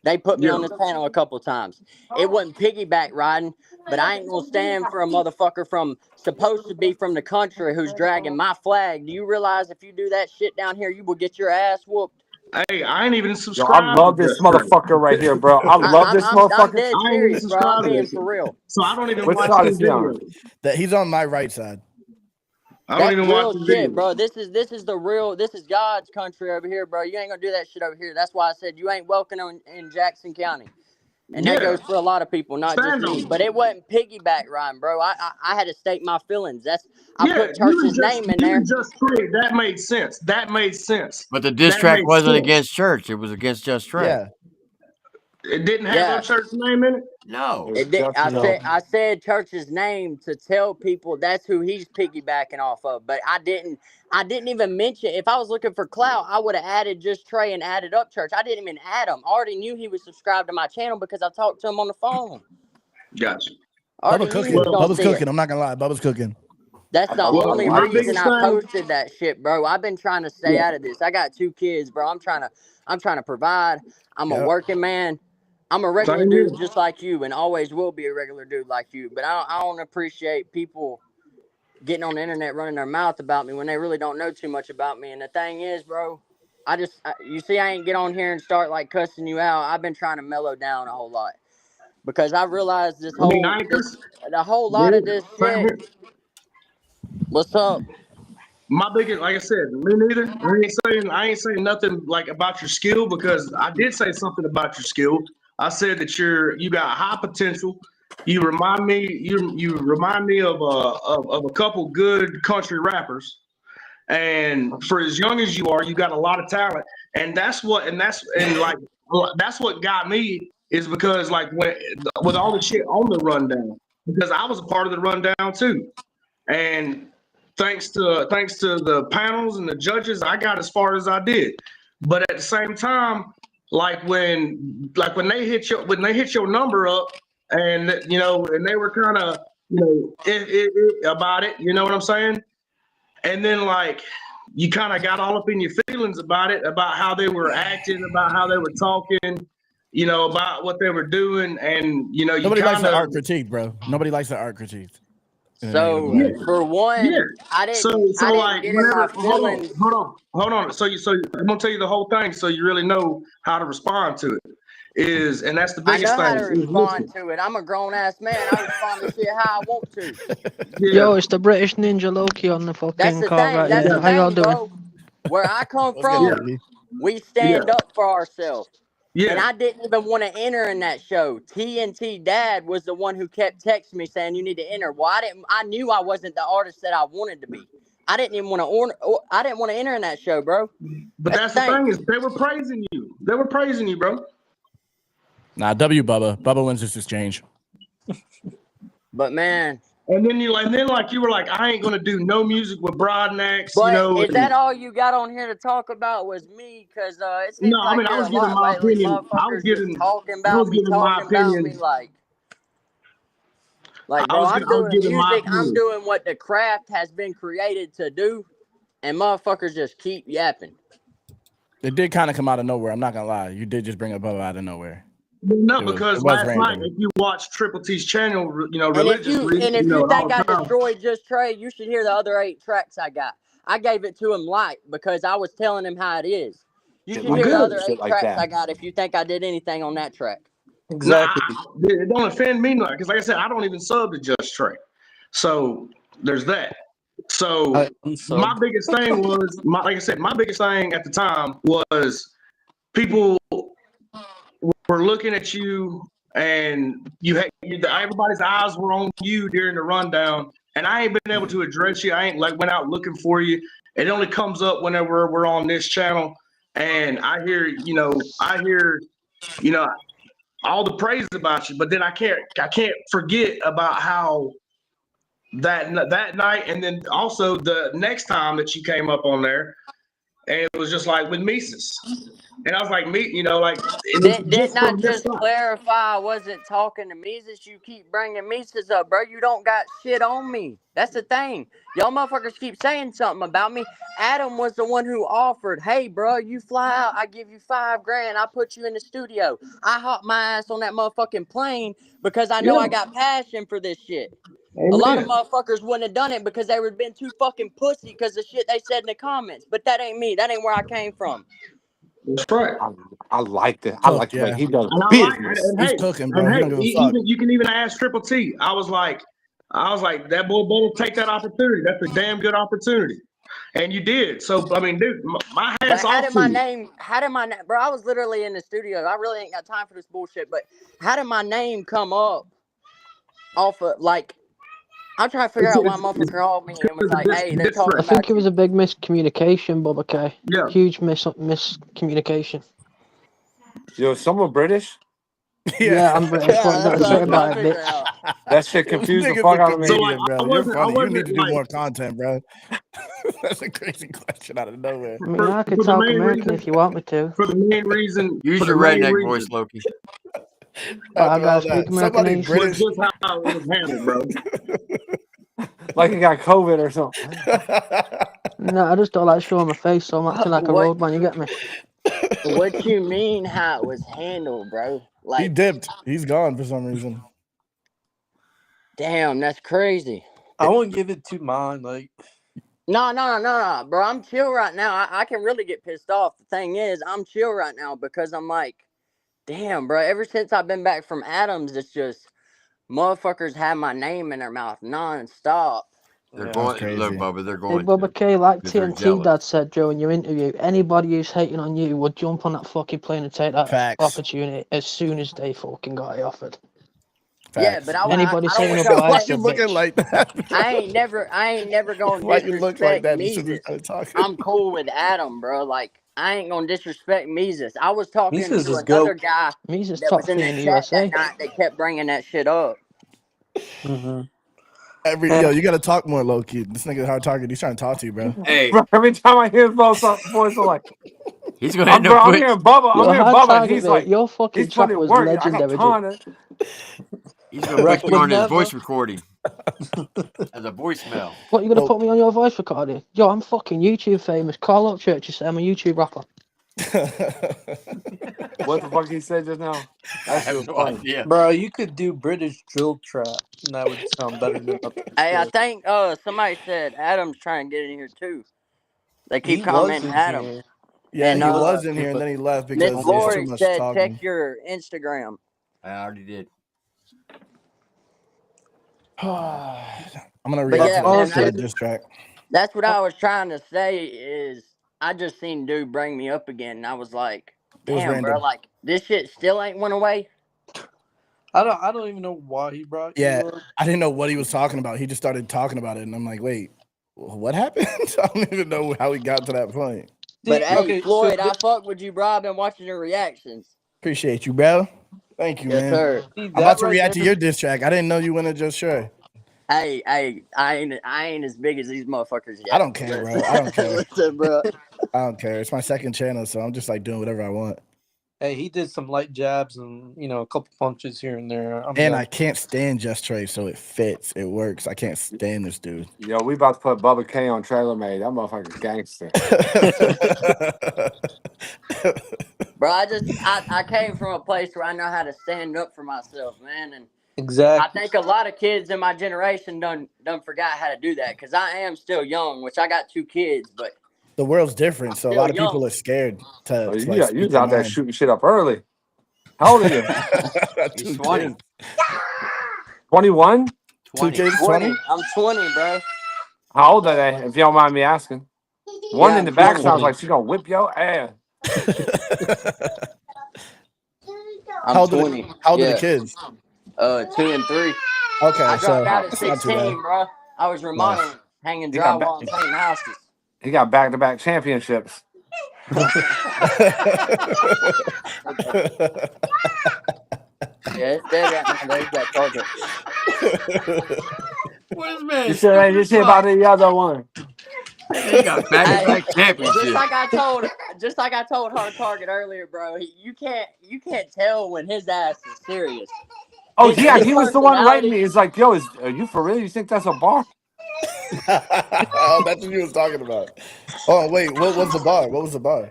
They put me on this panel a couple times. It wasn't piggyback riding, but I ain't gonna stand for a motherfucker from supposed to be from the country who's dragging my flag. Do you realize if you do that shit down here, you will get your ass whooped? Hey, I ain't even Yo, subscribed. I love this motherfucker right here, bro. I love this motherfucker. I'm dead serious, bro. I'm being for real. So I don't even Which watch side his is he on? videos. That he's on my right side. I don't even watch real his shit, videos. bro. This is the real. This is God's country over here, bro. You ain't gonna do that shit over here. That's why I said you ain't welcome in Jackson County. And that goes for a lot of people, not just me. But it wasn't piggyback Ryan, bro. I had to state my feelings. I put Church's name in there. Just Trey. That made sense. But the diss track wasn't against Church. It was against Just Trey. Yeah. It didn't have Upchurch's name in it? No. It did. I said Church's name to tell people that's who he's piggybacking off of. But I didn't even mention. If I was looking for clout, I would have added Just Trey and added Upchurch. I didn't even add him. I already knew he was subscribed to my channel because I talked to him on the phone. Gotcha. Already Bubba knew cooking. you was gonna Bubba's see cooking. it. I'm not gonna lie. Bubba's cooking. That's the only my reason biggest I thing. posted that shit, bro. I've been trying to stay out of this. I got 2 kids, bro. I'm trying to provide. I'm a working man. I'm a regular Same here. dude just like you, and always will be a regular dude like you. But I don't appreciate people getting on the internet running their mouth about me when they really don't know too much about me. And the thing is, bro, you see, I ain't get on here and start like cussing you out. I've been trying to mellow down a whole lot because I realized the whole lot of this Same shit. here. What's up? My biggest, like I said, me neither. I ain't saying nothing like about your skill, because I did say something about your skill. I said that you got high potential. You remind me of a couple good country rappers. And for as young as you are, you got a lot of talent. And that's what got me, is because like with all the shit on the rundown, because I was a part of the rundown too. And thanks to the panels and the judges, I got as far as I did. But at the same time, when they hit your number up, and and they were kind of about it, you know what I'm saying? And then you kind of got all up in your feelings about it, about how they were acting, about how they were talking, about what they were doing, and Nobody likes the art critique, bro. Nobody likes the art critique. So for one, I didn't get in my feelings. Hold on. So I'm gonna tell you the whole thing, so you really know how to respond to it. And that's the I biggest know how thing. to respond to it. I'm a grown ass man. I respond to shit how I want to. Yo, it's the British Ninja Loki on the That's fucking the call thing. right That's here. the How y'all thing, doing? bro. Where I come What's good, from, Loki? we stand up for ourselves. Yeah. And I didn't even want to enter in that show. TNT Dad was the one who kept texting me saying you need to enter. Well, I knew I wasn't the artist that I wanted to be. I didn't even want to I didn't want to enter in that show, bro. But that's the thing, is they were praising you. They were praising you, bro. Nah, Bubba. Bubba wins this exchange. But man. And then you were like, I ain't gonna do no music with Broadnax, But is that all you got on here to talk about was me? Because it seems No, I like mean, I there was are a giving lot my lately. opinion. Motherfuckers just talking about me, like, bro, I'm doing music. I'm doing what the craft has been created to do, and motherfuckers just keep yapping. It did kind of come out of nowhere. I'm not gonna lie. You did just bring up Bubba out of nowhere. No, because last night, if you watch Triple T's channel, religiously, and if you think I destroyed Just Trey, you should hear the other 8 tracks I got. I gave it to him light because I was telling him how it is. You should hear the other 8 tracks I got if you think I did anything on that track. Exactly. It don't offend me, because like I said, I don't even sub to Just Trey. So there's that. So my biggest thing was, like I said, my biggest thing at the time was people were looking at you, and everybody's eyes were on you during the rundown, and I ain't been able to address you. I ain't went out looking for you. It only comes up whenever we're on this channel, and I hear all the praise about you, but then I can't forget about how that night, and then also the next time that you came up on there, and it was just like with Mises. And I was like, Didn't I just clarify I wasn't talking to Mises? You keep bringing Mises up, bro. You don't got shit on me. That's the thing. Y'all motherfuckers keep saying something about me. Adam was the one who offered, hey, bro, you fly out. I give you $5,000. I put you in the studio. I hop my ass on that motherfucking plane because I know I got passion for this shit. Amen. A lot of motherfuckers wouldn't have done it because they would have been too fucking pussy because of shit they said in the comments. But that ain't me. That ain't where I came from. That's right. I like that. I like the way he does business. He's cooking, bro. He don't give a fuck. You can even ask Triple T. I was like, that boy better take that opportunity. That's a damn good opportunity. And you did. So I mean, dude, my hat's off to you. How did my name, bro? I was literally in the studio. I really ain't got time for this bullshit. But how did my name come up off of I'm trying to figure out why motherfucker called me and was like, hey, they're talking about I think it was a big miscommunication, Bubba K. Yeah. Huge miscommunication. Yo, someone British? Yeah, I'm British. What got to say about it, bitch? That shit confused the fuck out of me. So, bro, you're funny. You need to do more content, bro. That's a crazy question out of nowhere. I mean, I could talk American if you want me to. For the main reason. Use your redneck voice, Loki. I After gotta all speak that, somebody Americanese. But British. just how it was handled, bro. Like he got COVID or something. No, I just don't like showing my face, so I'm acting like a What roadman. You get me? what you mean how it was handled, bro? He Like, dipped. He's gone for some reason. damn, that's crazy. I won't give it to mine. Like, No, bro. I'm chill right now. I can really get pissed off. The thing is, I'm chill right now because I'm like, damn, bro. Ever since I've been back from Adams, it's just motherfuckers have my name in their mouth nonstop. They're yeah. going. Look, Bubba, they're Hey, going Bubba to K, like because they're TNT jealous. Dad said during your interview, anybody who's hating on you would jump on that fucking plane and take that Facts. opportunity as soon as they fucking got it offered. Yeah, Facts. but I Anybody don't saying want y'all to otherwise, Why think they're you looking bitch. like that? I ain't never gonna Why you look like disrespect that? As soon as we Meezus. started talking. I'm cool with Adam, bro. Like, I ain't gonna disrespect Meezus. I was talking Mises to is another goat. guy Mises that top was in 3 the in the chat that USA. night that kept bringing that shit up. Mm-hmm. Yo, you gotta talk more low key. This nigga hard target. He's trying to talk to you, bro. Hey, Bro, every time I hear his voice, I'm like, he's gonna end up I'm putting. hearing Bubba. I'm Your hearing hard Bubba, and target, he's mate. like, Your fucking he's putting chat in was work. I got legendary, dude. time. He's gonna Rep put you would on his never. voice recording as a voicemail. What, you gonna Oh. put me on your voice recording? Yo, I'm fucking YouTube famous. Call Upchurch and say I'm a YouTube rapper. What the fuck he said just now? I That shit have was no funny. idea. Bro, you could do British drill trap, and that would sound better than Upchurch Hey, I did. think somebody said Adam's trying to get in here too. They keep He was commenting in Adam. here. Yeah, And he He was was in in here here, and but then he left Miss because yeah. there's too Lori much said check talking. your Instagram. I already did. I'm gonna But react yeah, to man, honestly, that diss track. that's what I was trying to say is I just seen dude bring me up again and I was like, It was damn, bro, random. like this shit still ain't went away. I don't even know why he brought Yeah, you up. I didn't know what he was talking about. He just started talking about it, and I'm like, wait, what happened? I don't even know how he got to that point. But See, hey, okay, so Floyd, I fuck with you, bro. I've been watching your reactions. Appreciate you, bro. Thank you, Yes, man. sir. see I'm about that to right react to there. your diss track. I didn't know you went to Just Sure. Hey, I ain't as big as these motherfuckers yet. I don't care, bro. I don't care. Listen, bro. I don't care. It's my second channel, so I'm just like doing whatever I want. Hey, he did some light jabs and a couple punches here and there. I'm And done. I can't stand Just Trey, so it fits. It works. I can't stand this dude. Yo, we about to put Bubba K on Trailer Made. That motherfucker's gangster. Bro, I came from a place where I know how to stand up for myself, man, and I Exactly. think a lot of kids in my generation done forgot how to do that because I am still young, which I got 2 kids, but The world's different, so a still lot of people young. are scared to, Oh, to you like got you speak was their out there mind. shooting shit up early. How old are you? He's 2 20. kids. 21? 2 20. kids, 20. 20? I'm 20, bro. How old are they? If you don't mind me asking. One Yeah, in the I'm back 20. sounds like she gonna whip your ass. I'm How 20. old are the Yeah. kids? 2 and 3. Okay, I dropped so out at it's not too bad. 16, bro. I was remodeling, Nice. hanging He got back. drywall and painting houses. He got back-to-back championships. Yeah, it's dead right now. There's that target. What is man? You said ain't this shit about the other one. He got back-to-back championships. Just like I told Hard Target earlier, bro. You can't tell when his ass is serious. Oh His yeah, he was the one writing personality. me. He's like, yo, are you for real? You think that's a bar? Oh, that's what you was talking about. Oh, wait, what was the bar? What was the bar?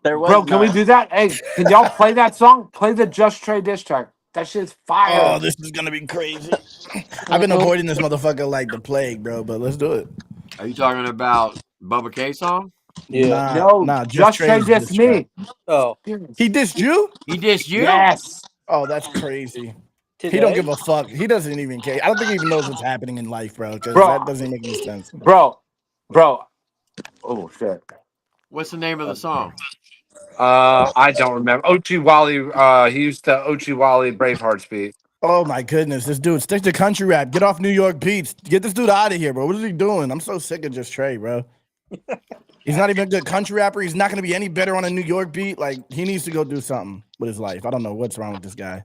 There was Bro, can we none. do that? Hey, can y'all play that song? Play the Just Trey diss track. That shit's fire. Oh, this is gonna be crazy. I've been avoiding this motherfucker like the plague, bro, but let's do it. Are you talking about Bubba K song? Yeah. Nah, Just Trey Trey's dissed diss track. me. Oh, He dissed you? He dissed you? Yes. Oh, that's crazy. He today? don't give a fuck. He doesn't even care. I don't think he even knows what's happening in life, bro, because Bro. that doesn't make any sense. Bro. Oh shit. What's the name of the song? I don't remember. Ochi Wally, he used to Ochi Wally Braveheart speak. Oh my goodness, this dude, stick to country rap. Get off New York beats. Get this dude out of here, bro. What is he doing? I'm so sick of Just Trey, bro. He's not even a good country rapper. He's not going to be any better on a New York beat. Like, he needs to go do something with his life. I don't know what's wrong with this guy.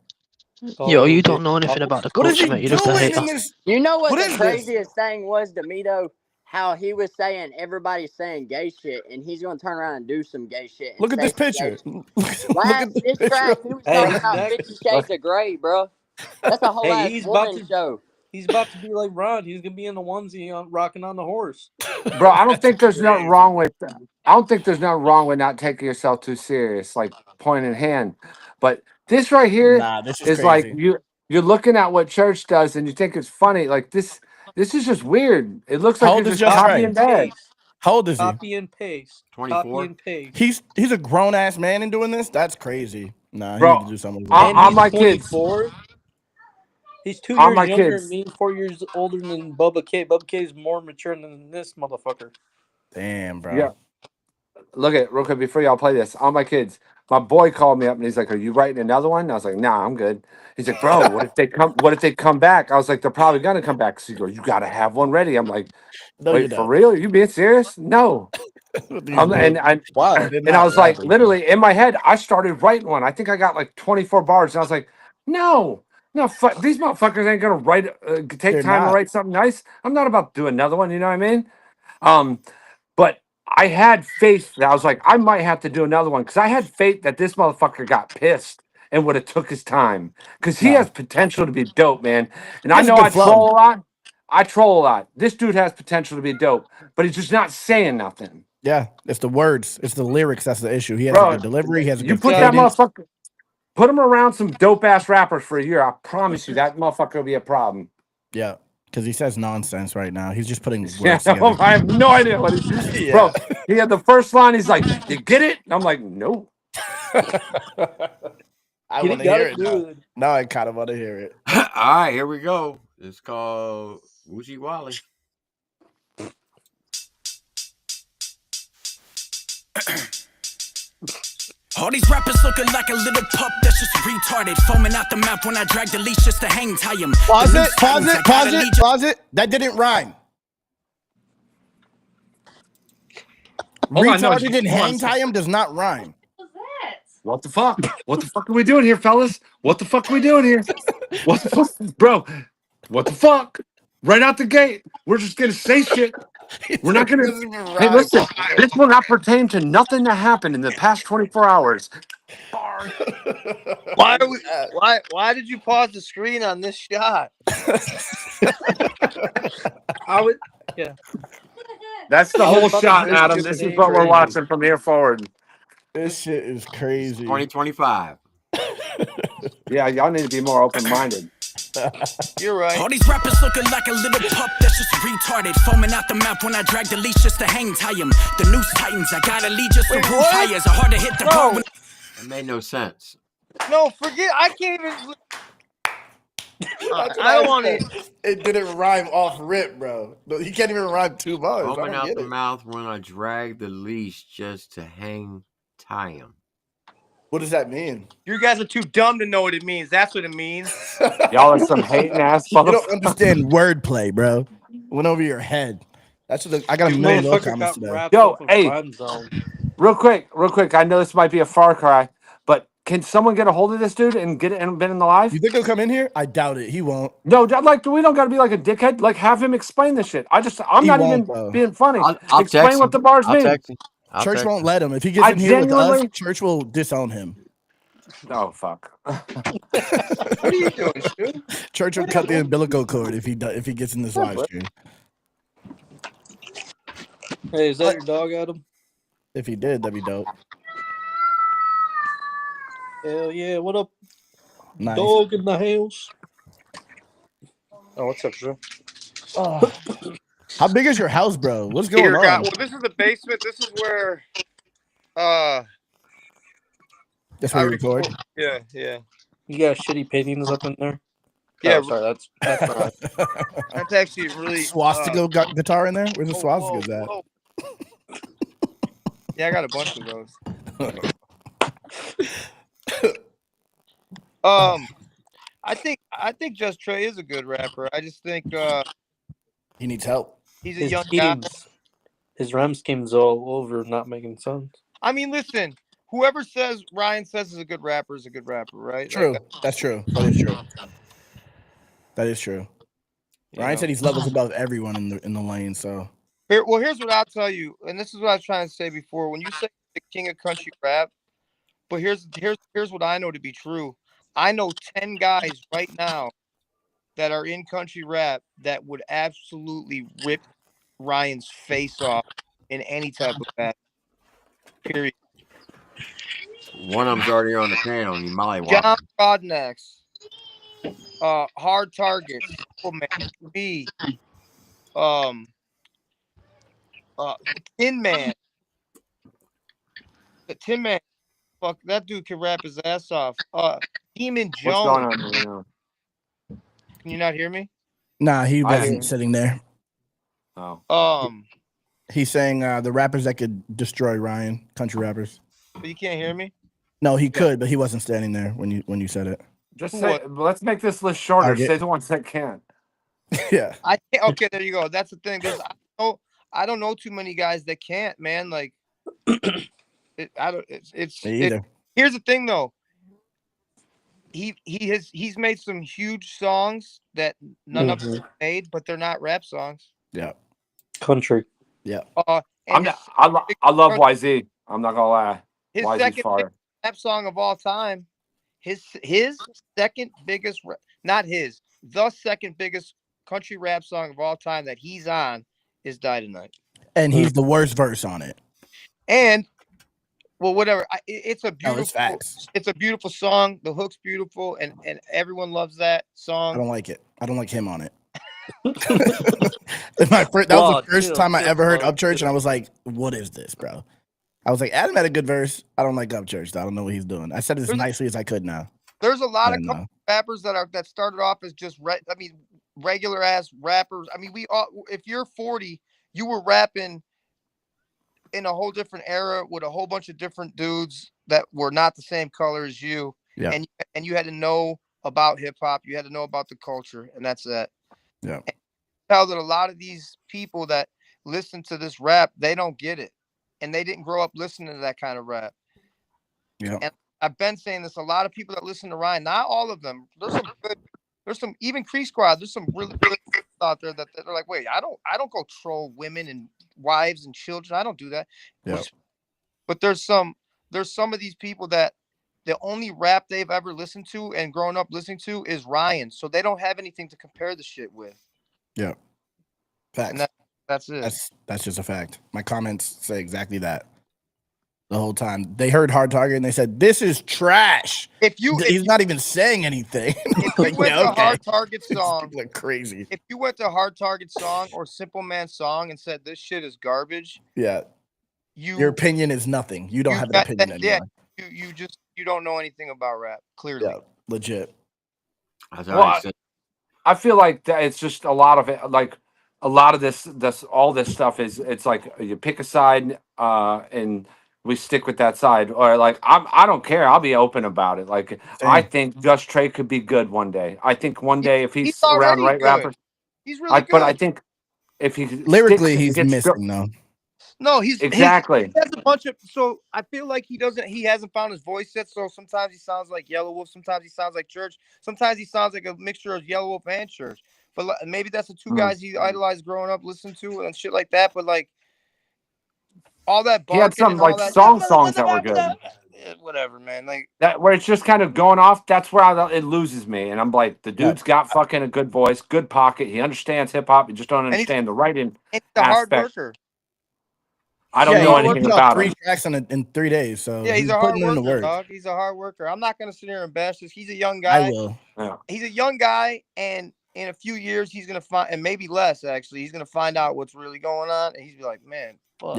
Yo, you don't know anything about the What is culture, he mate. You're just a doing hater. in this? You know what What the is this? craziest thing was to me though? how he was saying everybody's saying gay shit, and he's gonna turn around and do some gay shit. And Look at say this some gay picture. shit. Last diss track, he was talking about 50 Shades of Grey, bro. That's a whole Hey, ass woman show. He's about to be like Ron. He's gonna be in the onesie rocking on the horse. Bro, I don't think there's nothing wrong with. I don't think there's nothing wrong with not taking yourself too serious, like point in hand. But this right here Nah, this is is like crazy. you're looking at what church does and you think it's funny. Like this is just weird. It looks How like old you're is just Just copying Ray? that. How old is he? Copy and paste. 24. Copy and paste. He's a grown ass man and doing this. That's crazy. Nah, he need to Bro, do something. And on he's my kids. 24. He's 2 On years my younger, kids. me 4 years older than Bubba K. Bubba K is more mature than this motherfucker. Damn, bro. Yeah. Look at it real quick before y'all play this. All my kids. My boy called me up and he's like, "Are you writing another one?" And I was like, "Nah, I'm good." He's like, "Bro, what if they come? What if they come back?" I was like, "They're probably gonna come back." So he goes, "You gotta have one ready." I'm like, No, you "Wait, for don't. real? Are you being serious?" No. These boys. Why? They're And I not was like, rappers, literally in my head, I started writing one. I think I got like 24 bars, and I was like, "No, no, these motherfuckers ain't gonna write. Take They're time to not. write something nice. I'm not about to do another one. You know what I mean?" But I had faith that I was like, I might have to do another one because I had faith that this motherfucker got pissed and would have took his time because he Nah. has potential to be dope, man. And He I has a know good I flow. troll a lot. I troll a lot. This dude has potential to be dope, but he's just not saying nothing. Yeah, it's the words. It's the lyrics that's the issue. He has a Bro, good delivery. He has a you good put that cadence. motherfucker, put him around some dope ass rappers for a year. I promise you that motherfucker will be a problem. Yeah, because he says nonsense right now. He's just putting Yeah, words together. I have no idea what he's. Yeah. Bro, he had the first line. He's like, "You get it?" And I'm like, "No." I He want to got hear it it now. good. Now I kind of want to hear it. All right, here we go. It's called Woochie Wally. All these rappers looking like a little pup that's just retarded. Foaming out the mouth when I drag the leash just to hang tie him. Pause it, pause it, pause it, pause it. That didn't rhyme. Hold on, no, Retarded and hold on. hang tie him does not rhyme. What the fuck? What the fuck are we doing here, fellas? What the fuck are we doing here? What the fuck, bro? What the fuck? Right out the gate, we're just gonna say shit. We're not gonna. Hey, listen, this will not pertain to nothing that happened in the past 24 hours. Why are we? Why did you pause the screen on this shot? I would. Yeah. That's the I was whole about to shot, say Adam. this This is shit what we're crazy. watching from here forward. This shit is crazy. 2025. Yeah, y'all need to be more open-minded. You're right. All these rappers looking like a little pup that's just retarded. Foaming out the mouth when I drag the leash just to hang tie him. The noose tightens, I gotta lead just to roof higher. It's hard to hit the bar when It made no sense. No, forget. I can't even. That's what I don't want said. to. It didn't rhyme off rip, bro. No, he can't even rhyme 2 bars. I Foaming don't out get the it. mouth when I drag the leash just to tie him. What does that mean? You guys are too dumb to know what it means. That's what it means. Y'all are some hating ass You don't motherfuckers. understand wordplay, bro. Went over your head. That's what I got a This million little motherfucker comments got today. wrapped Yo, up of hey. Rhyme Zone. Real quick. I know this might be a far cry, but can someone get a hold of this dude and get it and been in the live? You think he'll come in here? I doubt it. He won't. No, like we don't got to be like a dickhead. Like have him explain this shit. I'm He not won't, even though. being funny. I'll Explain text what him. the bars I'll mean. text him. Church won't let him. If he gets I in here with us, genuinely- Church will disown him. Oh fuck. What are you doing, Stu? Church will cut the umbilical cord if he gets in this live stream. Hey, is that your dog, Adam? If he did, that'd be dope. Hell yeah! What up, Nice. dog in the house? Oh, what's up, Drew? Oh. How big is your house, bro? What's going Here, on? well, this is the basement. This is where. That's where you record. Yeah, yeah. You got shitty paintings up in there? Yeah, Oh, sorry, that's right. That's actually really Swastika got guitar in there? Where's the swastikas at? whoa. Yeah, I got a bunch of those. I think Just Trey is a good rapper. I just think he needs help. He's a young guy. His rhyme scheme's all over, not making sense. I mean, listen. Whoever says Ryan says is a good rapper is a good rapper, right? True. Like, That's true. That is true. That is true. Ryan said he's levels above everyone in the lane, so Here's what I'll tell you, and this is what I was trying to say before. When you say the king of country rap, but here's what I know to be true. I know 10 guys right now that are in country rap that would absolutely rip Ryan's face off in any type of battle. Period. One of them's already on the panel. You mollywopping. John Rodnecks, Hard Targets, Man, me, Tin Man. The Tin Man, fuck, that dude can rap his ass off. Demon What's Jones. going on right now? Can you not hear me? Nah, he I wasn't hear- sitting there. Oh. He's saying the rappers that could destroy Ryan, country rappers. But you can't hear me? No, he could, but he wasn't standing there when you said it. Just say, let's make this list shorter. Target. Say the ones that can't. Yeah. I can't. Okay, there you go. That's the thing. I don't know too many guys that can't, man. Like, it's Me either. here's the thing though. He's made some huge songs that none of them made, but they're not rap songs. Yeah. Country. Yeah. I love YZ. I'm not gonna lie. His YZ's second fire. biggest rap song of all time. His second biggest, not his, the second biggest country rap song of all time that he's on is "Die Tonight," And he's the worst verse on it. and well, whatever. It's a Oh, beautiful. it's facts. It's a beautiful song. The hook's beautiful, and everyone loves that song. I don't like it. I don't like him on it. That was the first time I ever heard Upchurch, and I was like, "What is this, bro?" I was like, "Adam had a good verse. I don't like Upchurch. Though. I don't know what he's doing." I said it as nicely as I could. Now There's a lot I of don't know. rappers that started off as just regular ass rappers. I mean, we all, if you're 40, you were rapping in a whole different era with a whole bunch of different dudes that were not the same color as you. Yeah. And you had to know about hip hop. You had to know about the culture, and that's that. Yeah. And tell that a lot of these people that listen to this rap, they don't get it, and they didn't grow up listening to that kind of rap. Yeah. And I've been saying this. A lot of people that listen to Ryan, not all of them. There's some even Cree Squad. There's some really good out there that they're like, wait, I don't go troll women and wives and children. I don't do that. Yeah. But there's some of these people that the only rap they've ever listened to and grown up listening to is Ryan. So they don't have anything to compare the shit with. Yeah. Facts. And that's it. That's just a fact. My comments say exactly that. The whole time they heard Hard Target and they said, "This is trash." He's not even saying anything. If you went to Hard Target song, people are crazy. If you went to Hard Target song or Simple Man song and said this shit is garbage, Yeah. Your opinion is nothing. You don't have an opinion anymore. Yeah, you don't know anything about rap. Clearly, Yeah, legit. Well, I feel like that it's just a lot of it. Like a lot of this all this stuff is it's like you pick a side and we stick with that side, or like I don't care. I'll be open about it. Like I think Just Trey could be good one day. I think one day if he's around right rappers, he's really good. But I think if he lyrically he's missing though. No, he's exactly. He has a bunch of. So I feel like he hasn't found his voice yet. So sometimes he sounds like Yellow Wolf. Sometimes he sounds like Church. Sometimes he sounds like a mixture of Yellow Wolf and Church. But maybe that's the two guys he idolized growing up, listened to, and shit like that. But like all that, he had some like songs that were good. Whatever, man. Like that where it's just kind of going off. That's where it loses me, and I'm like, the dude's got fucking a good voice, good pocket. He understands hip hop. You just don't understand the writing hard aspect. worker. I don't know anything about him. 3 tracks in 3 days, so yeah, he's a hard putting in the worker, work. dog. He's a hard worker. I'm not gonna sit here and bash this. He's a young guy. I will. Yeah. He's a young guy, and in a few years, he's gonna find, and maybe less actually, he's gonna find out what's really going on, and he's be like, man, fuck.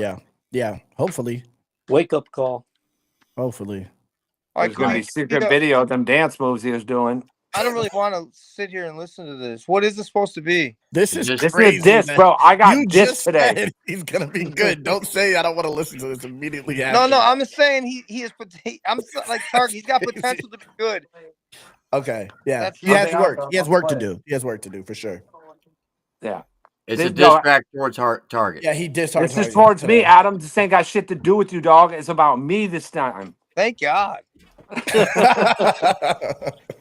Yeah. Hopefully. Wake up call. Hopefully. There's gonna be secret video of them dance moves he was doing. I don't really want to sit here and listen to this. What is this supposed to be? This is This crazy, is this, man. bro. I got You this just today. said he's gonna be good. Don't say I don't want to listen to this immediately after. No, I'm just saying he is. I'm like Target. He's got potential to be good. Okay. Yeah. That's- He has work. He has work to do. He has work to do for sure. Yeah. It's a diss track towards Target. Yeah, he dissed Hard This is Target towards me, today. Adam. This ain't got shit to do with you, dog. It's about me this time. Thank God.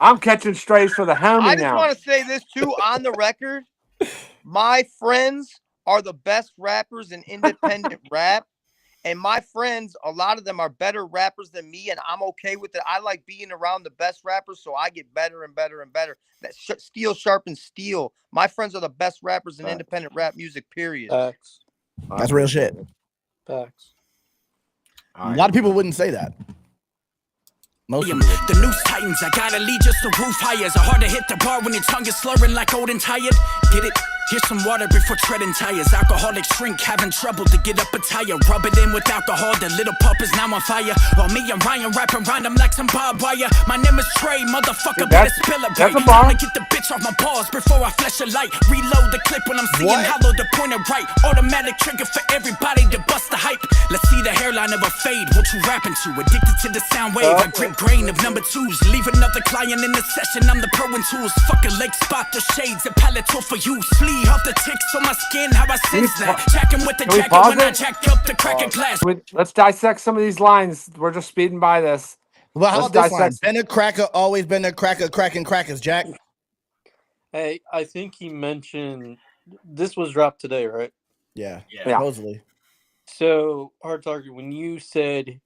I'm catching strays for the homie I just now. want to say this too on the record. My friends are the best rappers in independent rap. And my friends, a lot of them are better rappers than me, and I'm okay with it. I like being around the best rappers, so I get better and better and better. That steel sharpens steel. My friends are the best rappers in independent rap music, period. Facts. That's real shit. Facts. A lot of people wouldn't say that. Most people would. The noose tightens, I gotta lead just the roof higher. It's hard to hit the bar when your tongue is slurring like old and tired. Get it? Here's some water before treading tires. Alcoholics drink, having trouble to get up a tire. Rub it in with alcohol, the little pup is now on fire. While me and Ryan rapping around them like some barbed wire. My name is Trey, motherfucker, better spill it right. Time to get the bitch off my balls before I flash a light. Reload the clip when I'm seeing hollow, the pointer right. Automatic trigger for everybody to bust the hype. Let's see the hairline of a fade. What you rapping to? Addicted to the sound wave. I grip grain of number twos. Leave another client in the session. I'm the pro in tools. Fucking lake spot, the shades, a palette tool for you. Sleeve off the ticks on my skin, how I sense that. Jacking with the jacket when I jack up the crack glass. Let's dissect some of these lines. We're just speeding by this. Well, how Let's about this line? dissect. Been a cracker, always been a cracker, cracking crackers, Jack. Hey, I think he mentioned this was dropped today, right? Yeah. Yeah. Supposedly. So, Hard Target, when you said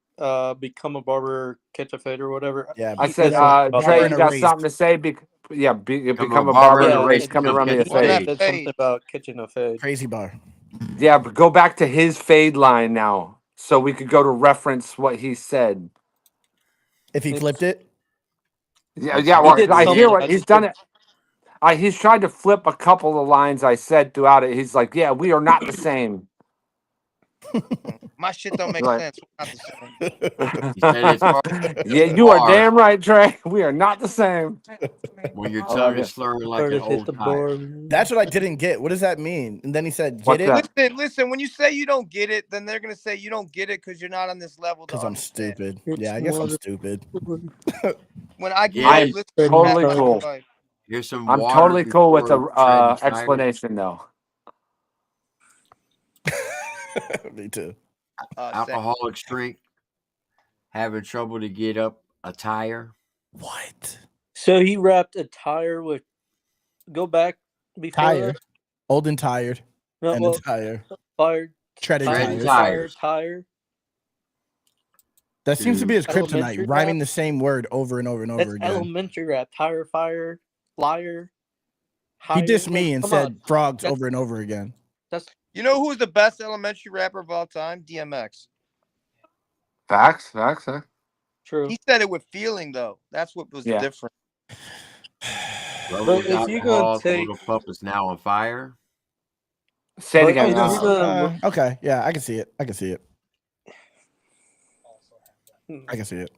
become a barber, catch a fade or whatever. Yeah, I said, Trey, you got something to say? Become a barber in a race, come and run me a fade. Said something about catching a fade. Crazy bar. Yeah, but go back to his fade line now, so we could go to reference what he said. If he flipped it? Yeah. Well, I hear what he's done. It. He's tried to flip a couple of lines I said throughout it. He's like, "Yeah, we are not the same." My shit don't make Right. sense. We're not the same. Yeah, you are damn right, Trey. We are not the same. When your tongue is slurring like an old tire. That's what I didn't get. What does that mean? And then he said, What's "Get it?" that? Listen. When you say you don't get it, then they're gonna say you don't get it because you're not on this level. Because I'm stupid. Yeah, I guess I'm stupid. When I get I'm totally cool. Here's some I'm water totally cool with the before treading tires. explanation, though. Me too. Alcoholics drink, having trouble to get up a tire. What? So he wrapped a tire with. Go back before Tired. that? Old and tired. No, and well, a tire. Fired. Treaded Tire. tires. Tire. That seems to be his Elementary kryptonite, rhyming rap? the same word over and over and over That's again. elementary rap. Tire, fire, liar. He Hire. dissed me and Come said on. frogs over and over again. You know who's the best elementary rapper of all time? DMX. Facts. True. He said it with feeling, though. That's what was different. But if you're gonna take- little pup is now on fire. Say it But again. if you're gonna- Okay, yeah, I can see it. I can see it. I can see it.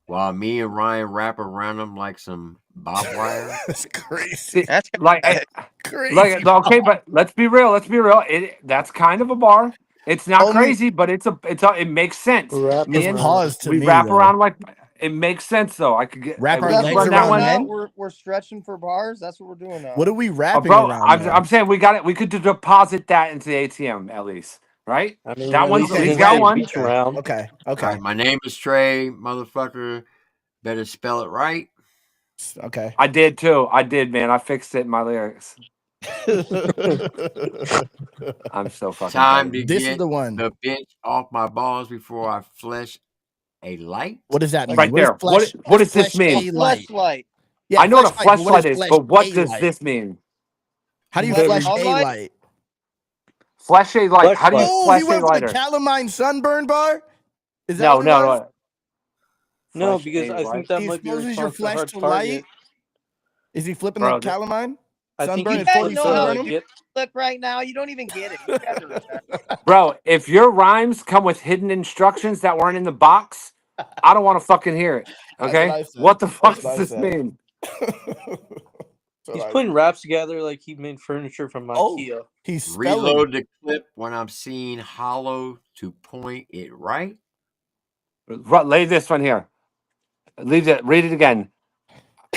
While me and Ryan wrap around them like some barbed wire. That's crazy. That's crazy. Okay, but let's be real. That's kind of a bar. It's not Only- crazy, but it makes sense. It's pause to we me, wrap though. around like it makes sense though. I could get Wrap our we legs run that around one. men? We're stretching for bars. That's what we're doing now. What are we rapping Bro, around? I'm saying we got it. We could deposit that into the ATM at least, right? I mean, that at one's least he's it's got a one. beach around. Okay. All right, my name is Trey, motherfucker. Better spell it right. Okay. I did too. I did, man. I fixed it in my lyrics. I'm so fucking Time funny. to This get is the one. the bitch off my balls before I flesh a light. What does that mean? Right there. What does this mean? Fleshlight. Yeah, I know what a fleshlight, but what fleshlight is is, but what flesh does a light? this mean? How do you Like flesh a a light? light? Flesh a light. How do you Oh, flesh he a went for lighter? the calamine sunburn bar? Is that No, what it was? No, Flesh because a I light. think that He might be a exposes your response to flesh Hard to Target. light? Is he flipping Bro, the calamine? I think Sunburn he is 40 You know how sunburn to him? do flip right now. You don't even get it. You guys are retarded. Bro, if your rhymes come with hidden instructions that weren't in the box, I don't want to fucking hear it. That's Okay? what I said. What the fuck That's what does I this said. mean? He's putting raps together like he made furniture from IKEA. He's spelling. Reload the clip when I'm seeing hollow to point it right. Lay this one here. Read it again.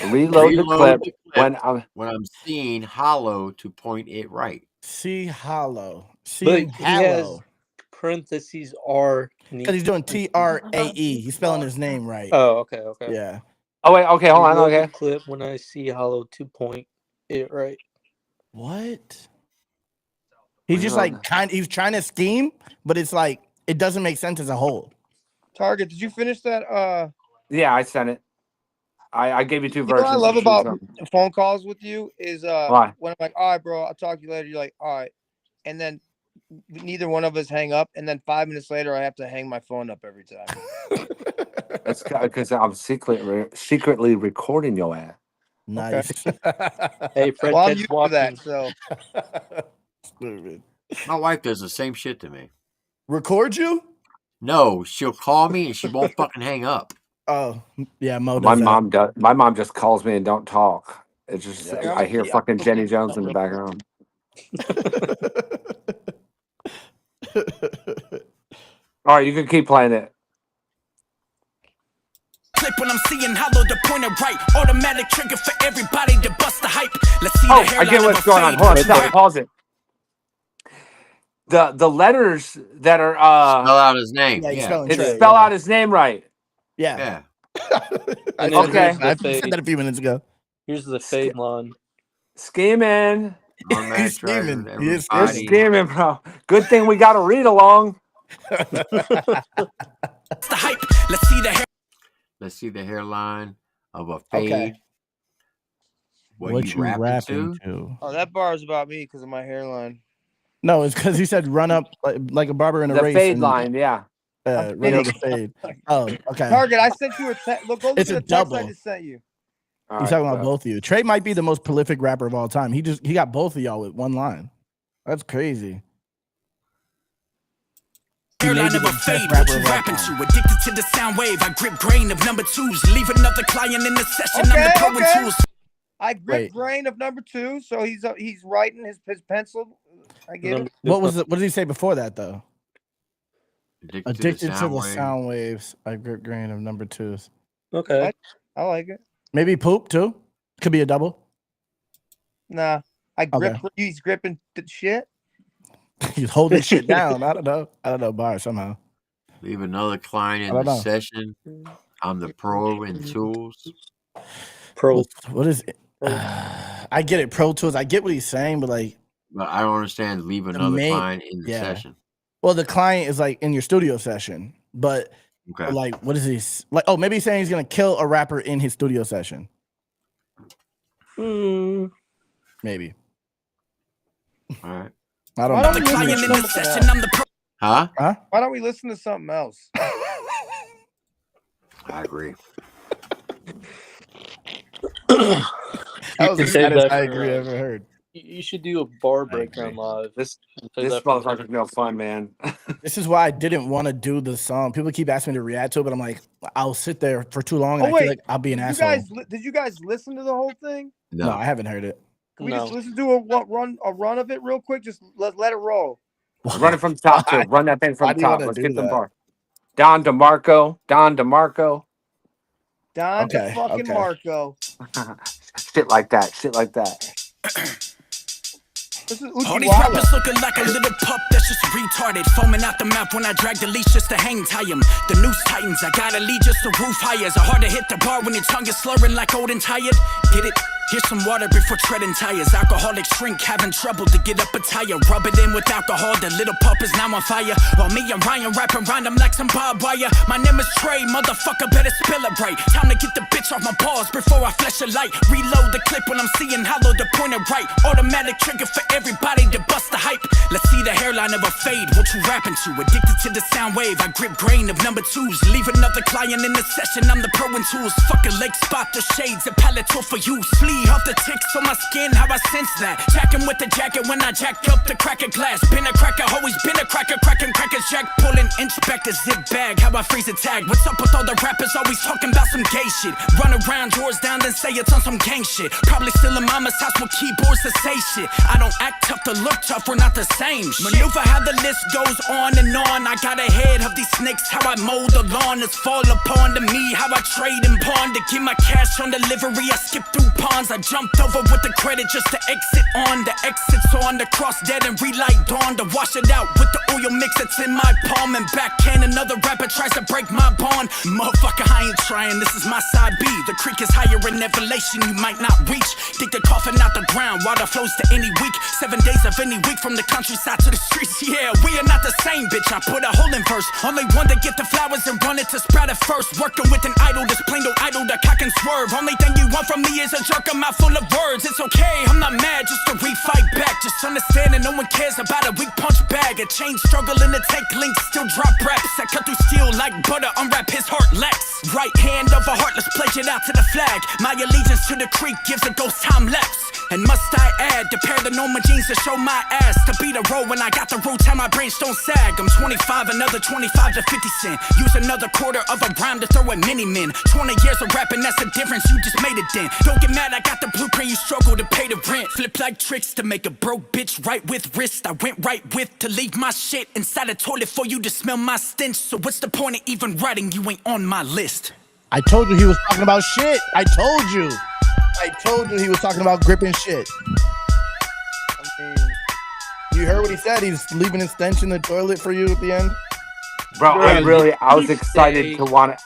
Reload the clip when I'm seeing hollow to point it right. See hollow. But Seeing he has hollow. parentheses R. Because he's doing TRAE. He's spelling his name right. Oh, okay. Yeah. Oh wait, okay, hold on, Reload the okay. clip when I see hollow 2 point it right. What? He's just like he's trying to scheme, but it's like it doesn't make sense as a whole. Target, did you finish that? Yeah, I sent it. I gave you two You know what versions. I love to choose about from. phone calls with you is Why? when I'm like, all right, bro, I'll talk to you later. You're like, all right, and then neither one of us hang up, and then 5 minutes later, I have to hang my phone up every time. That's because I'm secretly recording your ass. Nice. Hey, Fred, Well, I'm Ted's used to walking. that, so. My wife does the same shit to me. Record you? No, she'll call me and she won't fucking hang up. Oh, yeah, Mo My does that. mom does. My mom just calls me and don't talk. It's just Yeah. I hear fucking Jenny Jones in the background. All right, you can keep playing it. Clip when I'm seeing hollow the pointer right. Automatic trigger for everybody to bust the hype. Let's see Oh, the I hairline get what's of a going on. fade. Hold on, stop. Pause it. The letters that are spell out his name. Yeah, you Yeah. spelling It's Trey, spell yeah. out his name right. Yeah. Yeah. And I then Okay. here's the said fade. that a few minutes ago. Here's the fade line. Scheming. Automatic He's scheming. driver, He is You're everybody. scheming, bro. Good thing we got to read along. The hype. Let's see the hair. Let's see the hairline of a Okay. fade. What you rapping to? Oh, that bar is about me because of my hairline. No, it's because he said run up like a barber in a The race. fade and, line, yeah. Run up the fade. Oh, okay. Target, I sent you a text. Look, go look It's at a the text I double. just sent you. All He's right, talking about both of you. Trey might be the most prolific rapper of all time. He got both of y'all with one line. That's crazy. Hairline of a fade, what you rapping to? Addicted to the sound wave. I grip grain of number twos. Leave another client in the session. I'm the pro and tools. I grip grain of number 2, so he's writing his pencil. I get it. What did he say before that though? Addicted to the wave. sound waves. I grip grain of number 2s. Okay. I like it. Maybe poop too. Could be a double. Nah, I grip. He's gripping the shit. He's holding shit down. I don't know. Bar somehow. Leave another client in the session. I'm the pro in tools. Pro. What is it? I get it. Pro Tools. I get what he's saying, but like. But I don't understand. Leave another client in the session. Well, the client is like in your studio session, but like, what is he like? Oh, maybe he's saying he's gonna kill a rapper in his studio session. Maybe. All right. I don't Why know. don't we listen to something else? Huh? Why don't we listen to something else? I agree. That was the saddest I agree I ever heard. You should do a bar breakdown live. This motherfucker's no fun, man. This is why I didn't want to do the song. People keep asking me to react to it, but I'm like, I'll sit there for too long. And I feel like I'll be an asshole. Did you guys listen to the whole thing? No, I haven't heard it. Can we just listen to a run of it real quick? Just let it roll. Run it from the top too. Run that thing Why from do you top. wanna Let's do get them that? bar. Don DeMarco. Don Okay, fucking okay. Marco. Shit like that. Shit like that. This is All these Uchiwala. rappers looking like a little pup that's just retarded. Foaming out the mouth when I drag the leash just to hang tie him. The noose tightens, I gotta lead just to roof higher. It's hard to hit the bar when your tongue is slurring like old and tired. Get it? Here's some water before treading tires. Alcoholics shrink, having trouble to get up a tire. Rub it in with alcohol, the little pup is now on fire. While me and Ryan rapping around him like some barbed wire. My name is Trey, motherfucker, better spell it right. Time to get the bitch off my balls before I flash a light. Reload the clip when I'm seeing hollow, the pointer right. Automatic trigger for everybody to bust the hype. Let's see the hairline of a fade, what you rapping to? Addicted to the sound wave, I grip grain of number 2s. Leave another client in the session, I'm the pro in tools. Fucking leg spot, the shades, a palette tool for use. Flee off the ticks on my skin, how I sense that. Jacking with the jacket when I jack up the cracker glass. Been a cracker, always been a cracker, cracking crackers jack. Pulling inch back the zip bag, how I freeze a tag. What's up with all the rappers always talking about some gay shit? Run around, drawers down, then say it's on some gang shit. Probably still in mama's house with keyboards to say shit. I don't act tough to look tough, we're not the same shit. Maneuver how the list goes on and on. I got ahead of these snakes, how I mow the lawn. It's fall upon to me, how I trade and pawn. To get my cash on delivery, I skip through pawns. I jumped over with the credit just to exit on. The exit's on, the cross dead and relight dawn. To wash it out with the oil mix, it's What's in my palm and backhand? Another rapper tries to break my bond. Motherfucker, I ain't trying. This is my side B. The creek is higher in elevation. You might not reach. Dig the coffin out the ground. Water flows to any week. 7 days of any week from the countryside to the streets. Yeah, we are not the same, bitch. I put a hole in verse. Only one to get the flowers and run it to sprout it first. Working with an idol, this plain old idol that cock and swerve. Only thing you want from me is a jerk, a mouth full of words. It's okay, I'm not mad, just to re-fight back. Just understanding no one cares about a weak punch bag. A chain struggling to take links, still drop raps. I cut through steel like butter, unwrap his heart lacks. Right hand of a heartless, pledge it out to the flag. My allegiance to the creek gives a ghost time lapse. And must I add, the paranormal genes to show my ass. To beat a roll when I got the root, time my brains don't sag. I'm 25, another 25 to 50 cent. Use another quarter of a rhyme to throw at many men. 20 years of rapping, that's the difference, you just made it then. Don't get mad, I got the blueprint, you struggle to pay the rent. Flip like tricks to make a broke bitch right with wrist. I went right with to leave my shit inside the toilet for you to smell my stench. So what's the point of even writing, you ain't on my list. I told you he was talking about shit. I told you he was talking about gripping shit. You heard what he said? He's leaving his stench in the toilet for you at the end? Bro, I was excited to want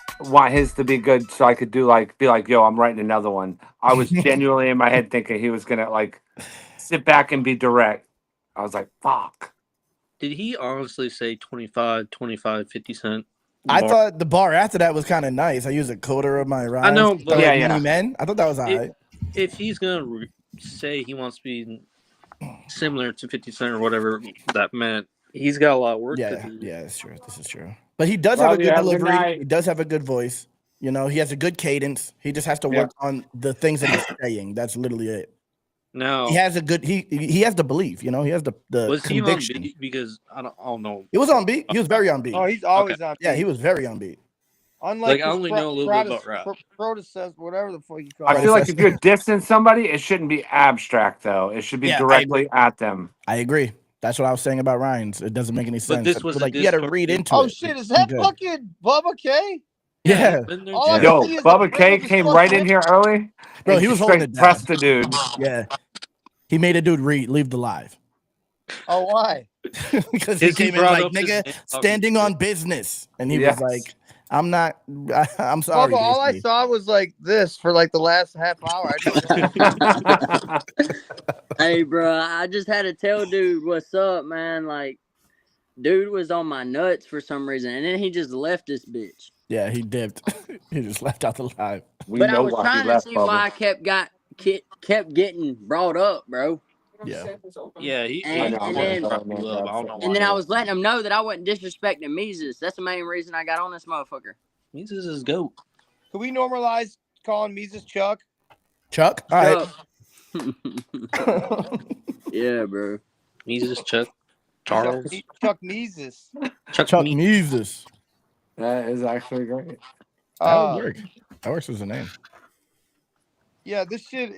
his to be good so I could be like, yo, I'm writing another one. I was genuinely in my head thinking he was gonna like sit back and be direct. I was like, fuck. Did he honestly say 25, 50 cent? I thought the bar after that was kind of nice. I used a quarter of my rhymes. I know, but Many men. I thought that was all right. If he's gonna say he wants to be similar to 50 Cent or whatever that meant, he's got a lot of work to do. Yeah, it's true. This is true. But he does have a good delivery. He does have a good voice. You know, he has a good cadence. He just has to work on the things that he's saying. That's literally it. No, he has a good. He has the belief. You know, he has the was conviction. he on beat? Because I don't know. It was on beat. He was very on beat. Oh, he's always on beat. Yeah, he was very on beat. Unlike I only know a little bit about rap. Predecessor, whatever the fuck you call I it. feel like if you're dissing somebody, it shouldn't be abstract though. It should be directly at them. I agree. That's what I was saying about Ryan's. It doesn't make any sense. This was like you got to read into it. Oh shit! Is that fucking Bubba K? Yeah. Yo, Bubba K came right in here early. Bro, he was holding it down. Pressed the dude. Yeah. He made a dude leave the live. Oh, why? Because he came in like, nigga, standing on business. And he was like, I'm sorry. Bubba, all I saw was like this for like the last half hour. Hey, bro, I just had to tell dude what's up, man. Like, dude was on my nuts for some reason, and then he just left this bitch. Yeah, he dipped. He just left out the live. But I was trying to see why I kept getting brought up, bro. Yeah. Yeah, and then I was letting him know that I wasn't disrespecting Mises. That's the main reason I got on this motherfucker. Mises is GOAT. Can we normalize calling Mises Chuck? Chuck? All right. Yeah, bro. Mises, Chuck. Charles. Chuck Mises. Chuck Mises. That is actually great. That would work. That works as a name. Yeah, this shit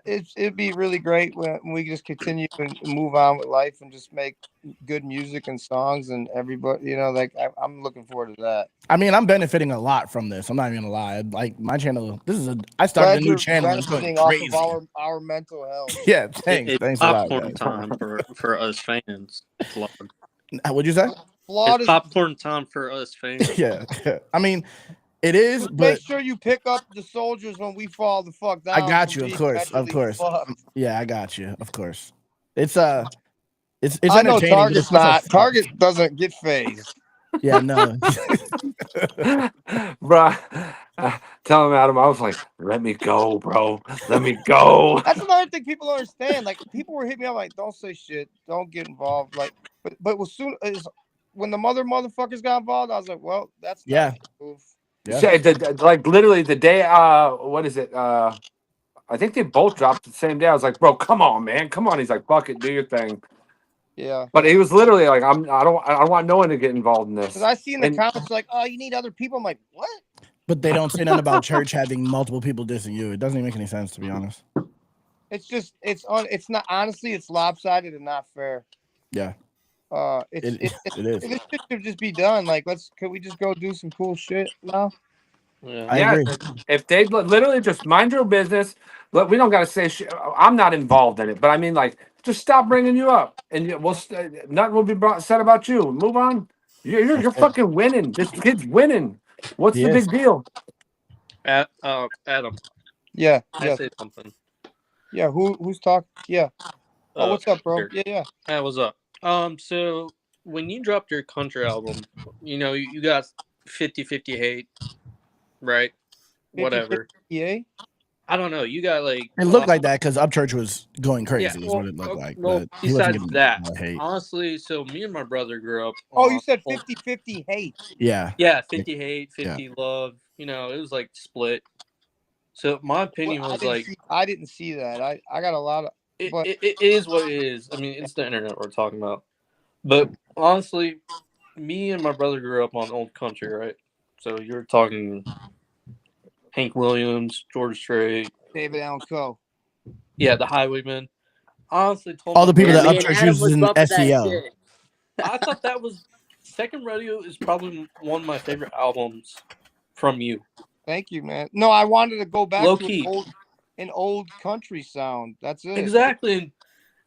it'd be really great when we just continue and move on with life and just make good music and songs and everybody, you know, like I'm looking forward to that. I mean, I'm benefiting a lot from this. I'm not even gonna lie. Like my channel, I started a new channel. It's going crazy. Off of our mental health. Yeah, thanks. Thanks a lot. Popcorn time for us fans. What'd you say? It's popcorn time for us fans. Yeah. I mean, it is, just but make sure you pick up the soldiers when we fall the fuck down. I got you, of course. Yeah, I got you, of course. It's I know Target's not. Target doesn't get phased. Yeah, no. Bro, tell him, Adam, I was like, let me go, bro. Let me go. That's another thing people don't understand. Like, people were hitting me up like, don't say shit. Don't get involved. Like, but as soon as when the motherfuckers got involved, I was like, well, that's not a move. Yeah. Like literally the day, what is it? I think they both dropped the same day. I was like, bro, come on, man. Come on. He's like, fuck it, do your thing. Yeah. But he was literally like, I don't want no one to get involved in this. Because I see in the comments like, oh, you need other people. I'm like, what? But they don't say nothing about church having multiple people dissing you. It doesn't even make any sense, to be honest. It's just it's not honestly, it's lopsided and not fair. Yeah. It is. This should just be done. Like, can we just go do some cool shit now? Yeah, I agree. If they literally just mind your business, look, we don't got to say shit. I'm not involved in it, but I mean, like, Just stop bringing you up, and nothing will be said about you. Move on. You're fucking winning. This kid's winning. What's the big deal? Adam. Yeah. I say something. Yeah. Who's talking? Yeah. Oh, what's up, bro? Here. Yeah. Hey, what's up? So when you dropped your country album, you got 50-50 hate, right? 50, Whatever. 50, I don't know. You got like It looked like that because Upchurch was going crazy. Yeah, is what it looked like. well, But he wasn't besides getting that, hate. honestly, so me and my brother grew up. Oh, you said 50-50 hate. Yeah. Yeah, 50 hate, 50 love. It was like split. So my opinion was I didn't see that. I got a lot of. It is what it is. I mean, it's the internet we're talking about. But honestly, me and my brother grew up on old country, right? So you're talking Hank Williams, George Strait, David Allen Coe. Yeah, the Highwaymen. Honestly, told all the people that me and Upchurch Adam uses was in bumping that SEO. shit. I thought that was Second Radio is probably one of my favorite albums from you. Thank you, man. No, I wanted to go back Low to key. an old country sound. That's it. Exactly.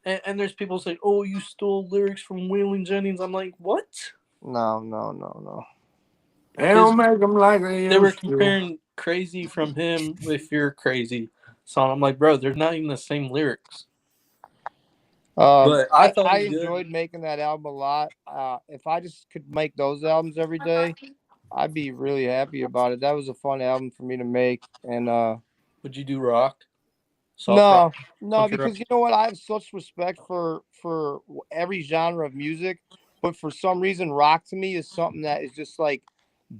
And there's people say, "Oh, you stole lyrics from Waylon Jennings." I'm like, what? No. They don't make them like they were used to. comparing "Crazy" from him with "You're Crazy" song. I'm like, bro, they're not even the same lyrics. But I thought I enjoyed making that album a lot. If I just could make those albums every day, I'd be really happy about it. That was a fun album for me to make. And would you do rock? No, country because rock? you know what? I have such respect for every genre of music, but for some reason, rock to me is something that is just like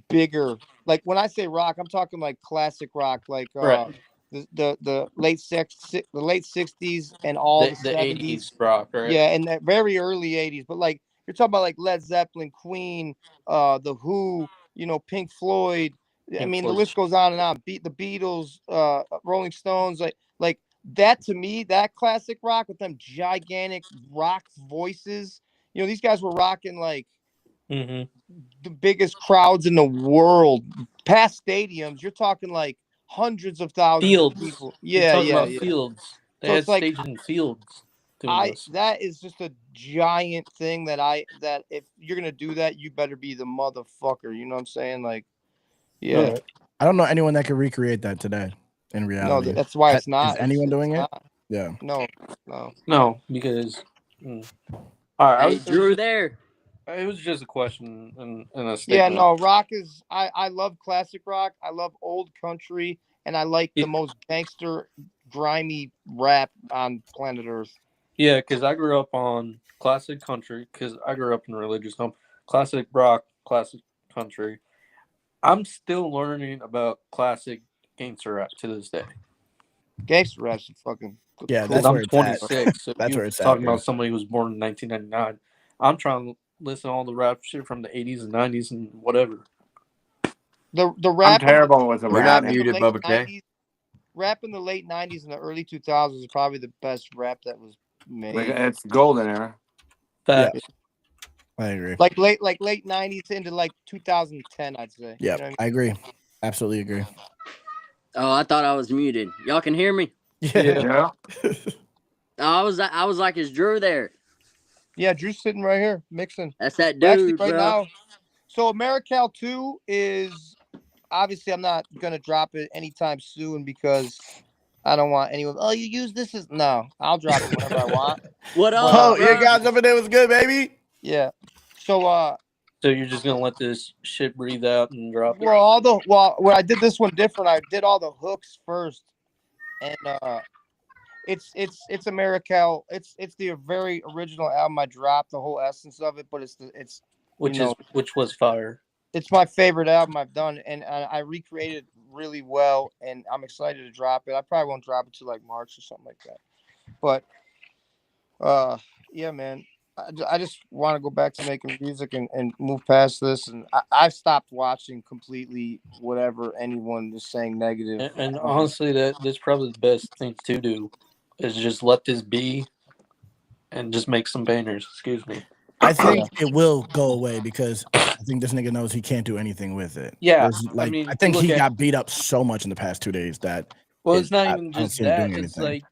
bigger. Like when I say rock, I'm talking like classic rock, like the late '60s and all the '70s, 80s rock, right? Yeah, and that very early '80s. But like you're talking about like Led Zeppelin, Queen, the Who, Pink Floyd. I mean, the list goes on and on. The Beatles, Rolling Stones, like that to me, that classic rock with them gigantic rock voices. These guys were rocking like the biggest crowds in the world, past stadiums. You're talking like hundreds of thousands Fields. of people. You're Yeah, talking yeah, about yeah. fields. They So had it's like stage in fields doing this. that is just a giant thing that if you're gonna do that, you better be the motherfucker. You know what I'm saying? Like, yeah. I don't know anyone that can recreate that today in reality. No, that's why it's not. Is anyone doing it? Not. Yeah. No, because. All right, Hey, Drew there. It was just a question and a statement. Yeah, no, rock is. I love classic rock. I love old country, and I like the most gangster, grimy rap on planet Earth. Yeah, because I grew up on classic country. Because I grew up in a religious home. Classic rock, classic country. I'm still learning about classic gangster rap to this day. Gangster rap's fucking. Yeah, that's I'm where it's 26. at. So That's you're where it's at, talking yeah. about somebody who was born in 1999. I'm trying to listen to all the rap shit from the 80s and 90s and whatever. The rap. I'm terrible with the You're rap. not muted, Bubba K. Rap in the late '90s and the early 2000s is probably the best rap that was made. It's golden era. Yeah, I agree. Like late '90s into like 2010, I'd say. Yeah, You know what I agree. Absolutely agree. Oh, I thought I was muted. Y'all can hear me? Yeah. I was like, is Drew there? Yeah, Drew's sitting right here mixing. That's that dude, Actually, right bro. now. So AmeriCal 2 is obviously I'm not gonna drop it anytime soon because I don't want anyone. Oh, you use this as no. I'll drop it whenever I want. What up? Oh, your guys over there was good, baby. Yeah. So So you're just gonna let this shit breathe out and drop it? when I did this one different, I did all the hooks first, and it's AmeriCal. It's the very original album I dropped, the whole essence of it, but it's which was fire. It's my favorite album I've done, and I recreated really well, and I'm excited to drop it. I probably won't drop it till like March or something like that. But yeah, man. I just want to go back to making music and move past this. And I've stopped watching completely whatever anyone is saying negative. And honestly, that's probably the best thing to do is just let this be and just make some bangers. Excuse me. I think it will go away because I think this nigga knows he can't do anything with it. Yeah, like I think he got beat up so much in the past 2 days that. Well, it's not even just that. It's anything. like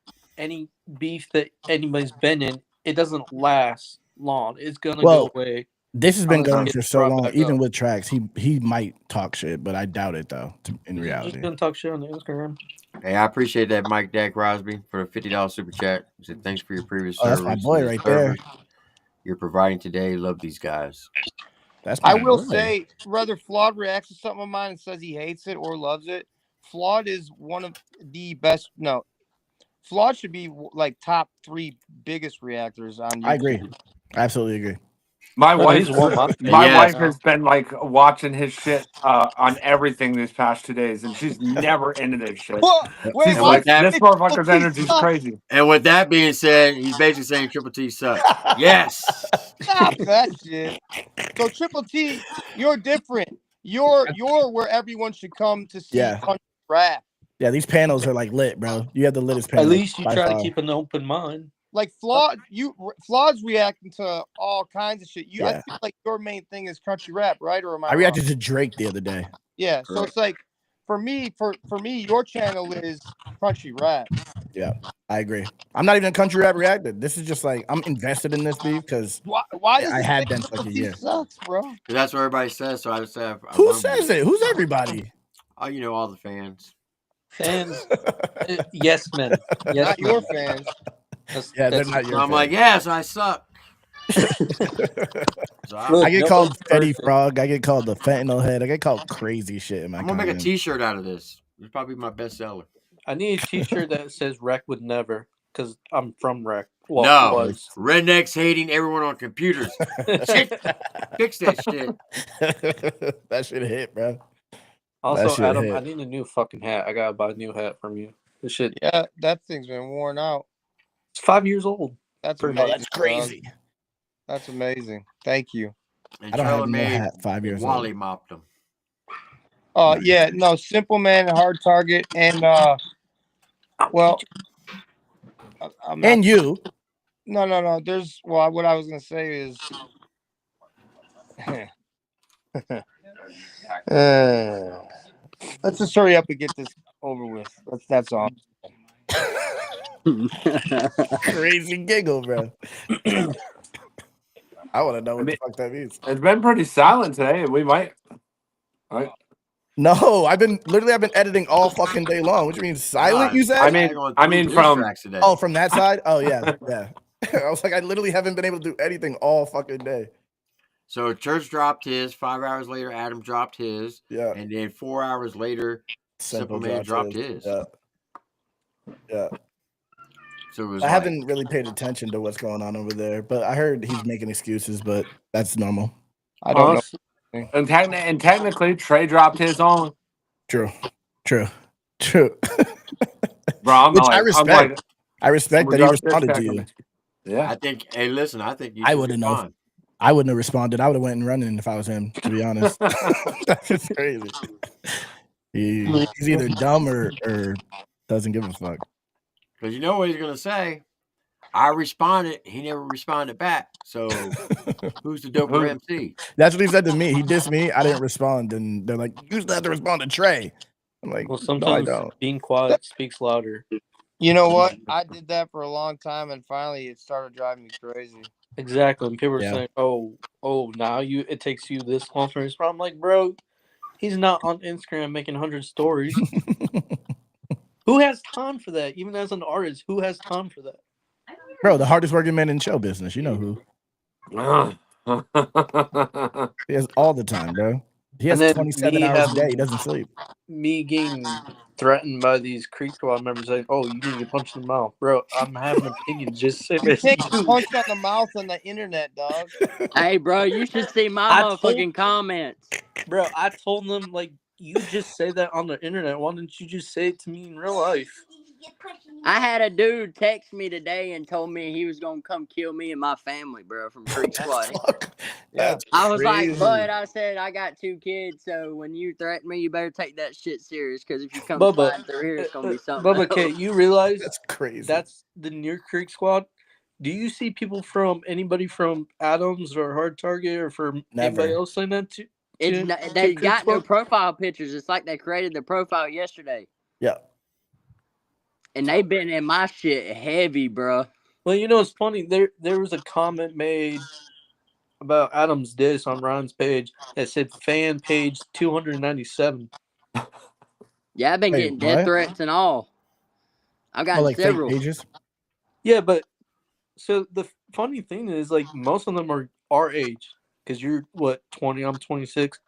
beef that anybody's been in, it doesn't last long. It's gonna Well, go away. this has been unless it going gets for so brought long. back Even up. with tracks, he might talk shit, but I doubt it though. In He's reality, gonna talk shit on the Instagram. Hey, I appreciate that, Mike Dak Crosby, for a $50 super chat. He said, "Thanks for your previous oh, that's my service boy and the right there. service you're providing today. Love these guys." That's I my will boy. say, whether Flawed reacts to something of mine and says he hates it or loves it, Flawed is one of the best. No, Flawed should be like top 3 biggest reactors on YouTube. I agree. I absolutely agree. My No, wife, he's one of my my Yes. wife has been like watching his shit on everything these past 2 days, and she's never into this shit. What? Wait, She's And why like, with that, this Triple motherfucker's T energy is sucks? crazy. and with that being said, he's basically saying Triple T sucks. Yes. Stop that shit. So Triple T, you're different. You're where everyone should come to see Yeah. country rap. Yeah, these panels are like lit, bro. You have the littest At panel. least you by try far. to keep an open mind. Like Flawed's reacting to all kinds of shit. I Yeah. feel like your main thing is country rap, right? Or am I I wrong? reacted to Drake the other day. Yeah. So it's like for me, your channel is country rap. Yeah, I agree. I'm not even a country rap reactor. This is just like I'm invested in this beef because Why does I it had say been for Triple like a T year. sucks, bro? That's what everybody says, so I just have. Who says it? Who's everybody? Oh, you know, all the fans. Fans, yes men. Yes, Not men. your fans. Yeah, they're not your I'm like, fans. yes, I suck. So I get called nobody's Fetty perfect. Frog. I get called the fentanyl head. I get called crazy shit in my I'm gonna make a comments. T-shirt out of this. It's probably my best seller. I need a T-shirt that says "Wreck would never" because I'm from Wreck. Well, No, was. rednecks hating everyone on computers. Shit, fix that shit. That shit hit, bro. Also, shit Adam, hit. I need a new fucking hat. I gotta buy a new hat from you. This shit, Yeah, that thing's been worn out. it's 5 years old. That's Pretty amazing. much. That's crazy. Dog. That's amazing. Thank you. And I don't Trella have no made hat 5 years Wally old. mopped them. Yeah, no, Simple Man, Hard Target, and well, I'm not. And you. No. There's what I was gonna say is, let's just hurry up and get this over with. That's all. Crazy giggle, bro. I want to know what the fuck that means. It's been pretty silent today. We might. Right. No, I've been editing all fucking day long. What do you mean silent? You said? I mean from Oh, from that side? Oh yeah, yeah. I was like, I literally haven't been able to do anything all fucking day. So Church dropped his. 5 hours later, Adam dropped his. Yeah. And then 4 hours later, Simple Man dropped his. Yeah. Yeah. So it was I haven't really paid attention to what's going on over there, but I heard he's making excuses, but that's normal. I don't know. And technically, Trey dropped his own. True. Bro, I'm Which like, I respect. I'm like, I respect that he dropped this responded to back you. on Yeah. I think, hey, listen, I think you I should wouldn't have. respond. I wouldn't have responded. I would have went and running if I was him, to be honest. That's just crazy. He's either dumb or doesn't give a fuck. Because you know what he's going to say. I responded. He never responded back. So who's the doper MC? That's what he said to me. He dissed me. I didn't respond. And they're like, you still have to respond to Trey. I'm like, Well, no, I sometimes don't. being quiet speaks louder. You know what? I did that for a long time, and finally, it started driving me crazy. Exactly. And people are Yeah. saying, "Oh, now it takes you this long for his problem." I'm like, bro, he's not on Instagram making 100 stories. Who has time for that? Even as an artist, who has time for that? Bro, the hardest working man in show business. You know who. He has all the time, bro. He has And then 27 me hours a having- day. He doesn't sleep. Me getting threatened by these Creek Squad members saying, "Oh, you need to punch in the mouth, bro." I'm having an opinion. Just say You this. can't get punched on the mouth on the internet, dog. Hey, bro, you should see my I motherfucking comments. Bro, I told them, like, you just say that on the internet. Why didn't you just say it to me in real life? I had a dude text me today and told me he was gonna come kill me and my family, bro, from Creek Squad. That's I was crazy. like, bud, I said I got 2 kids, so when you threaten me, you better take that shit serious, because if you come Bubba, sliding through here, it's gonna be something. Bubba, K, you realize that's crazy. That's the Near Creek Squad. Do you see people from anybody from Adams or Hard Target or from anybody else saying that to? They got no profile pictures. It's like they created the profile yesterday. Yeah. And they been in my shit heavy, bro. Well, you know, it's funny. There was a comment made about Adam's diss on Ryan's page that said fan page 297. Yeah, I've been Wait, getting death what? threats and all. I've Oh, gotten like fake several. pages? Yeah, but so the funny thing is, like, most of them are our age. Because you're, what, 20? I'm 26.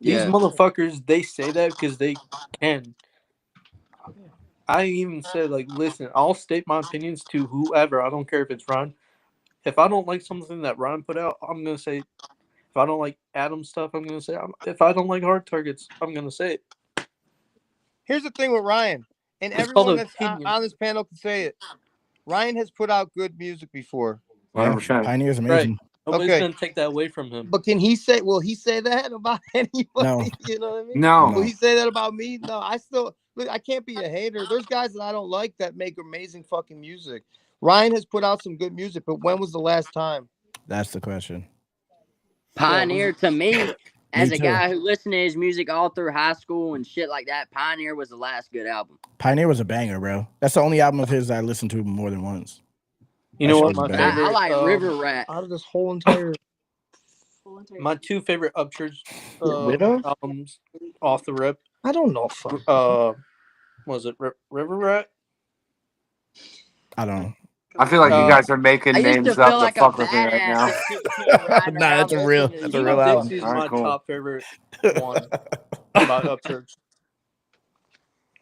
These Yeah. motherfuckers, they say that because they can. I even said, like, listen, I'll state my opinions to whoever. I don't care if it's Ryan. If I don't like something that Ryan put out, I'm going to say. If I don't like Adam's stuff, I'm going to say. If I don't like Hard Targets, I'm going to say it. Here's the thing with Ryan, and It's called everyone that's opinion. on this panel can say it. Ryan has put out good music before. 100%. Pioneer's Right. amazing. Nobody's Okay. going to take that away from him. But can he say? Will he say that about anybody? No. You know what I mean? No. Will he say that about me? No. I still look. I can't be a hater. There's guys that I don't like that make amazing fucking music. Ryan has put out some good music, but when was the last time? That's the question. Pioneer to me, as a too. guy who listened to his music all through high school and shit like that, Pioneer was the last good album. Pioneer was a banger, bro. That's the only album of his I listened to more than once. You That know shit what? was a My banger. favorite. I like River Rat. Out of this whole entire. My two favorite Upchurch rid of? albums off the rip. I don't know. Was it River Rat? I don't know. I feel like you guys are making I used names to up feel to like a fuck with me right badass now. at 16 riding Nah, around that's a real. listening to That's a you. real album. Dixie's All right, my cool. top favorite one by Upchurch.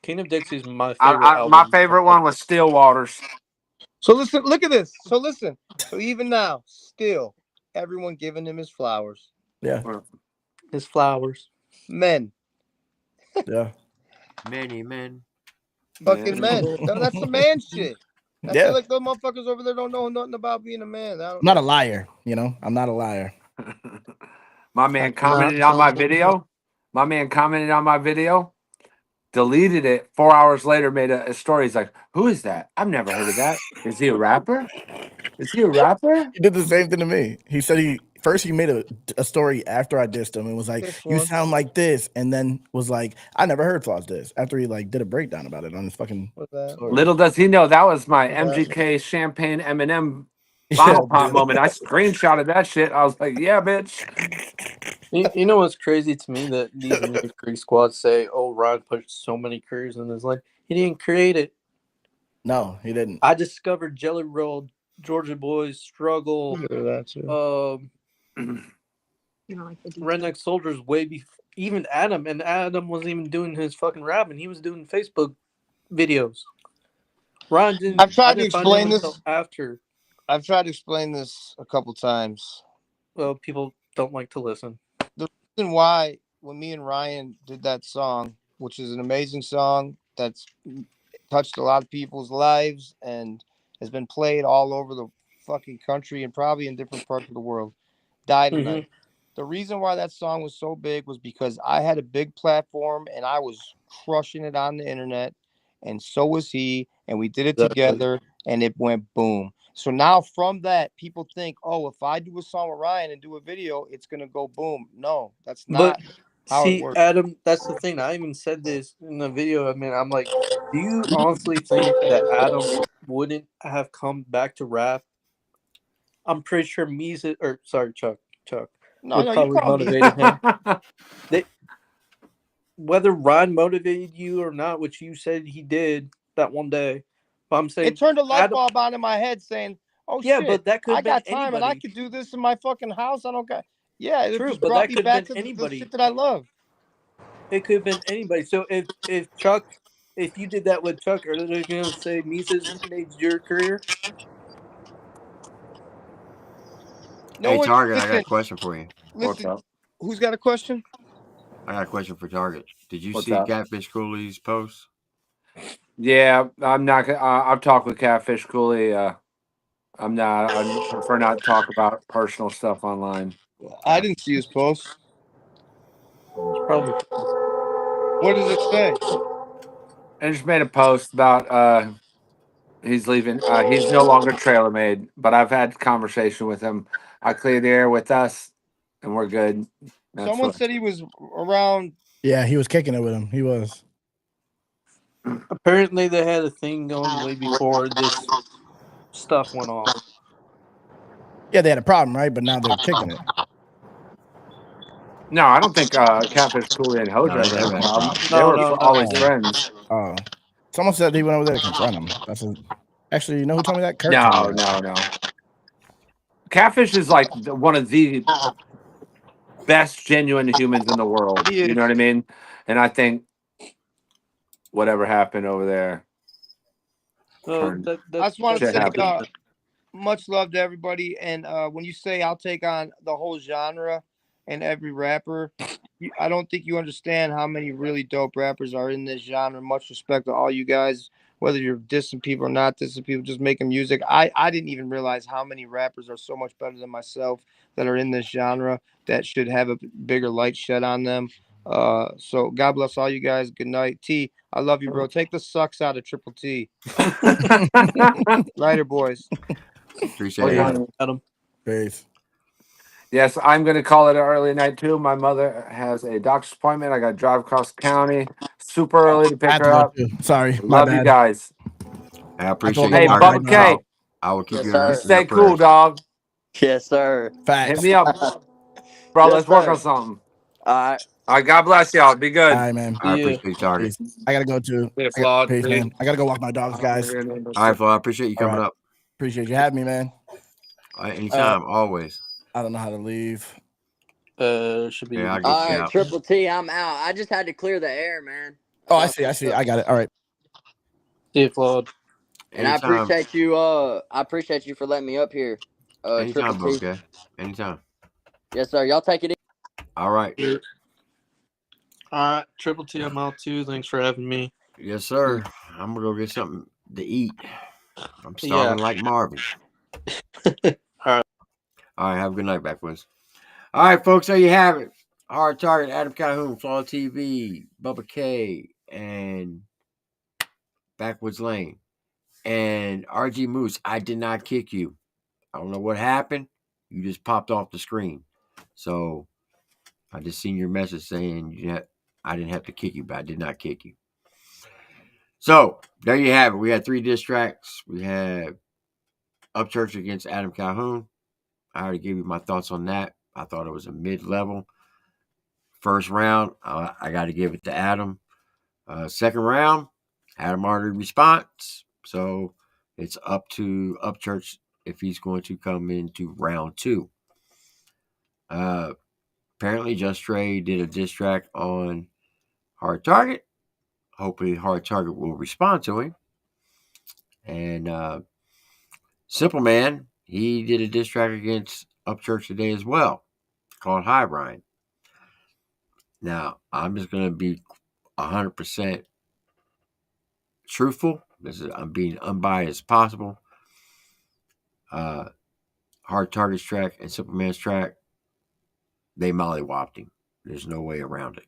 King of Dixie's my favorite album. My favorite one was Still Waters. So listen, look at this. So listen. So even now, still, everyone giving him his flowers. Yeah. His flowers. Men. Yeah. Many men. Fucking men. That's the man shit. I Yeah. feel like those motherfuckers over there don't know nothing about being a man. I'm not a liar, you know? I'm not a liar. My man commented on my video. Deleted it 4 hours later, made a story. He's like, who is that? I've never heard of that. Is he a rapper? Is he a rapper? He did the same thing to me. He said he made a story after I dissed him and was like, This you one. sound like this. And then was like, I never heard Flaws diss after he like did a breakdown about it on his fucking story. Little does he know that was my MGK Champagne Eminem bottle pop moment. I screenshotted that shit. I was like, yeah, bitch. You know what's crazy to me that these new Creek squads say, "Oh, Ryan put so many careers in his life. He didn't create it." No, he didn't. I discovered Jelly Roll, Georgia Boys, Struggle, Redneck Soldiers way before even Adam, and Adam wasn't even doing his fucking rapping. He was doing Facebook videos. Ryan didn't. I've tried to didn't find explain him this until after. I've tried to explain this a couple times. Well, people don't like to listen. The reason why when me and Ryan did that song, which is an amazing song that's touched a lot of people's lives and has been played all over the fucking country and probably in different parts of the world, Die Tonight. The reason why that song was so big was because I had a big platform and I was crushing it on the internet, and so was he, and we did it together, and it went boom. So now from that, people think, oh, if I do a song with Ryan and do a video, it's gonna go boom. No, that's not how it See, works. Adam, that's the thing. I even said this in the video. I mean, I'm like, do you honestly think that Adam wouldn't have come back to rap? I'm pretty sure Chuck would probably motivate him. Whether Ryan motivated you or not, which you said he did that one day, but I'm saying it turned a light bulb on in my head saying, oh yeah, shit, but that could I have been got time anybody. and I could do this in my fucking house. I don't got it True, just but brought that me could back have to been the anybody. shit that I love. It could have been anybody. So if Chuck, if you did that with Chuck, are they going to say Mises made your career? No Hey, one. Target, I got Listen, a question for you. listen. Who's got a question? I got a question for Target. Did you What's see up? Catfish Cooley's post? Yeah, I'm not. I've talked with Catfish Cooley. I'm not. I prefer not to talk about personal stuff online. I didn't see his post. Probably. What does it say? I just made a post about he's leaving. He's no longer Trailer Made, but I've had conversation with him. I cleared the air with us, and we're good. That's Someone what. said he was around. Yeah, he was kicking it with him. He was. Apparently, they had a thing going way before this stuff went off. Yeah, they had a problem, right? But now they're kicking it. No, I don't think Catfish Cooley and Hoja No, they ever had never a had a problem. problem. They were No. always They, friends. Oh, someone said he went over there to confront him. Actually, you know who told me that? Kurt told me that. No. Catfish is like one of the best genuine humans in the world. He You know is. what I mean? And I think whatever happened over there turned I just want to shit say happened. much love to everybody. And when you say I'll take on the whole genre and every rapper, I don't think you understand how many really dope rappers are in this genre. Much respect to all you guys, whether you're dissing people or not dissing people, just making music. I didn't even realize how many rappers are so much better than myself that are in this genre that should have a bigger light shed on them. So God bless all you guys. Good night. T, I love you, bro. Take the sucks out of Triple T. Later, boys. Appreciate it. Adam. Peace. Yes, I'm going to call it an early night too. My mother has a doctor's appointment. I got to drive across the county super early to I pick have to her go up. too. Sorry, my Love you bad. guys. I appreciate go you, Hey, walk Target. Bubba my K, I will keep Yes, you sir. in stay your cool, prayers. dog. Yes, sir. Hit me up, bro. Yes, Let's work sir. on something. All right. All right, God bless y'all. Be All good. right, man. I appreciate you, Target. Peace. I gotta go too. Yeah, flawed. Peace, man. I gotta go walk my dogs, guys. All right, Flo. I appreciate you All coming right. up. Appreciate you having me, man. Anytime, always. I don't know how to leave. Should be. Yeah, I'll get All you right, out. Triple T, I'm out. I just had to clear the air, man. Oh, I see. I got it. All right. See you, Claude. And I Anytime. appreciate you for letting me up here. Triple Anytime, T. okay. Anytime. Yes, sir. Y'all take it easy. All right. All right, Triple T, I'm out too. Thanks for having me. Yes, sir. I'm gonna go get something to eat. I'm Yeah. starving like Marvin. All right. All right. Have a good night, Backwoods. All right, folks. There you have it. Hard Target, Adam Calhoun, Flaw TV, Bubba K, and Backwoods Lane, and RG Moose. I did not kick you. I don't know what happened. You just popped off the screen. So I just seen your message saying I didn't have to kick you, but I did not kick you. So there you have it. We had 3 diss tracks. We had Upchurch against Adam Calhoun. I already gave you my thoughts on that. I thought it was a mid-level. First round, I got to give it to Adam. Second round, Adam already response. So it's up to Upchurch if he's going to come into round 2. Apparently, Just Trey did a diss track on Hard Target. Hopefully, Hard Target will respond to him. And Simple Man, he did a diss track against Upchurch today as well, called Hi Brian. Now, I'm just going to be 100% truthful. I'm being unbiased as possible. Hard Target's track and Simple Man's track, they mollywopped him. There's no way around it.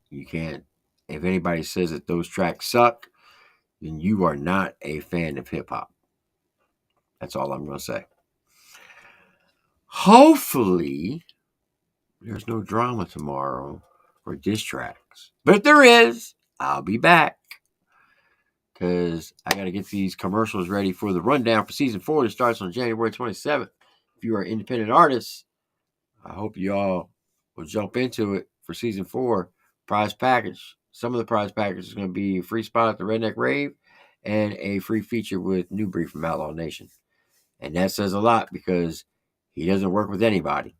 You can't. If anybody says that those tracks suck, then you are not a fan of hip hop. That's all I'm going to say. Hopefully, there's no drama tomorrow for diss tracks. But if there is, I'll be back. Because I got to get these commercials ready for the rundown for season 4 that starts on January 27th. If you are independent artists, I hope you all will jump into it for season 4 prize package. Some of the prize package is going to be a free spot at the Redneck Rave and a free feature with Newbury from Outlaw Nation. And that says a lot because he doesn't work with anybody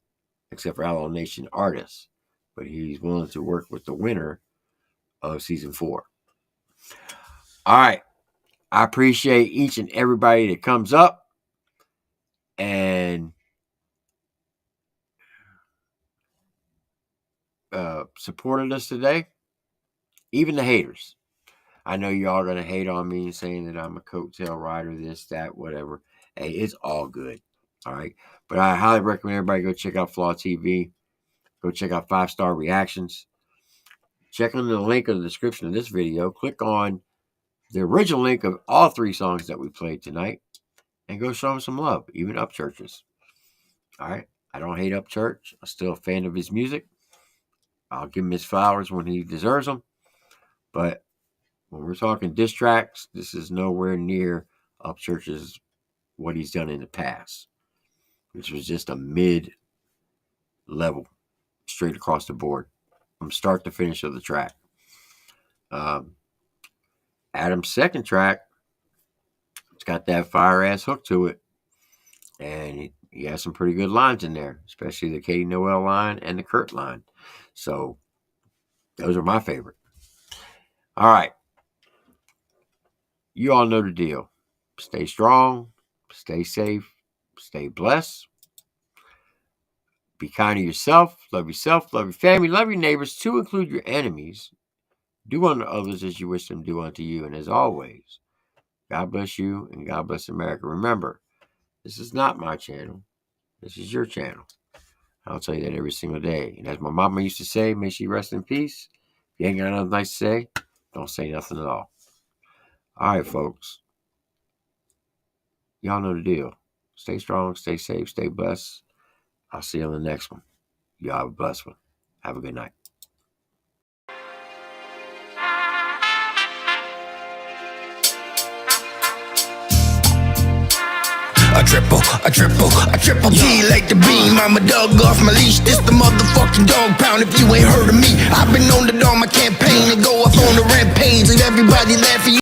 except for Outlaw Nation artists. But he's willing to work with the winner of season 4. All right. I appreciate each and everybody that comes up and supported us today. Even the haters. I know y'all are going to hate on me saying that I'm a coattail rider, this, that, whatever. Hey, it's all good. All right. But I highly recommend everybody go check out Flaw TV. Go check out 5-Star Reactions. Check on the link in the description of this video. Click on the original link of all 3 songs that we played tonight. And go show them some love. Even Upchurches. All right. I don't hate Upchurch. I'm still a fan of his music. I'll give him his flowers when he deserves them. But when we're talking diss tracks, this is nowhere near Upchurch's what he's done in the past, which was just a mid-level, straight across the board, from start to finish of the track. Adam's second track, it's got that fire-ass hook to it, and he has some pretty good lines in there, especially the Katie Noel line and the Kurt line. So those are my favorite. All right. You all know the deal. Stay strong, stay safe, stay blessed. Be kind to yourself, love your family, love your neighbors, to include your enemies. Do unto others as you wish them to do unto you. And as always, God bless you and God bless America. Remember, this is not my channel. This is your channel. I'll tell you that every single day. And as my mama used to say, may she rest in peace. If you ain't got nothing nice to say, don't say nothing at all. All right, folks. Y'all know the deal. Stay strong, stay safe, stay blessed. I'll see you on the next one. Y'all have a blessed one. Have a good night. A triple G like the beam. I'm a dog off my leash. This the motherfucking dog pound. If you ain't heard of me, I've been on the dog my campaign and go off on the rampage and everybody laughing.